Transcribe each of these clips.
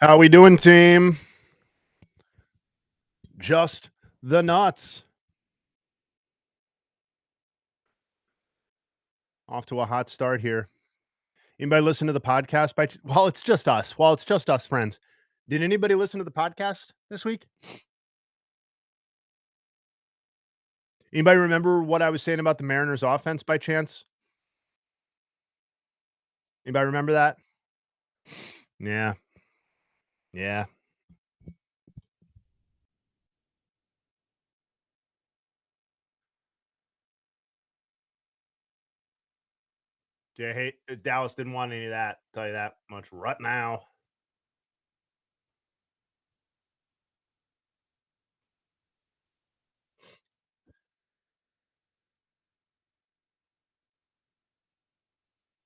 How we doing, team? Just the nuts. Off to a hot start here. Anybody listen to the podcast well, it's just us. Well, it's just us friends. Did anybody listen to the podcast this week? Anybody remember what I was saying about the Mariners offense by chance? Anybody remember that? Yeah. Yeah. Dallas didn't want any of that. Tell you that much right now.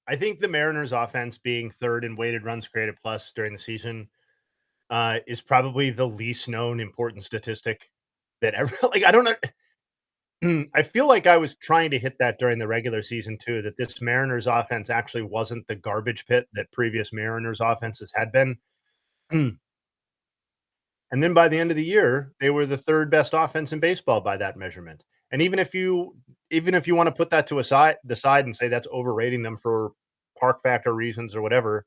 I think the Mariners offense being third in weighted runs created plus during the season is probably the least known important statistic that ever I don't know. I feel like I was trying to hit that during the regular season too, that this Mariners offense actually wasn't the garbage pit that previous Mariners offenses had been. And then by the end of the year, they were the third best offense in baseball by that measurement. And even if you want to put that to the side and say that's overrating them for park factor reasons or whatever,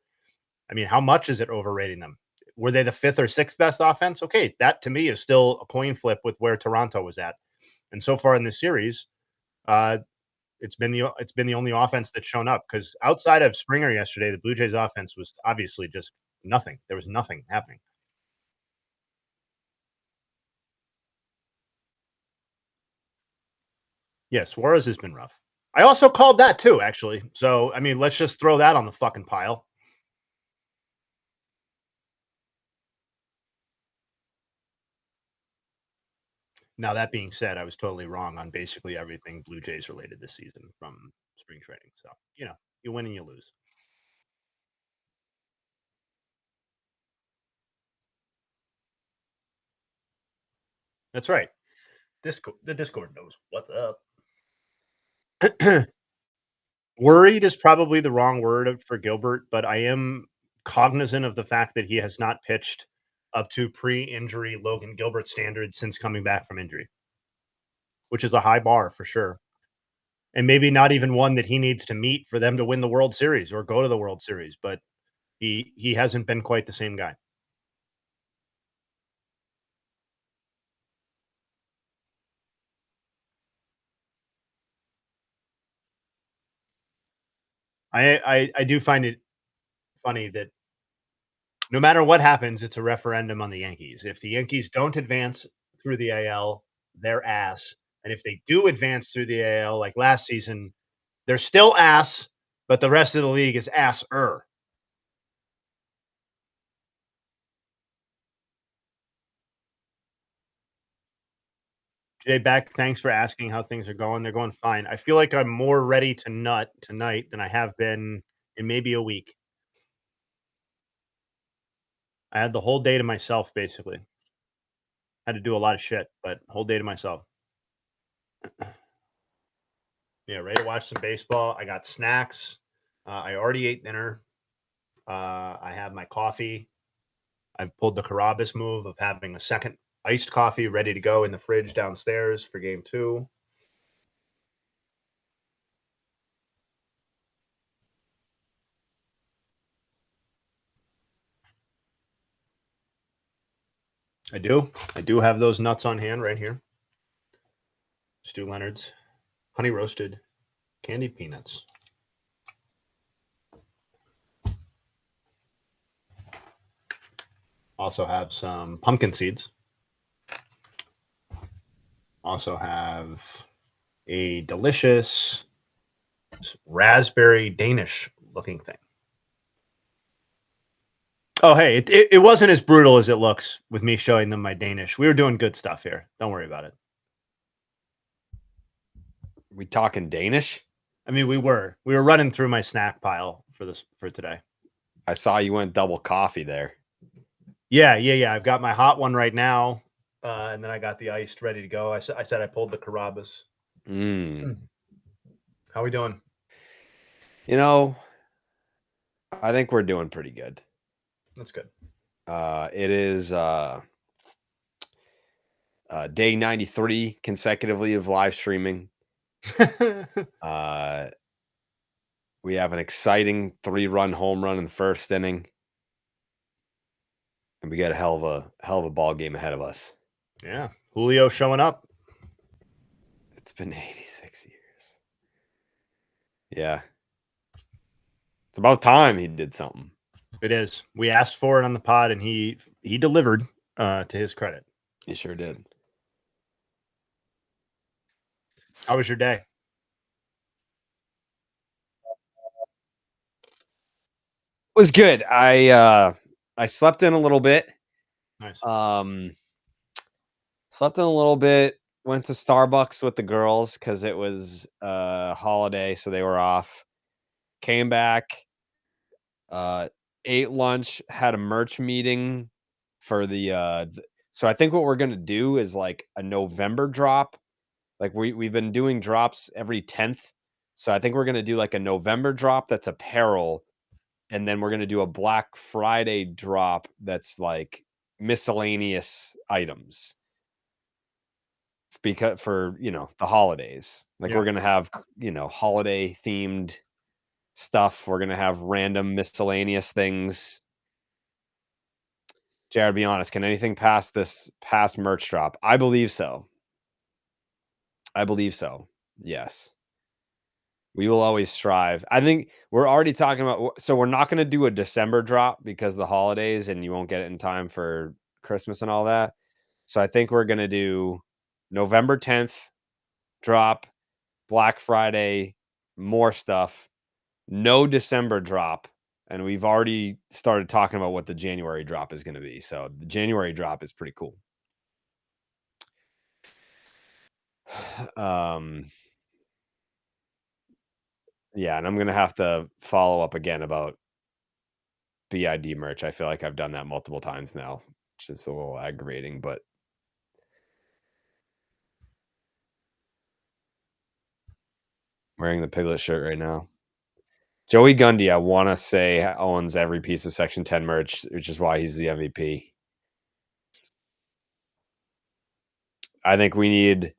I mean, how much is it overrating them? Were they the fifth or sixth best offense? Okay, that to me is still a coin flip with where Toronto was at. And so far in this series, it's been the only offense that's shown up because outside of Springer yesterday, the Blue Jays offense was obviously just nothing. There was nothing happening. Yeah, Suarez has been rough. I also called that too, actually. So, I mean, let's just throw that on the fucking pile. Now, that being said, I was totally wrong on basically everything Blue Jays related this season from spring training. So, you win and you lose. That's right. The Discord knows what's up. Worried is probably the wrong word for Gilbert, but I am cognizant of the fact that he has not pitched up to pre-injury Logan Gilbert standards since coming back from injury, which is a high bar for sure. And maybe not even one that he needs to meet for them to win the World Series or go to the World Series, but he hasn't been quite the same guy. I do find it funny that no matter what happens, it's a referendum on the Yankees. If the Yankees don't advance through the AL, they're ass. And if they do advance through the AL like last season, they're still ass, but the rest of the league is ass-er. Jay Beck, thanks for asking how things are going. They're going fine. I feel like I'm more ready to nut tonight than I have been in maybe a week. I had the whole day to myself, basically. Had to do a lot of shit, but whole day to myself. Yeah, ready to watch some baseball. I got snacks. I already ate dinner. I have my coffee. I've pulled the Carabas move of having a second iced coffee ready to go in the fridge downstairs for game 2. I do. I do have those nuts on hand right here. Stu Leonard's honey roasted candied peanuts. Also have some pumpkin seeds. Also have a delicious raspberry Danish looking thing. Oh, hey, it wasn't as brutal as it looks with me showing them my Danish. We were doing good stuff here. Don't worry about it. We talking Danish? I mean, we were running through my snack pile for today. I saw you went double coffee there. Yeah. I've got my hot one right now, and then I got the iced ready to go. I said I pulled the Carabas. How we doing? I think we're doing pretty good. That's good. It is day 93 consecutively of live streaming. We have an exciting 3-run home run in the first inning, and we got a hell of a ball game ahead of us. Yeah, Julio showing up. It's been 86 years. Yeah. It's about time he did something. It is. We asked for it on the pod, and he delivered. To his credit, He sure did. how was your day? It was good. I slept in a little bit. Nice. Slept in a little bit. Went to Starbucks with the girls because it was a holiday, so they were off. Came back, ate lunch, had a merch meeting for so I think what we're gonna do is like a November drop. Like we've been doing drops every 10th. So I think we're gonna do like a November drop that's apparel, and then we're gonna do a Black Friday drop that's like miscellaneous items. Because for the holidays. Like Yeah. we're gonna have holiday themed stuff. We're gonna have random miscellaneous things. Jared, be honest, can anything pass this past merch drop? I believe so. Yes. We will always strive. I think we're already talking about, so we're not going to do a December drop because of the holidays and you won't get it in time for Christmas and all that. So I think we're going to do November 10th drop, Black Friday, more stuff, no December drop. And we've already started talking about what the January drop is going to be. So the January drop is pretty cool. Yeah, and I'm going to have to follow up again about BID merch. I feel like I've done that multiple times now, which is a little aggravating, but wearing the Piglet shirt right now. Joey Gundy, I want to say, owns every piece of Section 10 merch, which is why he's the MVP. I think we need...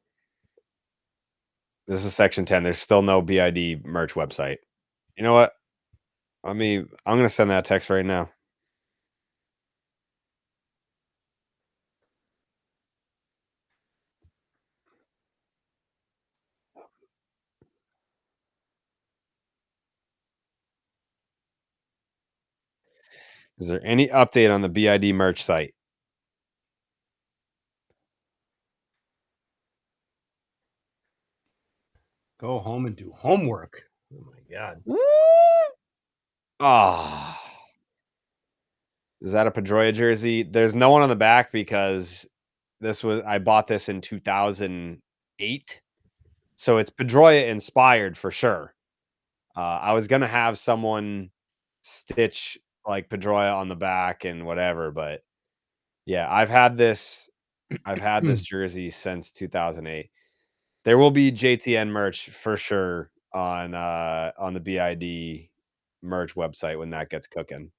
This is Section 10. There's still no BID merch website. You know what? I'm going to send that text right now. Is there any update on the BID merch site? Go home and do homework. Oh my god. Ah. Is that a Pedroia jersey? There's no one on the back because I bought this in 2008. So it's Pedroia inspired for sure. I was going to have someone stitch like Pedroia on the back and whatever, but yeah, I've had this jersey since 2008. There will be JTN merch for sure on the BID merch website when that gets cooking.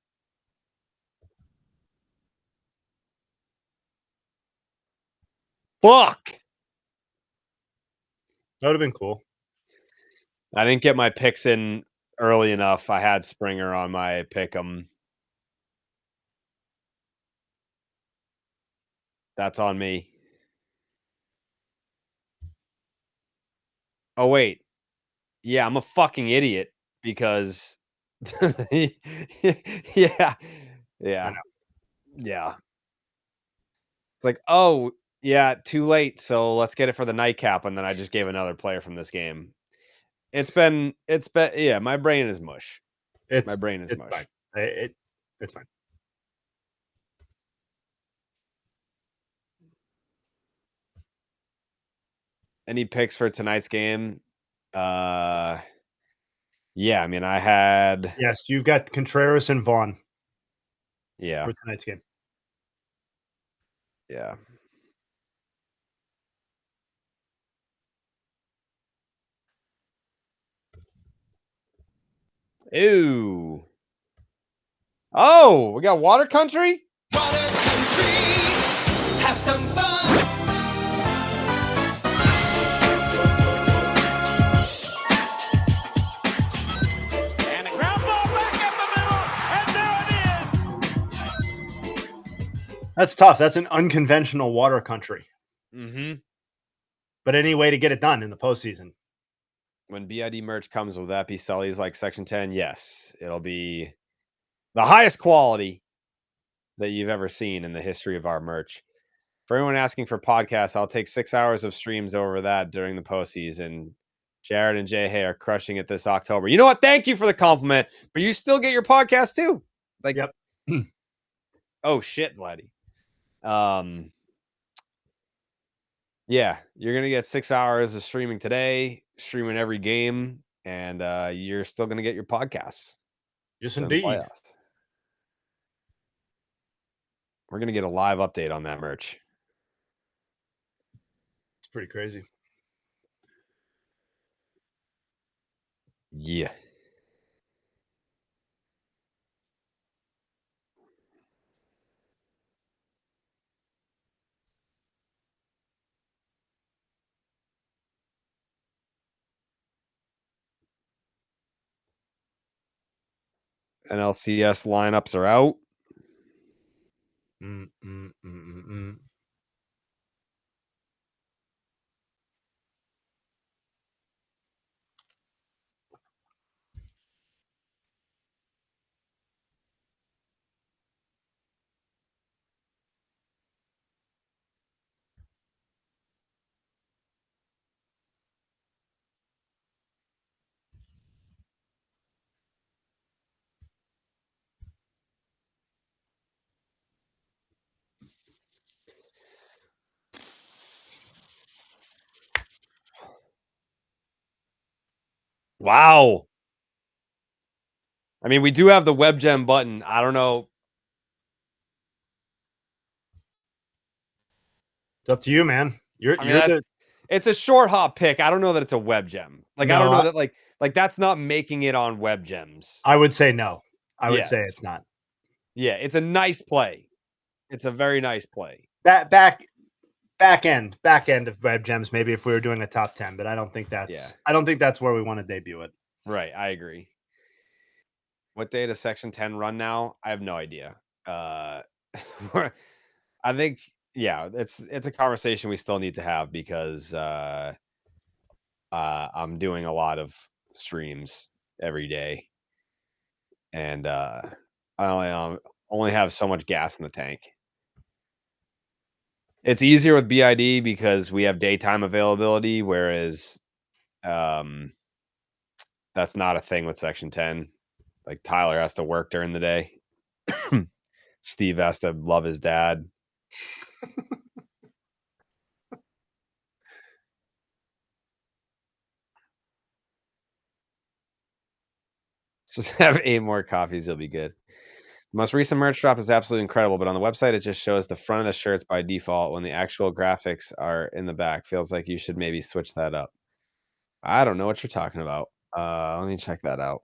Fuck. That would have been cool. I didn't get my picks in early enough. I had Springer on my pick'em. That's on me. Oh, wait. Yeah, I'm a fucking idiot because yeah. Yeah. Yeah. It's like, oh, yeah, too late. So let's get it for the nightcap. And then I just gave another player from this game. It's been yeah, my brain is mush. My brain is mush. Fine. It's fine. Any picks for tonight's game? Yeah, I mean, I had... Yes, you've got Contreras and Vaughn. Yeah. For tonight's game. Yeah. Ew. Oh, we got Water Country? some fun. And a ground ball back up the middle, and there it is. That's tough. That's an unconventional water country. Mm-hmm. But any way to get it done in the postseason. When BID merch comes, will that be Sully's like Section 10? Yes. It'll be the highest quality that you've ever seen in the history of our merch. For anyone asking for podcasts, I'll take 6 hours of streams over that during the postseason. Jared and Jay Hay are crushing it this October. You know what? Thank you for the compliment, but you still get your podcast too. Like, Yep. Oh shit, Vladdy. Yeah, you're gonna get 6 hours of streaming today, streaming every game, and you're still gonna get your podcasts. Yes, during the indeed. playoffs. We're gonna get a live update on that merch. It's pretty crazy. Yeah. NLCS lineups are out. Wow. I mean, we do have the web gem button. I don't know. It's up to you, man. It's a short hop pick. I don't know that it's a web gem. Like, I don't No, know that like that's not making it on web gems. I would say no. I would Yes. say it's not. Yeah, it's a nice play. It's a very nice play. Back end of web gems, maybe if we were doing a top 10, but I don't think that's where we want to debut it. Right, I agree. What day does Section 10 run now? I have no idea. I think, yeah, it's a conversation we still need to have because I'm doing a lot of streams every day, and I only have so much gas in the tank. It's easier with BID because we have daytime availability, whereas that's not a thing with Section 10. Like, Tyler has to work during the day. Steve has to love his dad. Just have 8 more coffees, you'll be good. The most recent merch drop is absolutely incredible, but on the website, it just shows the front of the shirts by default when the actual graphics are in the back. Feels like you should maybe switch that up. I don't know what you're talking about. Let me check that out.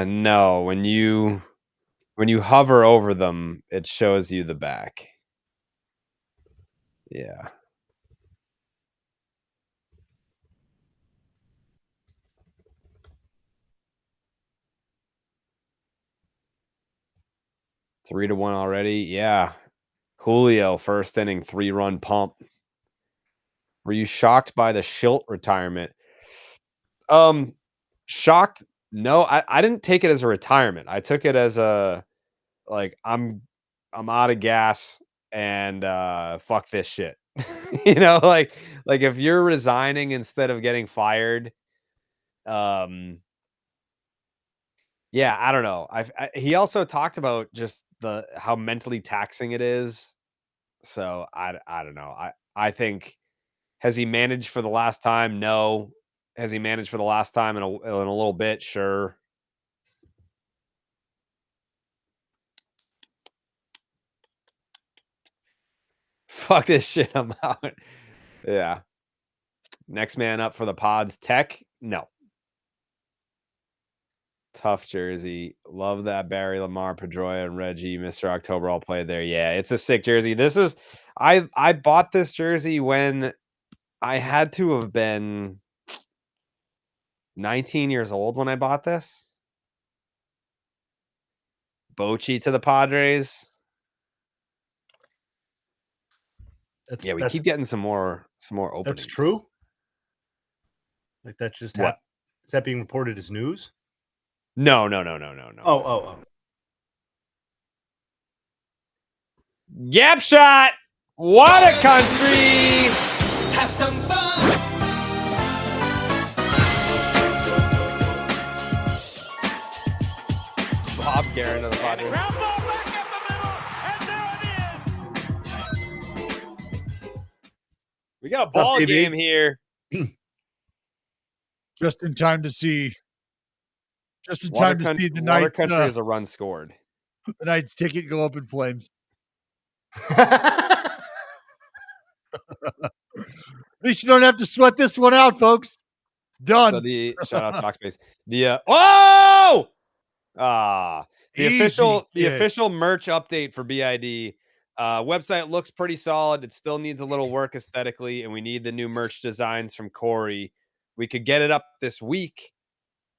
No, when you hover over them, it shows you the back. Yeah. Three to 1 already. Yeah. Julio, first inning, 3-run pump. Were you shocked by the Schilt retirement? Shocked? No, I didn't take it as a retirement. I took it as a like I'm out of gas and fuck this shit. You know, like if you're resigning instead of getting fired, yeah, I don't know. He also talked about just how mentally taxing it is. So I don't know. I think, has he managed for the last time? No. Has he managed for the last time in a little bit? Sure. Fuck this shit. I'm out. Yeah. Next man up for the pods. Tech? No. Tough jersey. Love that Barry, Lamar, Pedroia, and Reggie, Mr. October all played there. Yeah, it's a sick jersey. This is I bought this jersey when I had to have been 19 years old when I bought this. Bochy to the Padres. Yeah, we keep getting some more openings. That's true. Like that's just What? Is that being reported as news? No. Oh. Gap shot. What a country. Have some fun. Bob Guerin of the And a Padres. ground ball back up the middle, and there it is. We got a ball baby? game here. Just in time to see. Just in Water time to country, see the Water night, country is a run scored. the night's ticket go up in flames. Oh. At least you don't have to sweat this one out, folks. It's done. So the shout out Talkspace. The the Easy, official kid. merch update for BID. Website looks pretty solid. It still needs a little work aesthetically, and we need the new merch designs from Corey. We could get it up this week.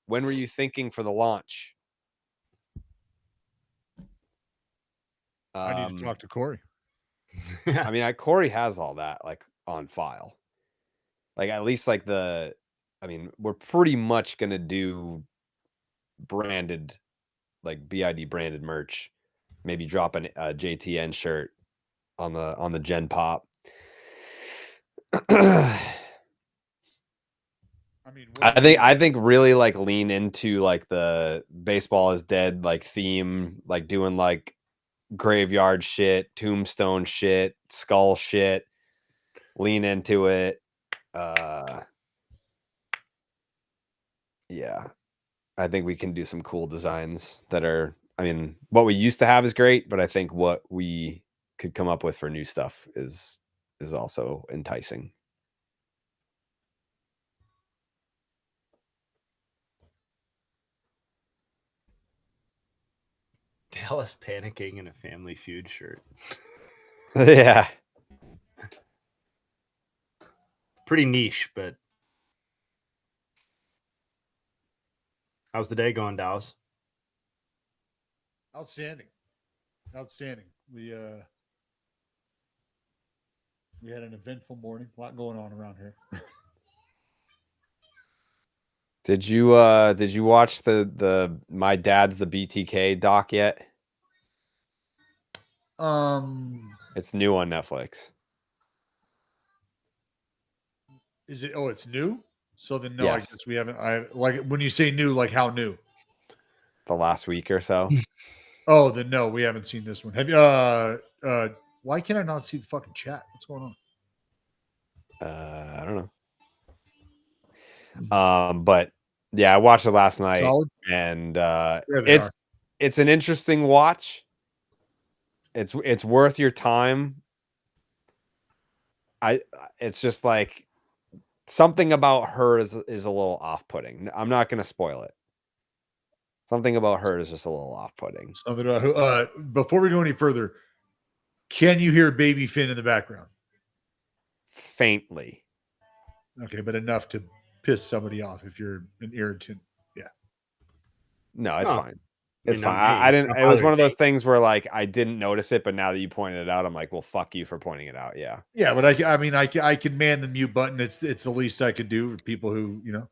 When were you thinking for the launch? I need to talk to Corey. I mean, Corey has all that like on file. Like at least like we're pretty much gonna do branded, like BID branded merch. Maybe drop a JTN shirt on the Gen Pop. I think really like lean into like the baseball is dead like theme, like doing like graveyard shit, tombstone shit, skull shit. Lean into it. Yeah. I think we can do some cool designs that are, I mean, what we used to have is great, but I think what we could come up with for new stuff is also enticing. Dallas panicking in a Family Feud shirt. Yeah. Pretty niche, but how's the day going, Dallas? Outstanding. We had an eventful morning. A lot going on around here. Did you watch the My Dad's the BTK doc yet? It's new on Netflix. Is it? Oh, it's new. So then, no, Yes. I guess we haven't. I like when you say new, like how new? The last week or so. Oh, then no, we haven't seen this one. Have you? Why can I not see the fucking chat? What's going on? I don't know. But yeah, I watched it last night. Solid? And There they it's an interesting watch. It's worth your time. It's just like something about her is a little off-putting. I'm not going to spoil it. Something about her is just a little off-putting. Something about before we go any further, can you hear Baby Finn in the background? Faintly. Okay, but enough to piss somebody off if you're an irritant. Yeah. No, it's Huh. fine. It's I mean, fine. not me. I didn't. Not It was bothering one of those me. things where like I didn't notice it, but now that you pointed it out, I'm like, well, fuck you for pointing it out. Yeah. Yeah, but I can man the mute button. It's the least I could do for people who, you know.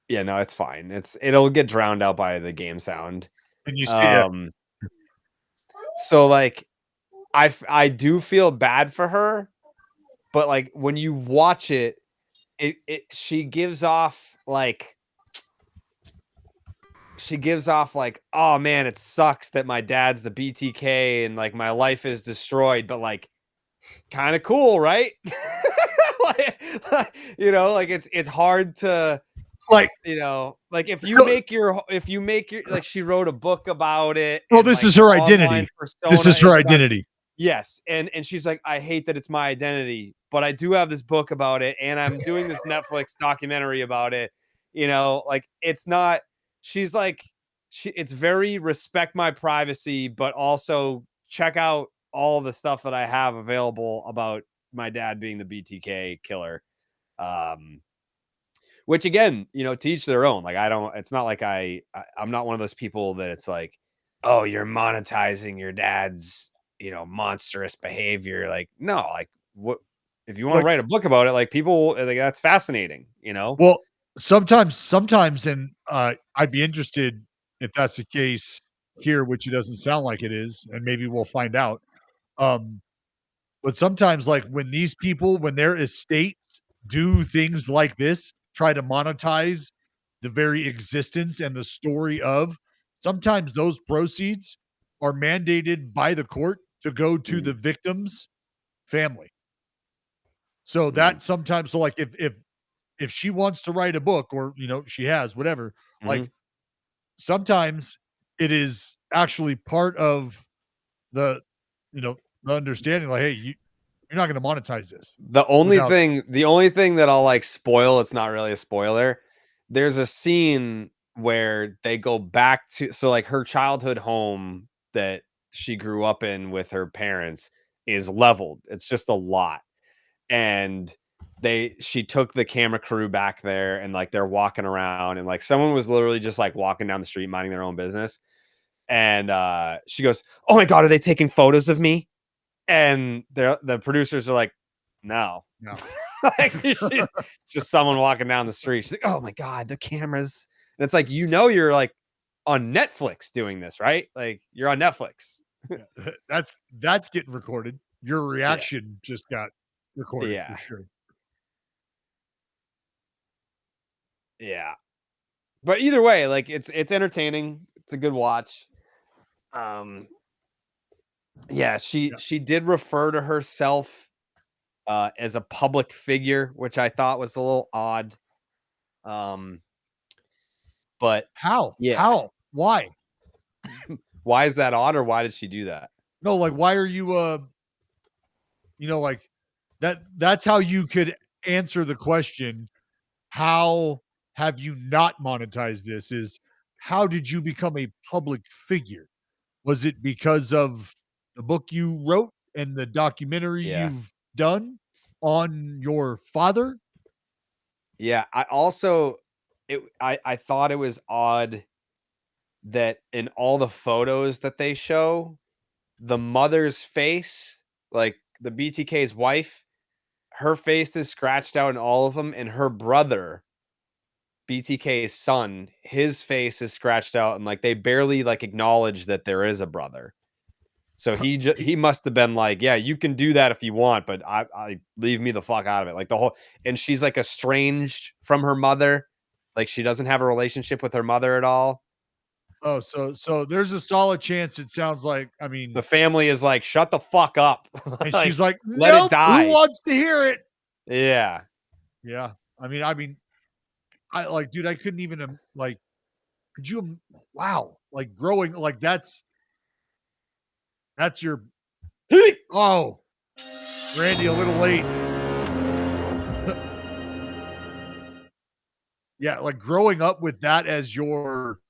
Yeah, no, it's fine. It'll get drowned out by the game sound. And you see that. So like I do feel bad for her, but like when you watch it, she gives off like, oh man, it sucks that my dad's the BTK and like my life is destroyed, but like kind of cool, right? You know, like it's hard to Like, you know, like if you So- make your like she wrote a book about it. well, and, this like, is her online identity. persona This is her and stuff. identity. Yes, and she's like, I hate that it's my identity, but I do have this book about it, and I'm doing this Netflix documentary about it. You know, like it's not. She's like, it's very respect my privacy, but also check out all the stuff that I have available about my dad being the BTK killer. Which again, to each their own. Like it's not like I'm not one of those people that it's like, oh, you're monetizing your dad's, monstrous behavior. Like, no, like what if you want to write a book about it, like people like that's fascinating, Well, sometimes, and I'd be interested if that's the case here, which it doesn't sound like it is, and maybe we'll find out. But sometimes, like when these people, when their estates do things like this, try to monetize the very existence and the story of, sometimes those proceeds are mandated by the court to go to the victim's family. So that sometimes, so like if she wants to write a book or she has whatever, like sometimes it is actually part of the the understanding, like, hey, you're not going to monetize this. The only thing that I'll like spoil, it's not really a spoiler. There's a scene where they go back to, so like her childhood home that she grew up in with her parents is leveled. It's just a lot. And she took the camera crew back there and like they're walking around and like someone was literally just like walking down the street minding their own business. And she goes, "Oh my God, are they taking photos of me?" And the producers are like, no. Like, it's just someone walking down the street. She's like, "Oh my God, the cameras." And it's like, you're like on Netflix doing this, right? Like you're on Netflix. Yeah, that's getting recorded. Your reaction just got recorded for sure. Yeah. But either way, like it's entertaining. It's a good watch. Yeah, she did refer to herself as a public figure, which I thought was a little odd. But how? Yeah. How? Why? Why is that odd, or why did she do that? No, like why are you like that's how you could answer the question, how have you not monetized this, is how did you become a public figure? Was it because of the book you wrote and the documentary you've done on your father? Yeah, I also I thought it was odd that in all the photos that they show, the mother's face, like the BTK's wife, her face is scratched out in all of them, and her brother, BTK's son, his face is scratched out, and like they barely like acknowledge that there is a brother. So he must have been like, yeah, you can do that if you want, but I leave me the fuck out of it. Like the whole, and she's like estranged from her mother, like she doesn't have a relationship with her mother at all. Oh, so there's a solid chance, it sounds like, I mean, The family is like, shut the fuck up. and Like, she's like, let it nope, die. who wants to hear it? Yeah. Yeah. I mean, I like, dude, I couldn't even like, could you, wow, like growing, like that's your, oh, Randy, a little late. Yeah, like growing up with that as your,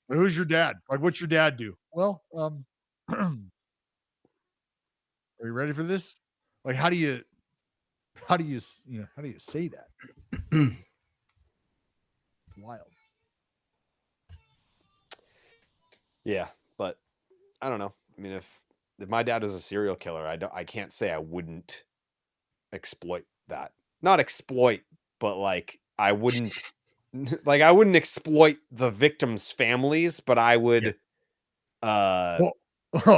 who's your dad? Like, what's your dad do? Well, are you ready for this? Like, how do you say that? Wild. Yeah, but I don't know. I mean, if my dad was a serial killer, I can't say I wouldn't exploit that. Not exploit, but like I wouldn't I wouldn't exploit the victims' families, but I would I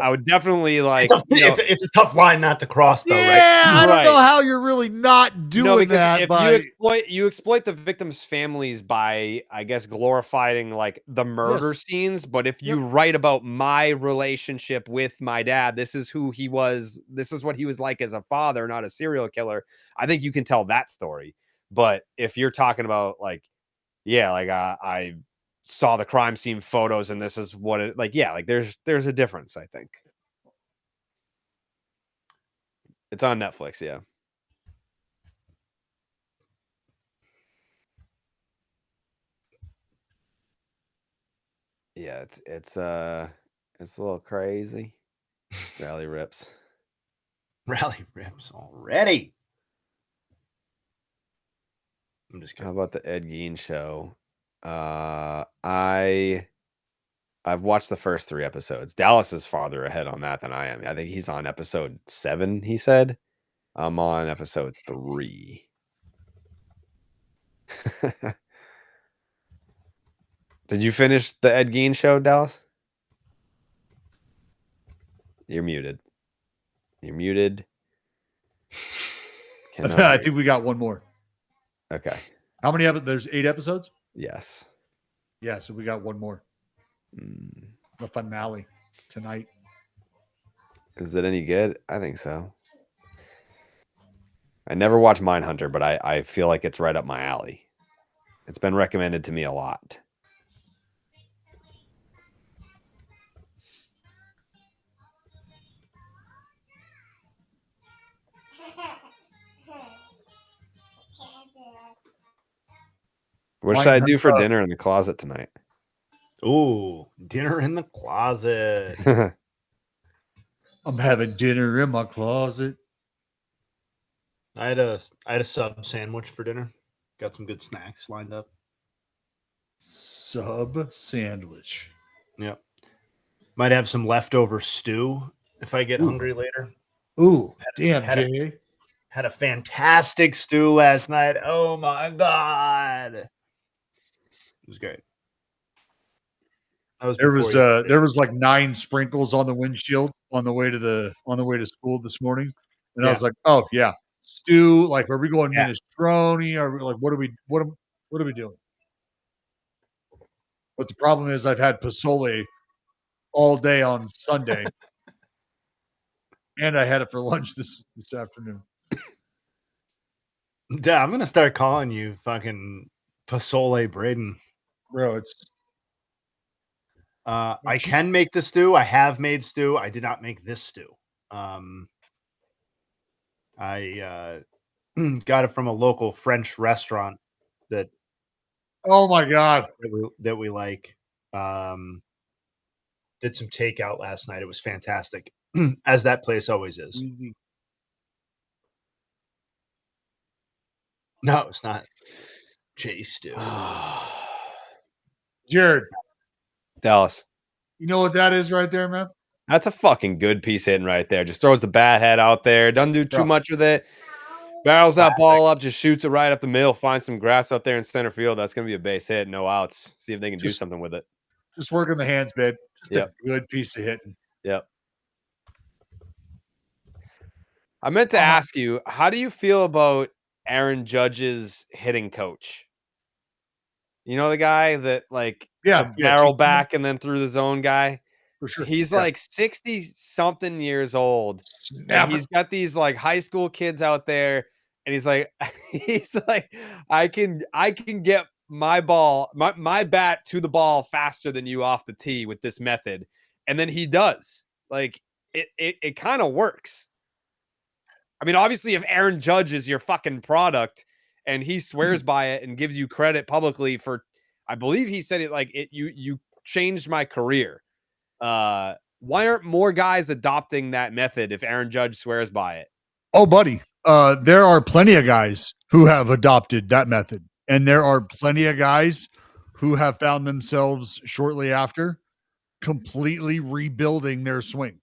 would definitely like it's a tough line not to cross though, right? I don't know how you're really not doing that. If you exploit the victims' families by, I guess, glorifying like the murder scenes, but if you write about my relationship with my dad, this is who he was, this is what he was like as a father, not a serial killer, I think you can tell that story. But if you're talking about like, I saw the crime scene photos and this is what it like, there's a difference, I think. It's on Netflix, yeah. Yeah, it's a little crazy. Rally rips. Rally rips already. I'm just How kidding. about the Ed Gein show? I've watched the first 3 episodes. Dallas is farther ahead on that than I am. I think he's on episode 7, he said. I'm on episode 3. Did you finish the Ed Gein show, Dallas? You're muted. You're muted. Cannot I hear think we got one more. you. Okay. How many episodes? There's 8 episodes? Yes. Yeah, so we got one more. Mm. The finale tonight. Is it any good? I think so. I never watched Mindhunter, but I feel like it's right up my alley. It's been recommended to me a lot. What should I do for dinner in the closet tonight? Ooh, dinner in the closet. I'm having dinner in my closet. I had a sub sandwich for dinner. Got some good snacks lined up. Sub sandwich. Yep. Might have some leftover stew if I get hungry later. Ooh, damn, had a- Jay. Had a fantastic stew last night. Oh my god. It was great. That was There before was you- there was like 9 sprinkles on the windshield on the way to school this morning, and I was like, oh yeah, stew. Like, are we going Yeah. minestrone? Are we like, what are we doing? But the problem is, I've had pozole all day on Sunday, and I had it for lunch this afternoon. Duh, I'm gonna start calling you fucking Pasole Braden. Bro, it's I can make the stew. I have made stew. I did not make this stew. I got it from a local French restaurant that oh my god. that we like. Did some takeout last night. It was fantastic, as that place always is. Easy. No, it's not. J stew. Jared, Dallas. you know what that is right there, man? That's a fucking good piece hitting right there. Just throws the bat head out there. Doesn't do too Bro. much with it. Barrels that ball up, just shoots it right up the middle. Finds some grass out there in center field. That's going to be a base hit. No outs. See if they can do something with it. Just working the hands, babe. Just Yep. a good piece of hitting. Yep. I meant to ask you, how do you feel about Aaron Judge's hitting coach? You know the guy that like barrel back and then threw the zone guy? For sure. He's like 60-something years old. And he's got these like high school kids out there, and he's like, I can get my ball, my bat to the ball faster than you off the tee with this method. And then he does. Like it kind of works. I mean, obviously, if Aaron Judge is your fucking product and he swears by it and gives you credit publicly for, I believe he said it like you changed my career. Why aren't more guys adopting that method if Aaron Judge swears by it? Oh, buddy. There are plenty of guys who have adopted that method. And there are plenty of guys who have found themselves shortly after completely rebuilding their swing.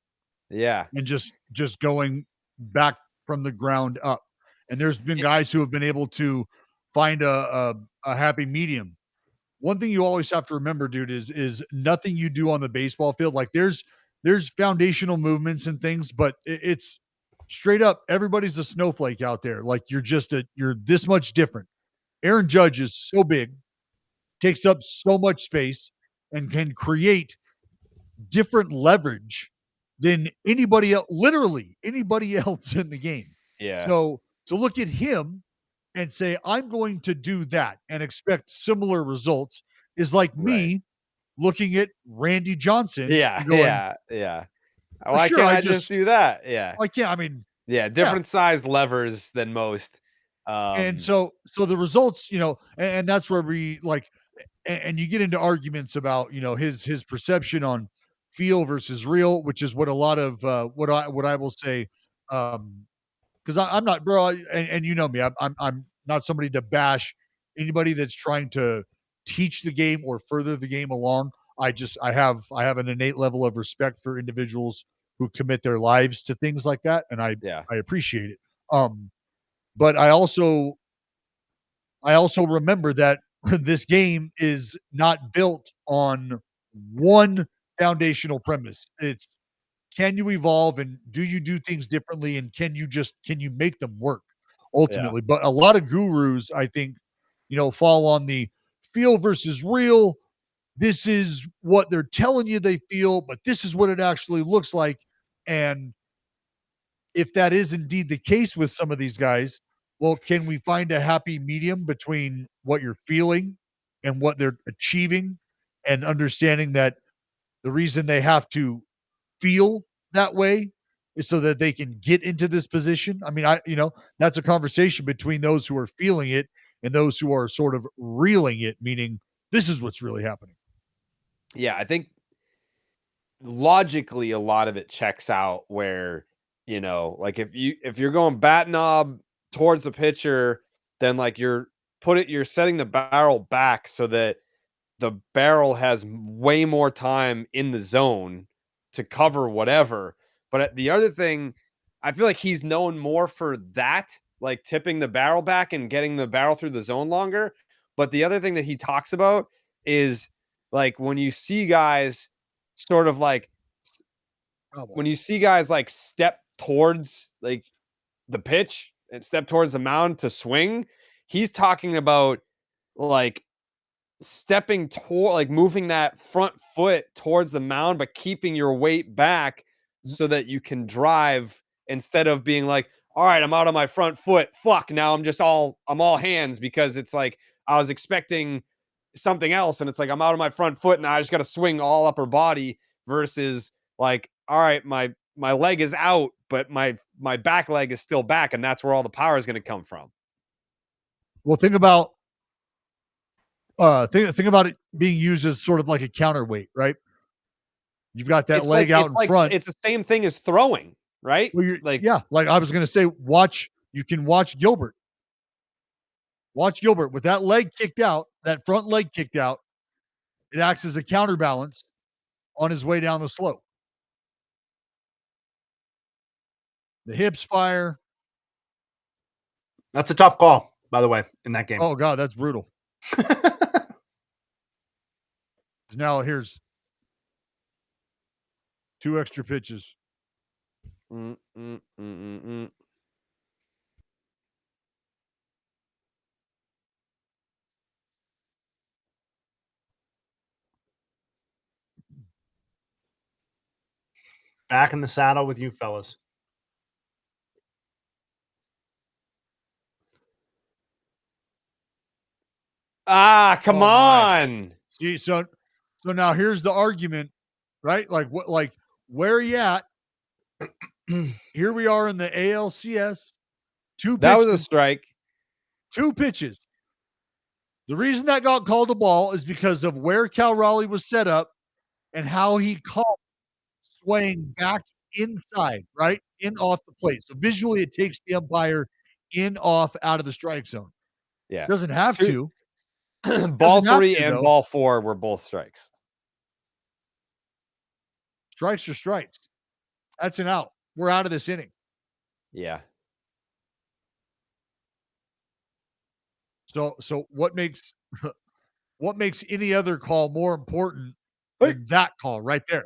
Yeah. And just going back from the ground up. And there's been guys who have been able to find a happy medium. One thing you always have to remember, dude, is nothing you do on the baseball field. Like there's foundational movements and things, but it's straight up. Everybody's a snowflake out there. Like you're this much different. Aaron Judge is so big, takes up so much space, and can create different leverage than anybody else, literally anybody else in the game. Yeah. So to look at him and say, I'm going to do that and expect similar results is like me looking at Randy Johnson. Yeah. Going, yeah. Why sure, can't I just do that? Yeah. I can't. I mean, different size levers than most. And so the results, and that's where we like and you get into arguments about, his perception on feel versus real, which is what a lot of what I will say, because I'm not, bro, and you know me, I'm not somebody to bash anybody that's trying to teach the game or further the game along. I have an innate level of respect for individuals who commit their lives to things like that, and Yeah. I appreciate it. But I also remember that this game is not built on one foundational premise. It's, can you evolve and do you do things differently, and can you make them work ultimately? But a lot of gurus, I think, fall on the feel versus real. This is what they're telling you they feel, but this is what it actually looks like. And if that is indeed the case with some of these guys, well, can we find a happy medium between what you're feeling and what they're achieving, and understanding that the reason they have to feel that way is so that they can get into this position? I mean, that's a conversation between those who are feeling it and those who are sort of reeling it, meaning this is what's really happening. Yeah, I think logically a lot of it checks out where, like if you're going bat knob towards the pitcher, then like you're setting the barrel back so that the barrel has way more time in the zone to cover whatever. But the other thing, I feel like he's known more for that, like tipping the barrel back and getting the barrel through the zone longer. But the other thing that he talks about is like when you see guys sort of like when you see guys like step towards like the pitch and step towards the mound to swing, he's talking about like stepping toward, like moving that front foot towards the mound, but keeping your weight back so that you can drive instead of being like, all right, I'm out on my front foot. Fuck, now I'm all hands because it's like I was expecting something else and it's like I'm out of my front foot and I just got to swing all upper body versus like, all right, my leg is out, but my back leg is still back, and that's where all the power is going to come from. Well, think about it being used as sort of like a counterweight, right? You've got that leg out in front. It's the same thing as throwing, right? Well, like I was going to say, you can watch Gilbert. Watch Gilbert with that leg kicked out, that front leg kicked out. It acts as a counterbalance on his way down the slope. The hips fire. That's a tough call, by the way, in that game. Oh, God, that's brutal. Now here's 2 extra pitches. Back in the saddle with you fellas. Come on. See, so now here's the argument, right? Like where are you at? Here we are in the ALCS. That was a strike. 2 pitches. The reason that got called a ball is because of where Cal Raleigh was set up and how he called swaying back inside, right? In off the plate. So visually it takes the umpire in, off, out of the strike zone. Yeah. Doesn't have to. Ball 3 and ball 4 were both strikes. Strikes are strikes. That's an out. We're out of this inning. Yeah. So what makes any other call more important than that call right there?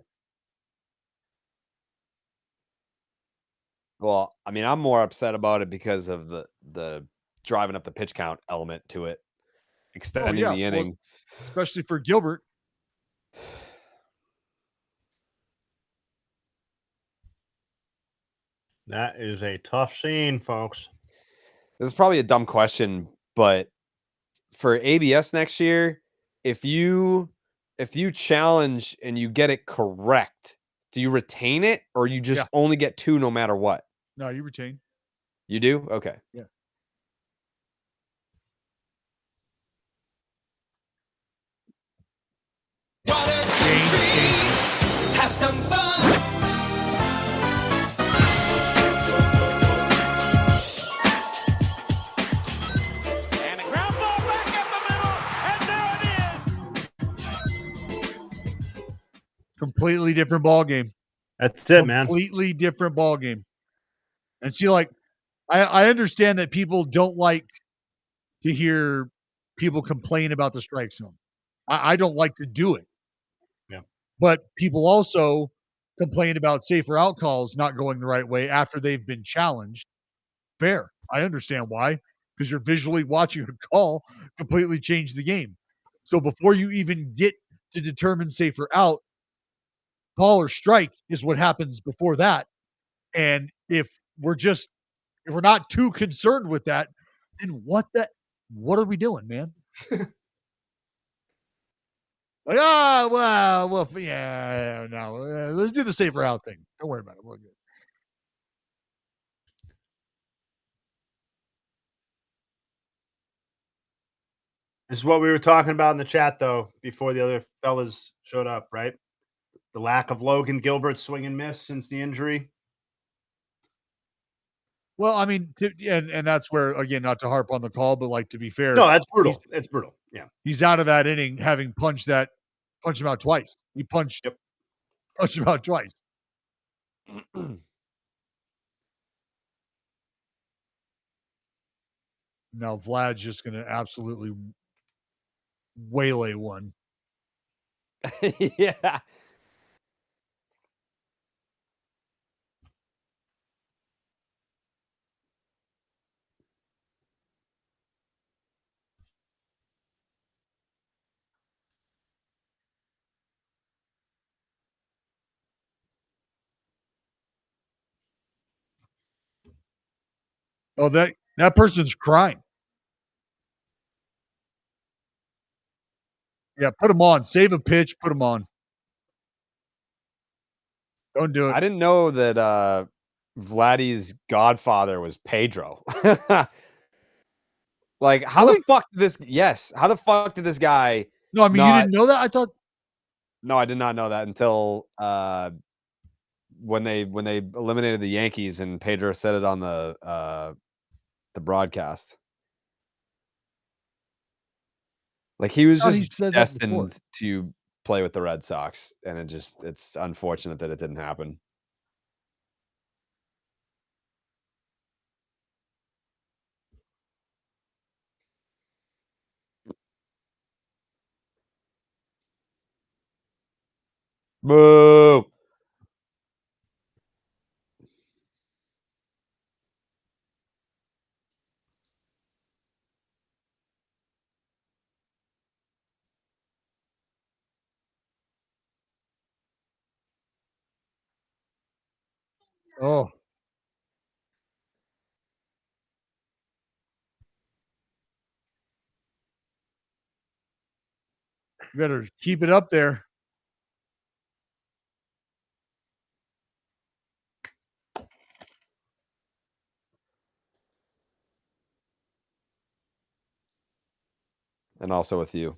Well, I mean, I'm more upset about it because of the driving up the pitch count element to it, extending the inning. Well, especially for Gilbert. That is a tough scene, folks. This is probably a dumb question, but for ABS next year, if you challenge and you get it correct, do you retain it or you just only get 2 no matter what? No, you retain. You do? Okay. Yeah. Water Change, country. Have some fun. And a ground ball back up the middle, and there it is. completely different ball game. That's it, man. Completely different ball game. And see, like, I understand that people don't like to hear people complain about the strike zone. I don't like to do it. Yeah. But people also complain about safer out calls not going the right way after they've been challenged. Fair. I understand why. Because you're visually watching a call completely change the game. So before you even get to determine safer out, call or strike is what happens before that. And if we're not too concerned with that, then what are we doing, man? Like, well, yeah, no, let's do the safer out thing. Don't worry about it. We're good. This is what we were talking about in the chat, though, before the other fellas showed up, right? The lack of Logan Gilbert's swing and miss since the injury. Well, I mean, and that's where, again, not to harp on the call, but like, to be fair, No, that's brutal. It's brutal. Yeah. he's out of that inning having punched him out twice. He punched him out twice. Now Vlad's just going to absolutely waylay one. Yeah. Oh, that person's crying. Yeah, put him on. Save a pitch, put him on. Don't do it. I didn't know that Vladdy's godfather was Pedro. Like, how the fuck did this? Yes, how the fuck did this guy? No, I mean, you didn't know that? I thought. No, I did not know that until when they eliminated the Yankees and Pedro said it on the broadcast. Like, he was he just said that before. destined to play with the Red Sox, and it's unfortunate that it didn't happen. Boo! Oh. You better keep it up there. And also with you.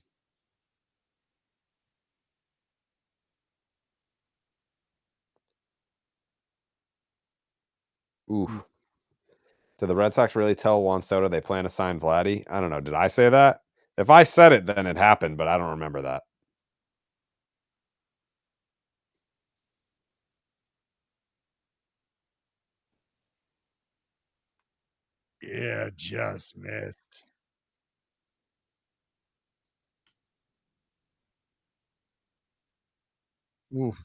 Oof. Did the Red Sox really tell Juan Soto they plan to sign Vladdy? I don't know. Did I say that? If I said it, then it happened, but I don't remember that. Yeah, just missed. Oof.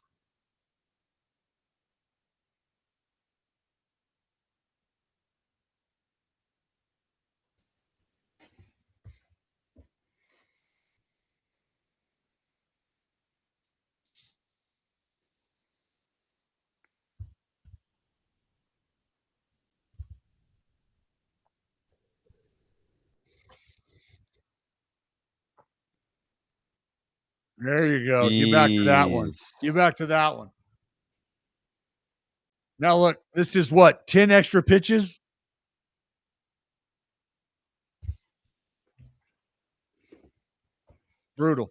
There you go. Get back to that one. Jeez. Get back to that one. Now look, this is what, 10 extra pitches? Brutal.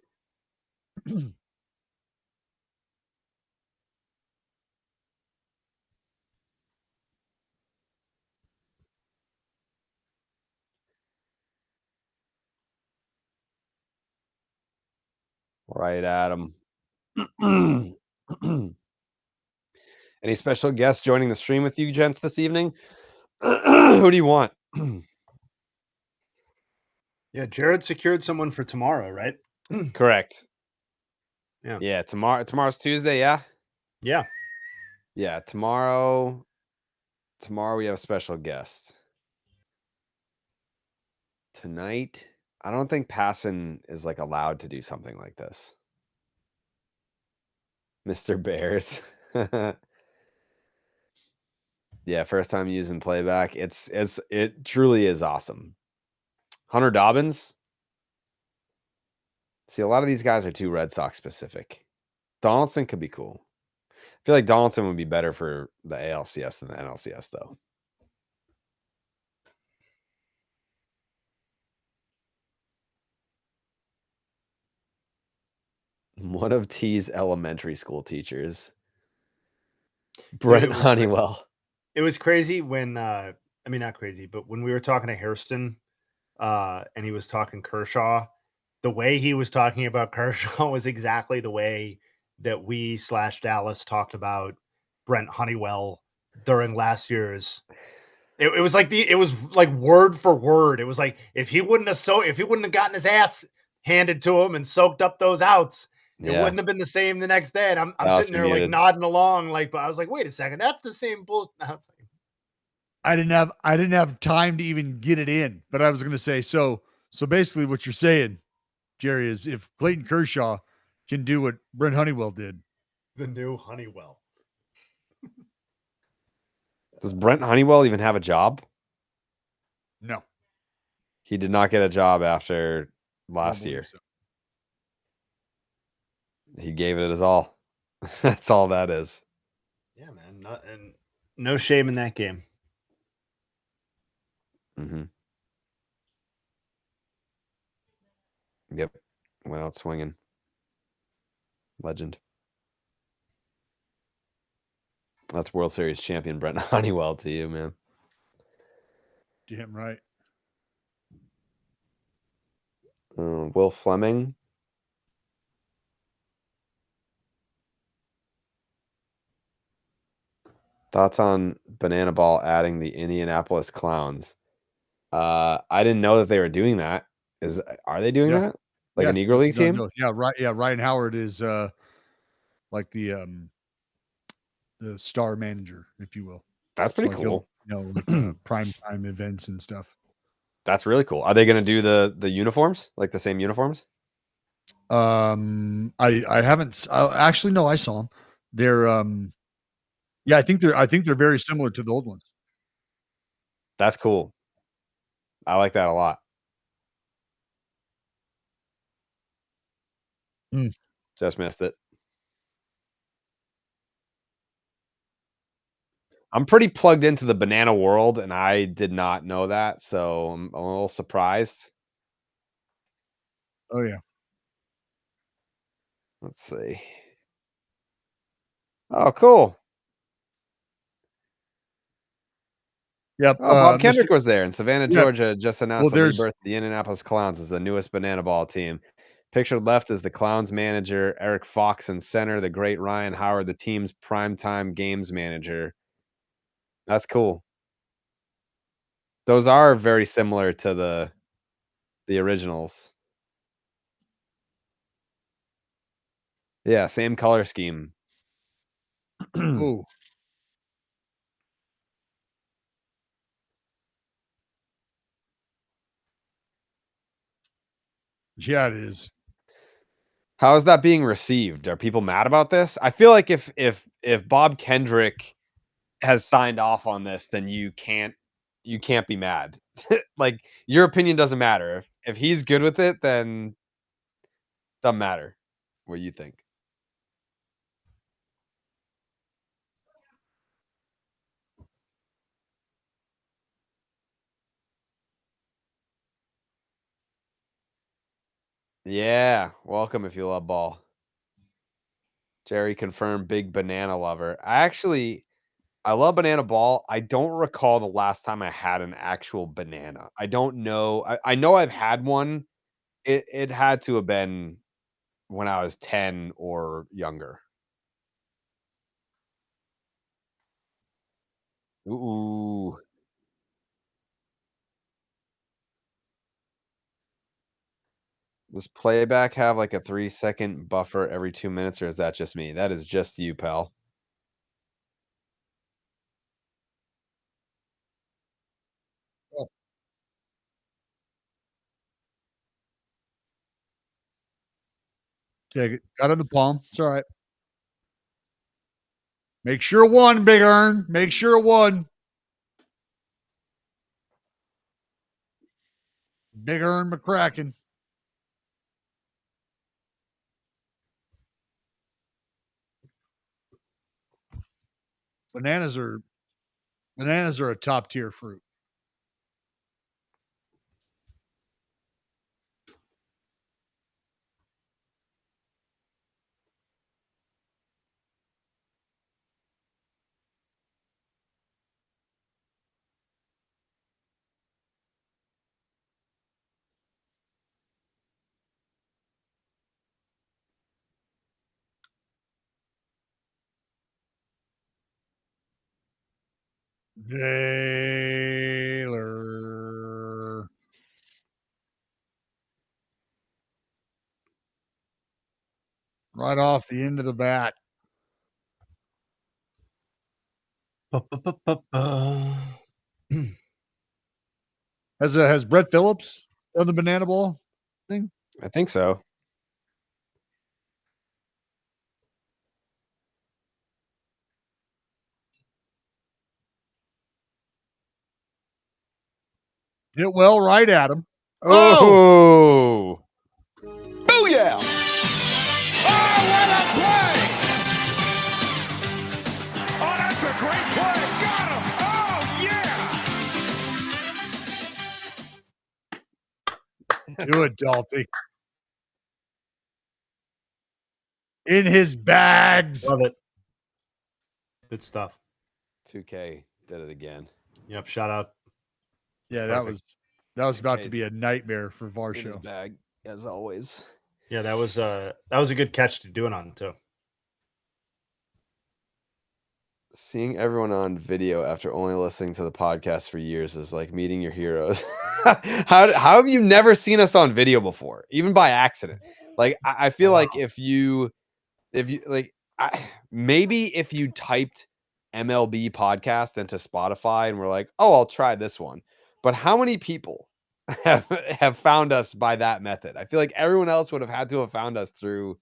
Right at him. Any special guests joining the stream with you, gents, this evening? Who do you want? Yeah, Jared secured someone for tomorrow, right? Correct. Yeah. Yeah, tomorrow's Tuesday, yeah? Yeah. Yeah, tomorrow we have a special guest. Tonight, I don't think Passon is like allowed to do something like this. Mr. Bears. Yeah, first time using playback. It truly is awesome. Hunter Dobbins. See, a lot of these guys are too Red Sox specific. Donaldson could be cool. I feel like Donaldson would be better for the ALCS than the NLCS, though. One of T's elementary school teachers, Brent Honeywell. It was crazy when, I mean, not crazy, but when we were talking to Hairston and he was talking Kershaw, the way he was talking about Kershaw was exactly the way that we/Dallas talked about Brent Honeywell during last year's. It was like word for word. It was like if he wouldn't have gotten his ass handed to him and soaked up those outs, it wouldn't have been the same the next day. And I'm sitting there like nodding along, like, but I was like, wait a second, that's the same bull. I didn't have time to even get it in, but I was going to say, so basically what you're saying, Jerry, is if Clayton Kershaw can do what Brent Honeywell did, The new Honeywell. Does Brent Honeywell even have a job? no, He did not get a job after last year. So. He gave it his all. That's all that is. Yeah, man. No shame in that game. Mm-hmm. Yep. Went out swinging. Legend. That's World Series champion Brent Honeywell to you, man. Damn right. Will Fleming. Thoughts on Banana Ball adding the Indianapolis Clowns? I didn't know that they were doing that. Are they doing that? Like a Negro League team? Yeah, right. Yeah, Ryan Howard is like the star manager, if you will. That's pretty cool. Like prime time events and stuff. That's really cool. Are they going to do the uniforms, like the same uniforms? I haven't actually. No, I saw them. They're yeah, I think they're very similar to the old ones. That's cool. I like that a lot. Just missed it. I'm pretty plugged into the banana world, and I did not know that, so I'm a little surprised. Oh, yeah. Let's see. Oh, cool. Yep. Oh, Bob Kendrick was there in Savannah, Georgia. Just announced the rebirth of the Indianapolis Clowns as the newest banana ball team. Pictured left is the Clowns manager, Eric Fox, and center, the great Ryan Howard, the team's primetime games manager. That's cool. Those are very similar to the originals. Yeah, same color scheme. Oh. Yeah, it is. How is that being received? Are people mad about this? I feel like if Bob Kendrick has signed off on this, then you can't be mad. Like your opinion doesn't matter. If he's good with it, then doesn't matter what you think. Yeah, welcome if you love ball. Jerry confirmed big banana lover. I love banana ball. I don't recall the last time I had an actual banana. I don't know. I know I've had one. It had to have been when I was 10 or younger. Ooh. Does playback have like a 3-second buffer every 2 minutes, or is that just me? That is just you, pal. Take it. Got it in the palm. It's all right. Make sure one, Big Earn. Make sure one. Big Earn McCracken. Bananas are a top tier fruit. Baylor. Right off the end of the bat. Has Brett Phillips done the banana ball thing? I think so. Hit well right at him. Oh! Booyah! Oh, what a play! Oh, that's a great play. Got him. Oh, yeah. Do it, Dolphy. In his bags. Love it. Good stuff. 2K did it again. Yep. Shout out. Yeah, that was about to Case. be a nightmare for In his Varsho. bag, as always. Yeah, that was a good catch to do it on too. Seeing everyone on video after only listening to the podcast for years is like meeting your heroes. how have you never seen us on video before, even by accident? Like I feel like if you maybe if you typed MLB podcast into Spotify and we're like, oh, I'll try this one. But how many people have found us by that method? I feel like everyone else would have had to have found us through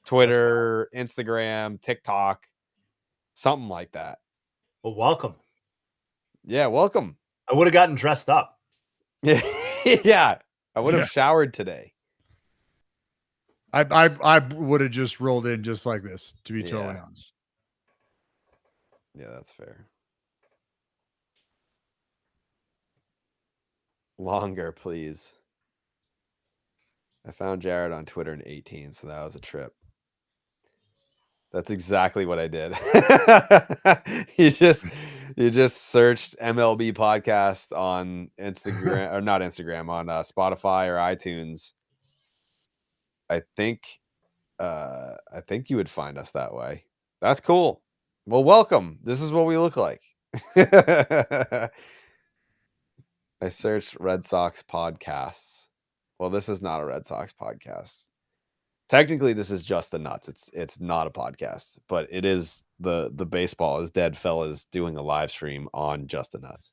Twitter, Instagram, TikTok, something like that. Well, welcome. Yeah, welcome. I would have gotten dressed up. Yeah, I would have showered today. I would have just rolled in just like this, to be totally honest. Yeah, that's fair. Longer, please. I found Jared on Twitter in 18, so that was a trip. That's exactly what I did. you just searched MLB podcast on Instagram or not Instagram, on Spotify or iTunes. I think you would find us that way. That's cool. Well, welcome. This is what we look like. I searched Red Sox podcasts. Well, this is not a Red Sox podcast. Technically, this is just the nuts. It's not a podcast, but it is the baseball is dead fellas doing a live stream on Just the Nuts.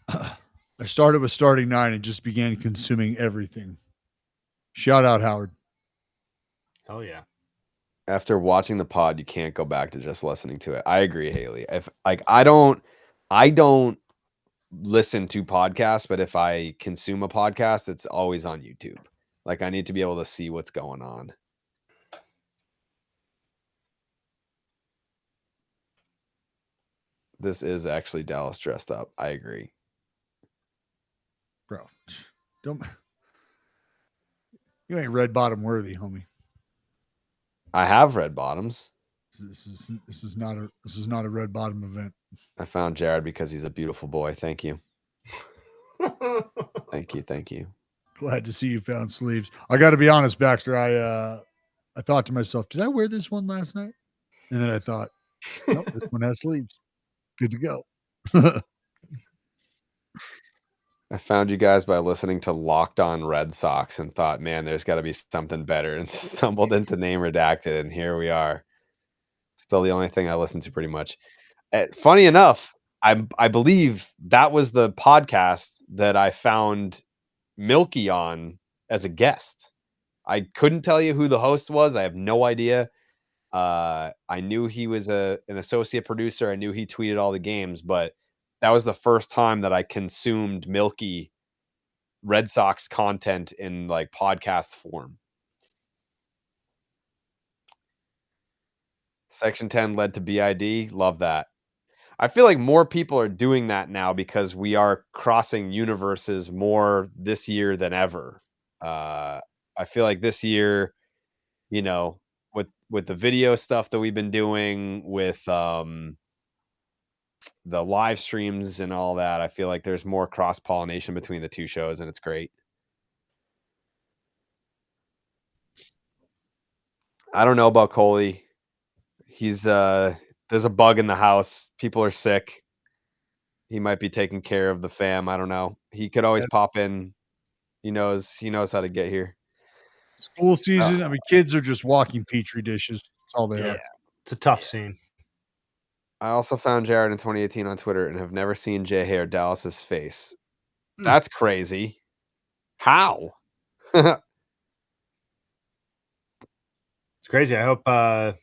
I started with starting 9 and just began consuming everything. Shout out, Howard. Hell yeah. After watching the pod, you can't go back to just listening to it. I agree, Haley. If I don't listen to podcasts, but if I consume a podcast, it's always on YouTube. Like I need to be able to see what's going on. This is actually Dallas dressed up. I agree. Bro, you ain't red bottom worthy, homie. I have red bottoms. This is not a red bottom event. I found Jared because he's a beautiful boy. Thank you. Thank you. Glad to see you found sleeves. I got to be honest, Baxter. I thought to myself, did I wear this one last night? And then I thought, nope, this one has sleeves. Good to go. I found you guys by listening to Locked On Red Sox and thought, man, there's got to be something better, and stumbled into Name Redacted, and here we are. Still the only thing I listen to pretty much. Funny enough, I believe that was the podcast that I found Milky on as a guest. I couldn't tell you who the host was. I have no idea. I knew he was an associate producer. I knew he tweeted all the games, but that was the first time that I consumed Milky Red Sox content in like podcast form. Section 10 led to BID. Love that. I feel like more people are doing that now because we are crossing universes more this year than ever. I feel like this year, you know, with the video stuff that we've been doing, with the live streams and all that, I feel like there's more cross-pollination between the two shows, and it's great. I don't know about Coley. He's there's a bug in the house. People are sick. He might be taking care of the fam. I don't know. He could always pop in. He knows how to get here. School season. I mean, kids are just walking petri dishes. That's all they are. It's a tough scene. I also found Jared in 2018 on Twitter and have never seen Jay Hay or Dallas's face. That's crazy. How? It's crazy. I hope hope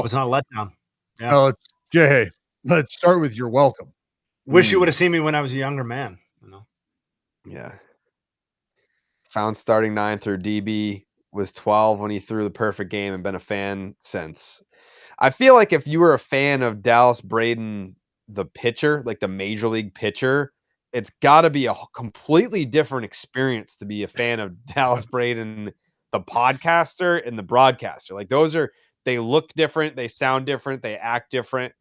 it's not a letdown. Yeah. No, it's Jay. Let's start with you're welcome. Wish you would have seen me when I was a younger man. You know. Yeah. Found starting 9 through DB, was 12 when he threw the perfect game, and been a fan since. I feel like if you were a fan of Dallas Braden, the pitcher, like the major league pitcher, it's got to be a completely different experience to be a fan of Dallas Braden, the podcaster and the broadcaster. Like they look different, they sound different, they act different.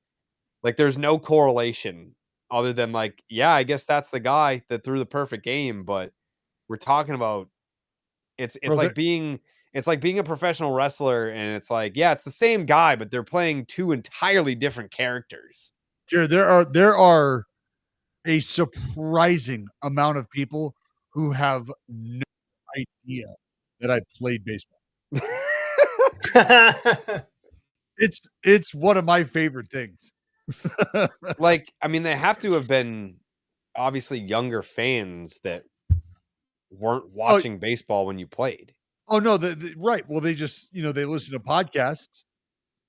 Like there's no correlation other than like, yeah, I guess that's the guy that threw the perfect game, but we're talking about it's like being a professional wrestler, and it's like, yeah, it's the same guy, but they're playing two entirely different characters. Jared, there are a surprising amount of people who have no idea that I played baseball. It's one of my favorite things. Like, I mean, they have to have been obviously younger fans that weren't watching baseball when you played. Oh no, right. Well, they just, they listen to podcasts,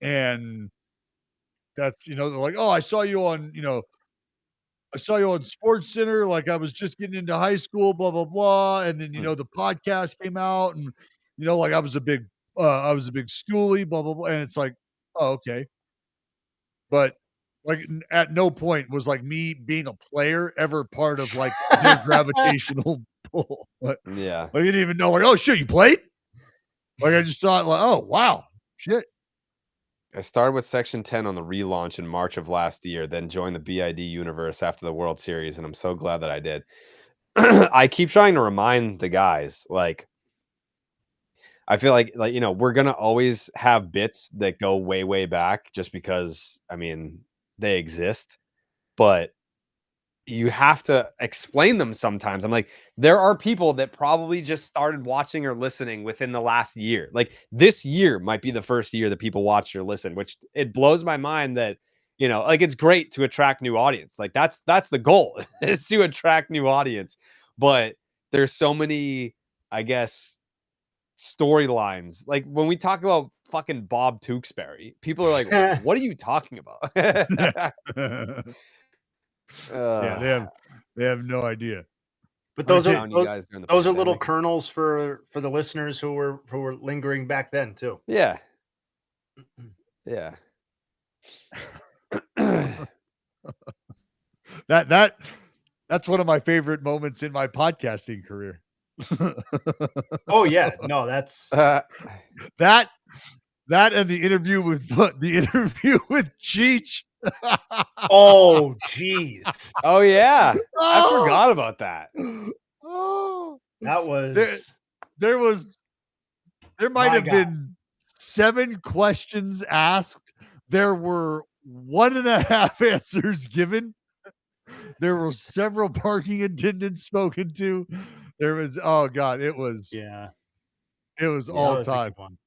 and that's, they're like, oh, I saw you on Sports Center, like I was just getting into high school, blah blah blah, and then the podcast came out, and like I was a big stoolie, blah blah blah, and it's like, oh, okay, but like at no point was like me being a player ever part of like their gravitational pull. Like, yeah, like, I didn't even know, like, oh shit, you played? Like I just thought, like, oh wow, shit. I started with Section 10 on the relaunch in March of last year, then joined the BID universe after the World Series, and I'm so glad that I did. I keep trying to remind the guys, like, I feel like we're gonna always have bits that go way, way back, just because, I mean, they exist, but you have to explain them sometimes. I'm like, there are people that probably just started watching or listening within the last year. Like this year might be the first year that people watch or listen, which it blows my mind that, like it's great to attract new audience. Like that's the goal is to attract new audience. But there's so many, I guess, storylines. Like when we talk about fucking Bob Tewksbury, people are like, what are you talking about? Yeah, they have no idea. But those are little kernels for the listeners who were lingering back then too. Yeah. Yeah. That's one of my favorite moments in my podcasting career. Oh yeah, no, that's that and the interview with Cheech. Oh jeez. Oh yeah. I forgot about that. Oh, that was there was There might My have God. been 7 questions asked. There were 1.5 answers given. There were several parking attendants spoken to. There was, oh God, it was Yeah. all That was a time. good one.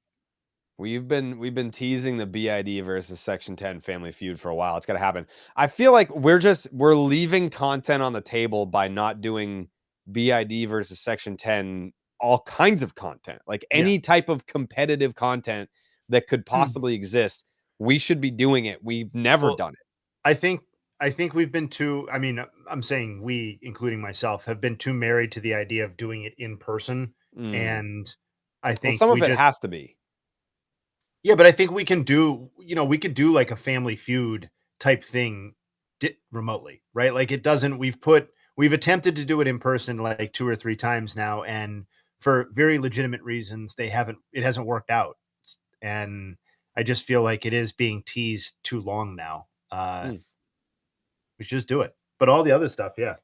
We've been teasing the BID versus Section 10 Family Feud for a while. It's got to happen. I feel like we're leaving content on the table by not doing BID versus Section 10, all kinds of content, like any type of competitive content that could possibly exist. We should be doing it. We've never done it. I think we've been too, I mean, I'm saying we, including myself, have been too married to the idea of doing it in person. And I Well, think some of it has to be. Yeah, but I think we can do, we could do like a Family Feud type thing remotely, right? Like it doesn't, we've attempted to do it in person like 2 or 3 times now. And for very legitimate reasons, it hasn't worked out. And I just feel like it is being teased too long now. We should just do it. But all the other stuff, yeah.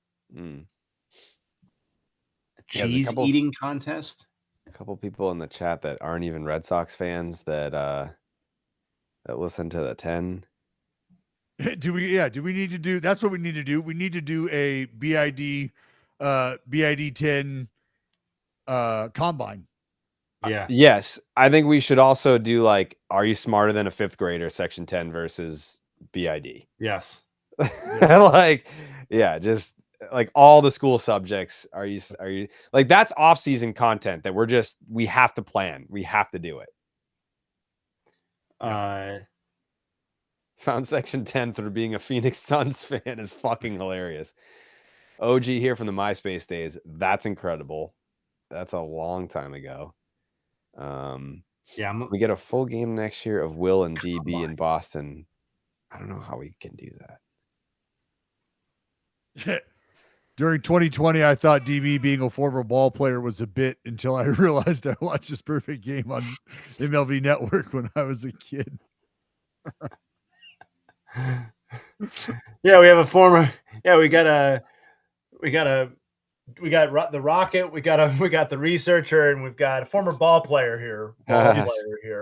Cheese eating contest. A couple people in the chat that aren't even Red Sox fans that listen to the 10. Do we need to do, that's what we need to do. We need to do a BID 10 combine. Yeah. Yes. I think we should also do like, are you smarter than a 5th grader, Section 10 versus BID? Yes. Like, yeah, just like all the school subjects. Are you like, that's off-season content that we have to plan. We have to do it. Found Section 10 through being a Phoenix Suns fan is fucking hilarious. OG here from the MySpace days. That's incredible. That's a long time ago. We get a full game next year of Will and DB in Boston. I don't know how we can do that. During 2020, I thought DB being a former ball player was a bit until I realized I watched his perfect game on MLB Network when I was a kid. Yeah, we have a former. Yeah, we got the Rocket. We got the researcher, and we've got a former ball player here.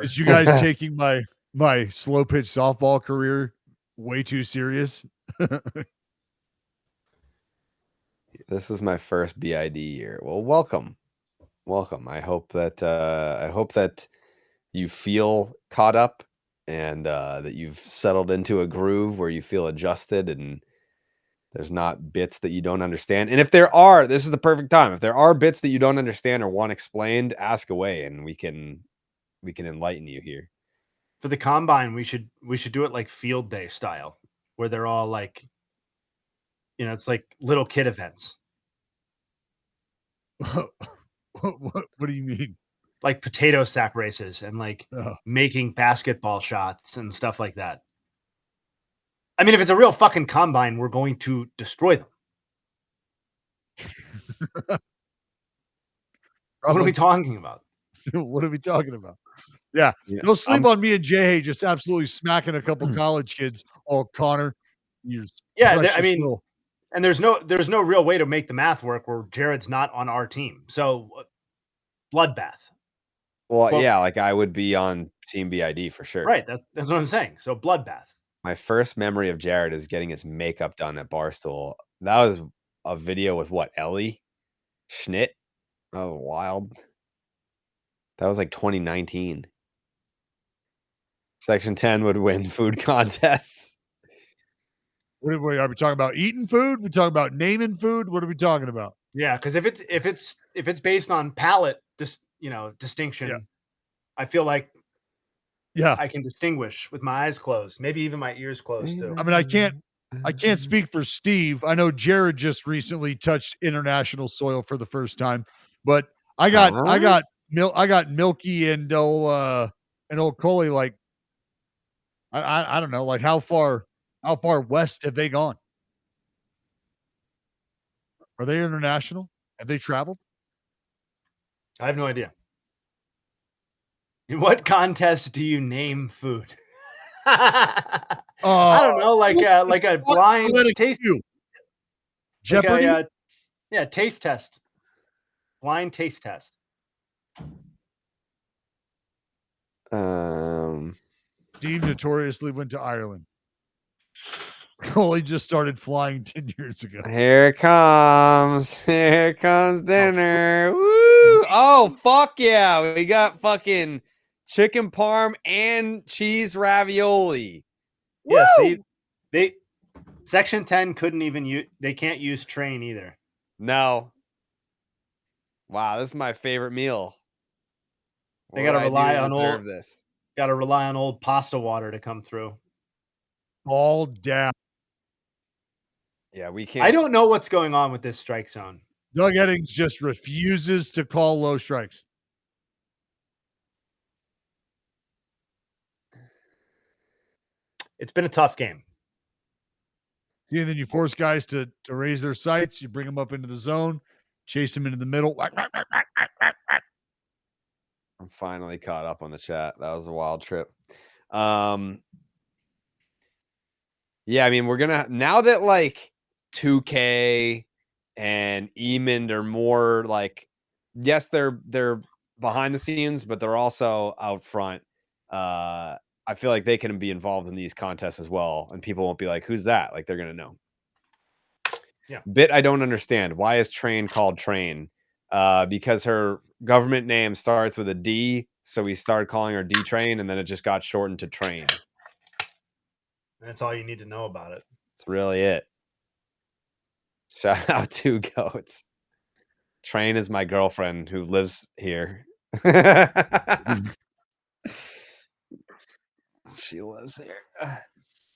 Is you guys taking my slow pitch softball career way too serious? This is my first BID year. Well, welcome. I hope that you feel caught up and that you've settled into a groove where you feel adjusted and there's not bits that you don't understand. And if there are, this is the perfect time. If there are bits that you don't understand or want explained, ask away and we can enlighten you here. For the combine, we should do it like field day style, where they're all like, it's like little kid events. What do you mean? Like potato sack races and like making basketball shots and stuff like that. I mean, if it's a real fucking combine, we're going to destroy them. What are we talking about? What are we talking about? Yeah. Don't sleep on me and Jay just absolutely smacking a couple college kids. Oh, Connor. I mean, and there's no real way to make the math work where Jared's not on our team. So bloodbath. Well, yeah, like I would be on Team BID for sure. Right. That's what I'm saying. So bloodbath. My first memory of Jared is getting his makeup done at Barstool. That was a video with Ellie Schnitt. That was wild. That was like 2019. Section 10 would win food contests. What are we talking about? Eating food? We talking about naming food? What are we talking about? Yeah, because if it's based on palate, distinction, I feel like I can distinguish with my eyes closed, maybe even my ears closed too. I mean, I can't speak for Steve. I know Jared just recently touched international soil for the first time, but I got Milky and old Coley. Like, I don't know, like how far west have they gone? Are they international? Have they traveled? I have no idea. In what contest do you name food? I don't know, like a blind taste. Jeopardy? Taste test. Blind taste test. Steve notoriously went to Ireland. Coley just started flying 10 years ago. Here it comes. Here comes dinner. Woo! Oh, fuck yeah. We got fucking chicken parm and cheese ravioli. Yeah, Woo! see, Section 10 couldn't even use. They can't use train either. No. Wow, this is my favorite meal. They What gotta would I rely do to on deserve this. Got to rely on old pasta water to come through. All down. Yeah, we can't. I don't know what's going on with this strike zone. Doug Eddings just refuses to call low strikes. It's been a tough game. See, and then you force guys to raise their sights. You bring them up into the zone, chase them into the middle. I'm finally caught up on the chat. That was a wild trip. Yeah, I mean, we're gonna now that like 2K and Emond are more like, yes, they're behind the scenes, but they're also out front. I feel like they can be involved in these contests as well, and people won't be like, "Who's that?" Like they're gonna know. Yeah. Bit I don't understand. Why is Train called Train? Because her government name starts with a D, so we started calling her D Train, and then it just got shortened to Train. That's all you need to know about it. That's really it. Shout out to Goats. Train is my girlfriend who lives here. She lives here.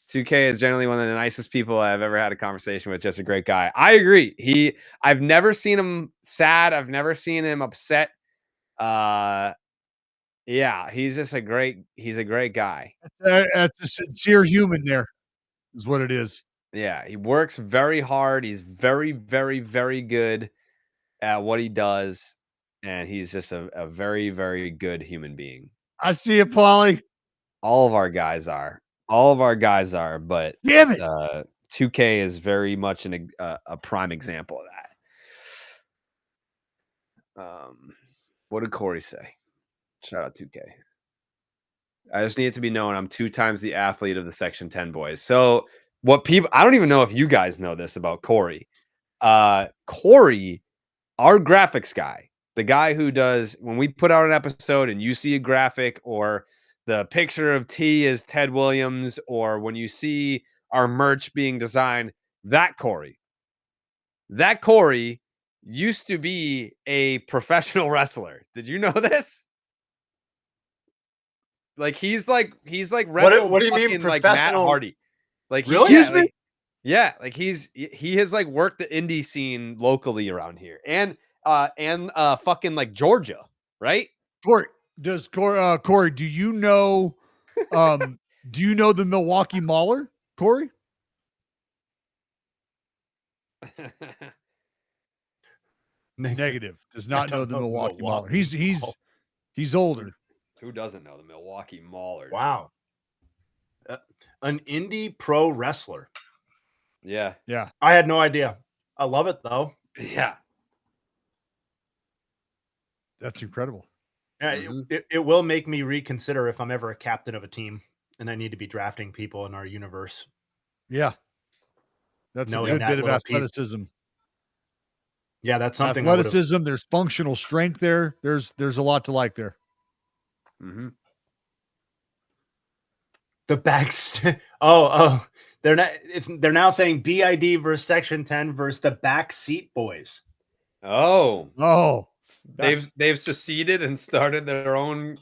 2K is generally one of the nicest people I've ever had a conversation with. Just a great guy. I agree. I've never seen him sad. I've never seen him upset. Yeah, he's just a great guy. That's a sincere human there, is what it is. Yeah, he works very hard. He's very, very, very good at what he does. And he's just a very, very good human being. I see it, Paulie. All of our guys are. But damn it, 2K is very much a prime example of that. What did Corey say? Shout out 2K. I just need it to be known I'm 2 times the athlete of the Section 10 boys. So I don't even know if you guys know this about Corey. Corey, our graphics guy, the guy who does, when we put out an episode and you see a graphic or the picture of T is Ted Williams, or when you see our merch being designed, that Corey used to be a professional wrestler. Did you know this? Like he's like wrestled. What do you mean like Matt professional? Hardy? Like Really? Like he has like worked the indie scene locally around here and fucking like Georgia, right? Corey, Corey, do you know the Milwaukee Mauler, Corey? Negative. Does not know the Milwaukee Mauler. He's older. Who doesn't know the Milwaukee Mauler? Wow. An indie pro wrestler. Yeah. Yeah. I had no idea. I love it though. Yeah. That's incredible. Yeah, it will make me reconsider if I'm ever a captain of a team and I need to be drafting people in our universe. Yeah. That's Knowing a good that bit of little piece. athleticism. Yeah, that's something. Athleticism, there's functional strength there. There's a lot to like there. Mm-hmm. The backs. They're now saying BID versus Section 10 versus the backseat boys. Oh. They've seceded and started their own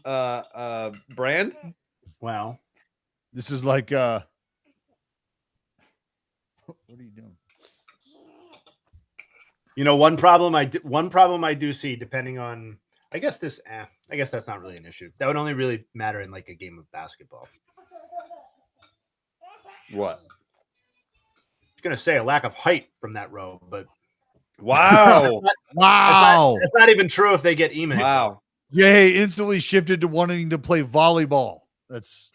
brand. Wow. This is like what are you doing? You know, one problem I do see, depending on, I guess that's not really an issue. That would only really matter in like a game of basketball. What? I was gonna say a lack of height from that row, but wow, it's not even true if they get Eamon. Wow. Jay instantly shifted to wanting to play volleyball. That's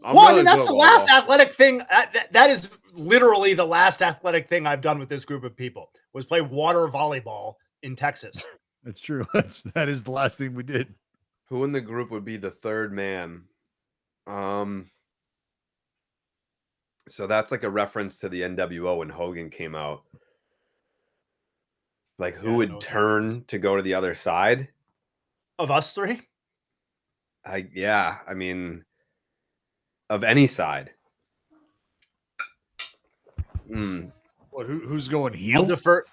that's the last athletic thing. That is literally the last athletic thing I've done with this group of people was play water volleyball in Texas. That's true. That is the last thing we did. Who in the group would be the third man? So that's like a reference to the NWO when Hogan came out. Like, who Yeah, I don't know would what that turn to go to the other side? Of us three? I mean, of any side. What, who's going I'll heel? defer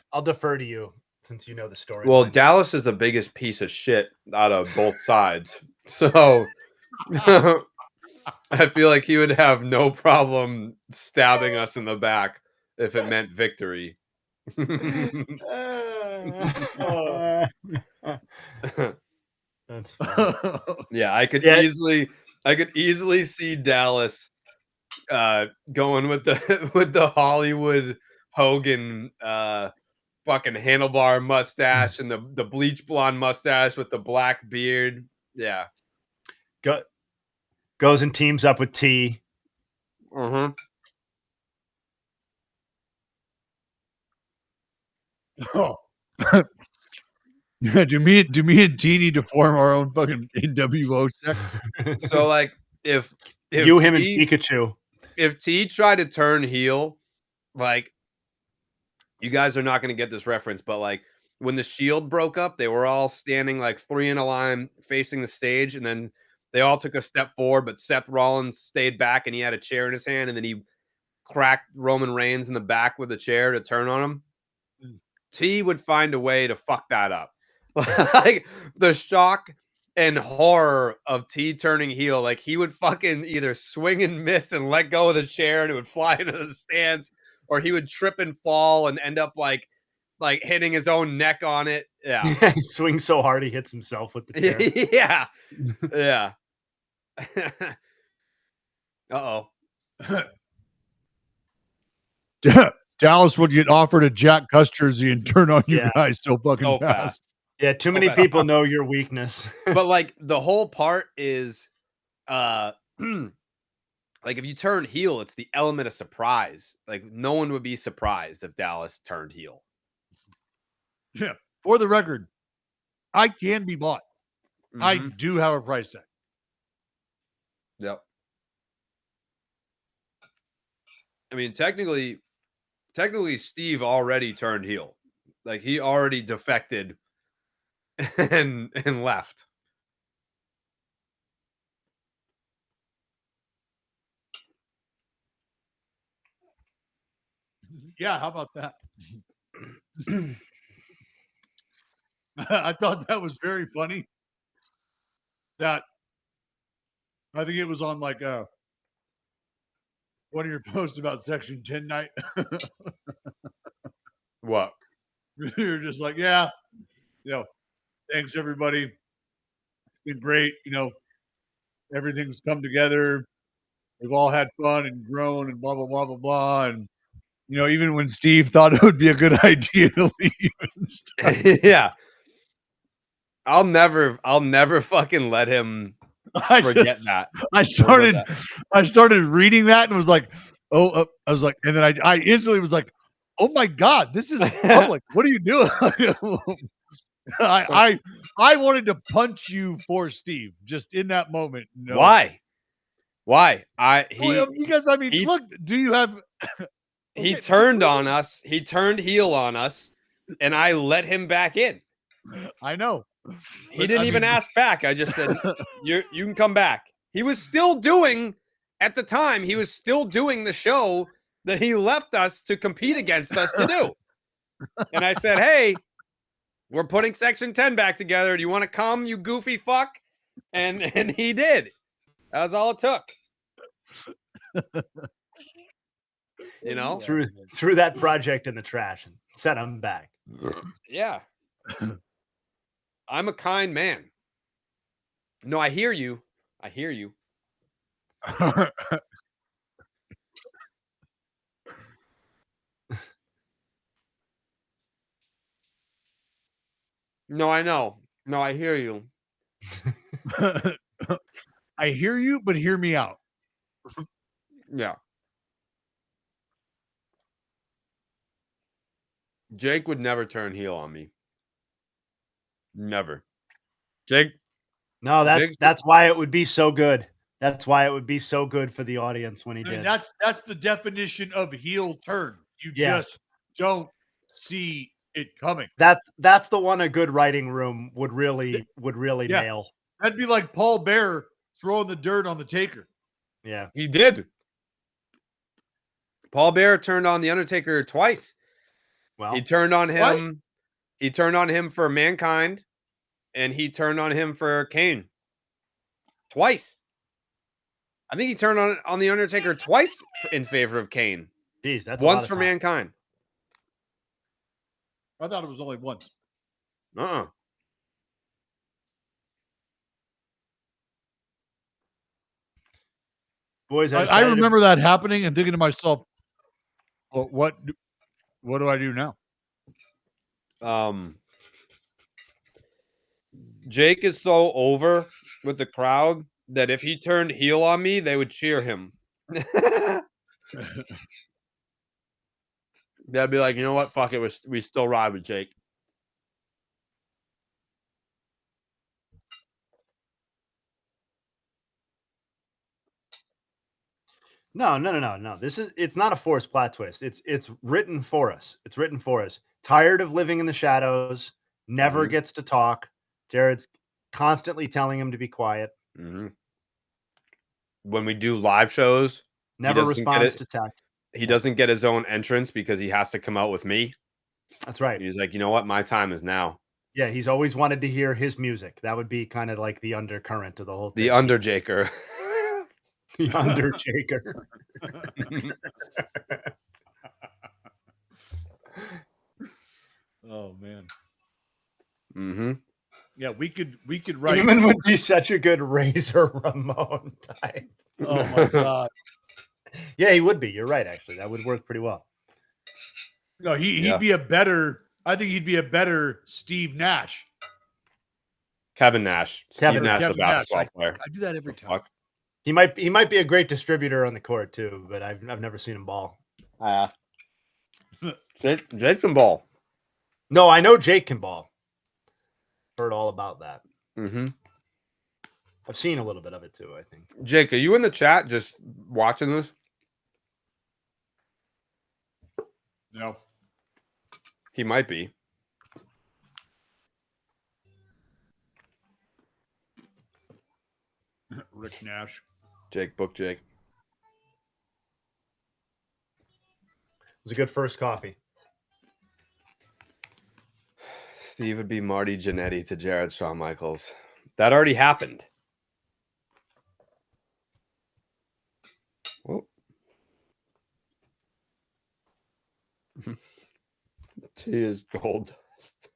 to you since you know the story. Well, Dallas is the biggest piece of shit out of both sides. So I feel like he would have no problem stabbing us in the back if it meant victory. That's funny. Yeah, I could Yeah. easily see Dallas going with the Hollywood Hogan fucking handlebar mustache and the bleach blonde mustache with the black beard. Yeah. Goes and teams up with T. Uh-huh. Oh. do me and T need to form our own fucking NWO sect? So like if You, him, and T, Pikachu. if T tried to turn heel, like, you guys are not going to get this reference, but like when the Shield broke up, they were all standing like three in a line facing the stage, and then they all took a step forward, but Seth Rollins stayed back and he had a chair in his hand, and then he cracked Roman Reigns in the back with a chair to turn on him. T would find a way to fuck that up. Like the shock and horror of T turning heel, like he would fucking either swing and miss and let go of the chair and it would fly into the stands, or he would trip and fall and end up like hitting his own neck on it. Yeah. He swings so hard he hits himself with the chair. Yeah. Yeah. Uh-oh. Dallas would get offered a Jack Cuss jersey and turn on you guys so fucking So fast. Yeah, too many people know your weakness. But like the whole part is like if you turn heel, it's the element of surprise. Like no one would be surprised if Dallas turned heel. Yeah. For the record, I can be bought. I do have a price tag. Yep. I mean, technically Steve already turned heel. Like he already defected and left. Yeah, how about that? I thought that was very funny. That I think it was on like one of your posts about Section 10 night. What? You're just like, yeah, thanks everybody. It's been great. Everything's come together. We've all had fun and grown and blah, blah, blah, blah, blah. And, even when Steve thought it would be a good idea to leave and stuff. Yeah. I'll never fucking let him forget that. I started reading that and was like, I was like, and then I instantly was like, oh my God, this is public. What are you doing? I wanted to punch you for Steve just in that moment. No. Why? Because look, do you have he turned on us, he turned heel on us, and I let him back in. I know. He didn't even ask back. I just said, you can come back. He was still doing, at the time, the show that he left us to compete against us to do. And I said, hey, we're putting Section 10 back together. Do you want to come, you goofy fuck? And he did. That was all it took. Threw that project in the trash and set him back. Yeah. I'm a kind man. No, I hear you. No, I know. No, I hear you. I hear you, but hear me out. Yeah. Jake would never turn heel on me. Never. Jake No, Jig's- that's why it would be so good. That's why it would be so good for the audience when he I mean, did. that's the definition of heel turn. You Yeah. just don't see it coming. That's the one a good writing room would really Yeah. nail. That'd be like Paul Bear throwing the dirt on the Taker. Yeah. He did. Paul Bear turned on the Undertaker twice. Well, He turned on What? him. He turned on him for Mankind, and he turned on him for Kane. Twice. I think he turned on the Undertaker twice in favor of Kane. geez, that's Once a lot for of time. Mankind. I thought it was only once. Boys, I decided to- remember that happening and thinking to myself, well, what do I do now? Jake is so over with the crowd that if he turned heel on me, they would cheer him. They'd be like, you know what? Fuck it. We still ride with Jake. No. It's not a forced plot twist. It's written for us. It's written for us. Tired of living in the shadows, never Mhm. gets to talk. Jared's constantly telling him to be quiet, Mhm. When we do live shows, never doesn't get responds it. to text. he doesn't get his own entrance because he has to come out with me. That's right. He's like, you know what? My time is now. Yeah, he's always wanted to hear his music. That would be kind of like the undercurrent of the whole thing. The Undertaker. The Undertaker. Oh man. Mm-hmm. Yeah, we could write. Human would be such a good Razor Ramon type. Oh my god. Yeah, he would be. You're right, actually. That would work pretty well. No, he'd Yeah. be a better. I think he'd be a better Steve Nash. Kevin Nash. Kevin Steve Nash, Nash. the basketball player. I do that every time. Fuck. He might be a great distributor on the court too, but I've never seen him ball. Jake can ball. No, I know Jake can ball. Heard all about that. Mm-hmm. I've seen a little bit of it too, I think. Jake, are you in the chat just watching this? No. He might be. Rick Nash. Jake, book Jake. It was a good first coffee. Steve would be Marty Jannetty to Jared Shawn Michaels. That already happened. Oh. She is gold dust.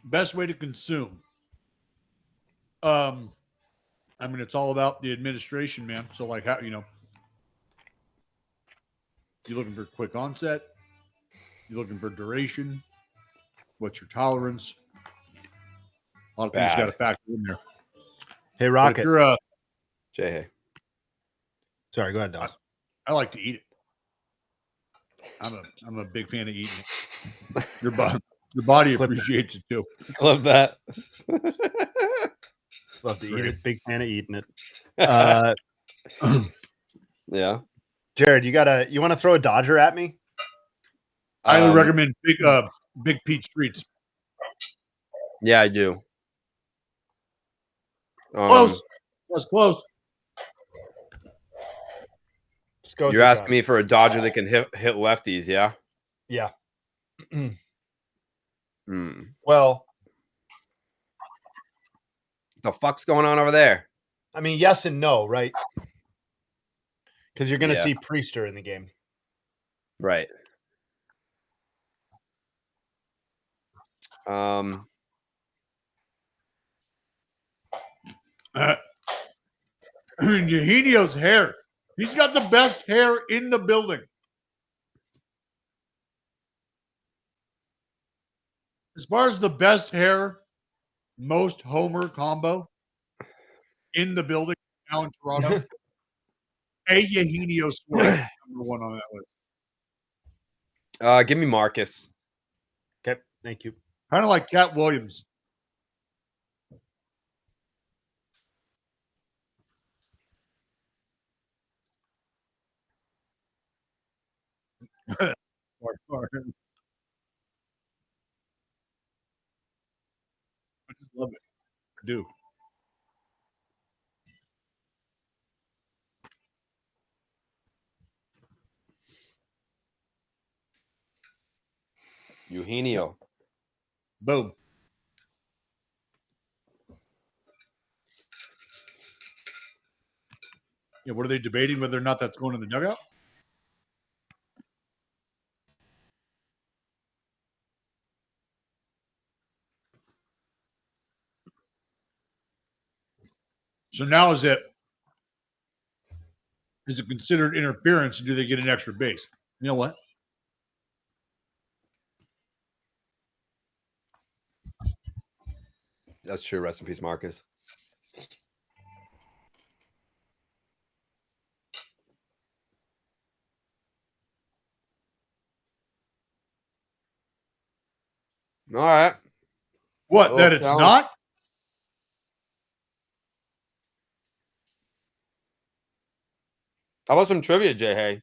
Best way to consume. I mean, it's all about the administration, man. So, like, how you looking for quick onset? You looking for duration? What's your tolerance? A lot of things Bad. got to factor in there. Hey, But if Rocket. you're Jay, hey. Sorry, go ahead, Don. I like to eat it. I'm a big fan of eating it. Your body Clip that. appreciates it too. Love that. Love to eat Great. it. Big fan of eating it. Yeah. Jared, you want to throw a Dodger at me? I highly Um, recommend Big Peach Treats. Yeah, I do. Close. That's close. Just go. You're asking me for a Dodger that can hit lefties, yeah? Yeah. Hmm. Well, The fuck's going on over there? I mean, yes and no, right? Because you're going to Yeah. see Priester in the game. Right. Eugenio's hair. He's got the best hair in the building. As far as the best hair, most Homer combo, in the building now in Toronto. A. Eugenio Suarez, number 1 on that list. Give me Marcus. Okay, thank you. Kind of like Cat Williams. I just love it. I do. Eugenio. Boom. Yeah, what are they debating whether or not that's going in the dugout? So now is it considered interference, and do they get an extra base? You know what? That's true. Rest in peace, Marcus. All right. What? Oh, That it's challenge. not? How about some trivia, Jay Hay?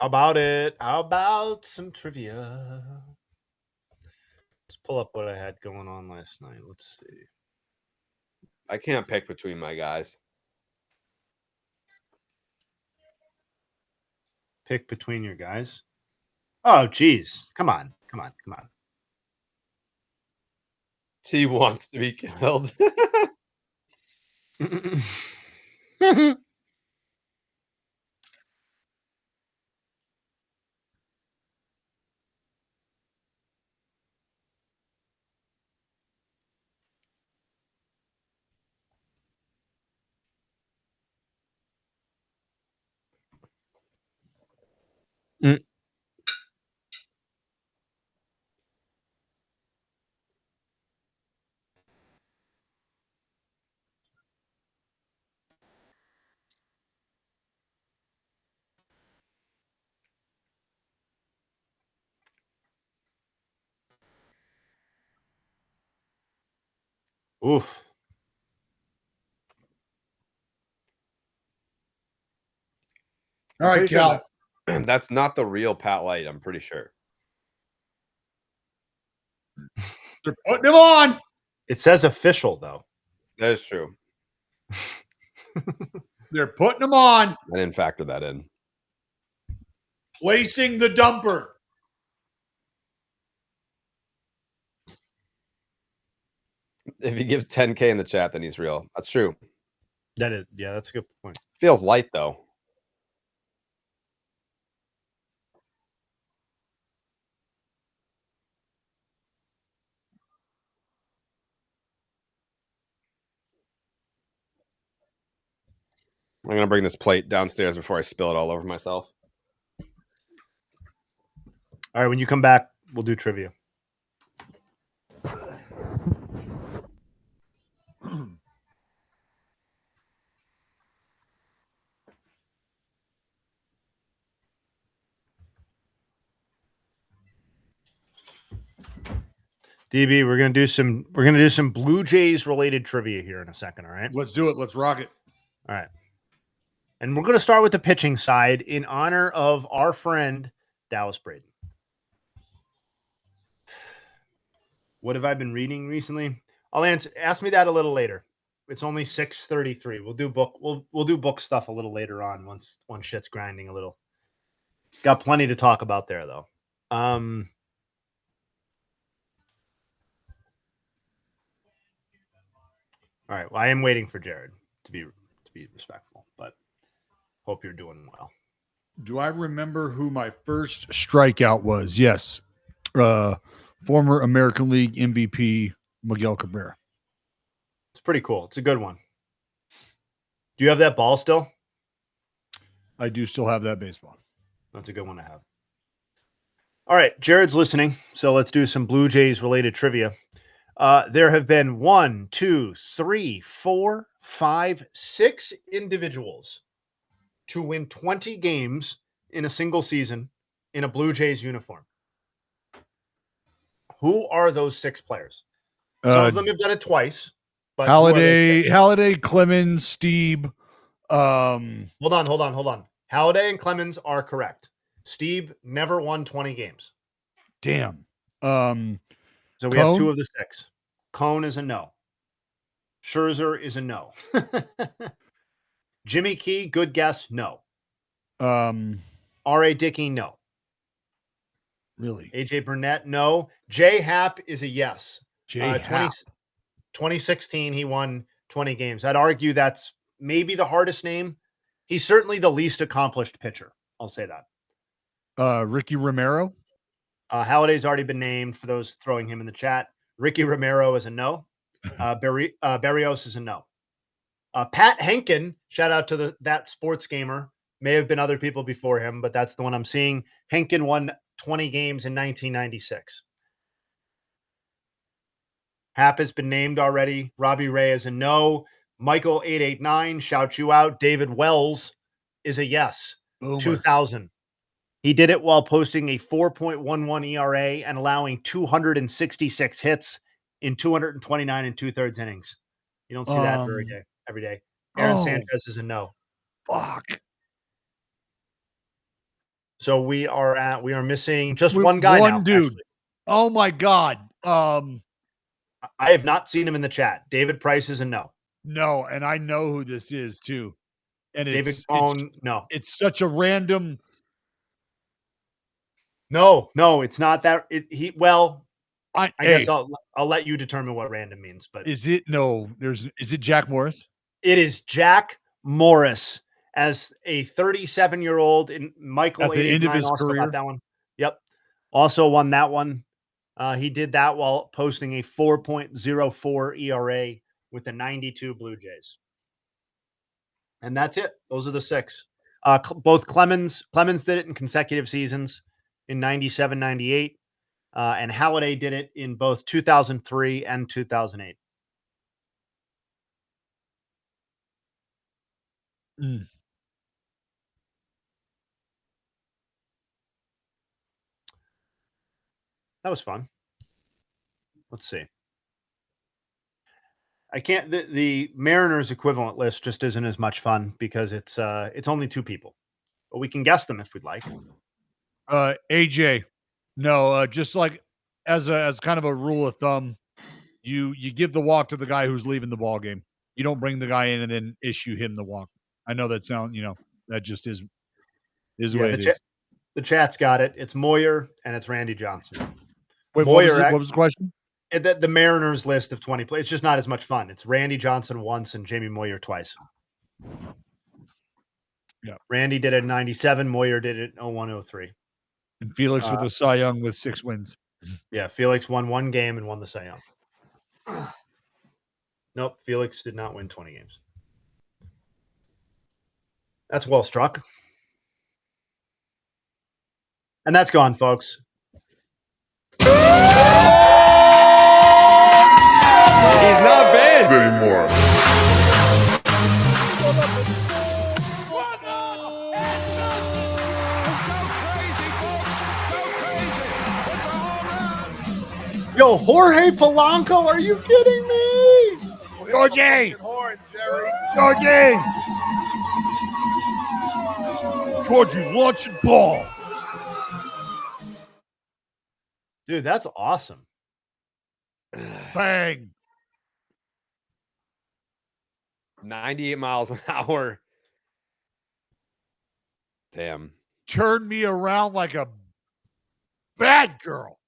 How about it? How about some trivia? Let's pull up what I had going on last night. Let's see. I can't pick between my guys. Pick between your guys. Oh, geez. Come on. Come on. Come on. T wants to be killed. Oof. All right, Pretty sure Cal. That's not the real Pat Light, I'm pretty sure. They're putting him on. It says official, though. That is true. They're putting him on. I didn't factor that in. Placing the dumper. If he gives 10K in the chat, then he's real. That's true. That is, yeah, that's a good point. Feels light, though. I'm going to bring this plate downstairs before I spill it all over myself. All right, when you come back, we'll do trivia. DB, we're gonna do some Blue Jays related trivia here in a second. All right. Let's do it. Let's rock it. All right. And we're gonna start with the pitching side in honor of our friend Dallas Braden. What have I been reading recently? I'll ask me that a little later. It's only 6:33. We'll do book stuff a little later on once shit's grinding a little. Got plenty to talk about there though. All right. Well, I am waiting for Jared to be respectful, but hope you're doing well. Do I remember who my first strikeout was? Yes. Former American League MVP Miguel Cabrera. It's pretty cool. It's a good one. Do you have that ball still? I do still have that baseball. That's a good one to have. All right. Jared's listening, so let's do some Blue Jays related trivia. There have been 1, 2, 3, 4, 6 individuals to win 20 games in a single season in a Blue Jays uniform. Who are those 6 players? Some of them have done it twice. But Halladay, Clemens, Steve. Hold on. Halladay and Clemens are correct. Steve never won 20 games. Damn. So we have 2 of the 6. Cone is a no. Scherzer is a no. Jimmy Key, good guess, no. R.A. Dickey, no. Really? A.J. Burnett, no. J. Happ is a yes. 2016, he won 20 games. I'd argue that's maybe the hardest name. He's certainly the least accomplished pitcher. I'll say that. Ricky Romero? Halladay's already been named for those throwing him in the chat. Ricky Romero is a no. Berrios is a no. Pat Henkin, shout out to that sports gamer. May have been other people before him, but that's the one I'm seeing. Henkin won 20 games in 1996. Happ has been named already. Robbie Ray is a no. Michael 889, shout you out. David Wells is a yes. Boomer. 2000. He did it while posting a 4.11 ERA and allowing 266 hits in 229 2/3 innings. You don't see that every day. Aaron Sanchez is a no. Fuck. So we are missing just one guy now. One dude. Actually. Oh my God. I have not seen him in the chat. David Price is a no. No, and I know who this is too. And David Cone, no. It's such a random. No, it's not that. I hey, guess I'll let you determine what random means. But is it Jack Morris? It is Jack Morris as a 37-year-old in Michael at the end of his also career. Got that one. Yep. Also won that one. He did that while posting a 4.04 ERA with the 92 Blue Jays. And that's it. Those are the 6. Both Clemens did it in consecutive seasons in 97, 98. And Halladay did it in both 2003 and 2008. That was fun. Let's see. I can't. The Mariners equivalent list just isn't as much fun because it's only 2 people, but we can guess them if we'd like. AJ, no, just like as kind of a rule of thumb, you give the walk to the guy who's leaving the ball game. You don't bring the guy in and then issue him the walk. I know that that just is the way it is. The chat's got it. It's Moyer and it's Randy Johnson. Wait, Moyer, what was the question? The Mariners list of 20 players. It's just not as much fun. It's Randy Johnson once and Jamie Moyer twice. Yeah. Randy did it in 97. Moyer did it in 01-03. And Felix with the Cy Young with 6 wins. Yeah, Felix won 1 game and won the Cy Young. Nope, Felix did not win 20 games. That's well struck. And that's gone, folks. He's not banned anymore. Yo, Jorge Polanco, are you kidding me? Georgie! Georgie, launching ball. Dude, that's awesome. Bang. 98 miles an hour. Damn. Turn me around like a bad girl.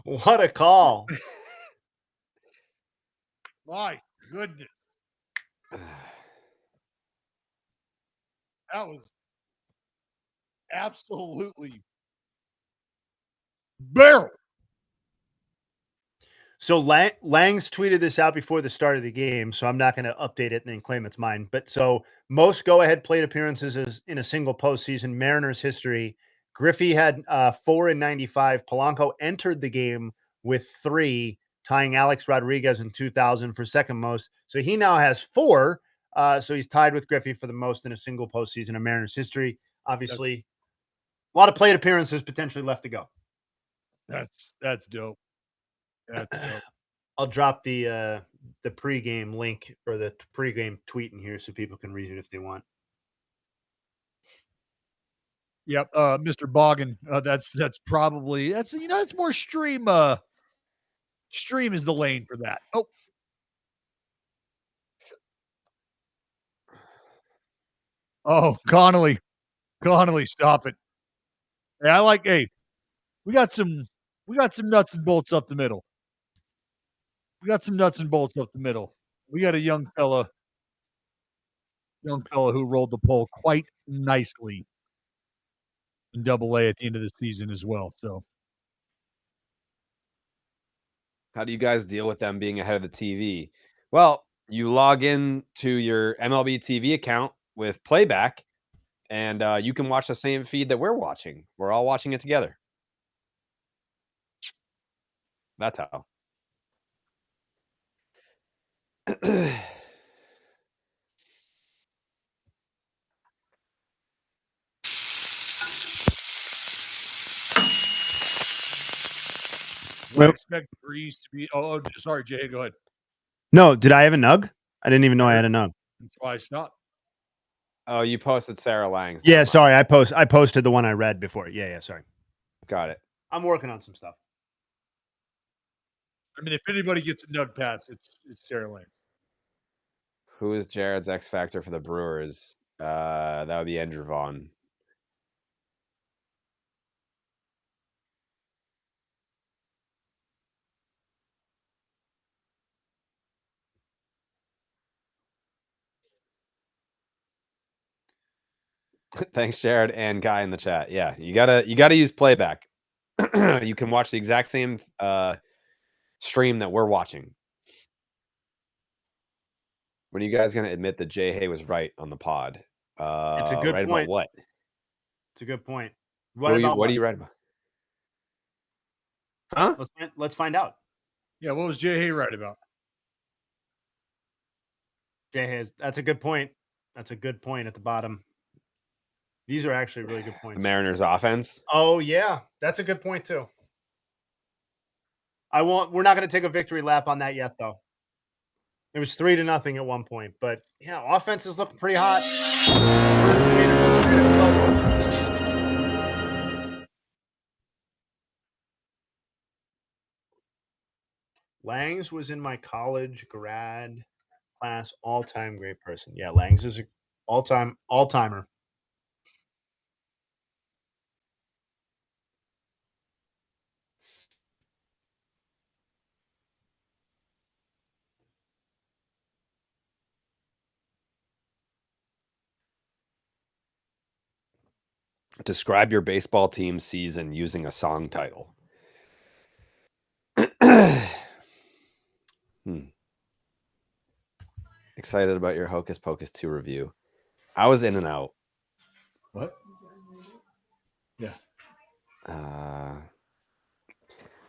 What a call. My goodness. That was absolutely barrel. So Lang's tweeted this out before the start of the game, so I'm not going to update it and then claim it's mine. But so most go-ahead plate appearances is in a single postseason Mariners history. Griffey had 4 in 95. Polanco entered the game with 3, tying Alex Rodriguez in 2000 for second most. So he now has 4. So he's tied with Griffey for the most in a single postseason in Mariners history. Obviously, a lot of plate appearances potentially left to go. That's dope. That's dope. I'll drop the pregame link or the pregame tweet in here so people can read it if they want. Yep, Mr. Boggin. That's probably it's more stream. Stream is the lane for that. Oh, Connolly, stop it. Hey, we got some nuts and bolts up the middle. We got a young fella who rolled the pole quite nicely in Double-A at the end of the season as well. So, How do you guys deal with them being ahead of the TV? Well, you log in to your MLB TV account with playback, and you can watch the same feed that we're watching. We're all watching it together. That's how. I expect Breeze to be. Oh, sorry, Jay. Go ahead. No, did I have a nug? I didn't even know I had a nug. That's why I stopped. Oh, you posted Sarah Lang's. Yeah, sorry. I posted the one I read before. Yeah, sorry. Got it. I'm working on some stuff. I mean, if anybody gets a nug pass, it's Sarah Lane. Who is Jared's X factor for the Brewers? That would be Andrew Vaughn. Thanks, Jared, and Guy in the chat. Yeah, you gotta use playback. You can watch the exact same stream that we're watching. When are you guys gonna admit that Jay Hay was right on the pod? It's a good right point. about what? It's a good point. What are you right about? Huh? Let's find out. Yeah, what was Jay Hay right about? Jay Hayes. That's a good point. That's a good point at the bottom. These are actually really good points. The Mariners offense. Oh yeah, that's a good point too. We're not going to take a victory lap on that yet, though. It was 3-0 at one point, but yeah, offense is looking pretty hot. Langs was in my college grad class, all-time great person. Yeah, Langs is an all-timer. Describe your baseball team season using a song title. Excited about your Hocus Pocus 2 review. I was in and out. What? Yeah.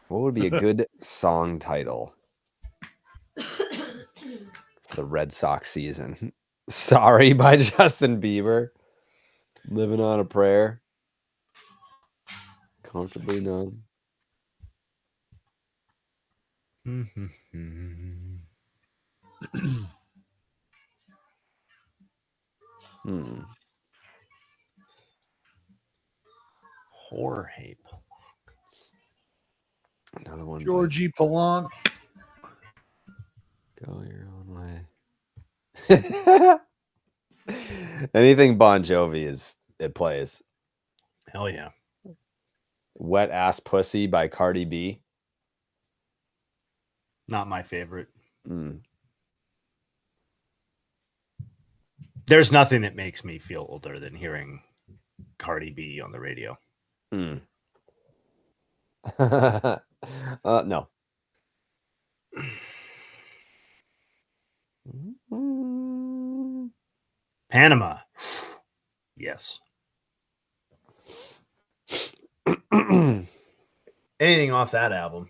What would be a good song title for the Red Sox season? Sorry by Justin Bieber. Living on a Prayer. Comfortably Numb. Jorge. Another one. Georgie Polanco. Go your own way. Anything Bon Jovi it plays. Hell yeah. Wet Ass Pussy by Cardi B. Not my favorite. There's nothing that makes me feel older than hearing Cardi B on the radio. No. Panama. Yes. Anything off that album.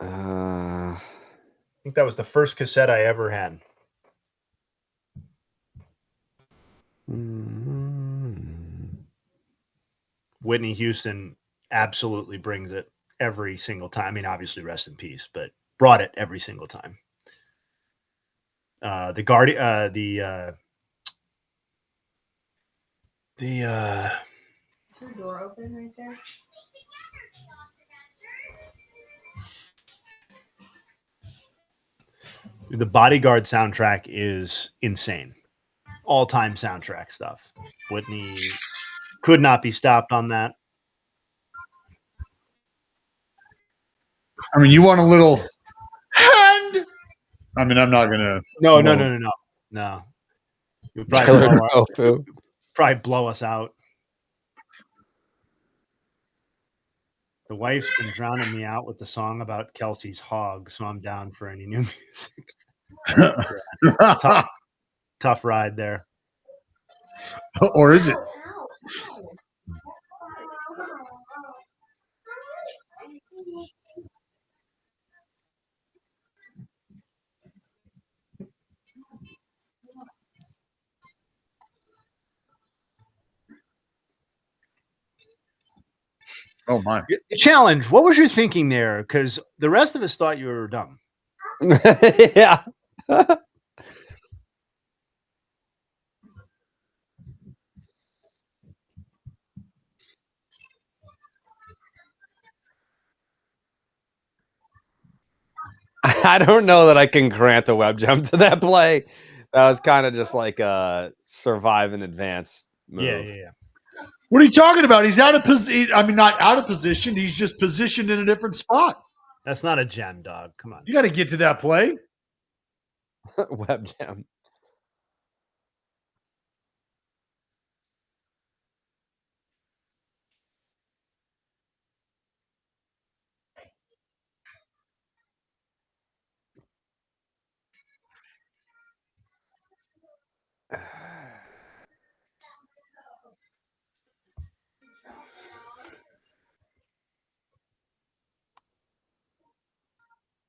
I think that was the first cassette I ever had. Whitney Houston absolutely brings it every single time. I mean, obviously, rest in peace, but brought it every single time. The Guardian, Is her door open right there? The Bodyguard soundtrack is insane. All-time soundtrack stuff. Whitney could not be stopped on that. I mean, you want a little hand? I mean, I'm not gonna. No. You'll probably blow us out. The wife's been drowning me out with the song about Kelsey's hog, so I'm down for any new music. Tough ride there. Or is it? Oh my! The challenge. What was your thinking there? Because the rest of us thought you were dumb. Yeah. I don't know that I can grant a web gem to that play. That was kind of just like a survive in advance move. Yeah. What are you talking about? He's out of position. I mean, not out of position. He's just positioned in a different spot. That's not a gem, dog. Come on. You got to get to that play. Web gem.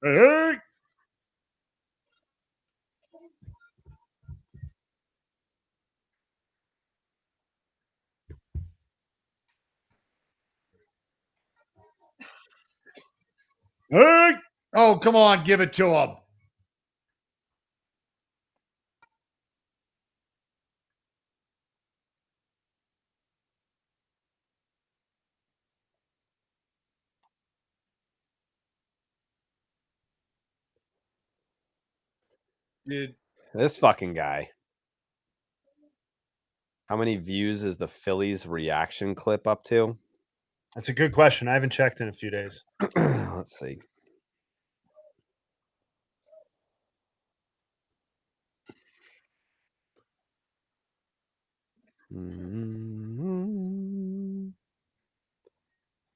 Hey. Hey. Oh, come on. Give it to him. Dude. This fucking guy. How many views is the Phillies reaction clip up to? That's a good question. I haven't checked in a few days. Let's see. Mm-hmm.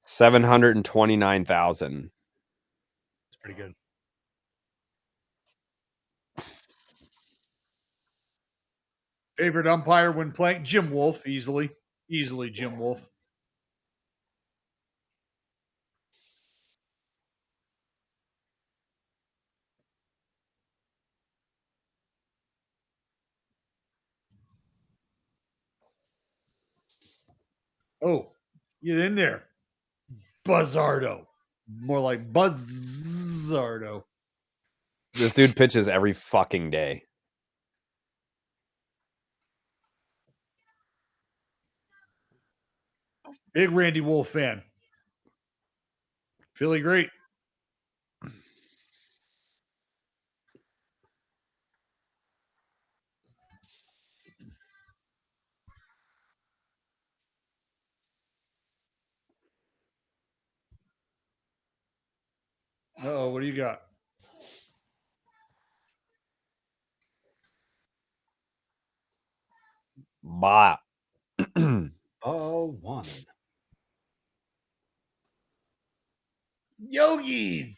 729,000. It's pretty good. Favorite umpire when playing? Jim Wolf, easily. Easily Jim Wolf. Oh, get in there. Buzzardo. More like Buzzardo. This dude pitches every fucking day. Big Randy Wolf fan. Philly great. Uh-oh, what do you got? Blah. Oh, one. Yogis.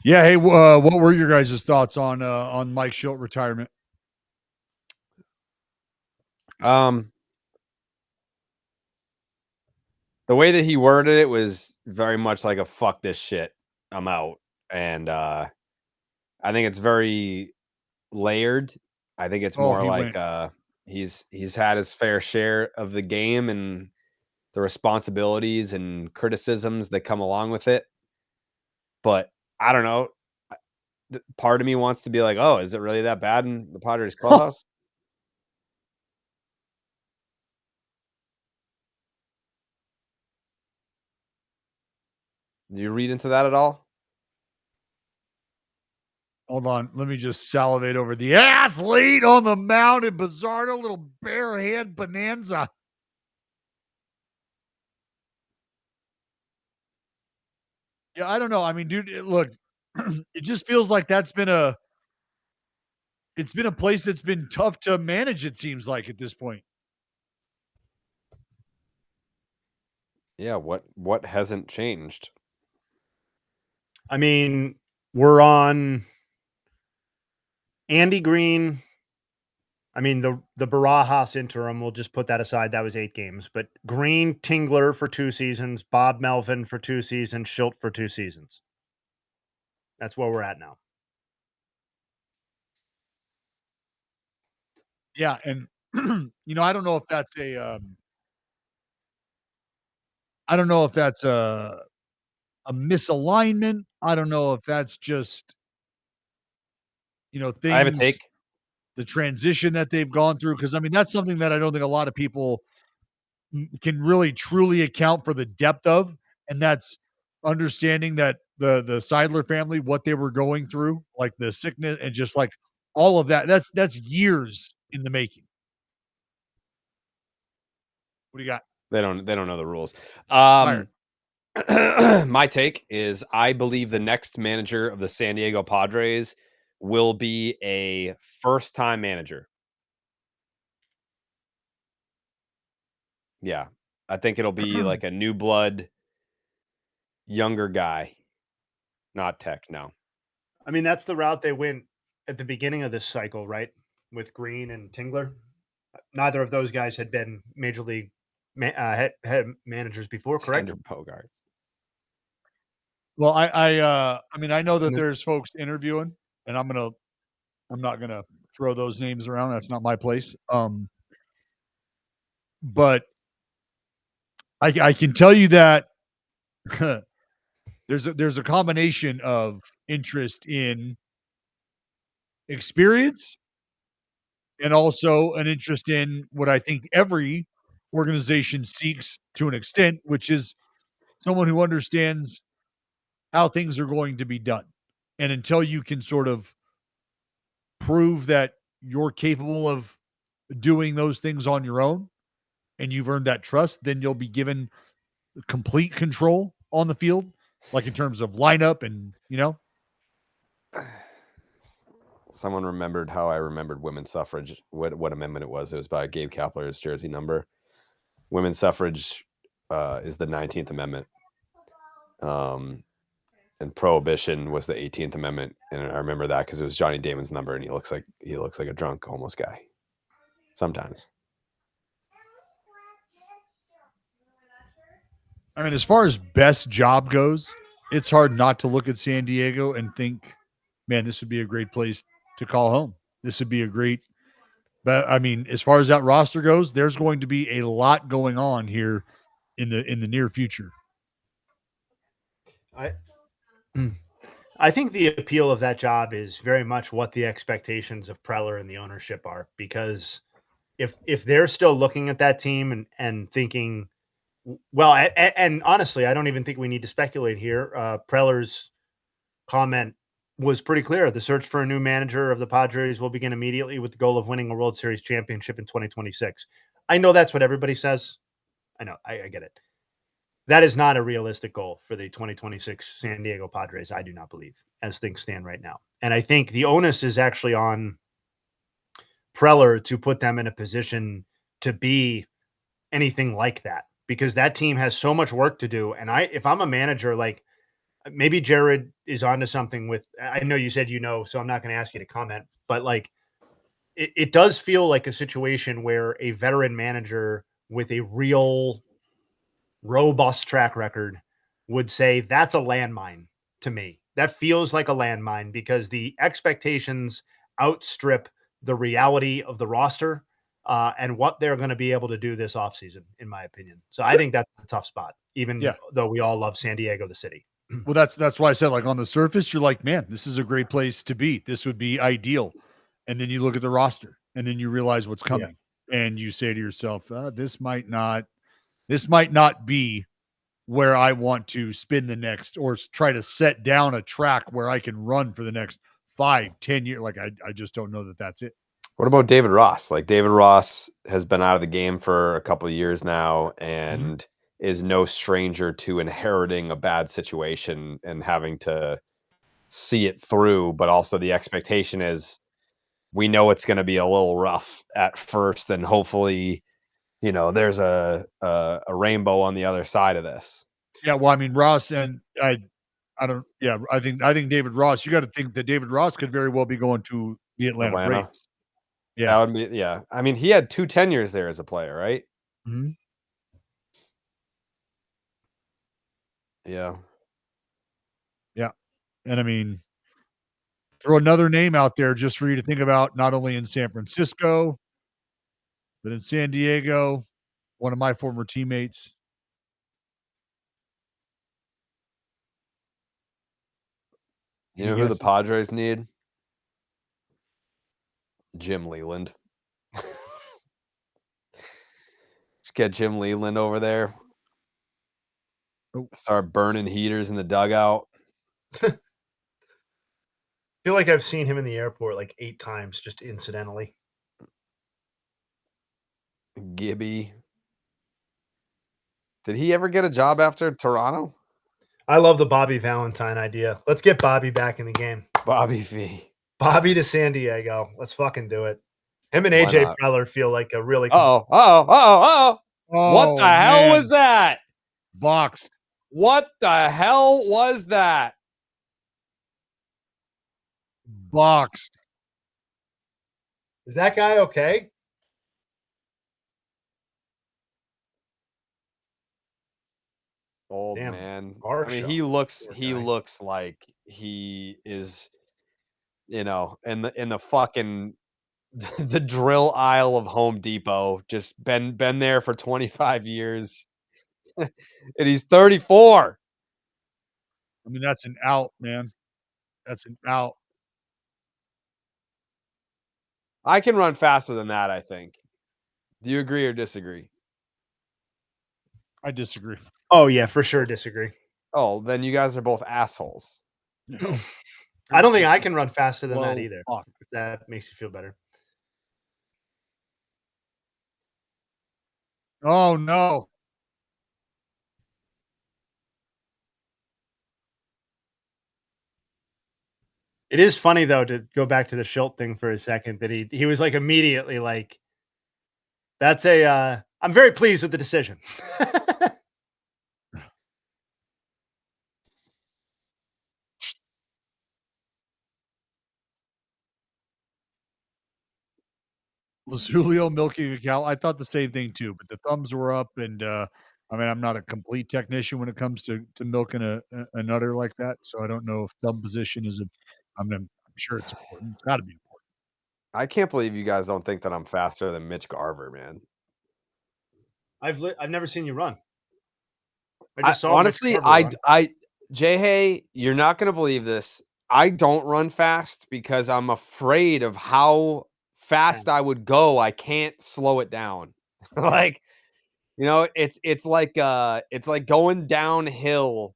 Yeah. Hey, what were your guys' thoughts on Mike Schilt retirement? The way that he worded it was very much like a fuck this shit, I'm out. And I think it's very layered. I think it's more he like went. he's had his fair share of the game and the responsibilities and criticisms that come along with it. But I don't know. Part of me wants to be like, oh, is it really that bad in the Padres clubhouse? Do you read into that at all? Hold on. Let me just salivate over the athlete on the mound in Bizarro, little bare hand bonanza. Yeah, I don't know. I mean, dude, look, it just feels like it's been a place that's been tough to manage, it seems like at this point. Yeah, what hasn't changed? I mean, we're on Andy Green. I mean, the Barajas interim, we'll just put that aside. That was 8 games. But Green, Tingler for 2 seasons, Bob Melvin for 2 seasons, Schilt for 2 seasons. That's where we're at now. Yeah, and I don't know if that's a misalignment. I don't know if that's just things, I have a take. the transition that they've gone through, because I mean that's something that I don't think a lot of people can really truly account for the depth of, and that's understanding that the Seidler family, what they were going through, like the sickness and just like all of that. That's years in the making. What do you got? They don't know the rules. Fire. My take is I believe the next manager of the San Diego Padres will be a first-time manager. Yeah. I think it'll be like a new blood, younger guy. Not Tech, no. I mean, that's the route they went at the beginning of this cycle, right? With Green and Tingler. Neither of those guys had been major league head managers before, correct? Xander Bogaerts. Well, I mean, I know that there's folks interviewing, and I'm not gonna throw those names around. That's not my place. But I can tell you that there's a combination of interest in experience and also an interest in what I think every organization seeks to an extent, which is someone who understands how things are going to be done. And until you can sort of prove that you're capable of doing those things on your own and you've earned that trust, then you'll be given complete control on the field, like in terms of lineup and, Someone remembered how I remembered women's suffrage, what amendment it was. It was by Gabe Kapler's jersey number. Women's suffrage is the 19th Amendment. And prohibition was the 18th Amendment. And I remember that because it was Johnny Damon's number, and he looks like a drunk homeless guy. Sometimes. I mean, as far as best job goes, it's hard not to look at San Diego and think, man, this would be a great place to call home. This would be a great, but I mean, as far as that roster goes, there's going to be a lot going on here in the near future. I think the appeal of that job is very much what the expectations of Preller and the ownership are, because if they're still looking at that team and thinking, well, and honestly, I don't even think we need to speculate here. Preller's comment was pretty clear. The search for a new manager of the Padres will begin immediately with the goal of winning a World Series championship in 2026. I know that's what everybody says. I know. I get it. That is not a realistic goal for the 2026 San Diego Padres, I do not believe, as things stand right now. And I think the onus is actually on Preller to put them in a position to be anything like that, because that team has so much work to do. And if I'm a manager, like, maybe Jared is onto something with. I know you said so I'm not going to ask you to comment, but like it does feel like a situation where a veteran manager with a real robust track record would say that's a landmine to me. That feels like a landmine because the expectations outstrip the reality of the roster and what they're going to be able to do this offseason, in my opinion. So I think that's a tough spot, even though we all love San Diego, the city. Well, that's why I said, like, on the surface, you're like, man, this is a great place to be. This would be ideal. And then you look at the roster, and then you realize what's coming, and you say to yourself, this might not be where I want to spin the next, or try to set down a track where I can run for the next 5-10 years. Like, I just don't know that that's it. What about David Ross? Like, David Ross has been out of the game for a couple of years now and is no stranger to inheriting a bad situation and having to see it through. But also the expectation is we know it's going to be a little rough at first, and hopefully, there's a rainbow on the other side of this. Yeah, well, I mean, Ross, and I think David Ross, you got to think that David Ross could very well be going to the Atlanta Braves. Yeah. That would be, yeah. I mean, he had 2 tenures there as a player, right? Mm-hmm. Yeah. Yeah. And I mean, throw another name out there just for you to think about, not only in San Francisco, but in San Diego, one of my former teammates. You know who the Padres need? Jim Leland. Just get Jim Leland over there. Start burning heaters in the dugout. I feel like I've seen him in the airport like 8 times, just incidentally. Gibby. Did he ever get a job after Toronto? I love the Bobby Valentine idea. Let's get Bobby back in the game. Bobby V. Bobby to San Diego. Let's fucking do it. Him and AJ Preller feel like a really. Oh, what the hell was that? Boxed. What the hell was that? Boxed. Is that guy okay? Old man. I mean, he looks like he is, in the fucking the drill aisle of Home Depot, just been there for 25 years. And he's 34. I mean, that's an out, man. That's an out. I can run faster than that, I think. Do you agree or disagree? I disagree. Oh, yeah, for sure disagree. Oh, then you guys are both assholes. No. I don't think I can run faster than that either. If that makes you feel better. Oh, no. It is funny, though, to go back to the Schilt thing for a second, that he was like immediately like, that's I'm very pleased with the decision. Was Julio milking a cow? I thought the same thing too, but the thumbs were up, and I mean, I'm not a complete technician when it comes to milking a nutter like that, so I don't know if thumb position is I'm sure it's important. It's got to be important. I can't believe you guys don't think that I'm faster than Mitch Garver, man. I've never seen you run. I just saw honestly, Jay, you're not going to believe this. I don't run fast because I'm afraid of how fast I would go. I can't slow it down. Like, it's like going downhill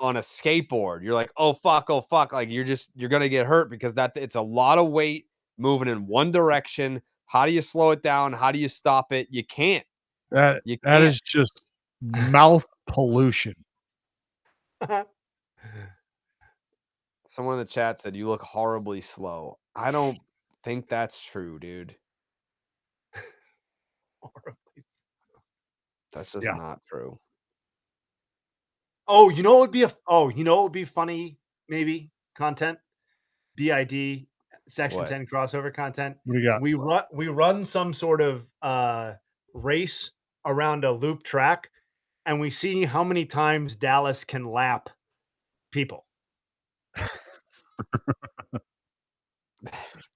on a skateboard. You're like, oh fuck. Like you're going to get hurt because it's a lot of weight moving in one direction. How do you slow it down? How do you stop it? You can't. That is just mouth pollution. Someone in the chat said you look horribly slow. I don't think that's true, dude. That's just not true. Oh, you know what would be funny, maybe content? BID Section What? 10 crossover content. What do you got? We run some sort of race around a loop track, and we see how many times Dallas can lap people.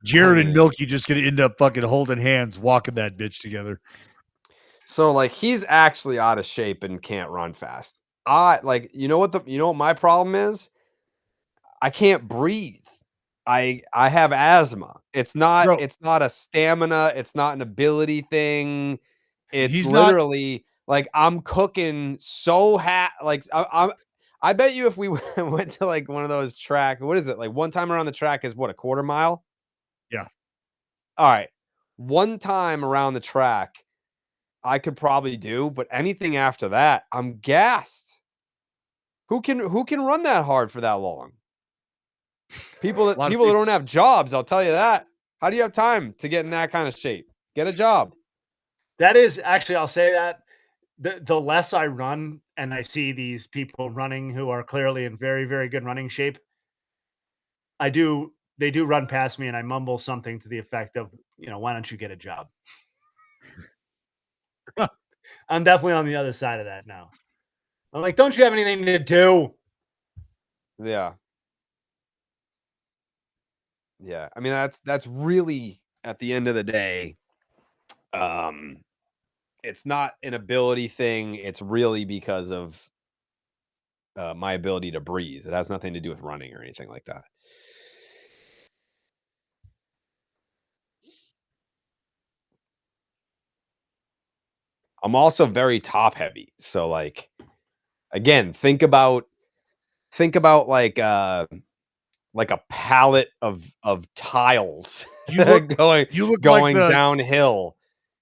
Jared and mean- Milky just gonna end up fucking holding hands, walking that bitch together. So like he's actually out of shape and can't run fast. You know what my problem is? I can't breathe. I have asthma. It's not Bro. a stamina, it's not an ability thing. It's He's not- literally like I'm cooking so I bet you if we went to like one of those track, what is it? Like one time around the track is what, a quarter mile? Yeah. All right. One time around the track I could probably do, but anything after that, I'm gassed. Who can run that hard for that long? People that lot of people that people- don't have jobs, I'll tell you that. How do you have time to get in that kind of shape? Get a job. That is actually, I'll say that the less I run and I see these people running who are clearly in very, very good running shape, they do run past me and I mumble something to the effect of, why don't you get a job? I'm definitely on the other side of that now. I'm like, don't you have anything to do? Yeah. Yeah. I mean, that's really at the end of the day, it's not an ability thing. It's really because of my ability to breathe. It has nothing to do with running or anything like that. I'm also very top heavy. So like, again, think about like a pallet of tiles You look going like the downhill.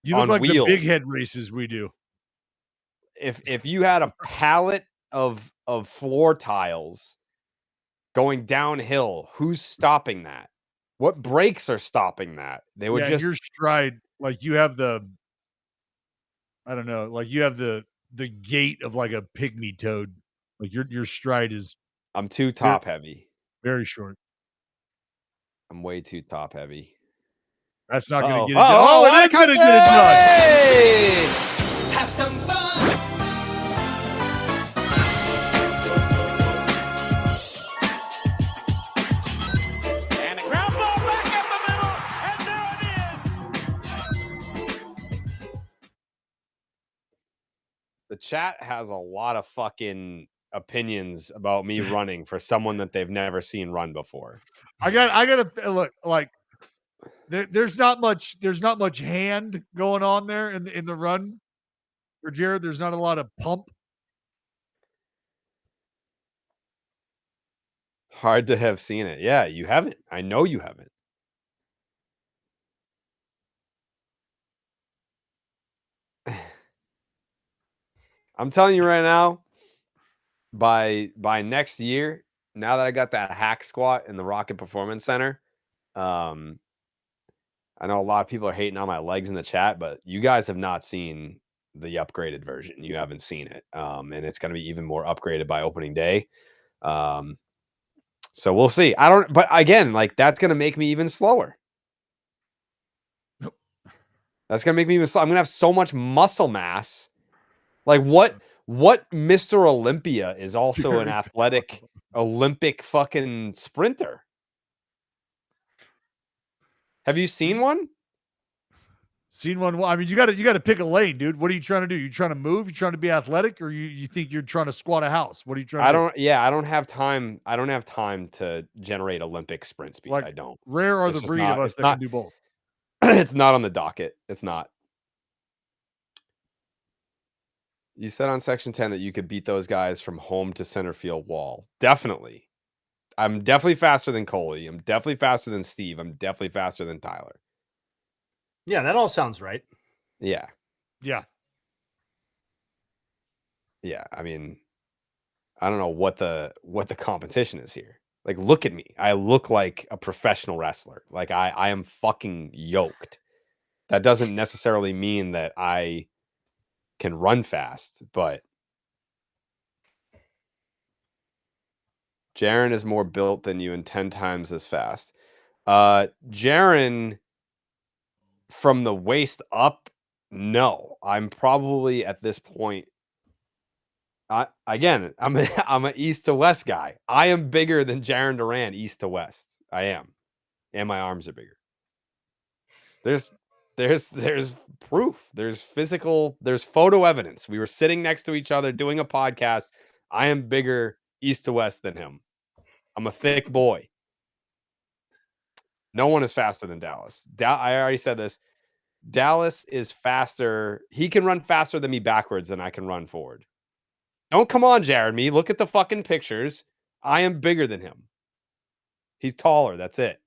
you look on like the big wheels. head races we do. If you had a pallet of floor tiles going downhill, who's stopping that? What brakes are stopping that? They would just your stride, like you have the I don't know, like you have the gait of like a pygmy toad. Like your stride is I'm too top heavy. very short. I'm way too top heavy. That's not going Uh-oh. to get it done. Oh, it did kind of get it done. Hey! Have some fun. And a ground ball back up the middle, and there it is. The chat has a lot of fucking opinions about me running for someone that they've never seen run before. I got to look like there's not much hand going on there in the run for Jared. There's not a lot of pump. Hard to have seen it. Yeah, you haven't. I know you haven't. I'm telling you right now, by next year, now that I got that hack squat in the Rocket Performance Center, I know a lot of people are hating on my legs in the chat, but you guys have not seen the upgraded version. You haven't seen it. And it's going to be even more upgraded by opening day. So we'll see. But again, like that's going to make me even slower. Nope. That's going to make me even slow. I'm going to have so much muscle mass. Like what Mr. Olympia is also an athletic Olympic fucking sprinter. Have you seen one? Seen one? Well, I mean, you got to pick a lane, dude. What are you trying to do? You trying to move? You trying to be athletic, or you think you're trying to squat a house? What are you trying? I don't have time. I don't have time to generate Olympic sprint speed. Like, I don't. Rare are It's the just breed not- of us it's that not- can do both. It's not on the docket. It's not. You said on section 10 that you could beat those guys from home to center field wall. Definitely. I'm definitely faster than Coley. I'm definitely faster than Steve. I'm definitely faster than Tyler. Yeah, that all sounds right. Yeah. Yeah. Yeah. I mean, I don't know what the competition is here. Like, look at me. I look like a professional wrestler. Like I am fucking yoked. That doesn't necessarily mean that I can run fast, but Jaren is more built than you and 10 times as fast. Jaren, from the waist up, no. I'm probably at this point. I'm an east to west guy. I am bigger than Jaren Duran east to west. I am, and my arms are bigger. There's proof. There's physical. There's photo evidence. We were sitting next to each other doing a podcast. I am bigger east to west than him. I'm a thick boy. No one is faster than Dallas. I already said this. Dallas is faster. He can run faster than me backwards than I can run forward. Don't come on, Jeremy. Look at the fucking pictures. I am bigger than him. He's taller. That's it.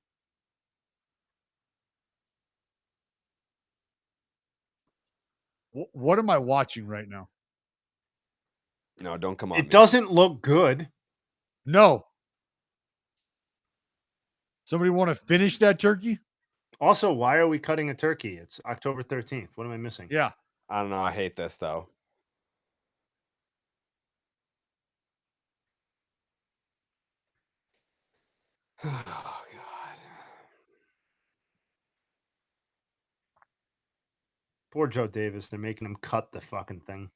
What am I watching right now? No, don't come on. It doesn't look good. No. Somebody want to finish that turkey? Also, why are we cutting a turkey? It's October 13th. What am I missing? Yeah. I don't know. I hate this, though. Oh, God. Poor Joe Davis. They're making him cut the fucking thing.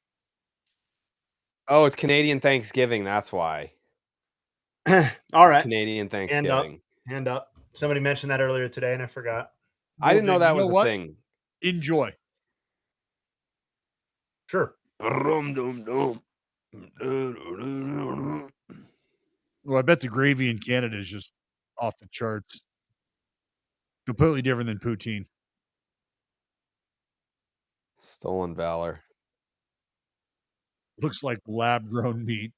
Oh, it's Canadian Thanksgiving. That's why. All It's right. Canadian Thanksgiving. Hand up. Somebody mentioned that earlier today, and I forgot. I didn't know that You was a thing. Enjoy. Sure. Well, I bet the gravy in Canada is just off the charts. Completely different than poutine. Stolen valor. Looks like lab-grown meat.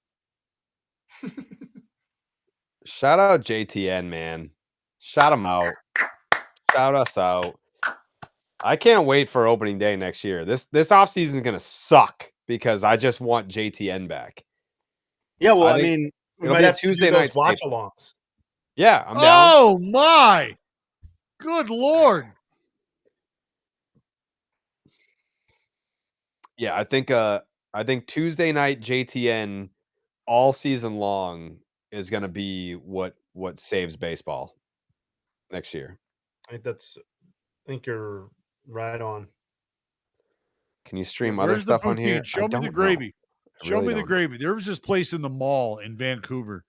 Shout out JTN, man. Shout him out. Shout us out. I can't wait for opening day next year. This offseason is going to suck because I just want JTN back. Yeah, well, I I think mean, we it'll might be a have to do Tuesday those night watch-alongs. Yeah, I'm down. Oh, my. Good Lord. Yeah, I think Tuesday night JTN all season long is going to be what saves baseball next year. I think you're right on. Can you stream Where's other the stuff on here? poutine? Show I me don't the know. gravy. I Show really me the don't. gravy. There was this place in the mall in Vancouver.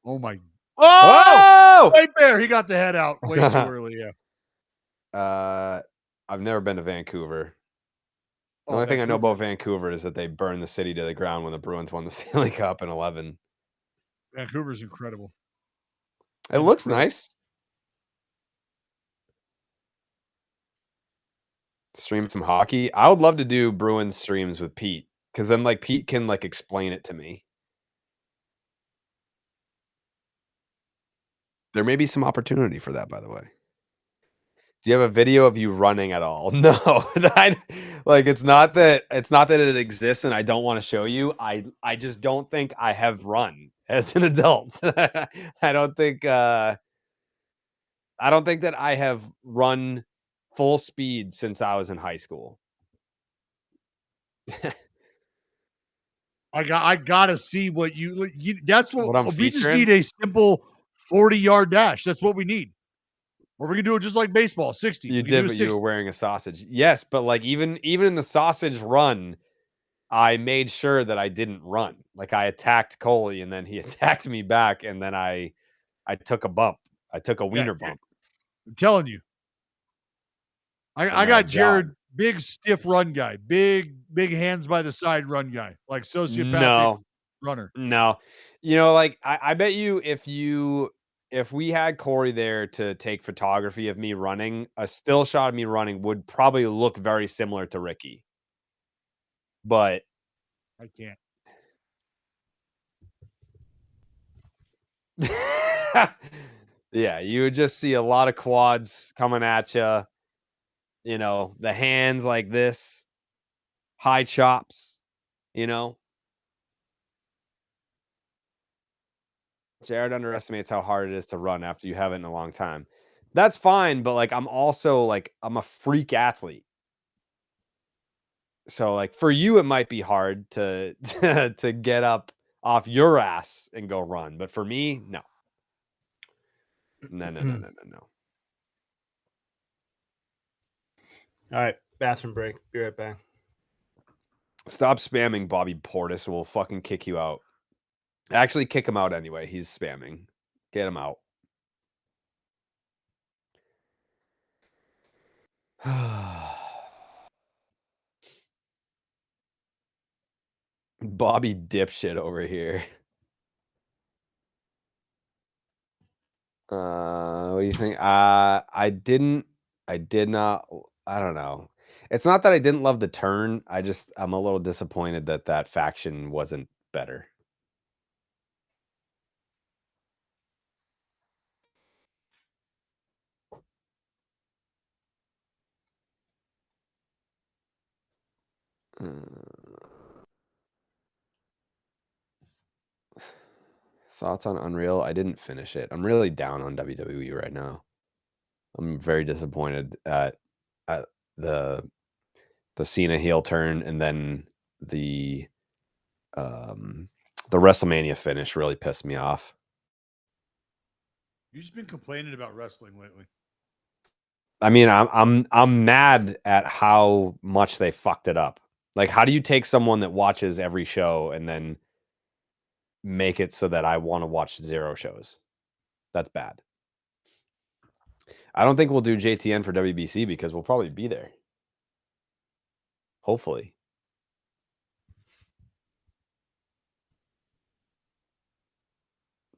Oh, my. Oh! Right there. He got the head out way too early. Yeah. I've never been to Vancouver. The Oh, only thing I know Vancouver. about Vancouver is that they burned the city to the ground when the Bruins won the Stanley Cup in 11. Vancouver's incredible. It looks nice. Stream some hockey. I would love to do Bruins streams with Pete because then like Pete can like explain it to me. There may be some opportunity for that, by the way. Do you have a video of you running at all? No, it's not that it exists and I don't want to show you. I just don't think I have run as an adult. I don't think that I have run full speed since I was in high school. I gotta see what you that's what I'm we just featuring? need, a simple 40-yard dash. That's what we need. Or we can do it just like baseball, 60. You We can did, do but you 60. were wearing a sausage. Yes, but like even in the sausage run, I made sure that I didn't run. Like I attacked Coley and then he attacked me back, and then I took a bump. I took a wiener bump. I'm telling you. I got Jared, big stiff run guy, big hands by the side run guy, like sociopathic runner. No. You know, like I bet you if we had Corey there to take photography of me running, a still shot of me running would probably look very similar to Ricky. But I can't. Yeah, you would just see a lot of quads coming at you. You know, the hands like this, high chops, you know. Jared underestimates how hard it is to run after you haven't in a long time. That's fine, but like I'm also like I'm a freak athlete. So like for you it might be hard to to get up off your ass and go run. But for me, no. No. All right, bathroom break. Be right back. Stop spamming Bobby Portis. We'll fucking kick you out. Actually, kick him out anyway. He's spamming. Get him out. Bobby dipshit over here. What do you think? I did not. I don't know. It's not that I didn't love the turn. I'm a little disappointed that faction wasn't better. Thoughts on Unreal? I didn't finish it. I'm really down on WWE right now. I'm very disappointed at the Cena heel turn, and then the WrestleMania finish really pissed me off. You've just been complaining about wrestling lately. I mean, I'm mad at how much they fucked it up. Like, how do you take someone that watches every show and then make it so that I want to watch 0 shows? That's bad. I don't think we'll do JTN for WBC because we'll probably be there. Hopefully.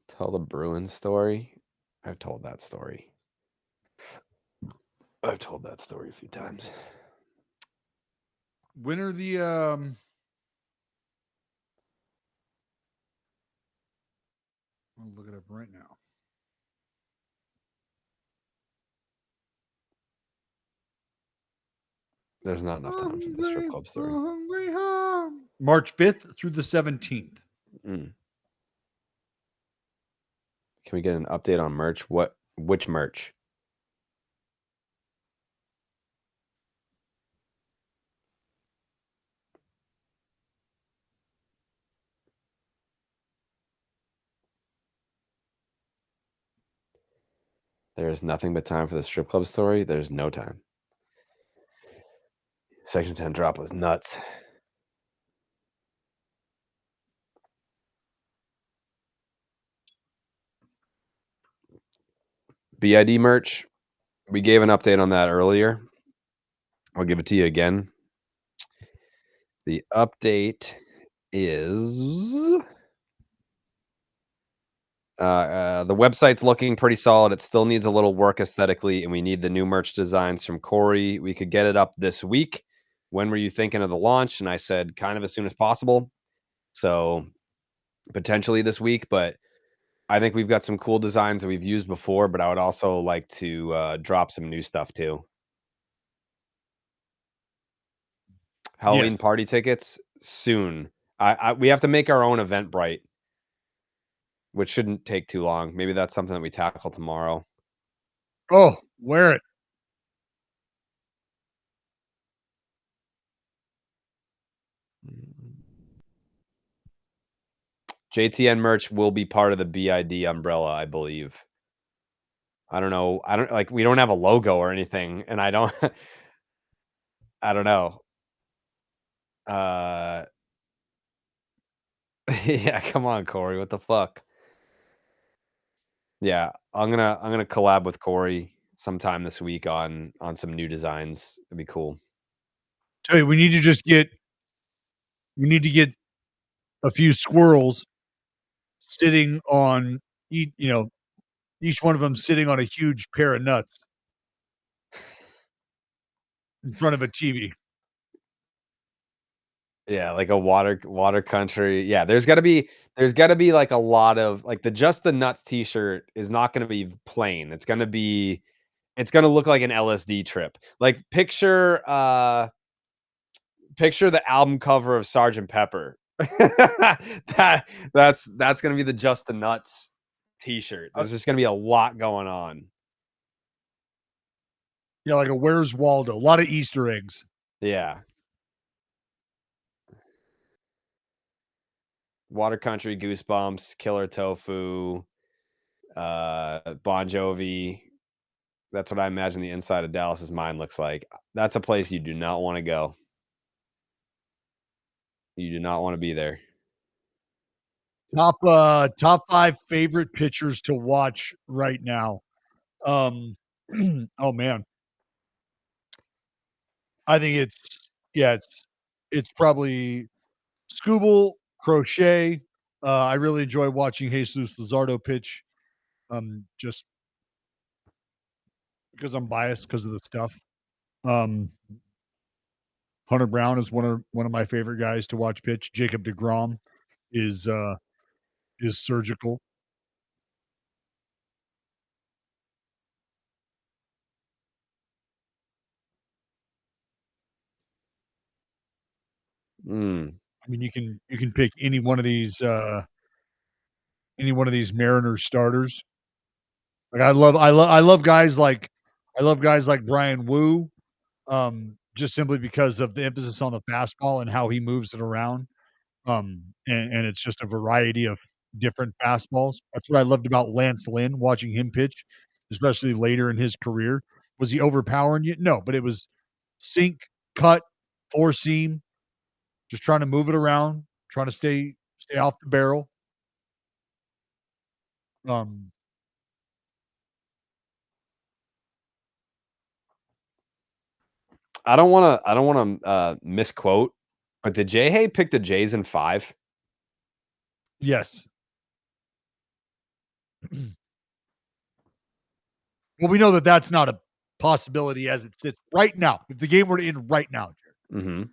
Tell the Bruins story. I've told that story. I've told that story a few times. When are the I'll look it up right now. There's not enough time for the strip club story. March 5th through the 17th. Can we get an update on merch? Which merch? There's nothing but time for the strip club story. There's no time. Section 10 drop was nuts. BID merch. We gave an update on that earlier. I'll give it to you again. The update is the website's looking pretty solid. It still needs a little work aesthetically, and we need the new merch designs from Corey. We could get it up this week. When were you thinking of the launch? And I said kind of as soon as possible. So potentially this week, but I think we've got some cool designs that we've used before, but I would also like to drop some new stuff too. Halloween party tickets soon. We have to make our own Eventbrite, which shouldn't take too long. Maybe that's something that we tackle tomorrow. Oh, wear it. JTN merch will be part of the BID umbrella, I believe. I don't know. We don't have a logo or anything, and I don't know. Yeah, come on, Corey. What the fuck? Yeah, I'm gonna collab with Corey sometime this week on some new designs. It'd be cool. Tell you, we need to get a few squirrels sitting on each one of them sitting on a huge pair of nuts in front of a TV. Yeah, like a water country. Yeah, there's got to be like a lot of like the Just the Nuts t-shirt is not going to be plain. It's going to look like an LSD trip. Like picture the album cover of Sgt. Pepper. that's going to be the Just the Nuts t-shirt. There's just going to be a lot going on. Yeah, like a Where's Waldo? A lot of Easter eggs. Yeah. Water Country, Goosebumps, Killer Tofu, Bon Jovi. That's what I imagine the inside of Dallas's mind looks like. That's a place you do not want to go. You do not want to be there. Top 5 favorite pitchers to watch right now. Oh man. I think it's probably Scooble, Crochet. I really enjoy watching Jesus Luzardo pitch. Just because I'm biased because of the stuff. Hunter Brown is one of my favorite guys to watch pitch. Jacob deGrom is surgical. Mm. I mean, you can pick any one of these Mariners starters. Like I love guys like Brian Wu, just simply because of the emphasis on the fastball and how he moves it around. And it's just a variety of different fastballs. That's what I loved about Lance Lynn, watching him pitch, especially later in his career. Was he overpowering you? No, but it was sink, cut, four seam, just trying to move it around, trying to stay off the barrel. Um, I don't want to misquote, but did Jay Hay pick the Jays in 5? yes. Well, we know that that's not a possibility as it sits right now. If the game were to end right now, Jared. Mm-hmm.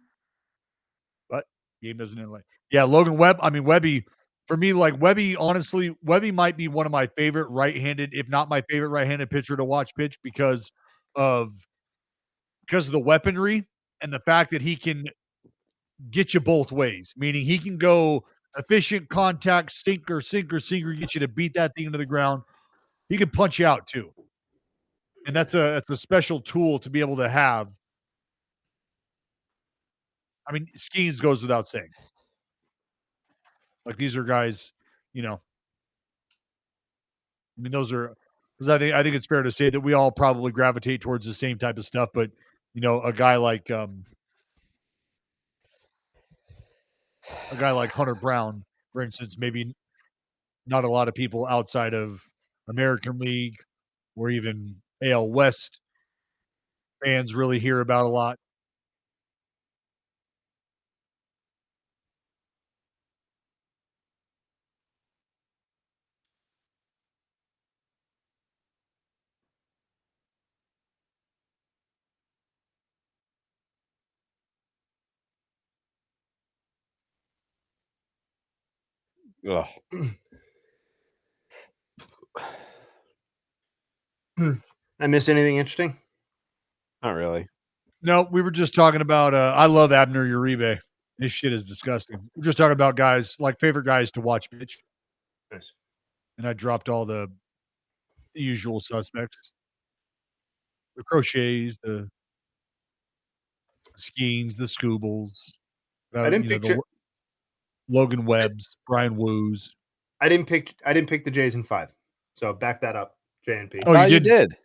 But game doesn't end like. Yeah, Logan Webb. I mean, Webby. For me, like Webby, honestly, Webby might be one of my favorite right-handed, if not my favorite right-handed pitcher to watch pitch because of the weaponry and the fact that he can get you both ways. Meaning he can go efficient contact, sinker, get you to beat that thing into the ground. He can punch you out too. And that's a special tool to be able to have. I mean, Skeens goes without saying. Like these are guys, you know. I mean, those are because I think it's fair to say that we all probably gravitate towards the same type of stuff. But you know, a guy like Hunter Brown, for instance, maybe not a lot of people outside of American League or even AL West fans really hear about a lot. Ugh. I missed anything interesting? Not really. No, we were just talking about. I love Abner Uribe. This shit is disgusting. We're just talking about guys like favorite guys to watch pitch, Nice. and I dropped all the usual suspects: the Crochets, the Skeens, the Scoobles. I didn't pick. The Logan Webbs, Brian Woos. I didn't pick the Jays in 5. So back that up, JNP. Oh, you did?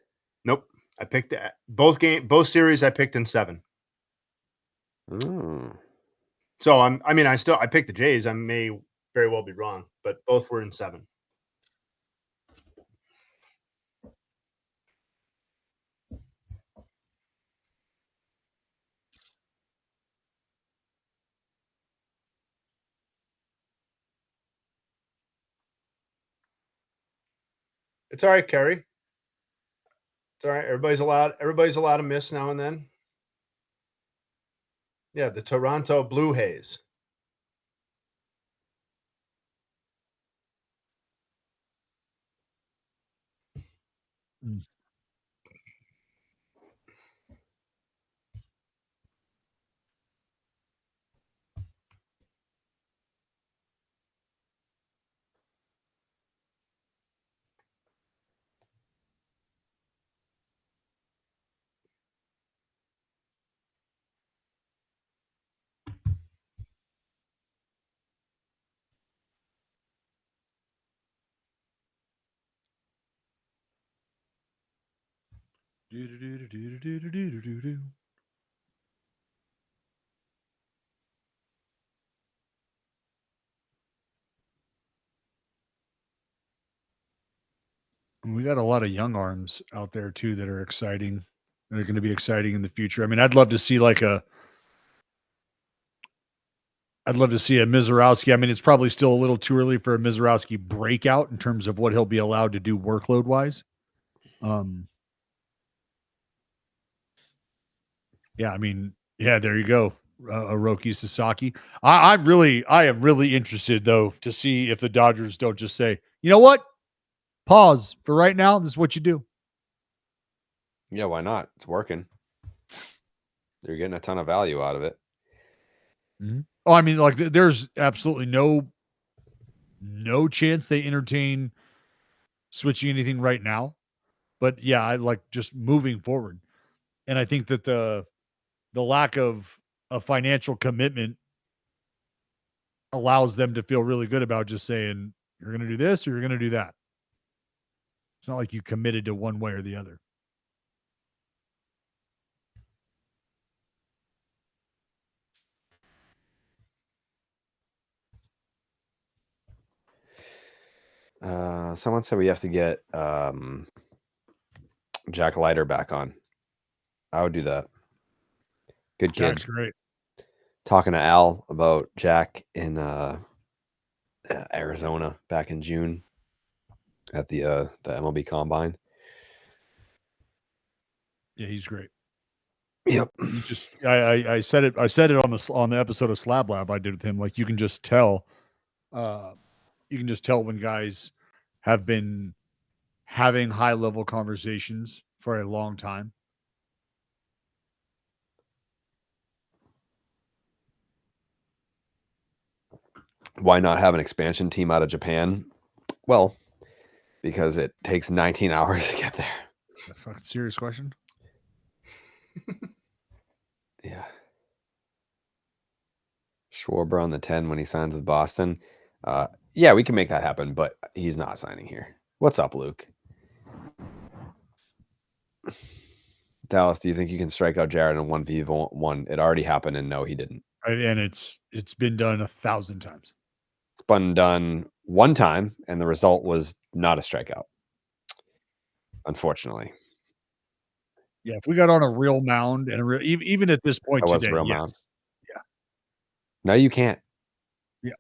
Nope. I picked both series. I picked in 7. Mm. So I picked the Jays. I may very well be wrong, but both were in 7. It's all right, Kerry. It's all right. Everybody's allowed to miss now and then. Yeah, the Toronto Blue Haze. Do-do-do-do-do-do-do-do-do. We got a lot of young arms out there too that are exciting. That are going to be exciting in the future. I mean, I'd love to see a Mizorowski. I mean, it's probably still a little too early for a Mizorowski breakout in terms of what he'll be allowed to do workload wise. Yeah, I mean, yeah, there you go. Hiroki Sasaki. I am really interested though to see if the Dodgers don't just say, you know what? Pause for right now. This is what you do. Yeah, why not? It's working. They're getting a ton of value out of it. Mm-hmm. Oh, I mean, like there's absolutely no chance they entertain switching anything right now. But yeah, I like just moving forward. And I think that the lack of a financial commitment allows them to feel really good about just saying, you're going to do this or you're going to do that. It's not like you committed to one way or the other. Someone said we have to get Jack Leiter back on. I would do that. Good kid. Jack's great. Talking to Al about Jack in Arizona back in June at the MLB Combine. Yeah, he's great. Yep. You just I said it on the episode of Slab Lab I did with him. Like you can just tell when guys have been having high level conversations for a long time. Why not have an expansion team out of Japan? Well, because it takes 19 hours to get there. A fucking serious question. Yeah. Schwarber on the 10 when he signs with Boston. Yeah, we can make that happen, but he's not signing here. What's up, Luke? Dallas, do you think you can strike out Jared in 1v1? It already happened, and no, he didn't. And it's been done 1,000 times. It's been done one time, and the result was not a strikeout. Unfortunately. Yeah, if we got on a real mound and even at this point That was today, a real yes. mound. Yeah. No, you can't. Yeah.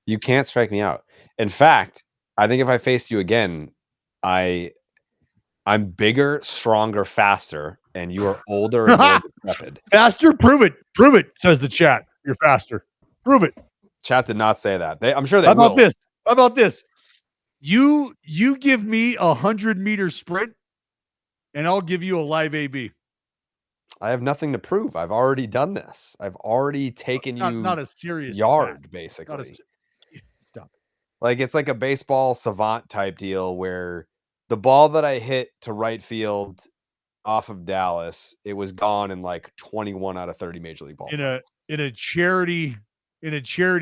You can't strike me out. In fact, I think if I faced you again, I'm bigger, stronger, faster, and you are older and more decrepit. Faster? Prove it. Prove it, says the chat. You're faster. Prove it. Chat did not say that. I'm sure they How about will. this? How about this? You give me 100-meter sprint, and I'll give you a live AB. I have nothing to prove. I've already done this. I've already taken not a serious yard, fact. basically. Stop it. Like it's like a baseball savant type deal where the ball that I hit to right field off of Dallas, it was gone in like 21 out of 30 major league ball. In a charity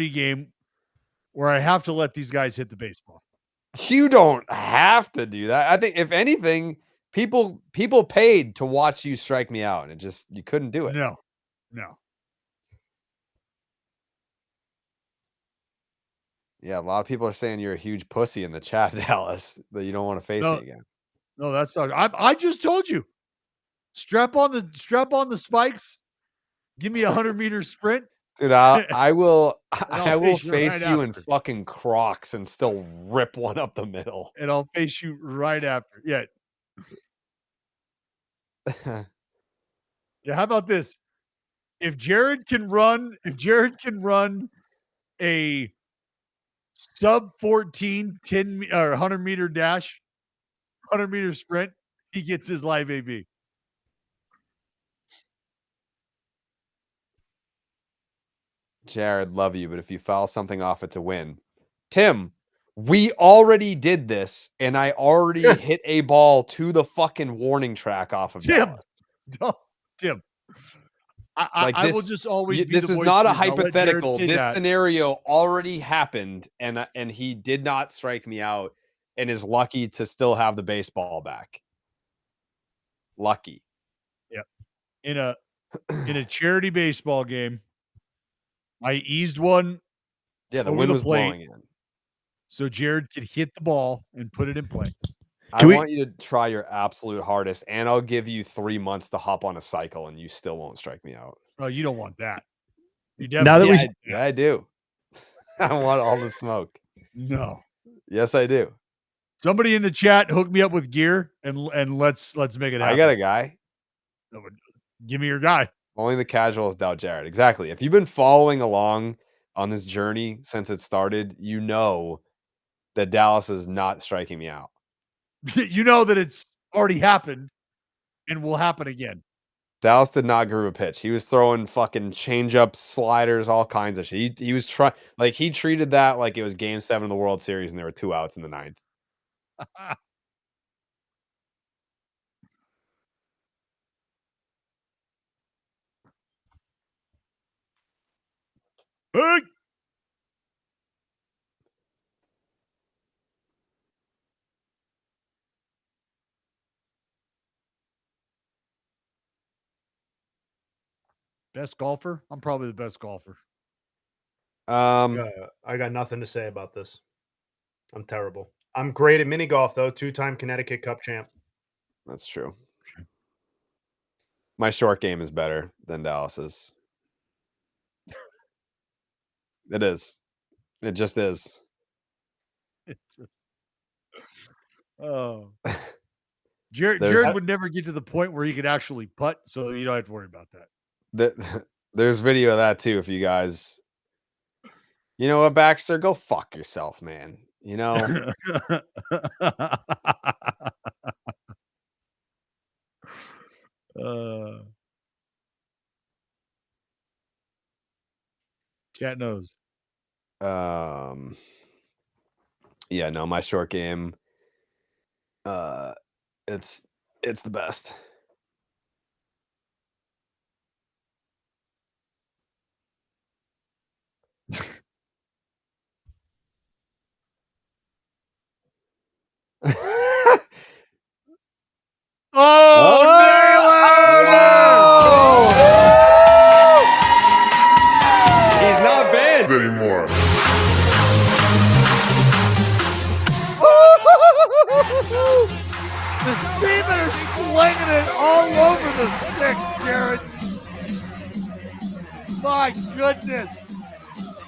game where I have to let these guys hit the baseball. You don't have to do that. I think if anything, people paid to watch you strike me out, and you couldn't do it. No. Yeah, a lot of people are saying you're a huge pussy in the chat, Dallas, that you don't want to face me again. No, that's not. I just told you. Strap on the spikes. Give me 100-meter sprint. Dude, I will face you in after. fucking Crocs and still rip one up the middle. And I'll face you right after. Yeah. Yeah, how about this? If Jared can run a sub 14 10 or 100-meter dash, 100-meter sprint, he gets his live AB. Jared, love you, but if you foul something off, it's a win. Tim, we already did this, and I already hit a ball to the fucking warning track off of Dallas. No, Tim. I will just always be this the is voice not a of reason. I'll let Jared hypothetical. say This that. scenario already happened, and he did not strike me out and is lucky to still have the baseball back. Lucky. In a charity baseball game, I eased one Yeah, the over wind the was plate. blowing in. so Jared could hit the ball and put it in play. I want you to try your absolute hardest, and I'll give you 3 months to hop on a cycle, and you still won't strike me out. Oh, you don't want that. You Now that definitely we- Yeah, I do. I want all the smoke. no. Yes, I do. Somebody in the chat hook me up with gear and let's make it happen. I got a guy. Give me your guy. Only the casuals doubt Jared. Exactly. If you've been following along on this journey since it started, you know that Dallas is not striking me out. You know that it's already happened and will happen again. Dallas did not groove a pitch. He was throwing fucking changeups, sliders, all kinds of shit. He was trying, like, he treated that like it was Game 7 of the World Series and there were 2 outs in the 9th. Hey! Best golfer? I'm probably the best golfer. I got nothing to say about this. I'm terrible. I'm great at mini golf, though. 2-time Connecticut Cup champ. That's true. My short game is better than Dallas's. It is. It just is. Oh. Jared would never get to the point where he could actually putt, so you don't have to worry about that. There's video of that too. If you guys, you know what, Baxter, go fuck yourself, man. You know, Chat knows. Yeah, no, my short game, it's the best. He's not banned anymore. The seamen are slinging it all over the stick, Jared. My goodness.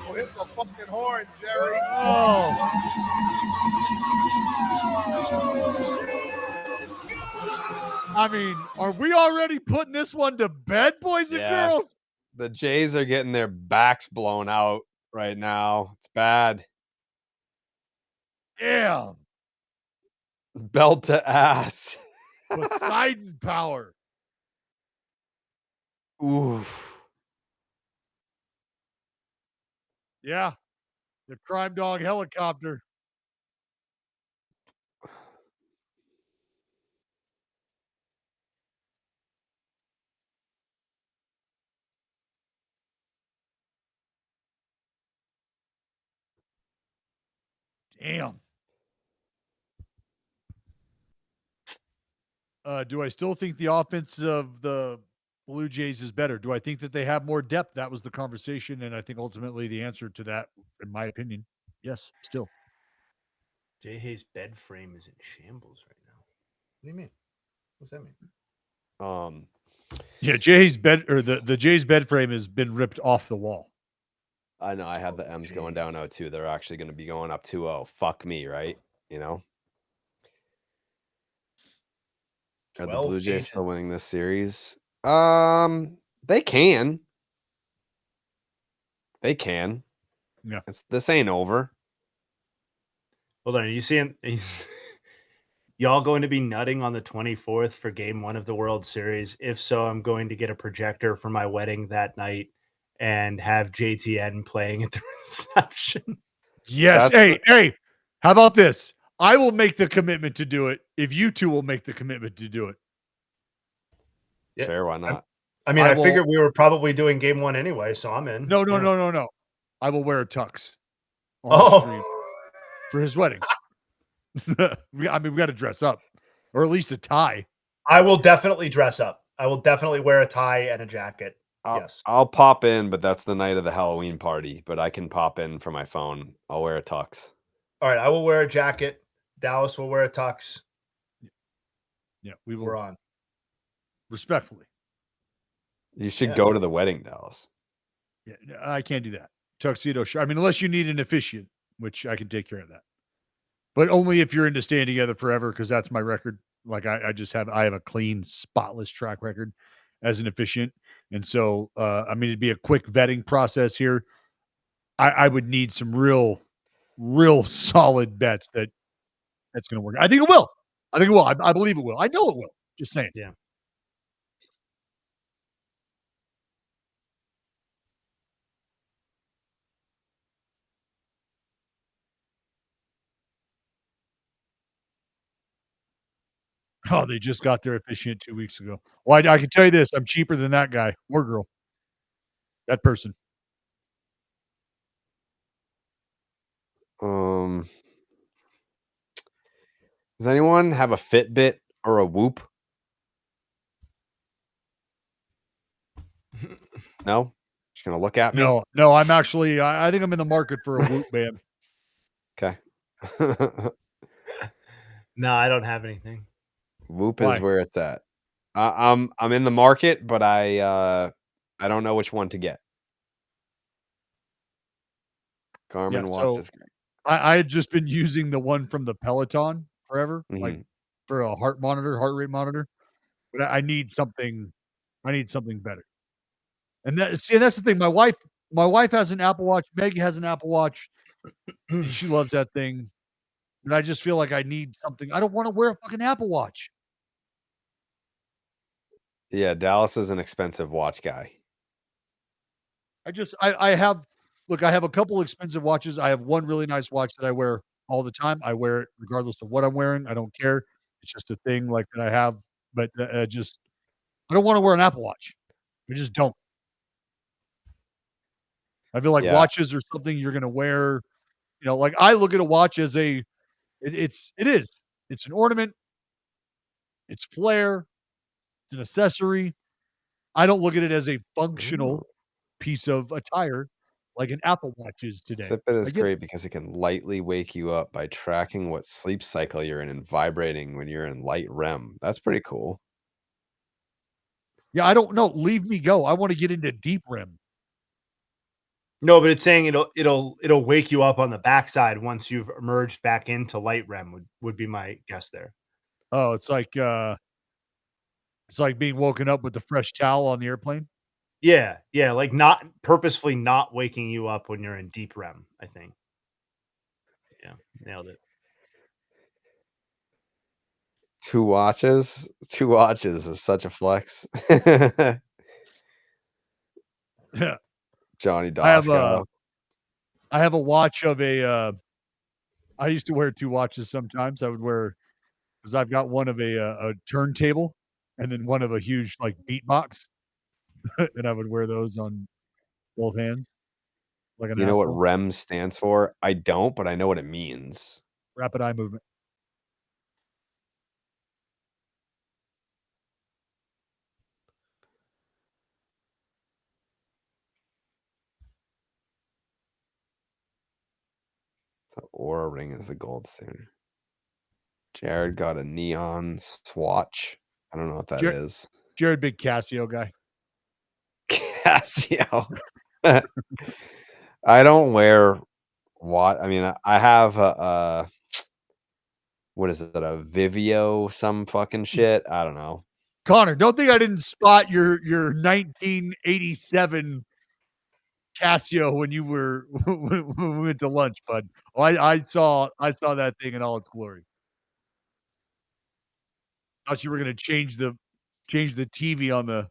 Oh, hit the fucking horn, Jerry. Oh. I mean, are we already putting this one to bed, boys and Yeah. girls? The Jays are getting their backs blown out right now. It's bad. Yeah. Belt to ass. Poseidon power. Oof. Yeah. The crime dog helicopter. Damn. Do I still think the offense of the Blue Jays is better? Do I think that they have more depth? That was the conversation, and I think ultimately the answer to that, in my opinion, yes, still. Jay Hayes' bed frame is in shambles right now. What do you mean? What's that mean? Yeah, Jay's bed or the Jays bed frame has been ripped off the wall. I know. I had the M's going down 0-2. They're actually going to be going up 2-0. Fuck me, right? You know? Are the Blue Jays still winning this series? They can. They can. Yeah. This ain't over. Hold on. Are you seeing y'all going to be nutting on the 24th for game 1 of the World Series? If so, I'm going to get a projector for my wedding that night and have JTN playing at the reception. Yes. Hey, how about this? I will make the commitment to do it if you two will make the commitment to do it. Yeah. Sure, why not? I mean, I figured we were probably doing game 1 anyway, so I'm in. No. I will wear a tux on the stream for his wedding. I mean, we got to dress up, or at least a tie. I will definitely dress up. I will definitely wear a tie and a jacket. Yes. I'll pop in, but that's the night of the Halloween party. But I can pop in from my phone. I'll wear a tux. All right. I will wear a jacket. Dallas will wear a tux. Yeah, we will We're on. respectfully. You should Yeah. go to the wedding, Dallas. Yeah, I can't do that. Tuxedo shirt. I mean, unless you need an officiant, which I can take care of that. But only if you're into staying together forever, because that's my record. Like I have a clean, spotless track record as an officiant. And so I mean it'd be a quick vetting process here. I would need some real solid bets that's gonna work. I think it will. I think it will. I believe it will. I know it will. Just saying. Yeah. Oh, they just got their officiant 2 weeks ago. Well, I can tell you this, I'm cheaper than that guy or girl. That person. Does anyone have a Fitbit or a Whoop? No? Just gonna look at me? No, I'm actually I think I'm in the market for a Whoop band. Okay. No, I don't have anything. Whoop Why? is where it's at. I'm in the market, but I don't know which one to get. Garmin watch so is great. I had just been using the one from the Peloton forever, like Mhm. for a heart rate monitor. But I need something better. And that's the thing. My wife has an Apple Watch. Meg has an Apple Watch. And she loves that thing. And I just feel like I need something. I don't want to wear a fucking Apple Watch. Yeah, Dallas is an expensive watch guy. I have a couple expensive watches. I have one really nice watch that I wear all the time. I wear it regardless of what I'm wearing. I don't care. It's just a thing like that I have. But I don't want to wear an Apple Watch. I just don't. I feel like Yeah. watches are something you're going to wear. You know, like I look at a watch as it's an ornament. It's flair. It's an accessory. I don't look at it as a functional piece of attire like an Apple Watch is today. Fitbit is I get it. great because it can lightly wake you up by tracking what sleep cycle you're in and vibrating when you're in light REM. That's pretty cool. Yeah, I don't know. Leave me go. I want to get into deep REM. No, but it's saying it'll wake you up on the backside once you've emerged back into light REM would be my guess there. Oh, it's like being woken up with the fresh towel on the airplane. Yeah, like not purposefully not waking you up when you're in deep REM, I think. Yeah, nailed it. 2 watches? 2 watches is such a flex. Yeah. Johnny I have Dosco. a watch of I used to wear 2 watches sometimes. I would wear because I've got one of a turntable and then one of a huge like beatbox. And I would wear those on both hands. Like an You know what asshole. REM stands for? I don't, but I know what it means. Rapid eye movement. The Aura Ring is the gold standard. Jared got a neon swatch. I don't know what that is. Jared, big Casio guy. Casio. I don't wear what. I mean, I have a what is it? A Vivio, some fucking shit. I don't know. Connor, don't think I didn't spot your 1987 Casio when you were when we went to lunch, bud. Oh, I saw that thing in all its glory. Thought you were gonna change the TV on the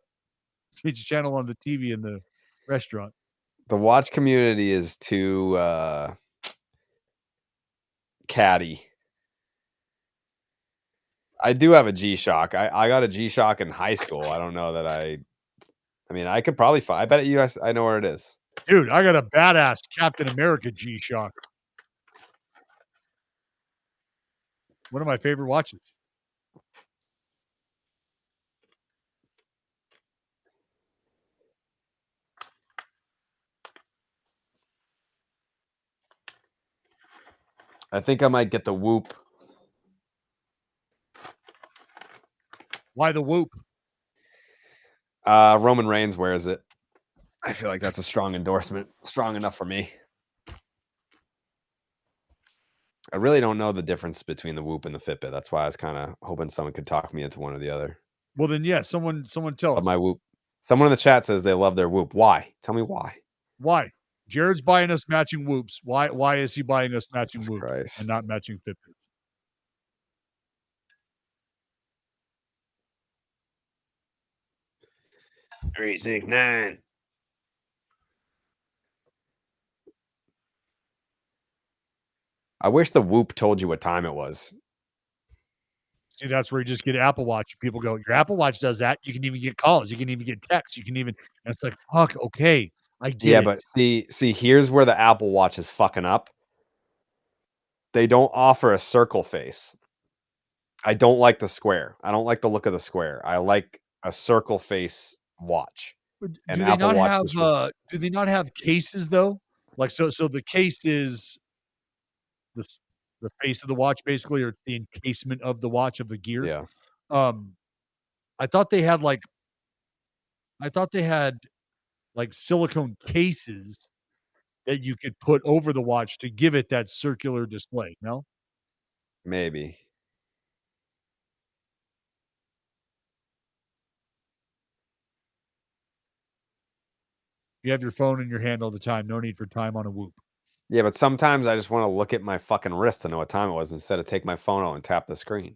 change the channel on the TV in the restaurant. The watch community is too catty. I do have a G-Shock. I got a G-Shock in high school. I don't know that I mean, I could probably find. I bet you guys. I know where it is. Dude, I got a badass Captain America G-Shock. One of my favorite watches. I think I might get the whoop. Why the whoop? Roman Reigns wears it. I feel like that's a strong endorsement. Strong enough for me. I really don't know the difference between the whoop and the Fitbit. That's why I was kind of hoping someone could talk me into one or the other. Well, then, yeah, someone tell Love us. my whoop. Someone in the chat says they love their whoop. Why? Tell me why. Why? Jared's buying us matching whoops. Why is he buying us matching Jesus whoops Christ. and not matching Fitbits? Three, 6, 9. I wish the whoop told you what time it was. See, that's where you just get Apple Watch. People go, your Apple Watch does that. You can even get calls. You can even get texts. You can even, and it's like, fuck, okay, I get Yeah, it. but see, here's where the Apple Watch is fucking up. They don't offer a circle face. I don't like the square. I don't like the look of the square. I like a circle face watch. But And do they Apple not Watch have just do they not have cases though? Like so the case is the face of the watch basically, or it's the encasement of the watch of the gear. Yeah. Um I thought they had like silicone cases that you could put over the watch to give it that circular display. No? Maybe. You have your phone in your hand all the time. No need for time on a whoop. Yeah, but sometimes I just want to look at my fucking wrist to know what time it was instead of take my phone out and tap the screen.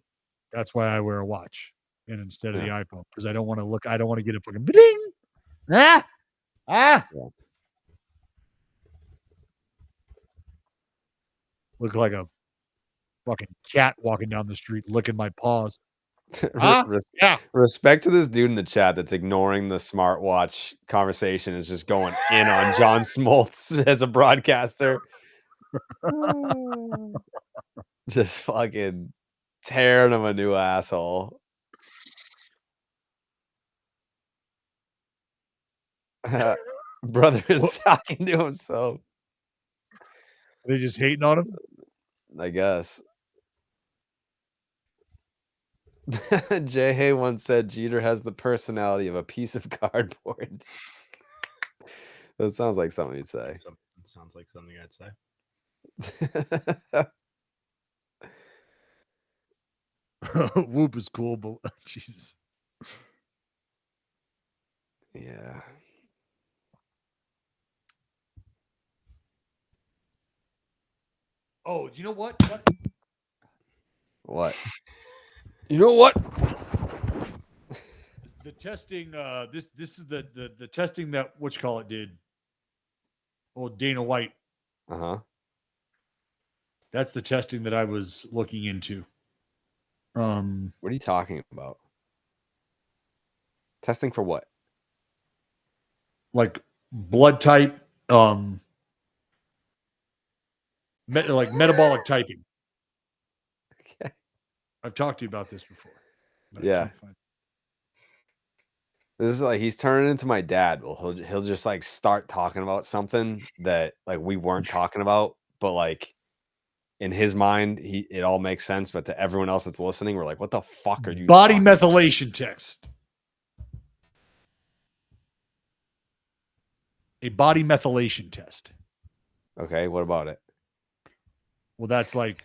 That's why I wear a watch and instead of the Yeah. iPhone, because I don't want to look. I don't want to get a fucking bling. Ah, Yeah. Look like a fucking cat walking down the street licking my paws. Yeah. Respect to this dude in the chat that's ignoring the smartwatch conversation, is just going in on John Smoltz as a broadcaster. Just fucking tearing him a new asshole. Brother is talking to himself. Are they just hating on him? I guess. Jay Hay once said Jeter has the personality of a piece of cardboard. That sounds like something you'd say. Sounds like something I'd say. Whoop is cool, but Jesus. Yeah. Oh, you know what? What? You know what? The testing. This is the testing that whatchamacallit did. Oh, Dana White. Uh-huh. That's the testing that I was looking into. What are you talking about? Testing for what? Like blood type, like metabolic typing. Okay. I've talked to you about this before. but I Yeah. can't find- This is like he's turning into my dad. Well, he'll just like start talking about something that like we weren't talking about, but like in his mind, it all makes sense. But to everyone else that's listening, we're like, "What the fuck are you?" Body talking about?" methylation test. A body methylation test. Okay, what about it? Well, that's like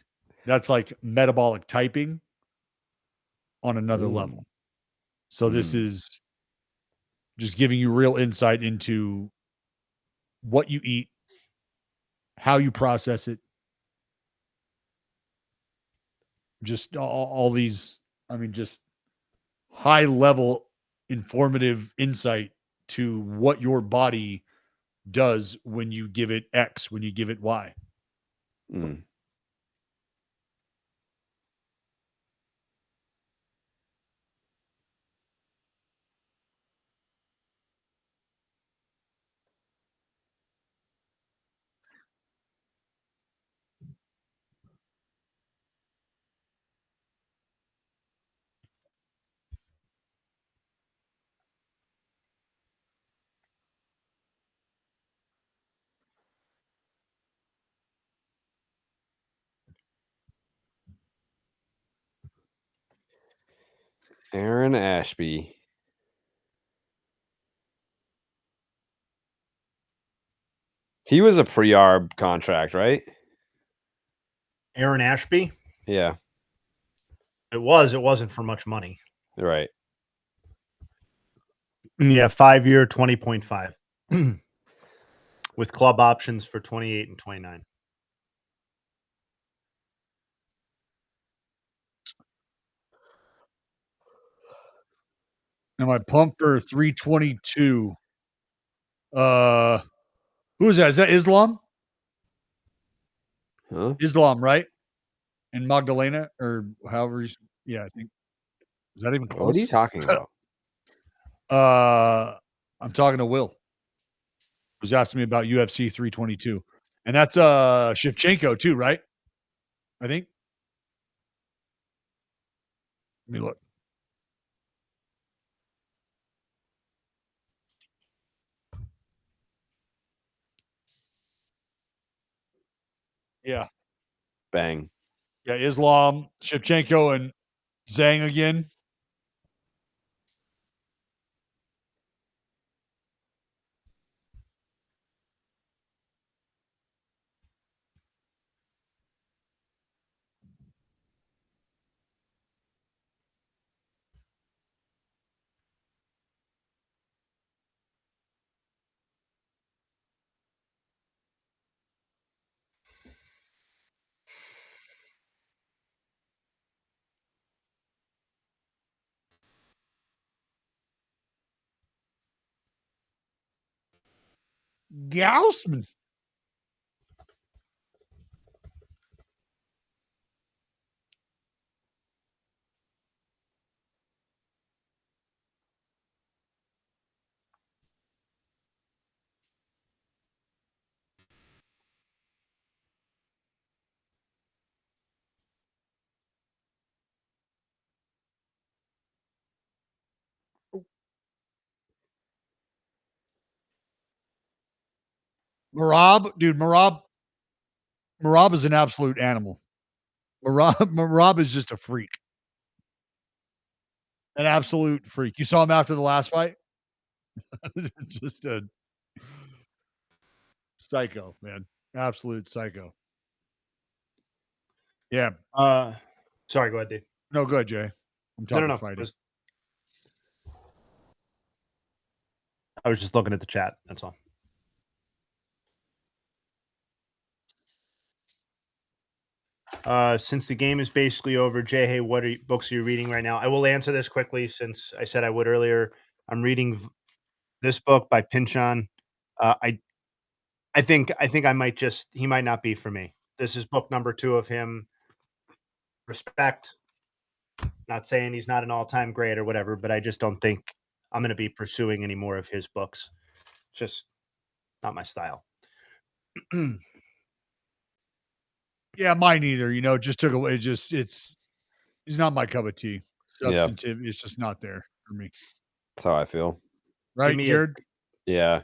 metabolic typing on another level. So this is just giving you real insight into what you eat, how you process it, just all these, I mean, just high level informative insight to what your body does when you give it X, when you give it Y. Mm. Aaron Ashby. He was a pre-arb contract, right? Aaron Ashby? Yeah. It was. It wasn't for much money. Right. Yeah, 5-year, 20.5. With club options for 28 and 29. Am I pumped for 322? Who is that? Is that Islam? Huh? Islam, right? And Magdalena, or however he's, yeah, I think. Is that even close? What are you talking about? I'm talking to Will, who's asking me about UFC 322. And that's Shevchenko too, right? I think. Let me look. Yeah. Bang. Yeah, Islam, Shevchenko, and Zhang again. Gaussman. Marab is an absolute animal. Marab is just a freak. An absolute freak. You saw him after the last fight? Just a psycho, man. Absolute psycho. Yeah. Sorry, go ahead, Dave. No, good, Jay. I'm talking No. fighting. I was just looking at the chat. That's all. Since the game is basically over, Jay, hey, what books are you reading right now? I will answer this quickly since I said I would earlier. I'm reading this book by Pynchon. I think I might he might not be for me. This is book number 2 of him. Respect. Not saying he's not an all-time great or whatever, but I just don't think I'm going to be pursuing any more of his books. Just not my style. Yeah, mine either. You know, just took away. He's not my cup of tea. Substantive, It's just not there for me. That's how I feel. Right, Jared? Yeah.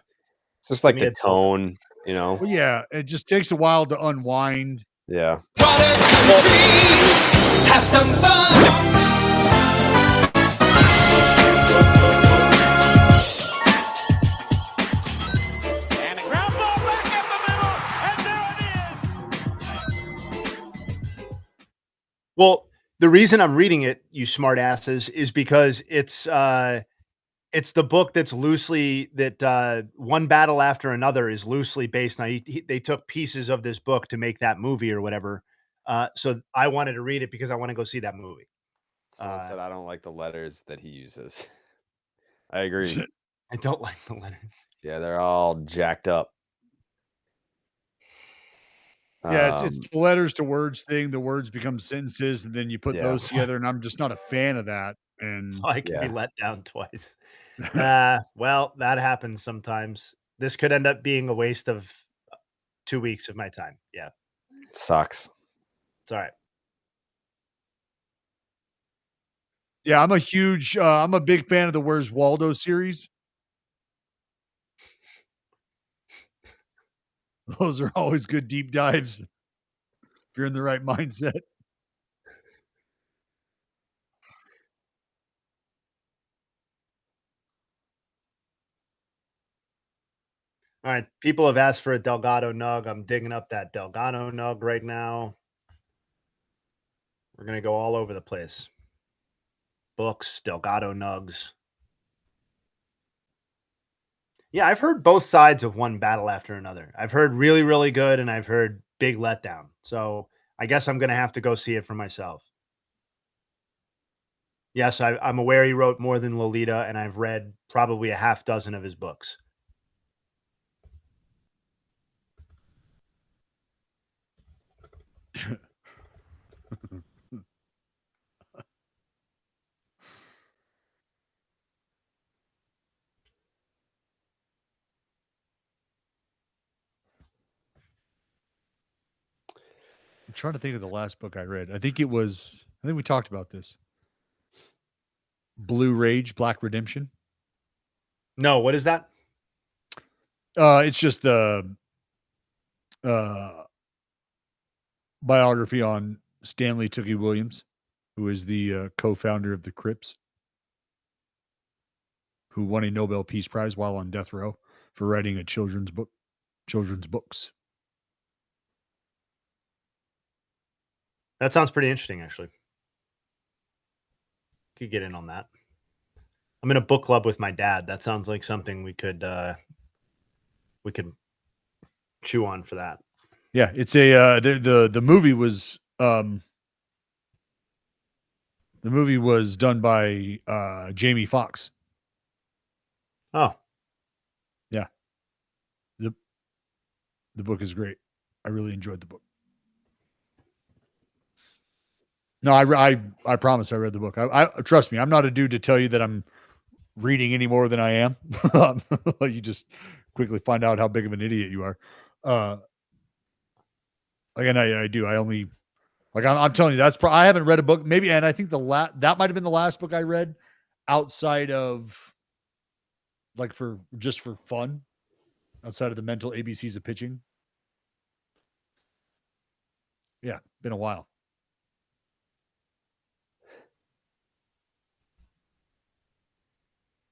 It's just like the tone, you know? Well, yeah, it just takes a while to unwind. Yeah. Water country, have some fun. And a ground ball back in the middle, and there it is. Well, the reason I'm reading it, you smart asses, is because it's the book that's loosely One Battle After Another is loosely based on. They took pieces of this book to make that movie or whatever. So I wanted to read it because I want to go see that movie. Someone said I don't like the letters that he uses. I agree. I don't like the letters. Yeah, they're all jacked up. Yeah, it's the letters to words thing. The words become sentences, and then you put those together, and I'm just not a fan of that. And So I can be let down twice. Well, that happens sometimes. This could end up being a waste of 2 weeks of my time. Yeah. Sucks. It's all right. Yeah, I'm a big fan of the Where's Waldo series. Those are always good deep dives if you're in the right mindset. All right. People have asked for a Delgado nug. I'm digging up that Delgado nug right now. We're going to go all over the place. Books, Delgado nugs. Yeah, I've heard both sides of one battle after another. I've heard really, really good, and I've heard big letdown. So I guess I'm going to have to go see it for myself. Yes, I'm aware he wrote more than Lolita, and I've read probably a half dozen of his books. I'm trying to think of the last book I read. I think we talked about this. Blue Rage, Black Redemption. No, what is that? It's just the biography on Stanley Tookie Williams, who is the co-founder of the Crips, who won a Nobel Peace Prize while on death row for writing a children's books. That sounds pretty interesting, actually. Could get in on that. I'm in a book club with my dad. That sounds like something we could chew on for that. Yeah, it's a the movie was done by Jamie Foxx. Oh, yeah. The book is great. I really enjoyed the book. No, I promise I read the book. I trust me. I'm not a dude to tell you that I'm reading any more than I am. You just quickly find out how big of an idiot you are. Again, I do. I only I'm telling you I haven't read a book maybe, and I think that might have been the last book I read outside of for fun, outside of the mental ABCs of pitching. Yeah, been a while.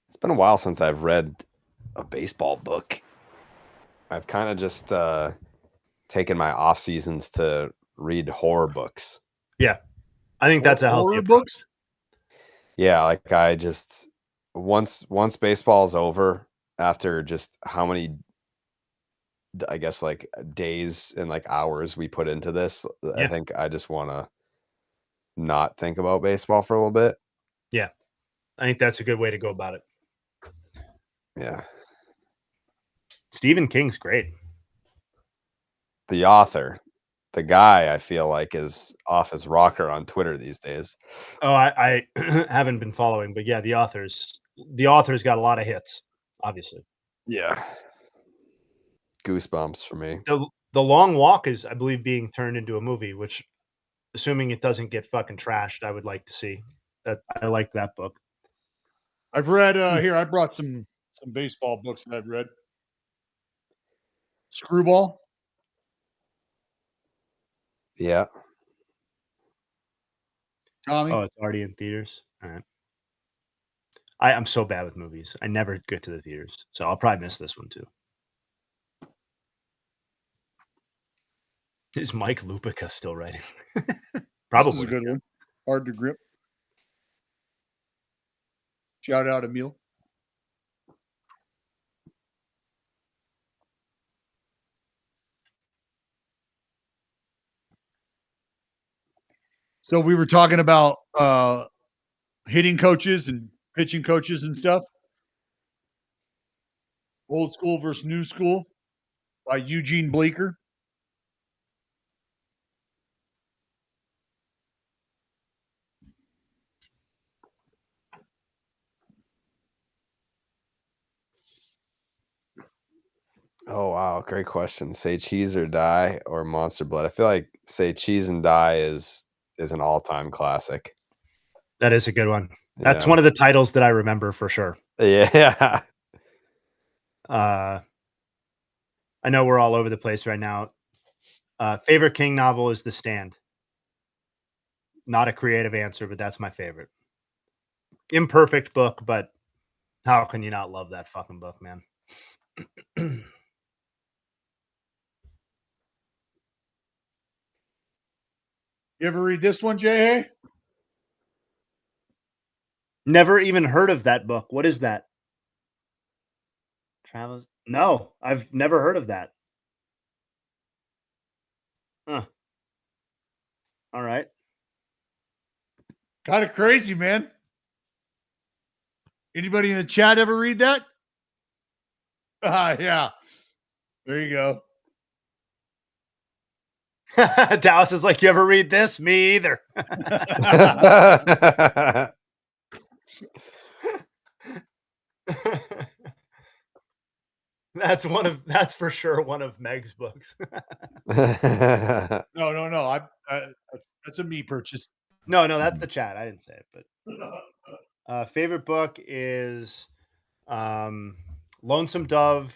It's been a while since I've read a baseball book. I've kind of just taken my off seasons to read horror books. Yeah, I think that's a healthy horror books. Yeah, like I just once baseball's over, after just how many, I guess, like days and like hours we put into this, I think I just want to not think about baseball for a little bit. Yeah, I think that's a good way to go about it. Yeah. Stephen King's great. The author, the guy, I feel like is off his rocker on Twitter these days. Oh, I haven't been following, but yeah, the author's got a lot of hits, obviously. Yeah. Goosebumps for me. The Long Walk is, I believe, being turned into a movie, which, assuming it doesn't get fucking trashed, I would like to see. That I like that book. I've read here. I brought some baseball books that I've read. Screwball. Yeah. Tommy. Oh, it's already in theaters. All right. I'm so bad with movies. I never get to the theaters, so I'll probably miss this one too. Is Mike Lupica still writing? Probably. This is a good one. Hard to grip. Shout out Emil. So we were talking about hitting coaches and pitching coaches and stuff. Old School versus New School by Eugene Bleecker. Oh wow, great question. Say Cheese or Die or Monster Blood. I feel like Say Cheese and Die is an all-time classic. That is a good one. That's one of the titles that I remember for sure. Yeah. I know we're all over the place right now. Favorite King novel is The Stand. Not a creative answer, but that's my favorite. Imperfect book, but how can you not love that fucking book, man? You ever read this one, Jay? Never even heard of that book. What is that? Travis? No, I've never heard of that. Huh. All right. Kind of crazy, man. Anybody in the chat ever read that? Yeah. There you go. Dallas is like, you ever read this? Me either. That's for sure one of Meg's books. No. That's a me purchase. No, that's the chat. I didn't say it, but favorite book is Lonesome Dove.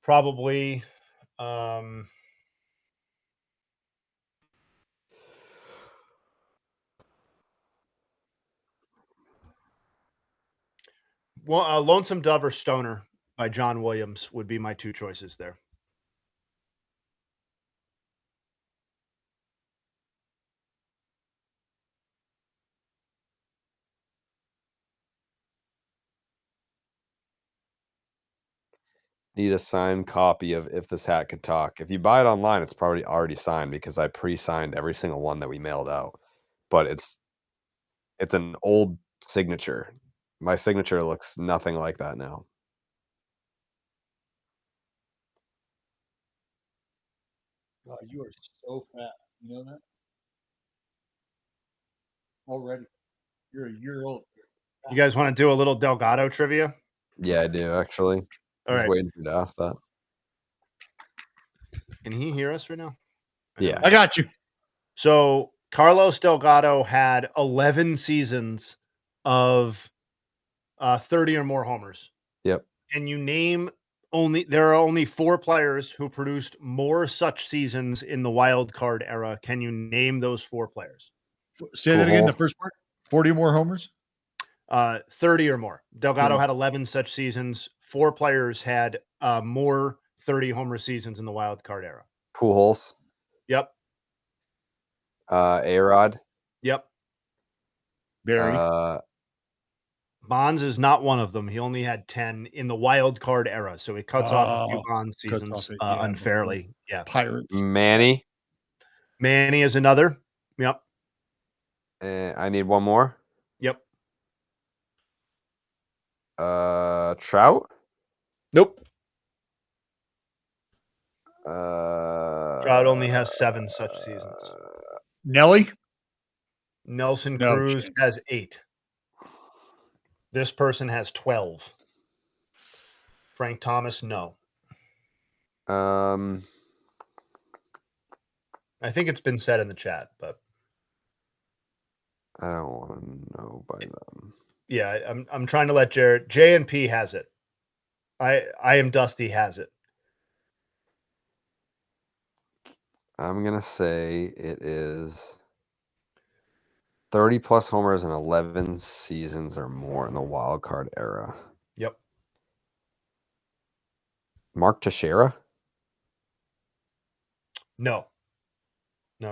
Probably Lonesome Dove or Stoner by John Williams would be my two choices there. Need a signed copy of If This Hat Could Talk. If you buy it online, it's probably already signed because I pre-signed every single one that we mailed out. But it's an old signature. My signature looks nothing like that now. God, you are so fat. You know that? Already. You're a year old. You guys want to do a little Delgado trivia? Yeah, I do actually. I All was right. waiting for you to ask that. Can he hear us right now? Yeah. I got you. So Carlos Delgado had 11 seasons of 30 or more homers. Yep. And you name there are only 4 players who produced more such seasons in the wild card era. Can you name those 4 players? Say that again. The first part. 40 more homers. 30 or more. Delgado 30. had 11 such seasons. 4 players had more 30 homer seasons in the wild card era. Pujols. Yep. A-Rod. Yep. Barry. Bonds is not one of them. He only had 10 in the wild card era, so he cuts off a few Bonds seasons unfairly. Yeah. Pirates. Manny. Manny is another. Yep. I need one more. Yep. Trout. Nope. Trout only has 7 such seasons. Nelly. Nelson No Cruz chance. has 8. This person has 12. Frank Thomas, no. I I think it's been said in the chat, but don't want to know by them. yeah, I'm trying to let Jared. J and P has it. I am Dusty has it. I'm gonna say it is 30 plus homers in 11 seasons or more in the wild card era. Yep. Mark Teixeira. No.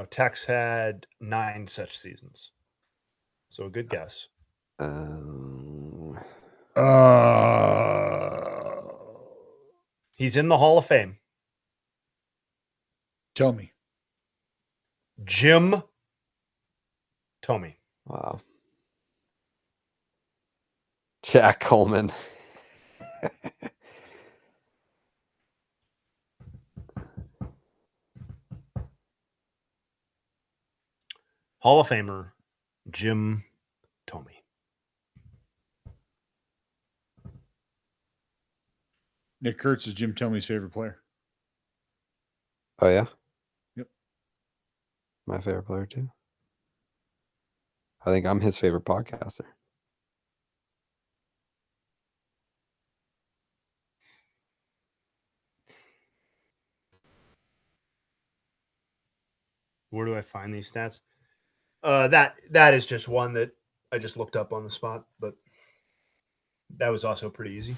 Tex had 9 such seasons. So a good guess. He's in the Hall of Fame. Tell me. Jim Thome. Wow. Jack Coleman. Hall of Famer Jim Thome. Nick Kurtz is Jim Thome's favorite player. Oh yeah. Yep. My favorite player too. I think I'm his favorite podcaster. Where do I find these stats? That is just one that I just looked up on the spot, but that was also pretty easy.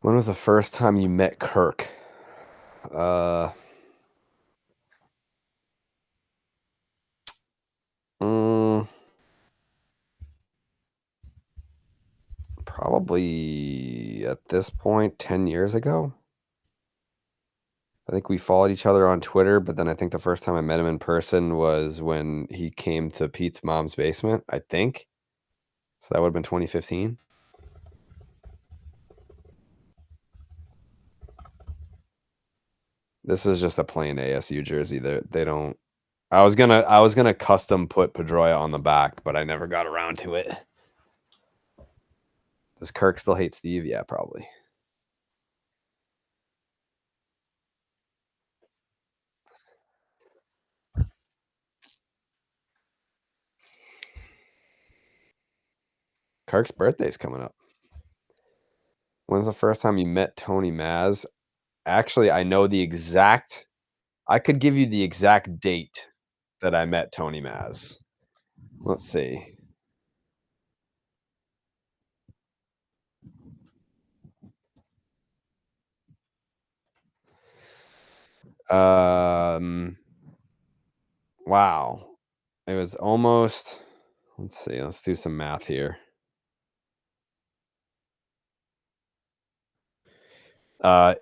When was the first time you met Kirk? Probably at this point 10 years ago. I think we followed each other on Twitter, but then I think the first time I met him in person was when he came to Pete's mom's basement, I think. So that would have been 2015. This is just a plain ASU jersey. They don't. I was gonna custom put Pedroia on the back, but I never got around to it. Does Kirk still hate Steve? Yeah, probably. Kirk's birthday's coming up. When's the first time you met Tony Maz? Actually, I know the exact. I could give you the exact date that I met Tony Maz. Let's see. Wow. It was almost. Let's see. Let's do some math here.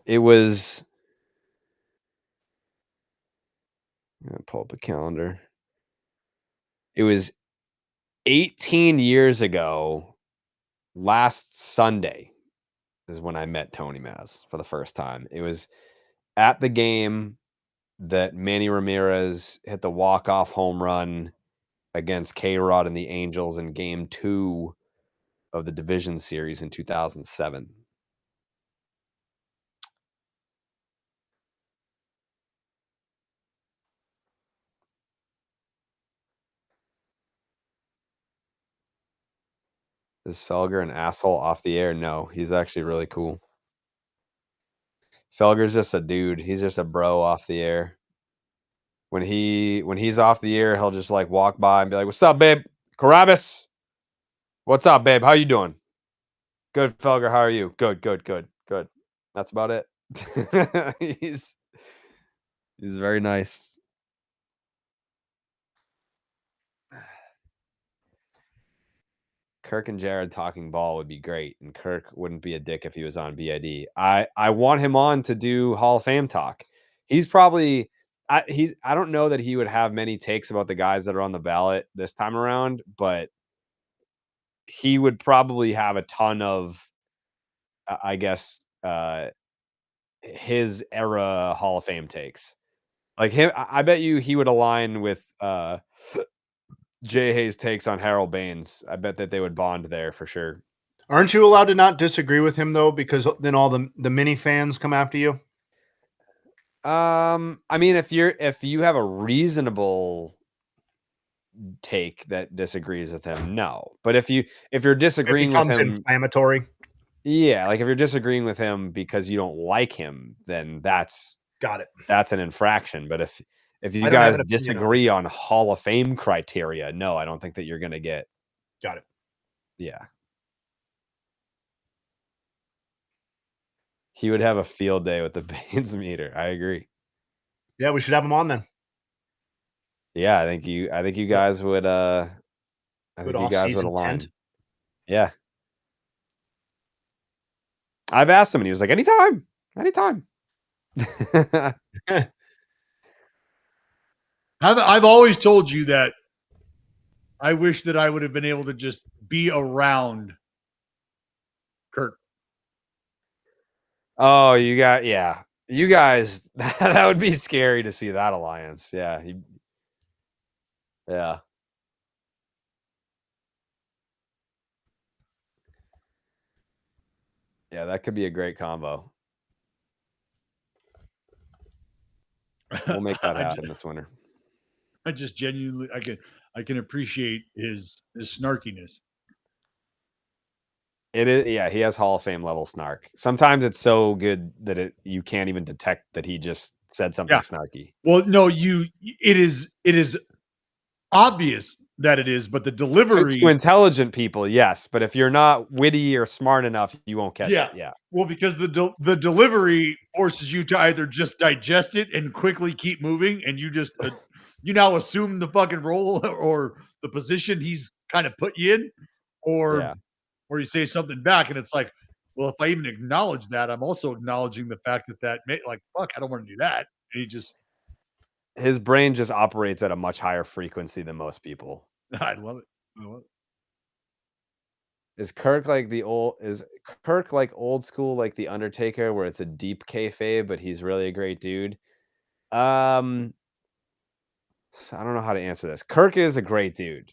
It was. I'm gonna pull up a calendar. It was 18 years ago. Last Sunday is when I met Tony Maz for the first time. It was at the game that Manny Ramirez hit the walk-off home run against K-Rod and the Angels in Game 2 of the Division Series in 2007. Is Felger an asshole off the air? No, he's actually really cool. Felger's just a dude. He's just a bro off the air. When he's off the air, he'll just like walk by and be like, "What's up, babe? Carabas? What's up, babe? How you doing?" "Good, Felger. How are you?" "Good, good, good, good." That's about it. He's very nice. Kirk and Jared talking ball would be great, and Kirk wouldn't be a dick if he was on BID. I want him on to do Hall of Fame talk. He's probably I don't know that he would have many takes about the guys that are on the ballot this time around, but he would probably have a ton of I guess his era Hall of Fame takes. Like him, I bet you he would align with Jay Hayes' takes on Harold Baines. I bet that they would bond there for sure. Aren't you allowed to not disagree with him though? Because then all the mini fans come after you. I mean, if you have a reasonable take that disagrees with him, no. But if you're disagreeing with him, inflammatory. Yeah, like if you're disagreeing with him because you don't like him, then that's got it. That's an infraction. But if you guys disagree on Hall of Fame criteria, no, I don't think that you're going to get. Got it. Yeah. He would have a field day with the Baines meter. I agree. Yeah, we should have him on then. Yeah, I think you guys would align. Yeah. I've asked him and he was like, anytime. I've always told you that I wish that I would have been able to just be around Kirk. Oh, you guys, that would be scary to see that alliance. Yeah. Yeah. Yeah, that could be a great combo. We'll make that happen this winter. I just genuinely, I can appreciate his snarkiness. It is, yeah. He has Hall of Fame level snark. Sometimes it's so good that you can't even detect that he just said something snarky. Well, no, it is obvious that it is, but the To delivery. intelligent people, yes, but if you're not witty or smart enough, you won't catch it. Yeah. Well, because the delivery forces you to either just digest it and quickly keep moving, and you just you now assume the fucking role or the position he's kind of put you in, or you say something back, and it's like, well, if I even acknowledge that, I'm also acknowledging the fact that like, fuck, I don't want to do that. And his brain just operates at a much higher frequency than most people. I love it. Is Kirk like old school, like the Undertaker, where it's a deep kayfabe, but he's really a great dude? So I don't know how to answer this. Kirk is a great dude.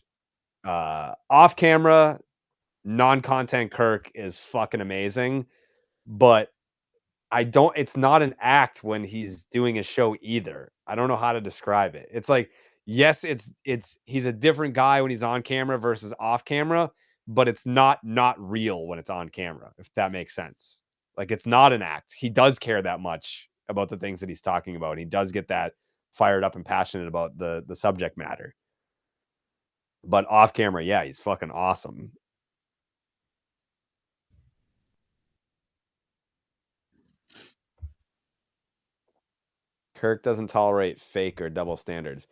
Off camera, non-content Kirk is fucking amazing, but it's not an act when he's doing a show either. I don't know how to describe it. It's like, yes, he's a different guy when he's on camera versus off camera, but it's not real when it's on camera, if that makes sense. Like, it's not an act. He does care that much about the things that he's talking about. He does get that fired up and passionate about the subject matter. But off camera, yeah, he's fucking awesome. Kirk doesn't tolerate fake or double standards.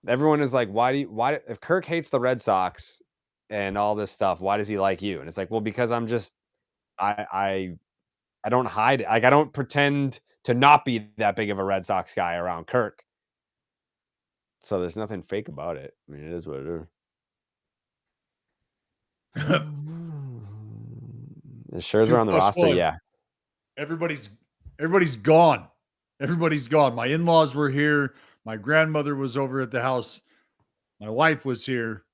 Everyone is like, why if Kirk hates the Red Sox and all this stuff, why does he like you? And it's like, well, because I'm just I don't hide it. Like, I don't pretend to not be that big of a Red Sox guy around Kirk. So there's nothing fake about it. I mean, it is what it is. The Scherzer on the roster, yeah. Everybody's gone. Everybody's gone. My in-laws were here. My grandmother was over at the house. My wife was here.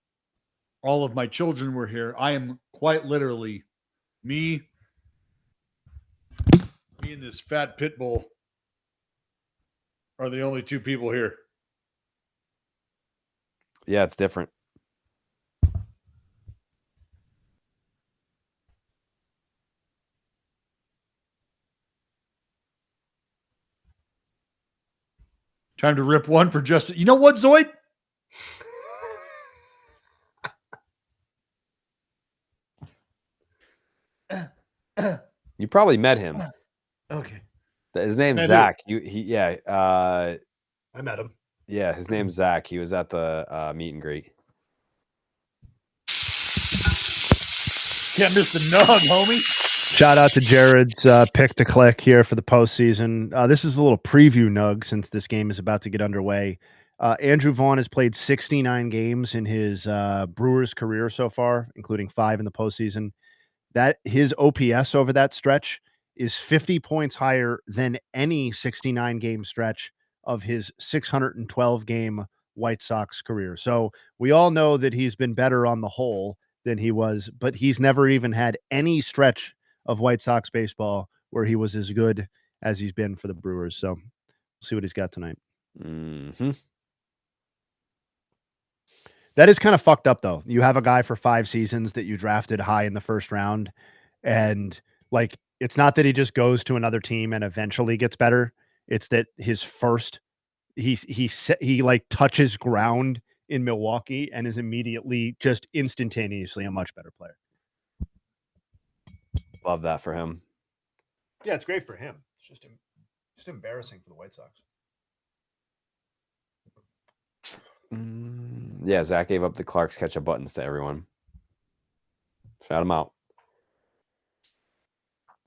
All of my children were here. I am quite literally me and this fat pit bull are the only two people here. Yeah, it's different. Time to rip one for just, you know what, Zoid? You probably met him. Okay. His name's Zach. I met him. Yeah, his name's Zach. He was at the meet and greet. Can't miss the nug, homie. Shout out to Jared's pick to click here for the postseason. This is a little preview nug since this game is about to get underway. Andrew Vaughn has played 69 games in his Brewers career so far, including 5 in the postseason. That his OPS over that stretch is 50 points higher than any 69 game stretch of his 612 game White Sox career. So we all know that he's been better on the whole than he was, but he's never even had any stretch of White Sox baseball where he was as good as he's been for the Brewers. So we'll see what he's got tonight. Mm-hmm. That is kind of fucked up, though. You have a guy for 5 seasons that you drafted high in the first round, and like, it's not that he just goes to another team and eventually gets better. It's that his first, he like touches ground in Milwaukee and is immediately just instantaneously a much better player. Love that for him. Yeah, it's great for him. It's just embarrassing for the White Sox. Yeah, Zach gave up the Clark's ketchup buttons to everyone. Shout him out.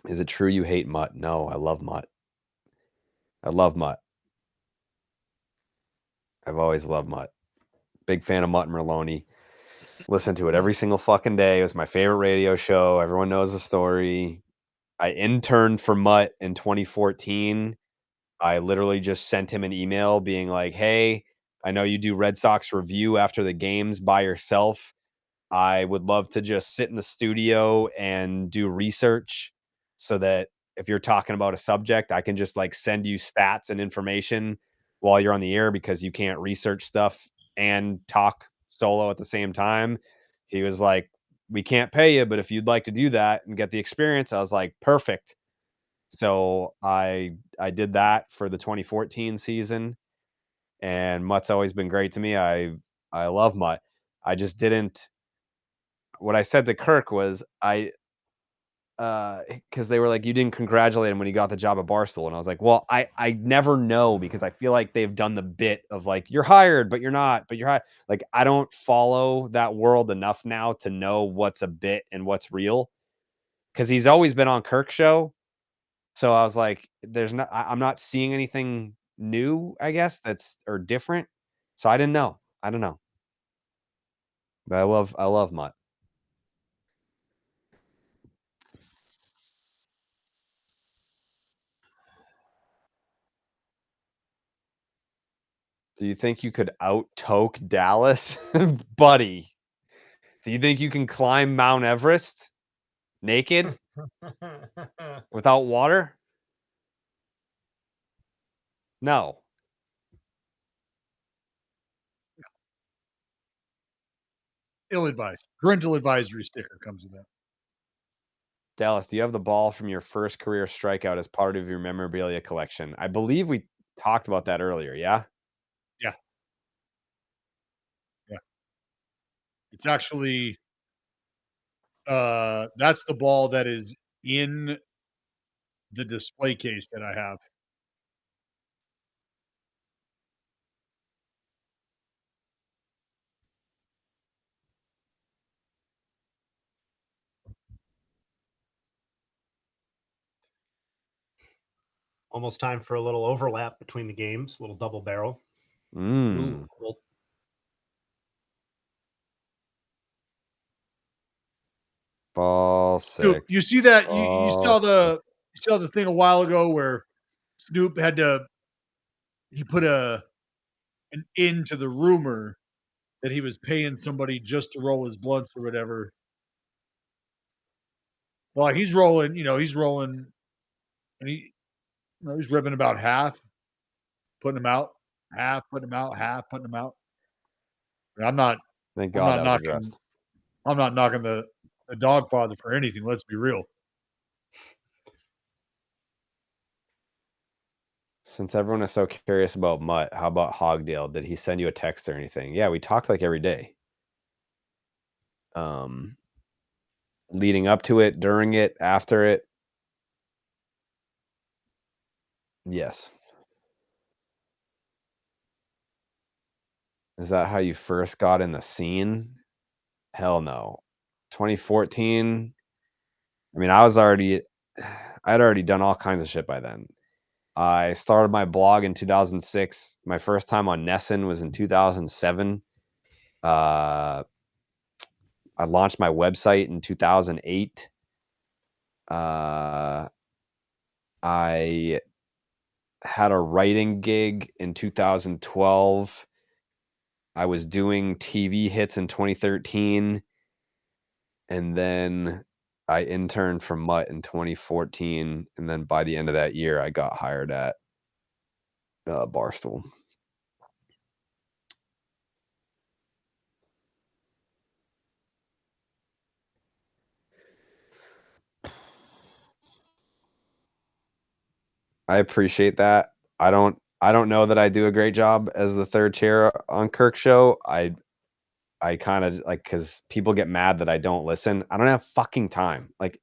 Is it true you hate Mutt? No, I love Mutt. I love Mutt. I've always loved Mutt. Big fan of Mutt and Merlone. Listen to it every single fucking day. It was my favorite radio show. Everyone knows the story. I interned for Mutt in 2014. I literally just sent him an email being like, hey, I know you do Red Sox review after the games by yourself. I would love to just sit in the studio and do research so that if you're talking about a subject, I can just like send you stats and information while you're on the air because you can't research stuff and talk solo at the same time. He was like, we can't pay you, but if you'd like to do that and get the experience, I was like, perfect. So I did that for the 2014 season, and Mutt's always been great to me. I love Mutt. I just didn't. What I said to Kirk was because they were like, you didn't congratulate him when he got the job at Barstool. And I was like, well, I never know, because I feel like they've done the bit of like, you're hired, but you're not, but you're hired. Like, I don't follow that world enough now to know what's a bit and what's real, because he's always been on Kirk's show. So I was like, I'm not seeing anything new, I guess, or different. So I didn't know. I don't know. But I love Mutt. Do you think you could out-toke Dallas? Buddy, do you think you can climb Mount Everest naked without water? No. Ill-advised. Parental advisory sticker comes with that. Dallas, do you have the ball from your first career strikeout as part of your memorabilia collection? I believe we talked about that earlier, yeah? Yeah. It's actually that's the ball that is in the display case that I have. Almost time for a little overlap between the games, a little double barrel. Mm. Well, Ball Snoop, 6. you see that? You Ball saw the thing a while ago where Snoop had to he put an end to the rumor that he was paying somebody just to roll his blunts or whatever. Well, he's rolling, and he's ripping about half, putting them out, half, putting them out, half, putting them out. And I'm not Thank God that was knocking addressed. I'm not knocking the dog father for anything. Let's be real. Since everyone is so curious about Mutt, how about Hogdale? Did he send you a text or anything? Yeah, we talked like every day. Leading up to it, during it, after it. Yes. Is that how you first got in the scene? Hell no. 2014. I mean, I'd already done all kinds of shit by then. I started my blog in 2006. My first time on Nessun was in 2007. I launched my website in 2008. I had a writing gig in 2012. I was doing TV hits in 2013. And then I interned for Mutt in 2014. And then by the end of that year, I got hired at Barstool. I appreciate that. I don't know that I do a great job as the third chair on Kirk's show. I kind of like, because people get mad that I don't listen. I don't have fucking time. Like,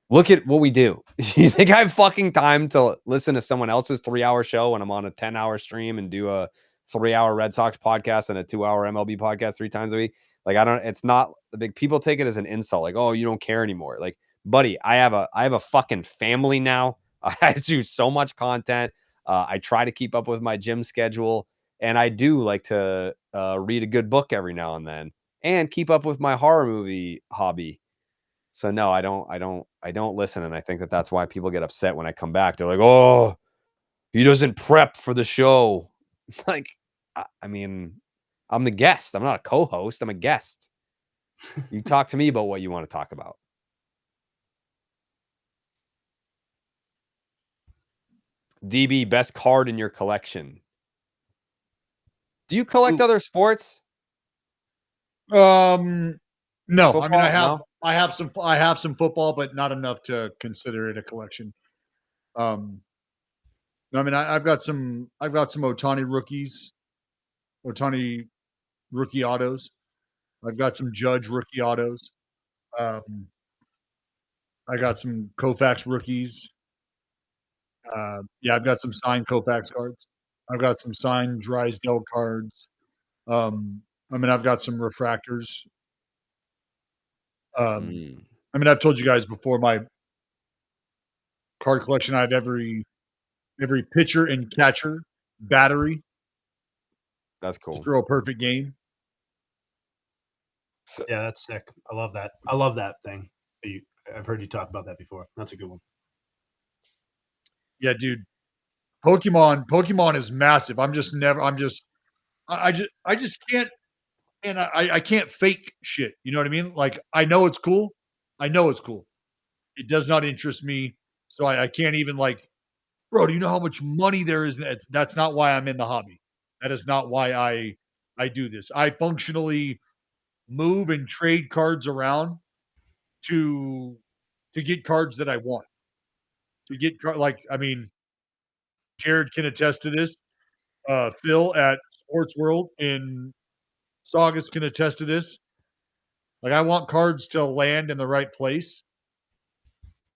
look at what we do. You think I have fucking time to listen to someone else's 3-hour show when I'm on a 10-hour stream and do a 3-hour Red Sox podcast and a 2-hour MLB podcast 3 times a week? Like, it's not the big people take it as an insult. Like, oh, you don't care anymore. Like, buddy, I have a fucking family now. I do so much content. I try to keep up with my gym schedule, and I do like to read a good book every now and then, and keep up with my horror movie hobby. So no, I don't listen, and I think that that's why people get upset when I come back. They're like, "Oh, he doesn't prep for the show." Like, I mean, I'm the guest. I'm not a co-host. I'm a guest. You talk to me about what you want to talk about. DB, best card in your collection. Do you collect other sports? No. Football? I mean, No? I have some football, but not enough to consider it a collection. I mean, I've got some Otani rookie autos. I've got some Judge rookie autos. I got some Koufax rookies. I've got some signed Koufax cards. I've got some signed Drysdale cards. I've got some refractors. I've told you guys before my card collection. I have every pitcher and catcher battery That's to cool. throw a perfect game. Yeah, that's sick. I love that. I love that thing. I've heard you talk about that before. That's a good one. Yeah, dude. Pokemon is massive. I just can't, and I can't fake shit. You know what I mean? Like, I know it's cool. It does not interest me. So I can't even, like, bro, do you know how much money there is? That's not why I'm in the hobby. That is not why I do this. I functionally move and trade cards around to get cards that I want. Jared can attest to this. Phil at Sports World in Saugus can attest to this. Like, I want cards to land in the right place.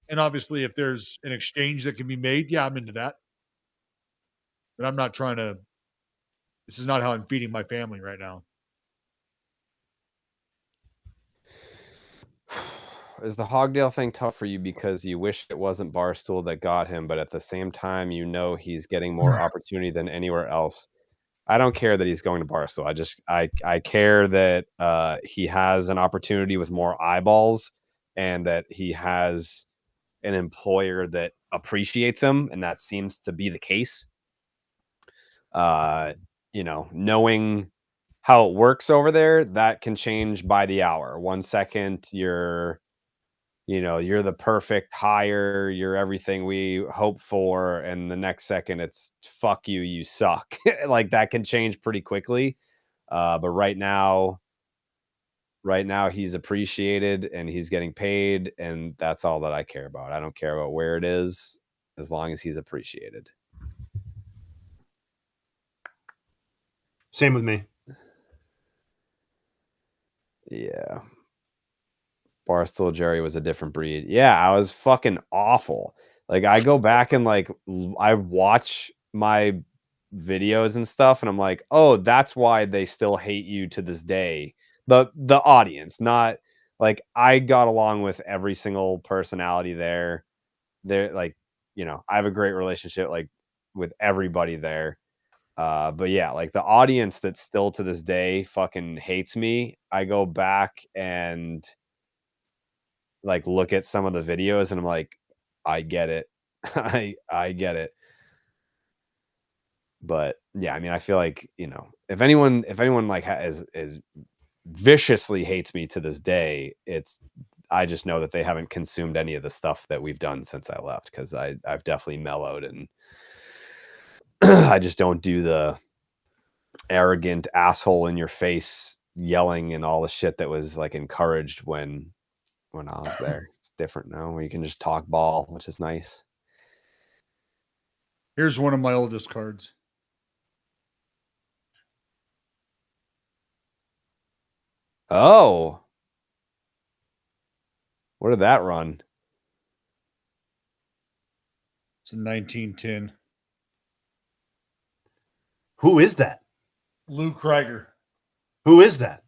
And obviously, if there's an exchange that can be made, yeah, I'm into that. But I'm not trying to. This is not how I'm feeding my family right now. Is the Hogdale thing tough for you because you wish it wasn't Barstool that got him, but at the same time, you know he's getting more opportunity than anywhere else? I don't care that he's going to Barstool. I care that he has an opportunity with more eyeballs and that he has an employer that appreciates him, and that seems to be the case. Knowing how it works over there, that can change by the hour. 1 second you're the perfect hire, you're everything we hope for, and the next second it's fuck you, you suck. Like, that can change pretty quickly. But right now he's appreciated and he's getting paid, and that's all that I care about. I don't care about where it is, as long as he's appreciated. Same with me. Yeah. Barstool Jerry was a different breed. Yeah, I was fucking awful. Like, I go back and, like, I watch my videos and stuff, and I'm like, oh, that's why they still hate you to this day. The audience, not like, I got along with every single personality there. They're like, I have a great relationship, like, with everybody there. But yeah, like, the audience that still to this day fucking hates me, I go back and, like, look at some of the videos and I'm like, I get it. I get it. But yeah, I mean, I feel like, if anyone like is viciously hates me to this day, I just know that they haven't consumed any of the stuff that we've done since I left, because I've definitely mellowed, and I just don't do the arrogant asshole in your face yelling and all the shit that was, like, encouraged when I was there. It's different now, where you can just talk ball, which is nice. Here's one of my oldest cards. Oh. Where did that run? It's a 1910. Who is that? Lou Krieger. Who is that?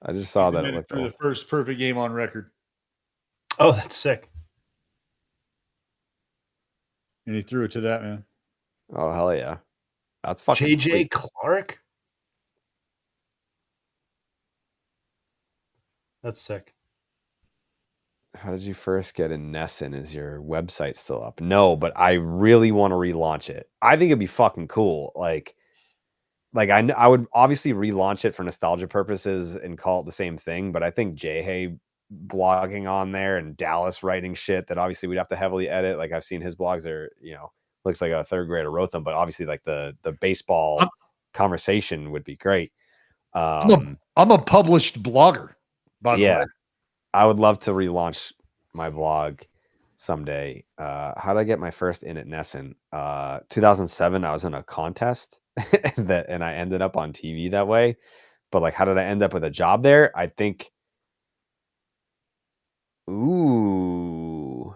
I just saw that. It looked through the first perfect game on record. Oh, that's sick. And he threw it to that man. Oh, hell yeah. That's fucking JJ sweet. Clark? That's sick. How did you first get in Nessun? Is your website still up? No, but I really want to relaunch it. I think it'd be fucking cool. Like I would obviously relaunch it for nostalgia purposes and call it the same thing, but I think Jay blogging on there and Dallas writing shit that obviously we'd have to heavily edit. Like, I've seen his blogs are, looks like a third grader wrote them, but obviously, like, the baseball conversation would be great. I'm a published blogger, by the way. I would love to relaunch my blog. someday. How did I get my first in at Nesson? 2007, I was in a contest and I ended up on TV that way. But like, how did I end up with a job there? I think. Ooh.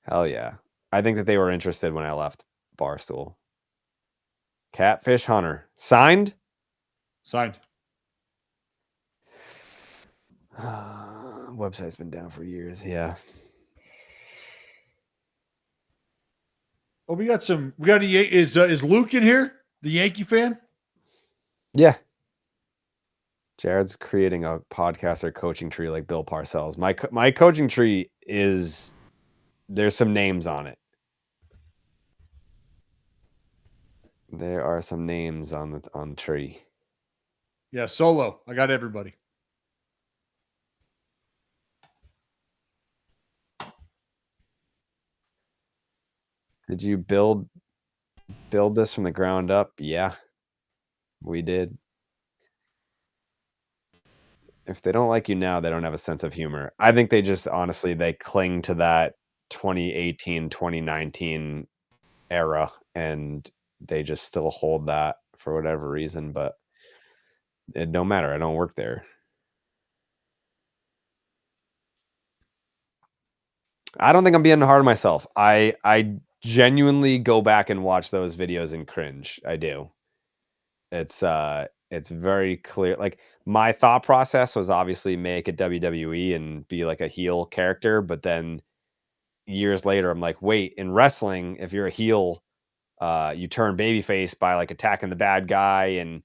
Hell yeah. I think that they were interested when I left Barstool. Catfish Hunter. Signed? Signed. Website's been down for years. Yeah. Oh, we got is Luke in here? The Yankee fan? Yeah. Jared's creating a podcast or coaching tree like Bill Parcells. My coaching tree is there's some names on it. There are some names on the tree. Yeah, solo. I got everybody. Did you build this from the ground up? Yeah, we did. If they don't like you now, they don't have a sense of humor. I think they just honestly they cling to that 2018, 2019 era and they just still hold that for whatever reason, but it don't matter. I don't work there. I don't think I'm being hard on myself. I genuinely go back and watch those videos and cringe. I do. It's very clear. Like my thought process was obviously make a WWE and be like a heel character, but then years later I'm like, wait, in wrestling, if you're a heel, you turn babyface by like attacking the bad guy and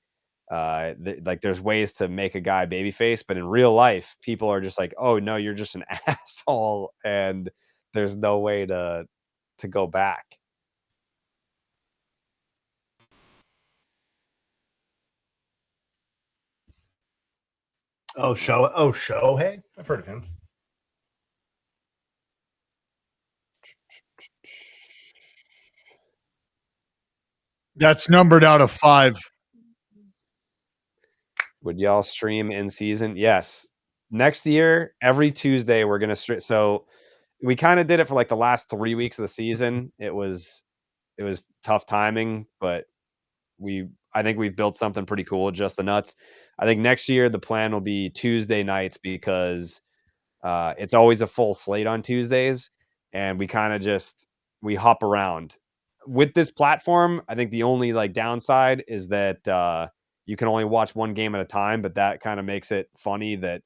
like there's ways to make a guy babyface, but in real life, people are just like, oh no, you're just an asshole, and there's no way to go back. Shohei? I've heard of him. That's numbered out of 5. Would y'all stream in season? Yes. Next year, every Tuesday, we're gonna stream. So we kind of did it for like the last 3 weeks of the season. It was tough timing, but I think we've built something pretty cool. Just the nuts. I think next year the plan will be Tuesday nights because it's always a full slate on Tuesdays, and we kind of we hop around. With this platform, I think the only like downside is that you can only watch one game at a time, but that kind of makes it funny that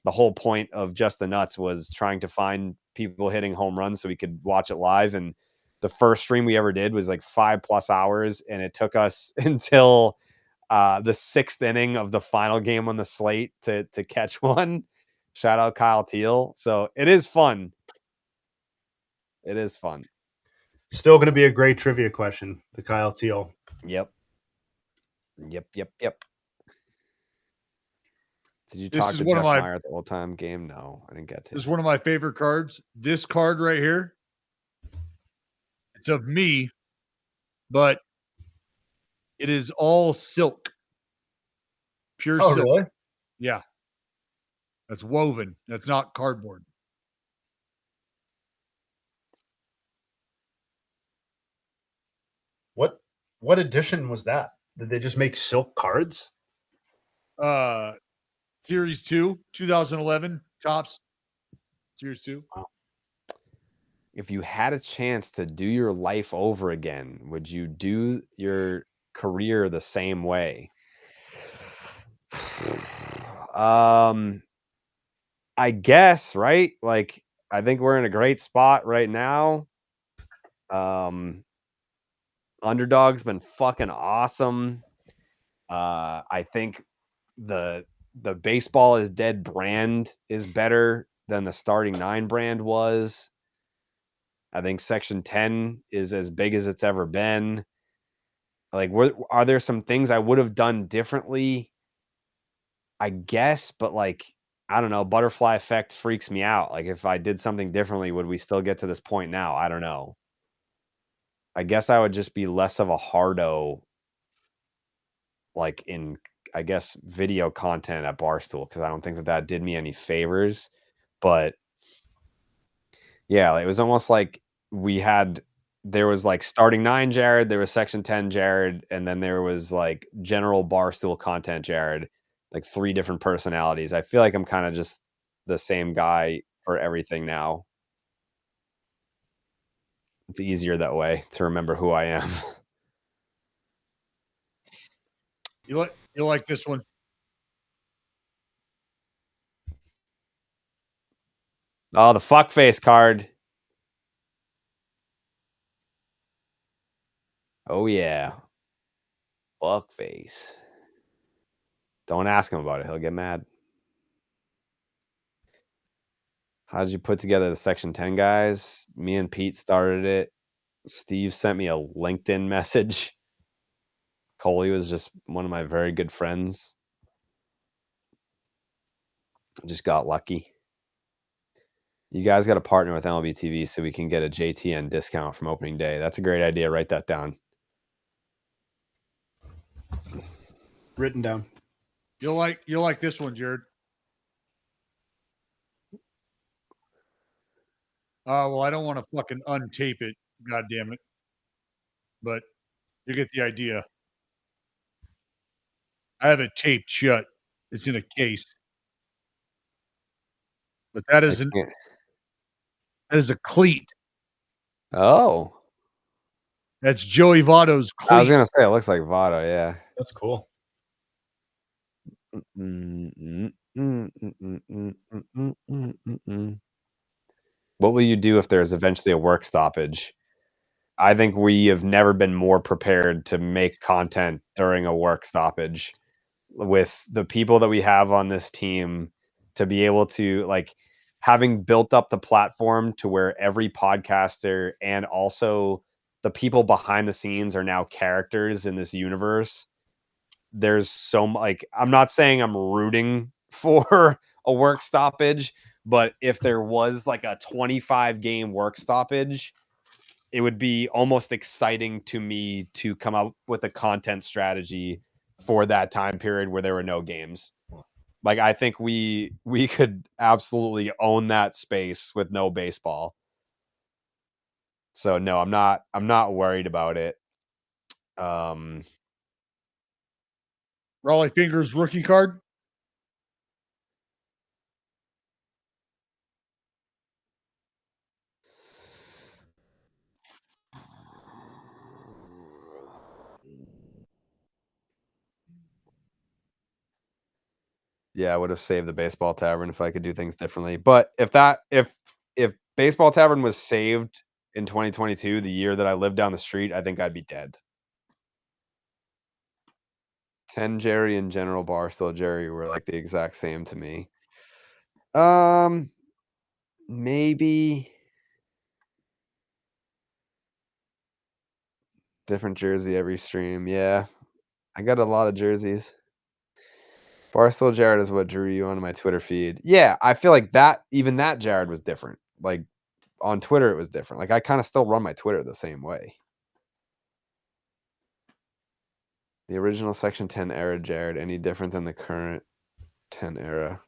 the whole point of Just the Nuts was trying to find people hitting home runs so we could watch it live. And the first stream we ever did was like 5+ hours, and it took us until the 6th inning of the final game on the slate to catch one. Shout out Kyle Teal. So it is fun. It is fun. Still going to be a great trivia question, the Kyle Teal. Yep. Did you This talk is to one Jeff of my- Meyer at the old-time game? No, I didn't get to. This is one of my favorite cards. This card right here. It's of me, but it is all silk. Pure silk. Really? Yeah. That's woven. That's not cardboard. What edition was that? Did they just make silk cards? Series 2, 2011, Topps. Series 2. If you had a chance to do your life over again, would you do your career the same way? I guess, right? Like, I think we're in a great spot right now. Underdog's been fucking awesome. I think the baseball is dead brand is better than the starting 9 brand was. I think Section 10 is as big as it's ever been. Like, are there some things I would have done differently? I guess, but like, I don't know. Butterfly effect freaks me out. Like, if I did something differently, would we still get to this point now? I don't know. I guess I would just be less of a hardo, like in, I guess, video content at Barstool, because I don't think that did me any favors. But Yeah, it was almost like there was like starting 9 Jared, there was section 10 Jared, and then there was like general barstool content Jared, like 3 different personalities. I feel like I'm kind of just the same guy for everything now. It's easier that way to remember who I am. You like this one? Oh, the fuckface card. Oh yeah. Fuckface. Don't ask him about it. He'll get mad. How did you put together the section 10 guys? Me and Pete started it. Steve sent me a LinkedIn message. Coley was just one of my very good friends. Just got lucky. You guys got to partner with MLB TV so we can get a JTN discount from opening day. That's a great idea. Write that down. Written down. You'll like this one, Jared. Well, I don't want to fucking untape it. God damn it. But you get the idea. I have it taped shut. It's in a case. But that is a cleat. Oh. That's Joey Votto's cleat. I was going to say, it looks like Votto, yeah. That's cool. What will you do if there's eventually a work stoppage? I think we have never been more prepared to make content during a work stoppage with the people that we have on this team to be able to, like, having built up the platform to where every podcaster and also the people behind the scenes are now characters in this universe. There's so much, like, I'm not saying I'm rooting for a work stoppage, but if there was like a 25 game work stoppage, it would be almost exciting to me to come up with a content strategy for that time period where there were no games. Like, I think we could absolutely own that space with no baseball. So no, I'm not worried about it. Raleigh Fingers rookie card. Yeah, I would have saved the baseball tavern if I could do things differently. But if baseball tavern was saved in 2022, the year that I lived down the street, I think I'd be dead. 10 Jerry and General Barstool Jerry were like the exact same to me. Maybe different jersey every stream. Yeah, I got a lot of jerseys. Barstool Jared is what drew you onto my Twitter feed. Yeah, I feel like even that Jared was different. Like, on Twitter, it was different. Like, I kind of still run my Twitter the same way. The original Section 10 era Jared, any different than the current 10 era?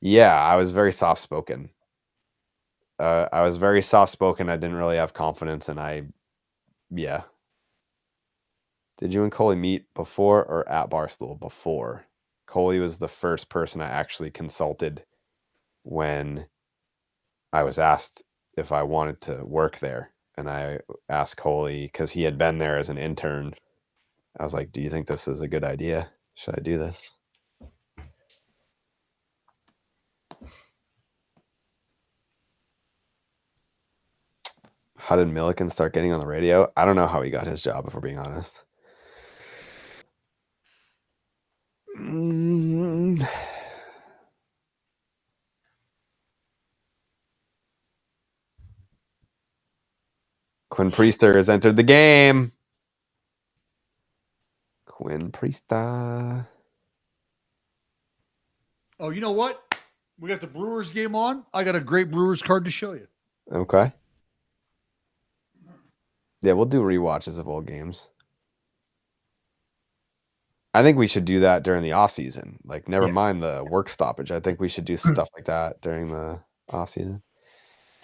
Yeah, I was very soft-spoken. I didn't really have confidence, and yeah. Did you and Coley meet before or at Barstool? Before. Coley was the first person I actually consulted when I was asked if I wanted to work there. And I asked Coley, because he had been there as an intern. I was like, do you think this is a good idea? Should I do this? How did Milliken start getting on the radio? I don't know how he got his job, if we're being honest. Quinn Priester has entered the game. Quinn Priester. Oh, you know what? We got the Brewers game on. I got a great Brewers card to show you. Okay. Yeah, we'll do rewatches of old games. I think we should do that during the off season. Like, never mind the work stoppage. I think we should do stuff like that during the off season.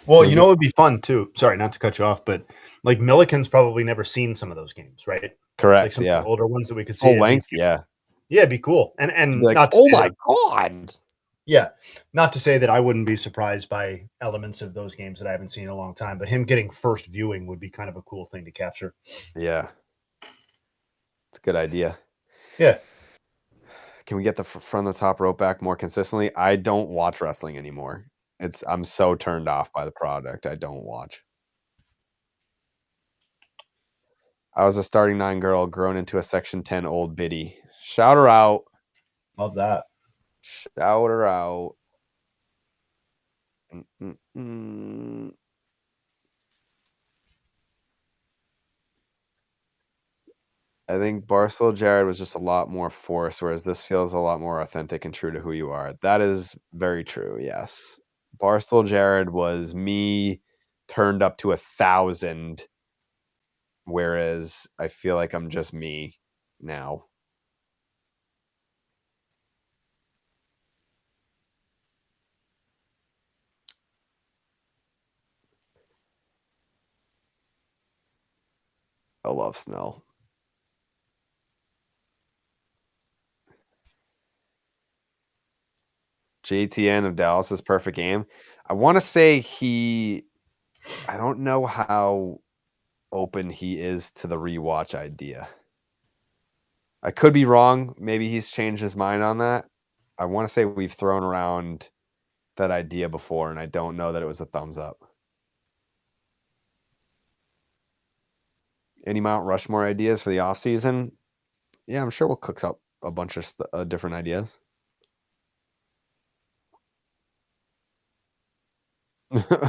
Well, So you know, it would be fun too. Sorry, not to cut you off, but like Milliken's probably never seen some of those games, right? Like correct. some of Yeah. the older ones that we could see. Full I mean, length. Yeah. yeah, it'd be cool. You'd And be like, not to oh say my that, god. yeah, not to say that I wouldn't be surprised by elements of those games that I haven't seen in a long time, but him getting first viewing would be kind of a cool thing to capture. Yeah. It's a good idea. Yeah. Can we get the front of the top rope back more consistently? I don't watch wrestling anymore. I'm so turned off by the product. I don't watch. I was a starting 9 girl grown into a section 10 old biddy. Shout her out. Love that. Shout her out. Mm-mm-mm. I think Barstool Jared was just a lot more forced, whereas this feels a lot more authentic and true to who you are. That is very true, yes. Barstool Jared was me turned up to 1,000, whereas I feel like I'm just me now. I love Snell. JTN of Dallas's perfect game. I want to say I don't know how open he is to the rewatch idea. I could be wrong. Maybe he's changed his mind on that. I want to say we've thrown around that idea before, and I don't know that it was a thumbs up. Any Mount Rushmore ideas for the offseason? Yeah, I'm sure we'll cook up a bunch of different ideas.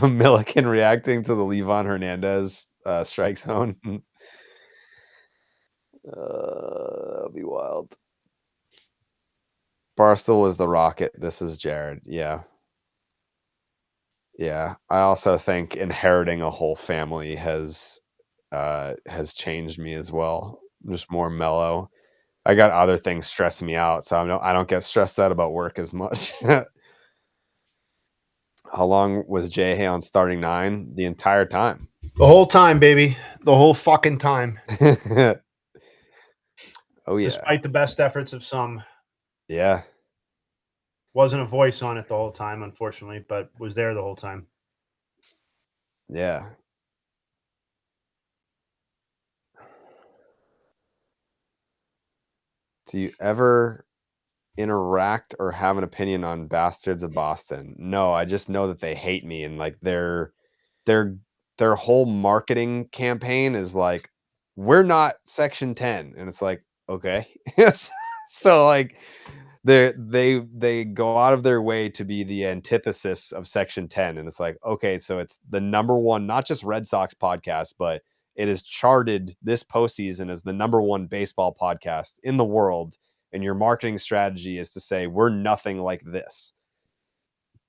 Milliken reacting to the Levon Hernandez strike zone. That'll be wild. Barstool was the Rocket. This is Jared. Yeah. Yeah. I also think inheriting a whole family has changed me as well. I'm just more mellow. I got other things stressing me out, so I don't get stressed out about work as much. How long was Jay Hay on starting 9? The entire time. The whole time, baby. The whole fucking time. Oh yeah. Despite the best efforts of some. Yeah. Wasn't a voice on it the whole time, unfortunately, but was there the whole time. Yeah. Do you ever interact or have an opinion on Bastards of Boston? No, I just know that they hate me, and like their whole marketing campaign is like, we're not Section 10, and it's like, okay. So like they go out of their way to be the antithesis of Section 10, and it's like, okay, so it's the number one, not just Red Sox podcast, but it is charted this postseason as the number one baseball podcast in the world, and your marketing strategy is to say we're nothing like this.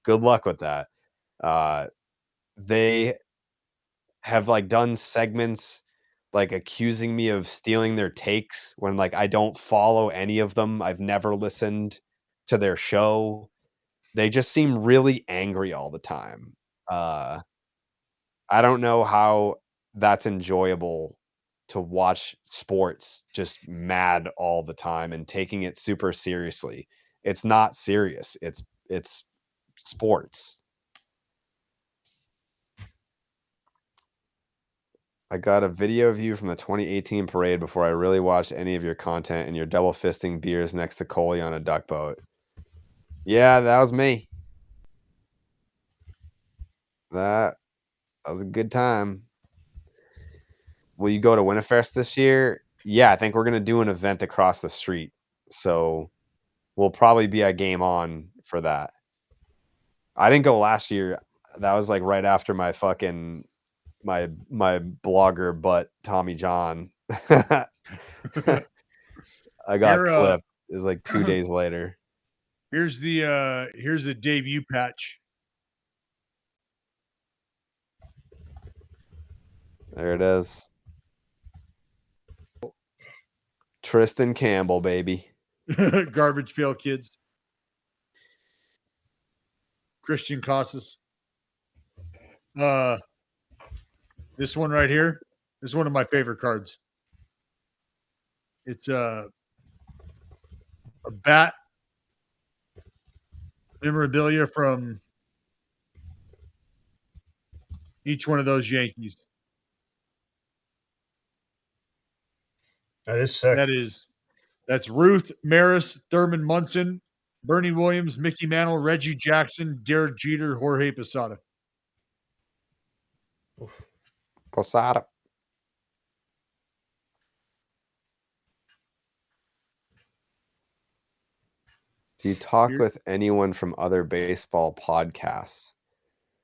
Good luck with that. They have like done segments like accusing me of stealing their takes when like I don't follow any of them. I've never listened to their show. They just seem really angry all the time. I don't know how that's enjoyable to watch sports just mad all the time and taking it super seriously. It's not serious. It's sports. I got a video of you from the 2018 parade before I really watched any of your content, and you're double fisting beers next to Coley on a duck boat. Yeah, that was me. That was a good time. Will you go to Winterfest this year? Yeah, I think we're going to do an event across the street. So we'll probably be at Game On for that. I didn't go last year. That was like right after my fucking my blogger butt Tommy John. I got clipped. It was like 2 days later. Here's the debut patch. There it is. Tristan Campbell, baby. Garbage Pail Kids. Christian Casas. This one right here. This is one of my favorite cards. It's a bat memorabilia from each one of those Yankees. That is sick. That's Ruth, Maris, Thurman Munson, Bernie Williams, Mickey Mantle, Reggie Jackson, Derek Jeter, Jorge Posada. Posada. Do you talk with anyone from other baseball podcasts?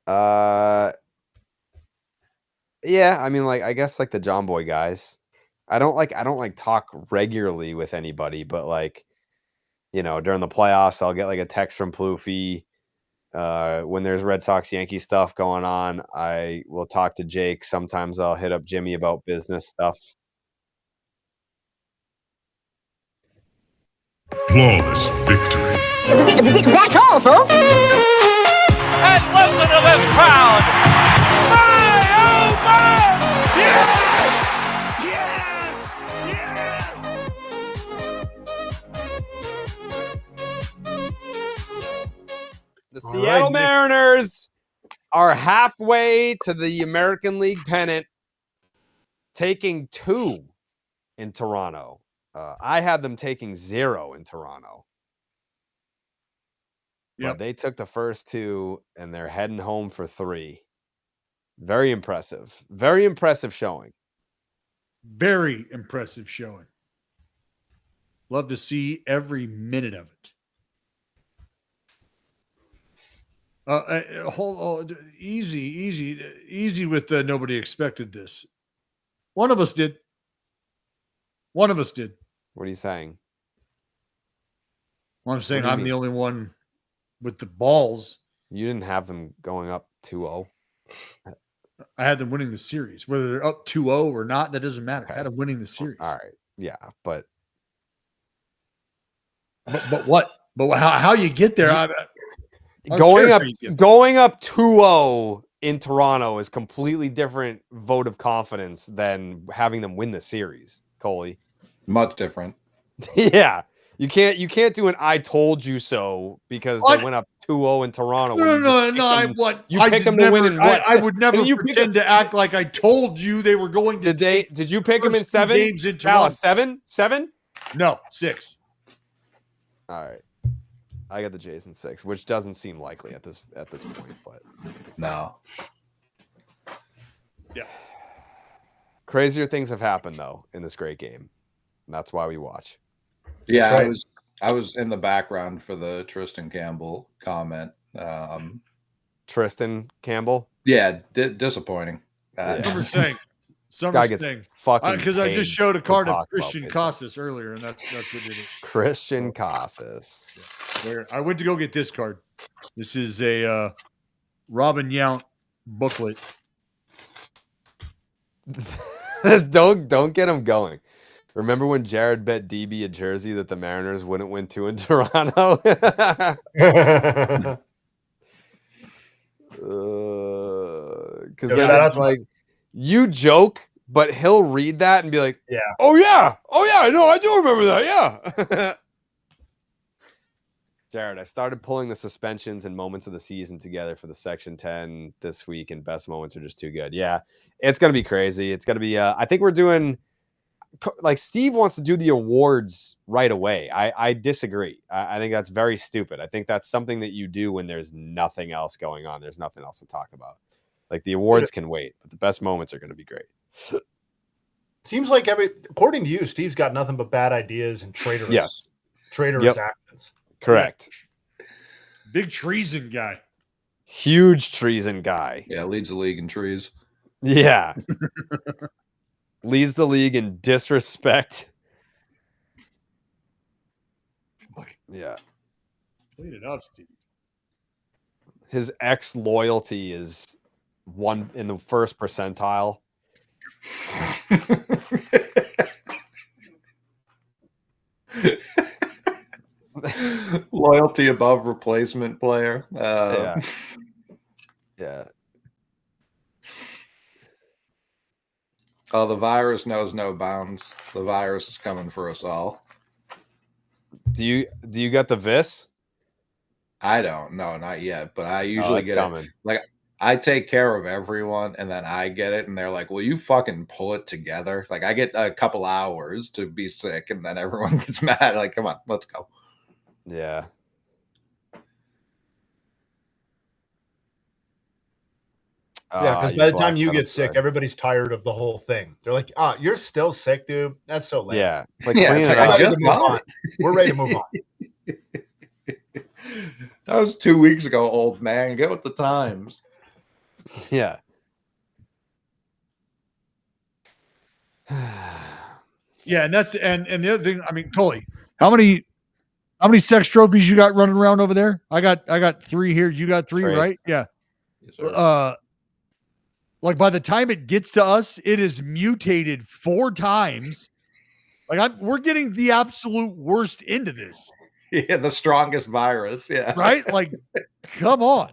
Yeah, I mean, like, I guess like the John Boy guys. I don't like talk regularly with anybody, but like, you know, during the playoffs, I'll get like a text from Plouffe. When there's Red Sox Yankee stuff going on, I will talk to Jake. Sometimes I'll hit up Jimmy about business stuff. Flawless victory. That's all, folks. And listen to this crowd. My, oh my! Yes! The Seattle Mariners are halfway to the American League pennant, taking 2 in Toronto. I had them taking 0 in Toronto. But they took the first 2, and they're heading home for 3. Very impressive. Very impressive showing. Very impressive showing. Love to see every minute of it. Easy with the nobody expected this. One of us did. What are you saying? Well, I'm saying I'm the only one with the balls. You didn't have them going up 2-0. I had them winning the series. Whether they're up 2-0 or not, that doesn't matter. Okay. I had them winning the series. All right. Yeah, but what? But how you get there? Going up 2-0 in Toronto is completely different vote of confidence than having them win the series, Coley. Much different. Yeah. You can't do an I told you so because they went up 2-0 in Toronto. No. You pick them to win in what? I would never pretend to act like I told you they were going to. Did you pick them in 7 games in Toronto? 7? No, 6. All right. I got the Jays in 6, which doesn't seem likely at this point, but no. Yeah. Crazier things have happened though in this great game. And that's why we watch. Yeah, right. I was in the background for the Tristan Campbell comment. Tristan Campbell? Yeah, disappointing. Summer saying. Because I just showed a card of Christian Casas earlier, and that's what it is. Christian Casas. Yeah. I went to go get this card. This is a Robin Yount booklet. Don't get him going. Remember when Jared bet DB a jersey that the Mariners wouldn't win 2 in Toronto? Because like you joke, but he'll read that and be like, "Yeah, oh yeah, no, I do remember that, yeah." Jared, I started pulling the suspensions and moments of the season together for the Section 10 this week, and best moments are just too good. Yeah, it's gonna be crazy. It's gonna be. I think we're doing. Like Steve wants to do the awards right away. I disagree. I think that's very stupid. I think that's something that you do when there's nothing else going on. There's nothing else to talk about. Like the awards can wait, but the best moments are going to be great. Seems like according to you, Steve's got nothing but bad ideas and traitorous actions. Correct. Big treason guy. Huge treason guy. Yeah, leads the league in trees. Yeah. Leads the league in disrespect. Yeah. Clean it up, Steve. His ex-loyalty is 1 in the first percentile. Loyalty above replacement player. Yeah. Oh, the virus knows no bounds. The virus is coming for us all. Do you get the vis? I don't. No, not yet. But I usually it's get coming. it. Like I take care of everyone, and then I get it, and they're like, "Will you fucking pull it together?" Like I get a couple hours to be sick, and then everyone gets mad. Like, come on, let's go. Yeah. Yeah, because You by the blacked time you out get a sick, thread. everybody's tired of the whole thing. They're like, you're still sick, dude. That's so lame. Yeah. It's like Yeah, clean it's it like, I up. just got on. We're ready to move on. That was 2 weeks ago, old man. Get with the times. Yeah. Yeah, and that's and the other thing, I mean, Coley, how many sex trophies you got running around over there? I got 3 here. You got 3, Trace. right? Yeah. Yes, sir. Like by the time it gets to us, it is mutated 4 times. Like we're getting the absolute worst into this, Yeah, the strongest virus. Yeah. right? Like, come on.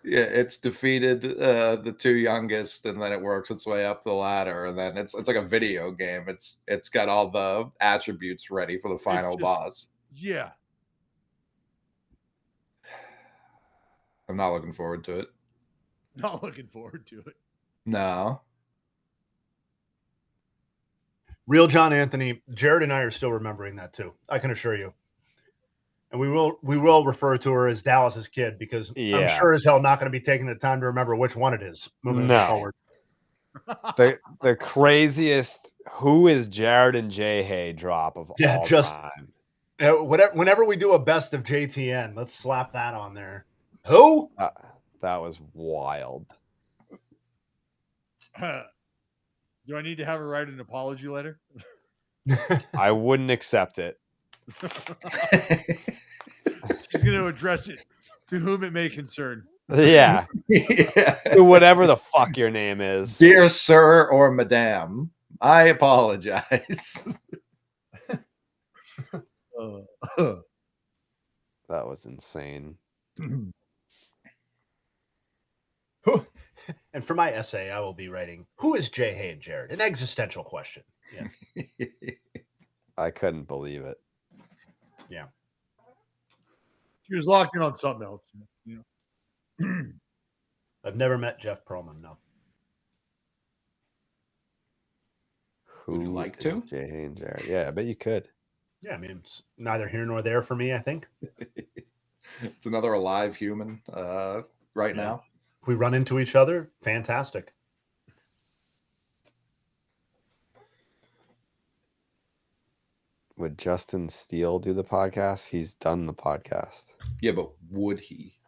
Yeah, it's defeated the 2 youngest, and then it works its way up the ladder, and then it's like a video game. It's got all the attributes ready for the final boss. Yeah. I'm not looking forward to it. Not looking forward to it. No. Real John Anthony, Jared and I are still remembering that too. I can assure you. And we will refer to her as Dallas's kid because I'm sure as hell not going to be taking the time to remember which one it is moving forward. The craziest "Who is Jared and Jay Hay" drop of all time. Whenever we do a best of JTN, let's slap that on there. Who? That was wild. Do I need to have her write an apology letter? I wouldn't accept it. She's going to address it to whom it may concern. Yeah. Whatever the fuck your name is. Dear sir or madame, I apologize. That was insane. And for my essay, I will be writing, "Who is Jay Hay and Jared?" An existential question. Yeah. I couldn't believe it. Yeah. She was locked in on something else. You know? I've never met Jeff Perlman, no. Would you like to? Jay Hay and Jared. Yeah, I bet you could. Yeah, I mean, it's neither here nor there for me, I think. It's another alive human right now. If we run into each other, fantastic. Would Justin Steele do the podcast? He's done the podcast. Yeah, but would he?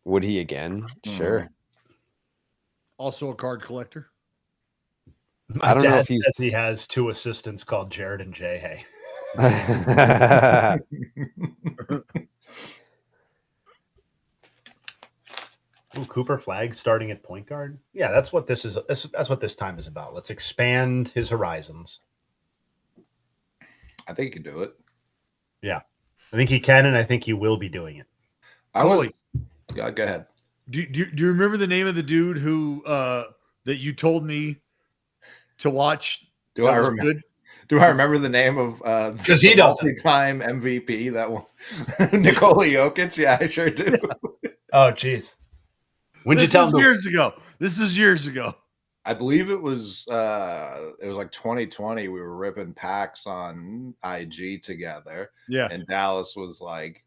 Would he again? Sure. Also a card collector. My dad know if he has 2 assistants called Jared and Jay Hay. Ooh, Cooper Flagg starting at point guard. Yeah, that's what this is. That's what this time is about. Let's expand his horizons. I think he can do it. Yeah, I think he can, and I think he will be doing it. Go ahead. Do you remember the name of the dude who that you told me to watch? Do I remember? Do I remember the name of because he does multi-time MVP that one? Nikola Jokic? Yeah, I sure do. Oh, jeez. When did you tell him? Years ago. This is years ago. I believe it was like 2020. We were ripping packs on IG together. Yeah. And Dallas was like,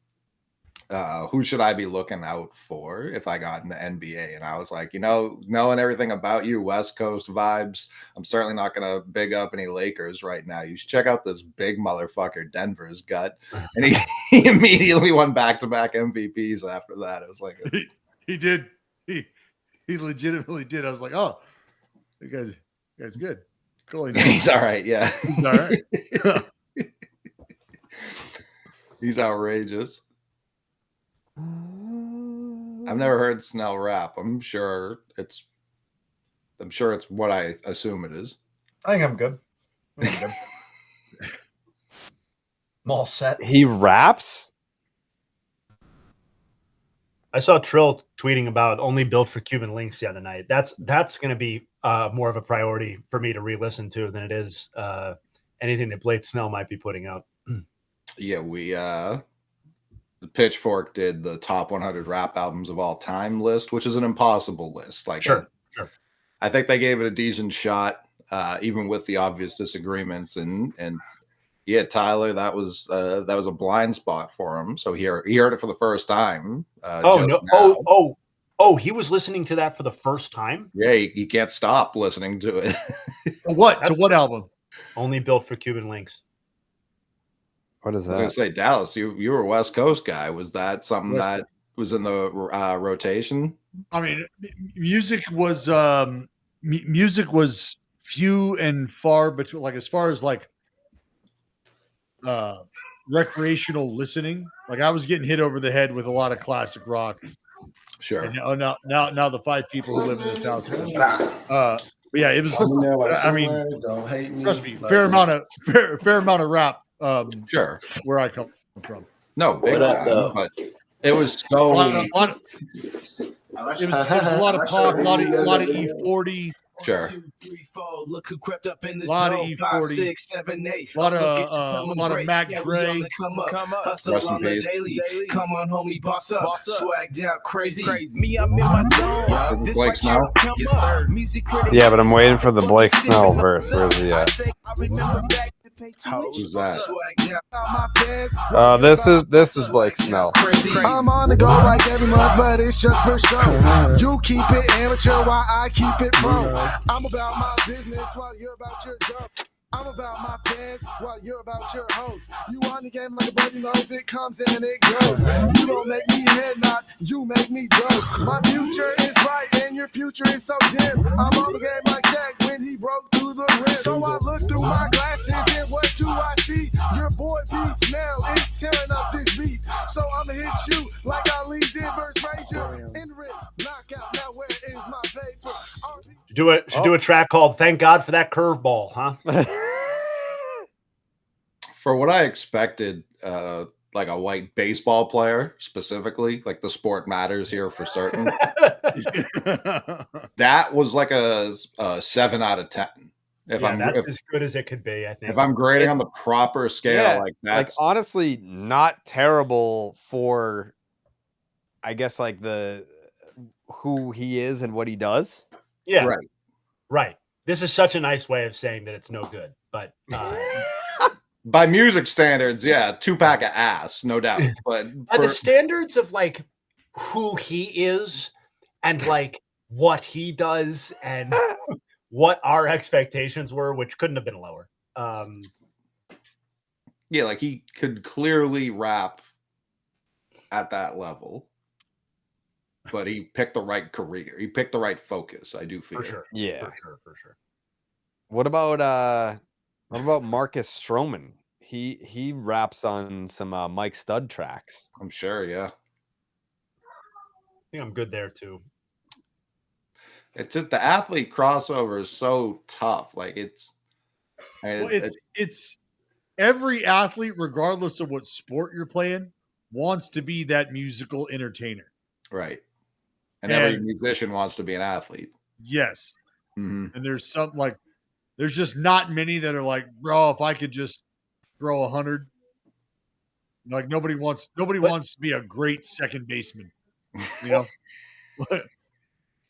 who should I be looking out for if I got in the NBA? And I was like, knowing everything about you, West Coast vibes, I'm certainly not going to big up any Lakers right now. You should check out this big motherfucker Denver's got. And he immediately won back-to-back MVPs after that. It was like he did. He legitimately did. I was like, oh, the guy's good. Cool. He's all right. Yeah. He's all right. He's outrageous. I've never heard Snell rap. I'm sure it's what I assume it is. I think I'm good. I'm all set. He raps? I saw Trill tweeting about only built for Cuban links the other night. That's going to be more of a priority for me to re-listen to than it is anything that Blake Snell might be putting out. Yeah, the Pitchfork did the top 100 rap albums of all time list, which is an impossible list. Like, sure. I think they gave it a decent shot, even with the obvious disagreements. And yeah, Tyler, that was a blind spot for him. So he heard it for the first time. He was listening to that for the first time. Yeah, you can't stop listening to it. What? To what album? Only built for Cuban links. What is I was going that? to say, Dallas, you were a West Coast guy. Was that something that was in the rotation? I mean, music was few and far between. Like as far as like recreational listening, like I was getting hit over the head with a lot of classic rock. Sure. And now the 5 people who live in this house. But yeah, it was. I mean, don't hate me. Trust me, fair amount of rap. Sure. Where I come from. No, big time, but it was so. It was a lot of pop, a lot of E40. Sure. 1, 2, 3, 4. Look who crept up in this A lot of door. E40. 5, 6, 7, 8. A lot of Mac Dre. Come up. Hustle Rest in on the peace. daily. Come on, homie, boss up. Swagged out, crazy. Me, I'm in my zone. This Blake right Snell? here, yes, sir. Music critic. Yeah, but I'm waiting for the Blake Snell verse. Where's he at? Who's that? This is Blake Snell. I'm on the go like every month, but it's just for show. You keep it amateur while I keep it pro. I'm about my business while you're about your job. I'm about my fans while you're about your hoes. You on the game like a buddy knows it comes and it goes. You don't make me head nod, you make me doze. My future is bright and your future is so dim. I'm on the game like Jack when he broke through the rim. So I look through my glasses and what do I see? Your boy B Snell is tearing up this beat. So I'ma hit you like Ali did versus Frazier. In the rim, knockout, now where is my paper? Should do a track called "Thank God for That Curveball," huh? For what I expected, like a white baseball player specifically, like the sport matters here for certain. That was like a 7 out of 10. That's as good as it could be. I think if I'm grading on the proper scale, like that's like honestly not terrible for, I guess, like who he is and what he does. Yeah, right. This is such a nice way of saying that it's no good, but by music standards, yeah, 2-pack of ass, no doubt. But by the standards of like who he is and like what he does and what our expectations were, which couldn't have been lower. Yeah, like he could clearly rap at that level, but he picked the right career. He picked the right focus. I do feel. For sure. Yeah, for sure. What about Marcus Stroman? He raps on some Mike Stud tracks. I'm sure. Yeah. I think I'm good there too. It's just the athlete crossover is so tough. Like it's every athlete, regardless of what sport you're playing, wants to be that musical entertainer. Right. And every musician wants to be an athlete. Yes. Mm-hmm. And there's just not many that are like, bro, if I could just throw 100. Like nobody wants to be a great second baseman. You know?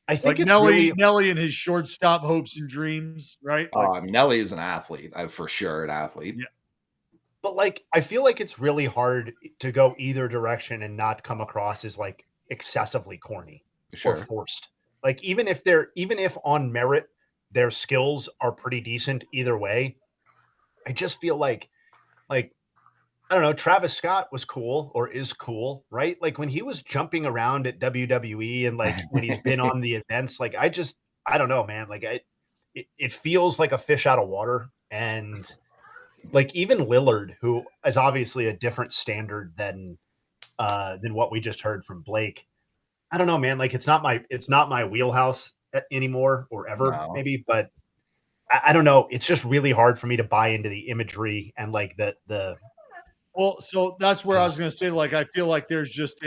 I think like Nelly and his shortstop hopes and dreams, right? Nelly is an athlete. For sure an athlete. Yeah. But like I feel like it's really hard to go either direction and not come across as like excessively corny or forced. Like even if on merit their skills are pretty decent either way, I just feel like I don't know, Travis Scott was cool or is cool, right? Like when he was jumping around at WWE and like when he's been on the events, like I don't know, man. Like it feels like a fish out of water. And like even Lillard, who is obviously a different standard than what we just heard from Blake. I don't know, man. Like it's not my wheelhouse anymore or ever maybe, but I don't know. It's just really hard for me to buy into the imagery and like the. Well, so that's where I was going to say, like, I feel like there's just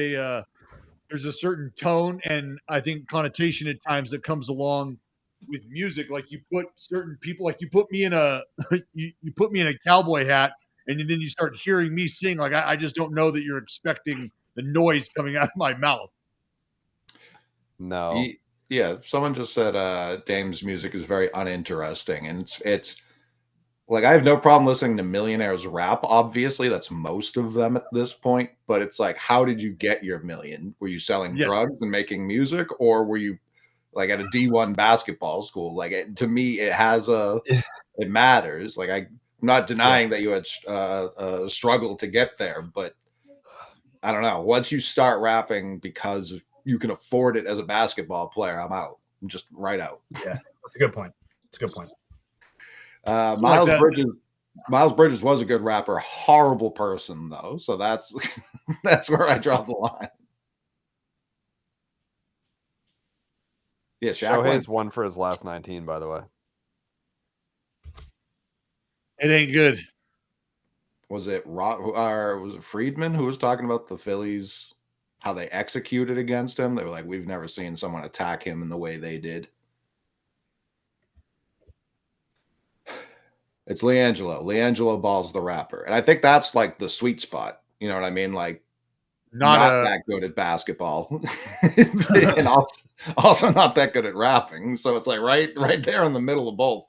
there's a certain tone and I think connotation at times that comes along with music. Like you put certain people, like you put me in a you put me in a cowboy hat, and then you start hearing me sing. Like I just don't know that you're expecting the noise coming out of my mouth. No. Yeah, someone just said Dame's music is very uninteresting, and it's like I have no problem listening to millionaires rap. Obviously, that's most of them at this point. But it's like, how did you get your million? Were you selling drugs and making music, or were you like at a D1 basketball school? Like to me, it has it matters. Like I'm not denying that you had a struggle to get there, but I don't know. Once you start rapping because you can afford it as a basketball player, I'm out. I'm just right out. Yeah, that's a good point. It's a good point. Miles Bridges was a good rapper, horrible person though. So that's that's where I draw the line. Yeah, Shohei's won for his last 19, by the way. It ain't good. Was it was it Friedman who was talking about the Phillies, how they executed against him? They were like, we've never seen someone attack him in the way they did. It's Leangelo. Leangelo Ball's the rapper. And I think that's like the sweet spot. You know what I mean? Like not that good at basketball. And also not that good at rapping. So it's like right there in the middle of both.